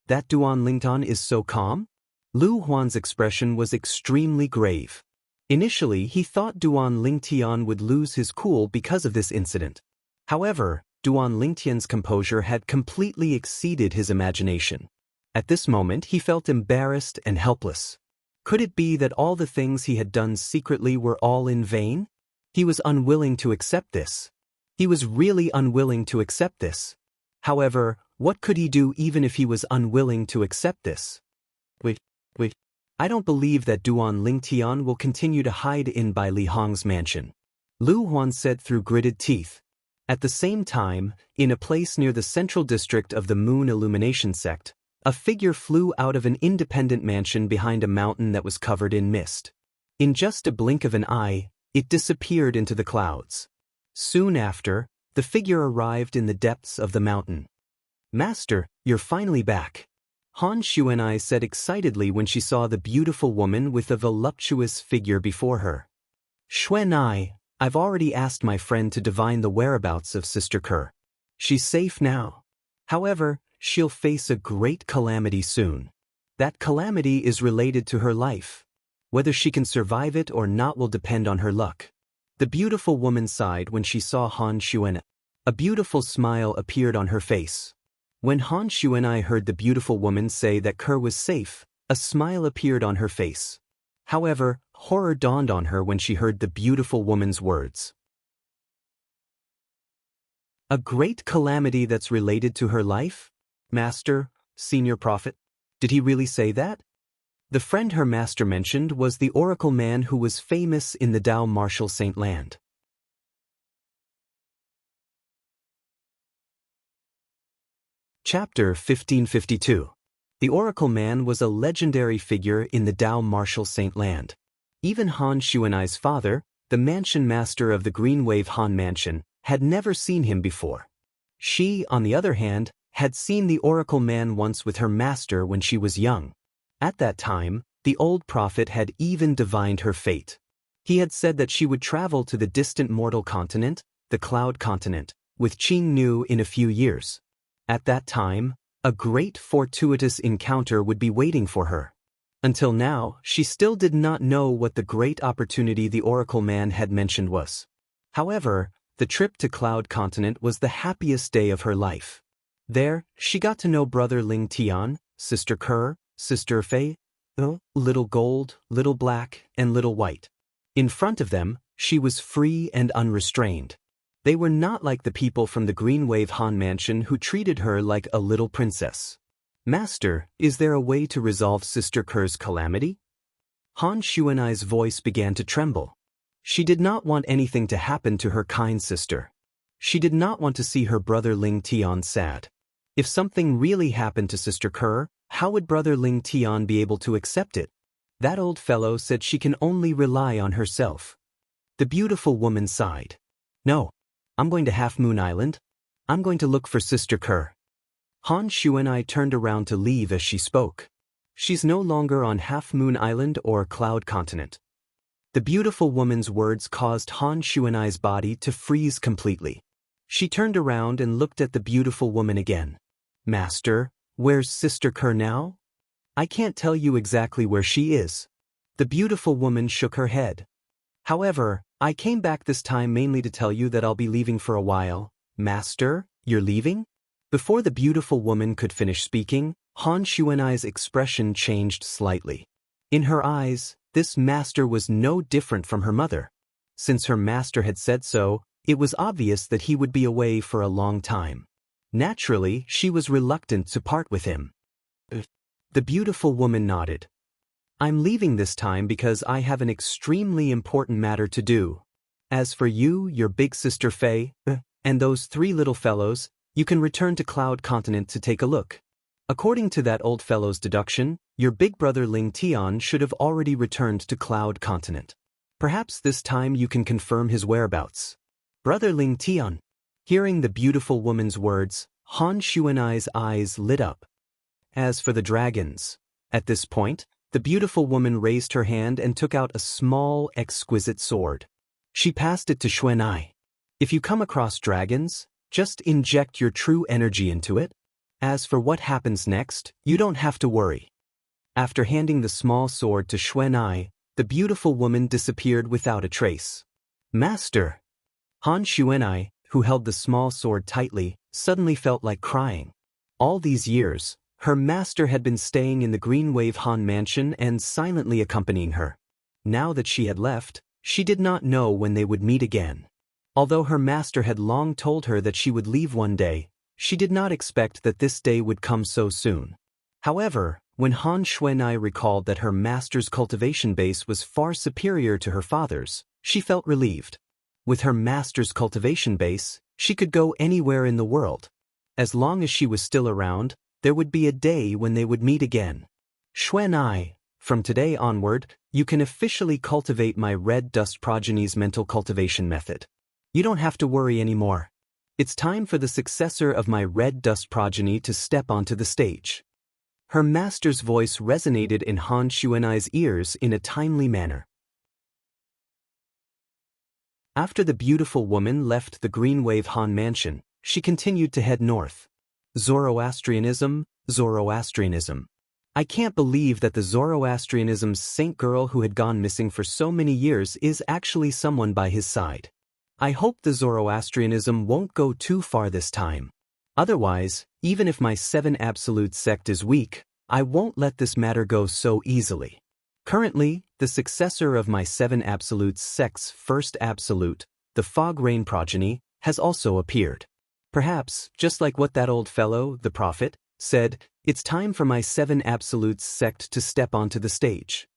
That Duan Lingtan is so calm? Lu Huan's expression was extremely grave. Initially, he thought Duan Lingtian would lose his cool because of this incident. However, Duan Lingtian's composure had completely exceeded his imagination. At this moment, he felt embarrassed and helpless. Could it be that all the things he had done secretly were all in vain? He was unwilling to accept this. He was really unwilling to accept this. However, what could he do even if he was unwilling to accept this? Wait. I don't believe that Duan Lingtian will continue to hide in Bai Li Hong's mansion. Lu Huan said through gritted teeth. At the same time, in a place near the central district of the Moon Illumination sect, a figure flew out of an independent mansion behind a mountain that was covered in mist. In just a blink of an eye, it disappeared into the clouds. Soon after, the figure arrived in the depths of the mountain. "Master, you're finally back," Han Xuanai said excitedly when she saw the beautiful woman with the voluptuous figure before her. "Xuanai, I've already asked my friend to divine the whereabouts of Sister Kerr. She's safe now. However, she'll face a great calamity soon. That calamity is related to her life. Whether she can survive it or not will depend on her luck." The beautiful woman sighed when she saw Han Xuanai. A beautiful smile appeared on her face. When Han Xuanai heard the beautiful woman say that Kerr was safe, a smile appeared on her face. However, horror dawned on her when she heard the beautiful woman's words. "A great calamity that's related to her life? Master, Senior Prophet, did he really say that?" The friend her master mentioned was the oracle man who was famous in the Dao Martial Saint Land. Chapter 1552. The Oracle Man was a legendary figure in the Dao Martial Saint Land. Even Han Xuanai's father, the mansion master of the Green Wave Han Mansion, had never seen him before. She, on the other hand, had seen the Oracle Man once with her master when she was young. At that time, the old prophet had even divined her fate. He had said that she would travel to the distant mortal continent, the Cloud Continent, with Qing Nu in a few years. At that time, a great fortuitous encounter would be waiting for her. Until now, she still did not know what the great opportunity the Oracle Man had mentioned was. However, the trip to Cloud Continent was the happiest day of her life. There, she got to know Brother Ling Tian, Sister Kerr, Sister Fei, Little Gold, Little Black, and Little White. In front of them, she was free and unrestrained. They were not like the people from the Green Wave Han Mansion who treated her like a little princess. "Master, is there a way to resolve Sister Kerr's calamity?" Han Xuanai's voice began to tremble. She did not want anything to happen to her kind sister. She did not want to see her brother Ling Tian sad. If something really happened to Sister Kerr, how would Brother Ling Tian be able to accept it? That old fellow said she can only rely on herself. The beautiful woman sighed. "No, I'm going to Half Moon Island. I'm going to look for Sister Kerr." Han Xuanai turned around to leave as she spoke. She's no longer on Half Moon Island or Cloud Continent. The beautiful woman's words caused Han Xuanai's body to freeze completely. She turned around and looked at the beautiful woman again. "Master, where's Sister Kerr now?" "I can't tell you exactly where she is." The beautiful woman shook her head. "However, I came back this time mainly to tell you that I'll be leaving for a while." "Master, you're leaving?" Before the beautiful woman could finish speaking, Han Xuanai's expression changed slightly. In her eyes, this master was no different from her mother. Since her master had said so, it was obvious that he would be away for a long time. Naturally, she was reluctant to part with him. The beautiful woman nodded. "I'm leaving this time because I have an extremely important matter to do. As for you, your big sister Fei, and those three little fellows, you can return to Cloud Continent to take a look. According to that old fellow's deduction, your big brother Ling Tian should have already returned to Cloud Continent. Perhaps this time you can confirm his whereabouts." "Brother Ling Tian." Hearing the beautiful woman's words, Han Xuanai's eyes lit up. "As for the dragons." At this point, the beautiful woman raised her hand and took out a small, exquisite sword. She passed it to Xuanai. "If you come across dragons, just inject your true energy into it. As for what happens next, you don't have to worry." After handing the small sword to Xuanai, the beautiful woman disappeared without a trace. "Master!" Han Xuanai, who held the small sword tightly, suddenly felt like crying. All these years, her master had been staying in the Green Wave Han Mansion and silently accompanying her. Now that she had left, she did not know when they would meet again. Although her master had long told her that she would leave one day, she did not expect that this day would come so soon. However, when Han Xuanai recalled that her master's cultivation base was far superior to her father's, she felt relieved. With her master's cultivation base, She could go anywhere in the world. As long as she was still around, there would be a day when they would meet again. Xuan, from today onward, you can officially cultivate my red dust progeny's mental cultivation method. You don't have to worry anymore. It's time for the successor of my red dust progeny to step onto the stage. Her master's voice resonated in Han Xuanai's ears in a timely manner. After the beautiful woman left the Green Wave Han mansion, she continued to head north. Zoroastrianism, Zoroastrianism. I can't believe that the Zoroastrianism's saint girl who had gone missing for so many years is actually someone by his side. I hope the Zoroastrianism won't go too far this time. Otherwise, even if my 7 Absolute sect is weak, I won't let this matter go so easily. Currently, the successor of my 7 Absolute sect's first Absolute, the Fog Rain progeny, has also appeared. Perhaps, just like what that old fellow, the prophet, said, it's time for my 7 Absolute sect to step onto the stage.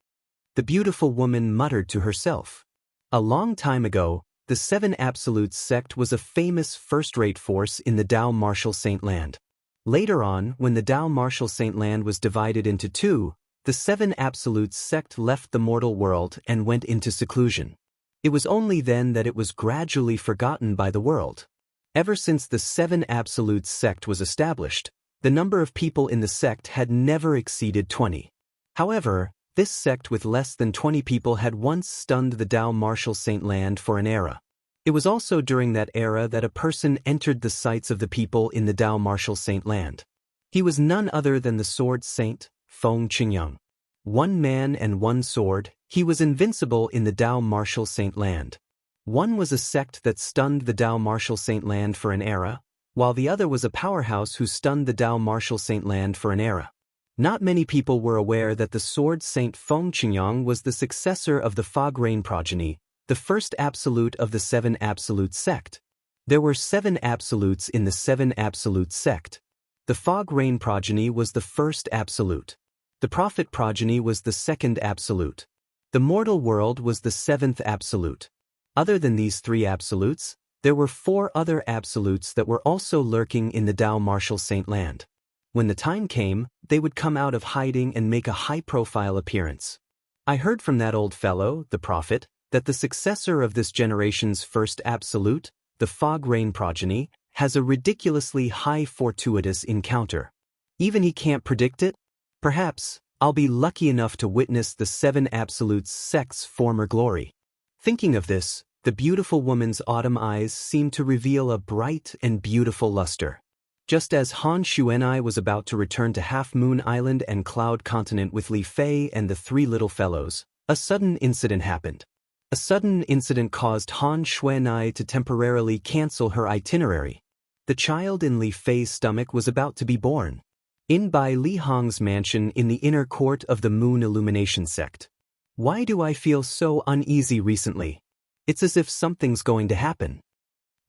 The beautiful woman muttered to herself. A long time ago, the 7 Absolute sect was a famous first-rate force in the Dao Martial Saint Land. Later on, when the Dao Martial Saint Land was divided into two, the 7 Absolute sect left the mortal world and went into seclusion. It was only then that it was gradually forgotten by the world. Ever since the 7 Absolute sect was established, the number of people in the sect had never exceeded 20. However, this sect with less than 20 people had once stunned the Dao Martial Saint Land for an era. It was also during that era that a person entered the sights of the people in the Dao Martial Saint Land. He was none other than the Sword Saint, Feng Qingyang. One man and one sword, he was invincible in the Dao Martial Saint Land. One was a sect that stunned the Dao Martial Saint Land for an era, while the other was a powerhouse who stunned the Dao Martial Saint Land for an era. Not many people were aware that the Sword Saint Feng Qingyang was the successor of the Fog Rain progeny, the first absolute of the 7 Absolute sect. There were 7 absolutes in the 7 Absolute sect. The Fog Rain progeny was the first absolute. The Prophet progeny was the second absolute. The mortal world was the 7th absolute. Other than these 3 absolutes, there were 4 other absolutes that were also lurking in the Dao Martial Saint Land. When the time came, they would come out of hiding and make a high-profile appearance. I heard from that old fellow, the prophet, that the successor of this generation's first absolute, the Fog Rain progeny, has a ridiculously high fortuitous encounter. Even he can't predict it? Perhaps, I'll be lucky enough to witness the 7 Absolute sect's former glory. Thinking of this, the beautiful woman's autumn eyes seemed to reveal a bright and beautiful luster. Just as Han Xuanai was about to return to Half Moon Island and Cloud Continent with Li Fei and the 3 little fellows, a sudden incident happened. A sudden incident caused Han Xuanai to temporarily cancel her itinerary. The child in Li Fei's stomach was about to be born. In Bai Li Hong's mansion in the inner court of the Moon Illumination sect. Why do I feel so uneasy recently? It's as if something's going to happen.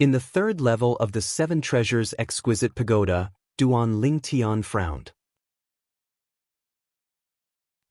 In the 3rd level of the 7 Treasures Exquisite Pagoda, Duan Lingtian frowned.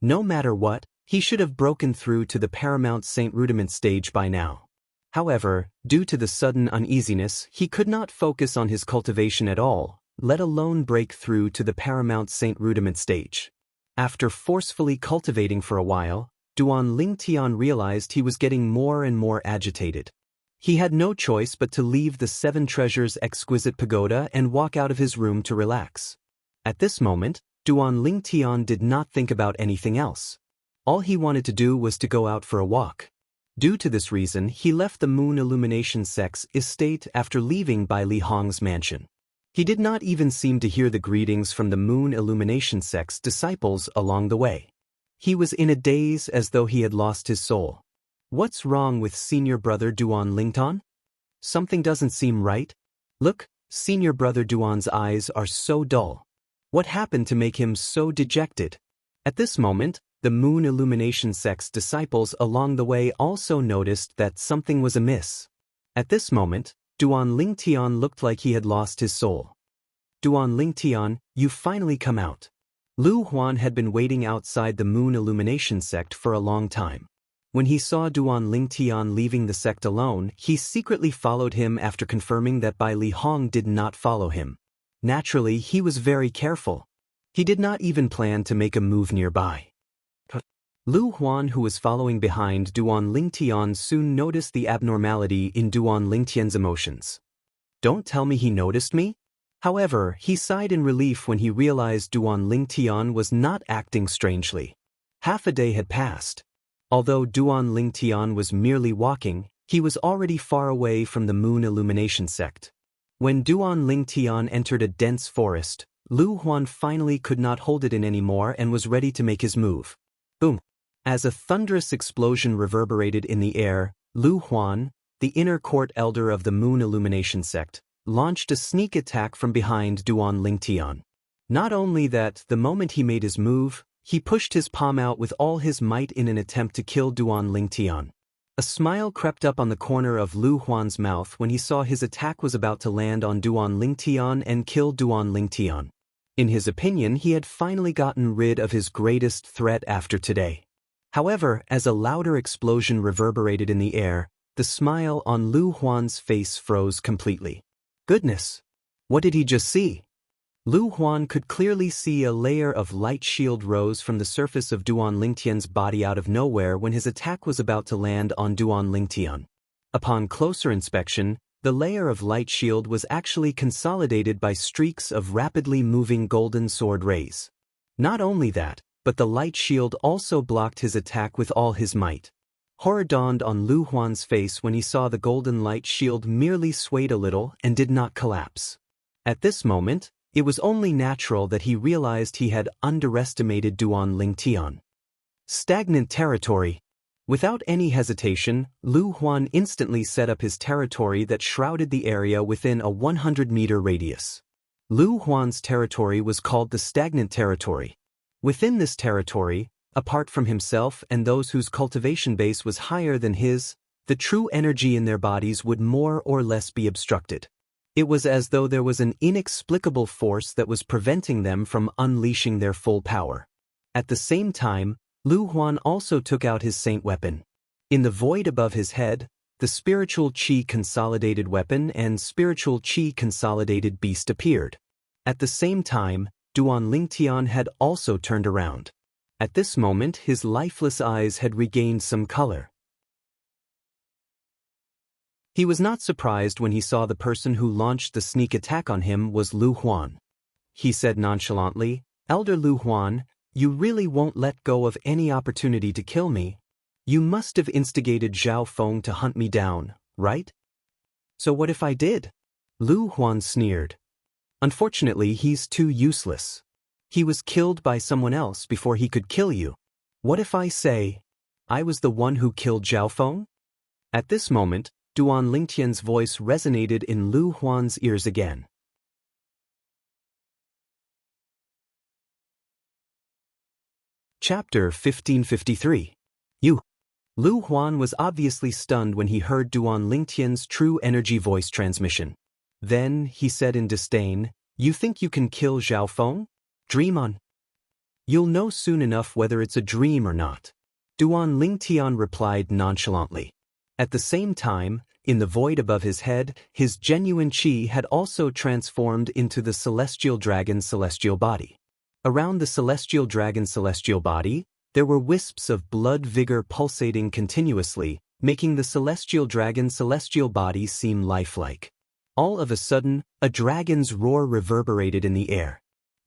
No matter what, he should have broken through to the Paramount Saint Rudiment stage by now. However, due to the sudden uneasiness, he could not focus on his cultivation at all, let alone break through to the Paramount Saint Rudiment stage. After forcefully cultivating for a while, Duan Lingtian realized he was getting more and more agitated. He had no choice but to leave the 7 Treasures Exquisite Pagoda and walk out of his room to relax. At this moment, Duan Lingtian did not think about anything else. All he wanted to do was to go out for a walk. Due to this reason, he left the Moon Illumination sect's estate after leaving Bai Li Hong's mansion. He did not even seem to hear the greetings from the Moon Illumination sect's disciples along the way. He was in a daze as though he had lost his soul. What's wrong with senior brother Duan Lingtan? Something doesn't seem right. Look, senior brother Duan's eyes are so dull. What happened to make him so dejected? At this moment, the Moon Illumination sect's disciples along the way also noticed that something was amiss. At this moment, Duan Lingtian looked like he had lost his soul. Duan Lingtian, you've finally come out. Lu Huan had been waiting outside the Moon Illumination sect for a long time. When he saw Duan Lingtian leaving the sect alone, he secretly followed him after confirming that Bai Li Hong did not follow him. Naturally, he was very careful. He did not even plan to make a move nearby. Lu Huan, who was following behind Duan Lingtian, soon noticed the abnormality in Duan Lingtian's emotions. Don't tell me he noticed me? However, he sighed in relief when he realized Duan Lingtian was not acting strangely. Half a day had passed. Although Duan Lingtian was merely walking, he was already far away from the Moon Illumination sect. When Duan Lingtian entered a dense forest, Lu Huan finally could not hold it in anymore and was ready to make his move. Boom! As a thunderous explosion reverberated in the air, Lu Huan, the inner court elder of the Moon Illumination sect, launched a sneak attack from behind Duan Lingtian. Not only that, the moment he made his move, he pushed his palm out with all his might in an attempt to kill Duan Lingtian. A smile crept up on the corner of Lu Huan's mouth when he saw his attack was about to land on Duan Lingtian and kill Duan Lingtian. In his opinion, he had finally gotten rid of his greatest threat after today. However, as a louder explosion reverberated in the air, the smile on Lu Huan's face froze completely. Goodness! What did he just see? Lu Huan could clearly see a layer of light shield rose from the surface of Duan Lingtian's body out of nowhere when his attack was about to land on Duan Lingtian. Upon closer inspection, the layer of light shield was actually consolidated by streaks of rapidly moving golden sword rays. Not only that, but the light shield also blocked his attack with all his might. Horror dawned on Lu Huan's face when he saw the golden light shield merely swayed a little and did not collapse. At this moment, it was only natural that he realized he had underestimated Duan Lingtian. Stagnant territory. Without any hesitation, Lu Huan instantly set up his territory that shrouded the area within a 100-meter radius. Lu Huan's territory was called the Stagnant Territory. Within this territory, apart from himself and those whose cultivation base was higher than his, the true energy in their bodies would more or less be obstructed. It was as though there was an inexplicable force that was preventing them from unleashing their full power. At the same time, Lu Huan also took out his saint weapon. In the void above his head, the spiritual chi consolidated weapon and spiritual chi consolidated beast appeared. At the same time, Duan Lingtian had also turned around. At this moment, his lifeless eyes had regained some color. He was not surprised when he saw the person who launched the sneak attack on him was Lu Huan. He said nonchalantly, "Elder Lu Huan, you really won't let go of any opportunity to kill me. You must have instigated Zhao Feng to hunt me down, right?" "So what if I did?" Lu Huan sneered. "Unfortunately, he's too useless. He was killed by someone else before he could kill you. What if I say, I was the one who killed Zhao Feng?" At this moment, Duan Lingtian's voice resonated in Lu Huan's ears again. Chapter 1553. You. Lu Huan was obviously stunned when he heard Duan Lingtian's true energy voice transmission. Then, he said in disdain, "You think you can kill Zhao Feng? Dream on. You'll know soon enough whether it's a dream or not." Duan Lingtian replied nonchalantly. At the same time, in the void above his head, his genuine chi had also transformed into the celestial dragon's celestial body. Around the celestial dragon's celestial body, there were wisps of blood vigor pulsating continuously, making the celestial dragon's celestial body seem lifelike. All of a sudden, a dragon's roar reverberated in the air.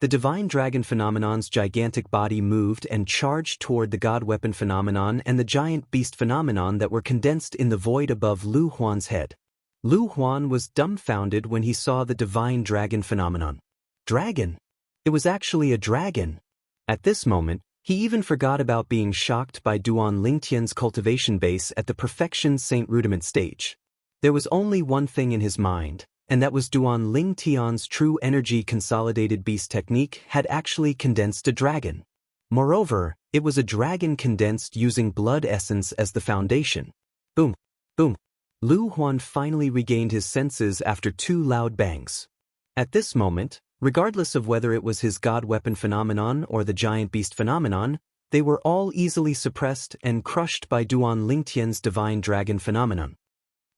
The divine dragon phenomenon's gigantic body moved and charged toward the god weapon phenomenon and the giant beast phenomenon that were condensed in the void above Lu Huan's head. Lu Huan was dumbfounded when he saw the divine dragon phenomenon. Dragon! It was actually a dragon! At this moment, he even forgot about being shocked by Duan Lingtian's cultivation base at the Perfection Saint Rudiment stage. There was only one thing in his mind, and that was Duan Lingtian's true energy consolidated beast technique had actually condensed a dragon. Moreover, it was a dragon condensed using blood essence as the foundation. Boom! Boom! Lu Huan finally regained his senses after two loud bangs. At this moment, regardless of whether it was his god weapon phenomenon or the giant beast phenomenon, they were all easily suppressed and crushed by Duan Lingtian's divine dragon phenomenon.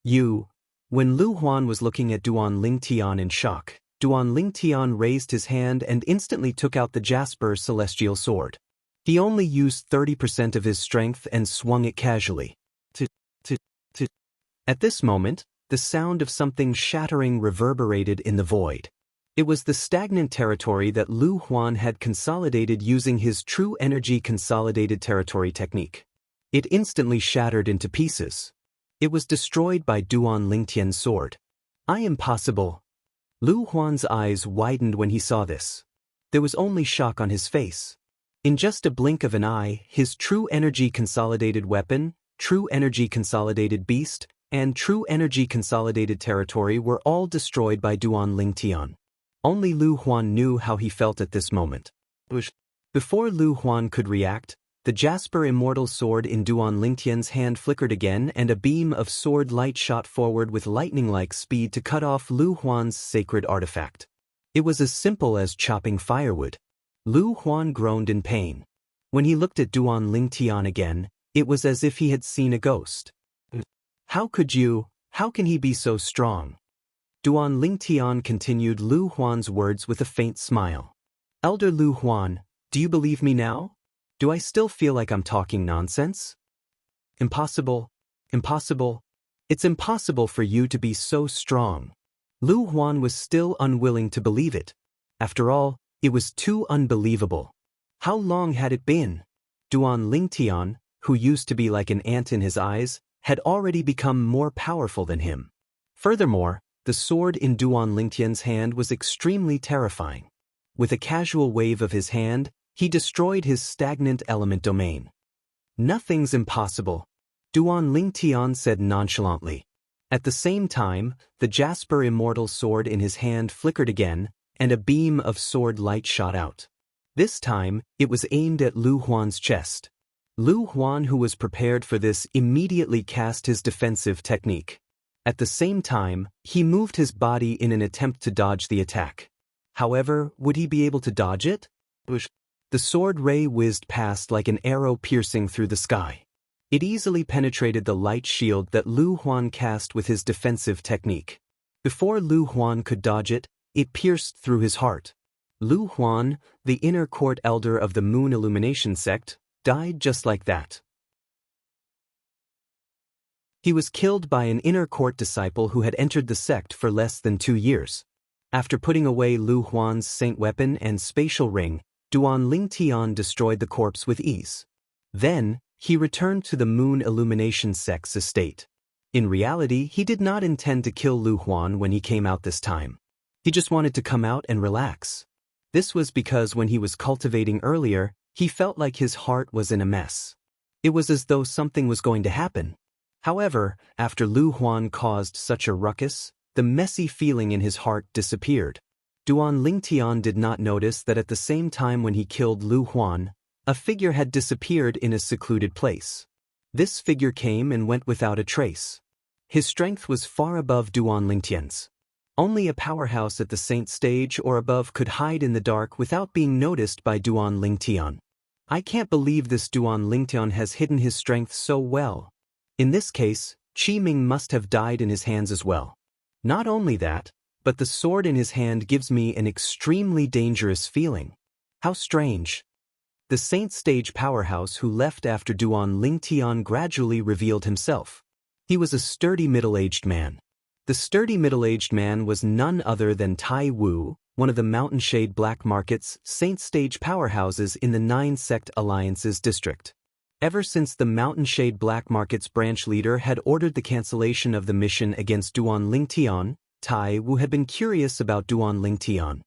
When Lu Huan was looking at Duan Lingtian in shock, Duan Lingtian raised his hand and instantly took out the Jasper celestial sword. He only used 30% of his strength and swung it casually. At this moment, the sound of something shattering reverberated in the void. It was the stagnant territory that Lu Huan had consolidated using his true energy consolidated territory technique. It instantly shattered into pieces. It was destroyed by Duan Lingtian's sword. Impossible. Lu Huan's eyes widened when he saw this. There was only shock on his face. In just a blink of an eye, his true energy consolidated weapon, true energy consolidated beast, and true energy consolidated territory were all destroyed by Duan Lingtian. Only Lu Huan knew how he felt at this moment. Before Lu Huan could react, the Jasper Immortal Sword in Duan Lingtian's hand flickered again and a beam of sword light shot forward with lightning-like speed to cut off Lu Huan's sacred artifact. It was as simple as chopping firewood. Lu Huan groaned in pain. When he looked at Duan Lingtian again, it was as if he had seen a ghost. How can he be so strong? Duan Lingtian continued Lu Huan's words with a faint smile. Elder Lu Huan, do you believe me now? Do I still feel like I'm talking nonsense? Impossible. Impossible. It's impossible for you to be so strong. Lu Huan was still unwilling to believe it. After all, it was too unbelievable. How long had it been? Duan Lingtian, who used to be like an ant in his eyes, had already become more powerful than him. Furthermore, the sword in Duan Lingtian's hand was extremely terrifying. With a casual wave of his hand, he destroyed his stagnant element domain. Nothing's impossible, Duan Lingtian said nonchalantly. At the same time, the Jasper Immortal Sword in his hand flickered again, and a beam of sword light shot out. This time, it was aimed at Lu Huan's chest. Lu Huan, who was prepared for this, immediately cast his defensive technique. At the same time, he moved his body in an attempt to dodge the attack. However, would he be able to dodge it? The sword ray whizzed past like an arrow piercing through the sky. It easily penetrated the light shield that Lu Huan cast with his defensive technique. Before Lu Huan could dodge it, it pierced through his heart. Lu Huan, the inner court elder of the Moon Illumination sect, died just like that. He was killed by an inner court disciple who had entered the sect for less than 2 years. After putting away Lu Huan's saint weapon and spatial ring, Duan Lingtian destroyed the corpse with ease. Then, he returned to the Moon Illumination sect's estate. In reality, he did not intend to kill Lu Huan when he came out this time. He just wanted to come out and relax. This was because when he was cultivating earlier, he felt like his heart was in a mess. It was as though something was going to happen. However, after Lu Huan caused such a ruckus, the messy feeling in his heart disappeared. Duan Lingtian did not notice that at the same time when he killed Lu Huan, a figure had disappeared in a secluded place. This figure came and went without a trace. His strength was far above Duan Lingtian's. Only a powerhouse at the saint stage or above could hide in the dark without being noticed by Duan Lingtian. I can't believe this Duan Lingtian has hidden his strength so well. In this case, Qi Ming must have died in his hands as well. Not only that, but the sword in his hand gives me an extremely dangerous feeling. How strange. The saint stage powerhouse who left after Duan Lingtian gradually revealed himself. He was a sturdy middle-aged man. The sturdy middle-aged man was none other than Tai Wu, one of the Mountain Shade Black Market's saint stage powerhouses in the 9 Sect Alliances district. Ever since the Mountain Shade Black Market's branch leader had ordered the cancellation of the mission against Duan Lingtian, Tai Wu had been curious about Duan Lingtian.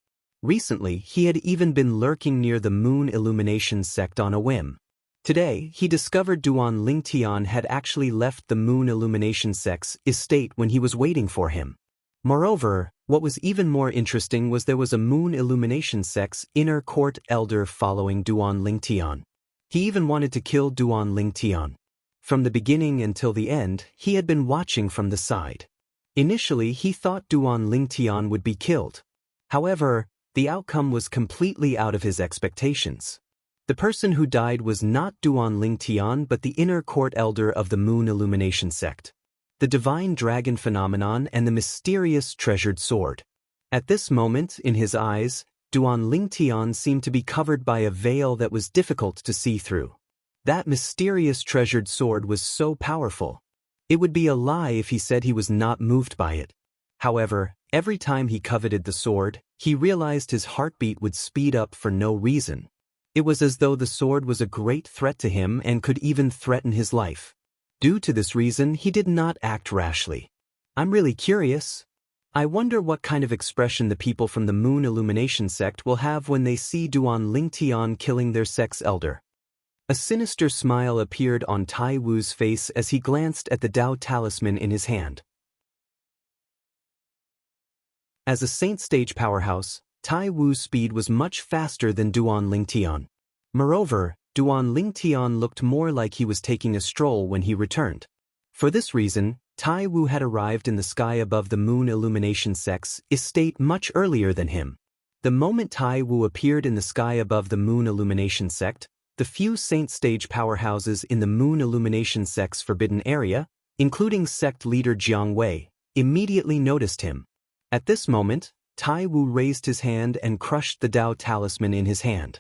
Recently, he had even been lurking near the Moon Illumination sect on a whim. Today, he discovered Duan Lingtian had actually left the Moon Illumination sect's estate when he was waiting for him. Moreover, what was even more interesting was there was a Moon Illumination sect's inner court elder following Duan Lingtian. He even wanted to kill Duan Lingtian. From the beginning until the end, he had been watching from the side. Initially, he thought Duan Lingtian would be killed. However, the outcome was completely out of his expectations. The person who died was not Duan Lingtian but the inner court elder of the Moon Illumination sect. The divine dragon phenomenon and the mysterious treasured sword. At this moment, in his eyes, Duan Lingtian seemed to be covered by a veil that was difficult to see through. That mysterious treasured sword was so powerful. It would be a lie if he said he was not moved by it. However, every time he coveted the sword, he realized his heartbeat would speed up for no reason. It was as though the sword was a great threat to him and could even threaten his life. Due to this reason, he did not act rashly. I'm really curious. I wonder what kind of expression the people from the Moon Illumination sect will have when they see Duan Lingtian killing their sect's elder. A sinister smile appeared on Tai Wu's face as he glanced at the Dao talisman in his hand. As a Saint Stage powerhouse, Tai Wu's speed was much faster than Duan Lingtian. Moreover, Duan Lingtian looked more like he was taking a stroll when he returned. For this reason, Tai Wu had arrived in the sky above the Moon Illumination sect's estate much earlier than him. The moment Tai Wu appeared in the sky above the Moon Illumination sect, the few Saint Stage powerhouses in the Moon Illumination sect's forbidden area, including sect leader Jiang Wei, immediately noticed him. At this moment, Tai Wu raised his hand and crushed the Dao talisman in his hand.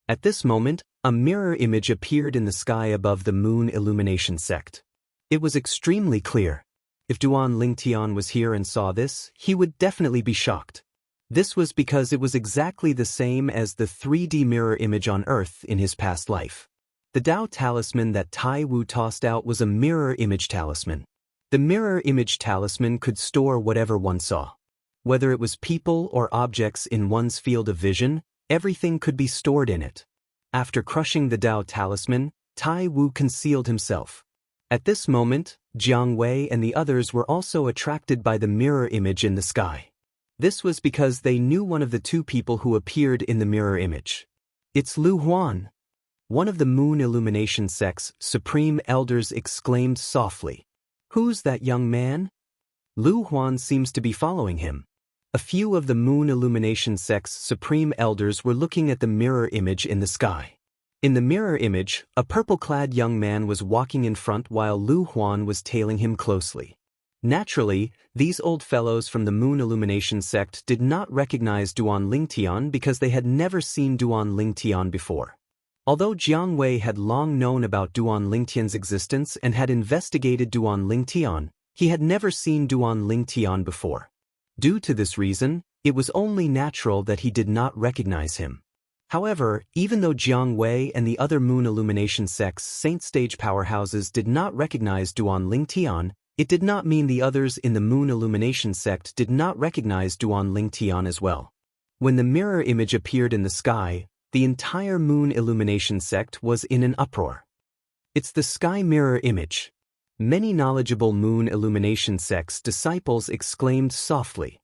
At this moment, a mirror image appeared in the sky above the Moon Illumination sect. It was extremely clear. If Duan Lingtian was here and saw this, he would definitely be shocked. This was because it was exactly the same as the 3D mirror image on Earth in his past life. The Dao talisman that Tai Wu tossed out was a mirror image talisman. The mirror image talisman could store whatever one saw. Whether it was people or objects in one's field of vision, everything could be stored in it. After crushing the Dao talisman, Tai Wu concealed himself. At this moment, Jiang Wei and the others were also attracted by the mirror image in the sky. This was because they knew one of the two people who appeared in the mirror image. It's Lu Huan. One of the Moon Illumination sect's supreme elders exclaimed softly. Who's that young man? Lu Huan seems to be following him. A few of the Moon Illumination sect's supreme elders were looking at the mirror image in the sky. In the mirror image, a purple-clad young man was walking in front while Lu Huan was tailing him closely. Naturally, these old fellows from the Moon Illumination sect did not recognize Duan Lingtian because they had never seen Duan Lingtian before. Although Jiang Wei had long known about Duan Lingtian's existence and had investigated Duan Lingtian, he had never seen Duan Lingtian before. Due to this reason, it was only natural that he did not recognize him. However, even though Jiang Wei and the other Moon Illumination sect's Saint Stage powerhouses did not recognize Duan Lingtian, it did not mean the others in the Moon Illumination sect did not recognize Duan Lingtian as well. When the mirror image appeared in the sky, the entire Moon Illumination sect was in an uproar. It's the sky mirror image. Many knowledgeable Moon Illumination sect's disciples exclaimed softly.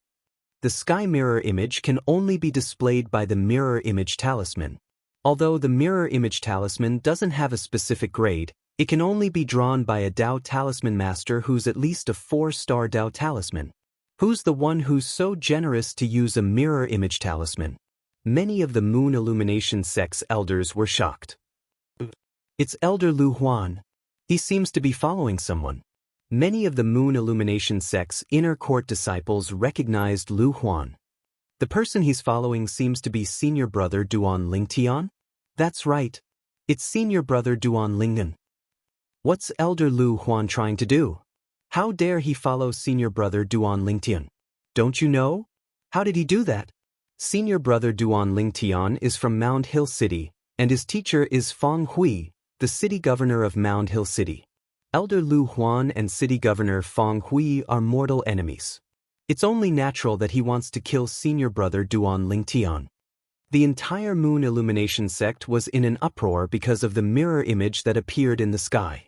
The sky mirror image can only be displayed by the mirror image talisman. Although the mirror image talisman doesn't have a specific grade, it can only be drawn by a Dao talisman master who's at least a 4-star Dao talisman. Who's the one who's so generous to use a mirror image talisman? Many of the Moon Illumination sect's elders were shocked. It's Elder Lu Huan. He seems to be following someone. Many of the Moon Illumination sect's inner court disciples recognized Lu Huan. The person he's following seems to be senior brother Duan Lingtian? That's right. It's senior brother Duan Lingen. What's Elder Lu Huan trying to do? How dare he follow senior brother Duan Lingtian? Don't you know? How did he do that? Senior brother Duan Lingtian is from Mound Hill City, and his teacher is Feng Hui, the city governor of Mound Hill City. Elder Lu Huan and city governor Feng Hui are mortal enemies. It's only natural that he wants to kill senior brother Duan Lingtian. The entire Moon Illumination sect was in an uproar because of the mirror image that appeared in the sky.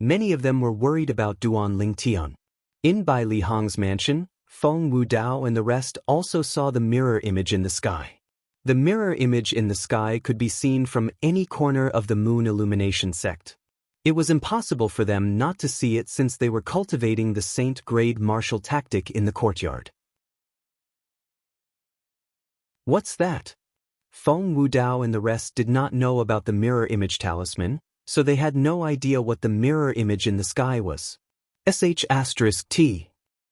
Many of them were worried about Duan Lingtian. In Bai Li Hong's mansion, Feng Wudao and the rest also saw the mirror image in the sky. The mirror image in the sky could be seen from any corner of the Moon Illumination sect. It was impossible for them not to see it since they were cultivating the Saint-grade martial tactic in the courtyard. What's that? Feng Wudao and the rest did not know about the mirror image talisman, so they had no idea what the mirror image in the sky was. *T.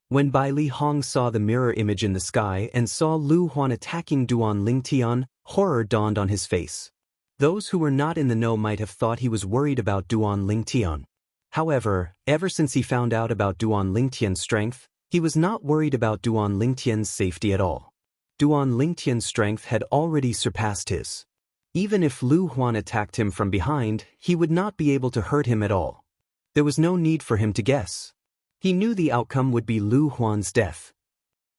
When Bai Li Hong saw the mirror image in the sky and saw Lu Huan attacking Duan Lingtian, horror dawned on his face. Those who were not in the know might have thought he was worried about Duan Lingtian. However, ever since he found out about Duan Lingtian's strength, he was not worried about Duan Lingtian's safety at all. Duan Lingtian's strength had already surpassed his. Even if Lu Huan attacked him from behind, he would not be able to hurt him at all. There was no need for him to guess. He knew the outcome would be Lu Huan's death.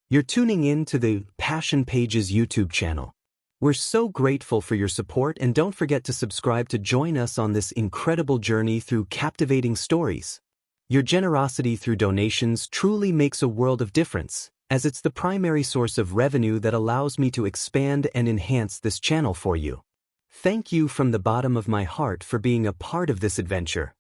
You're tuning in to the Passion Pages YouTube channel. We're so grateful for your support, and don't forget to subscribe to join us on this incredible journey through captivating stories. Your generosity through donations truly makes a world of difference, as it's the primary source of revenue that allows me to expand and enhance this channel for you. Thank you from the bottom of my heart for being a part of this adventure.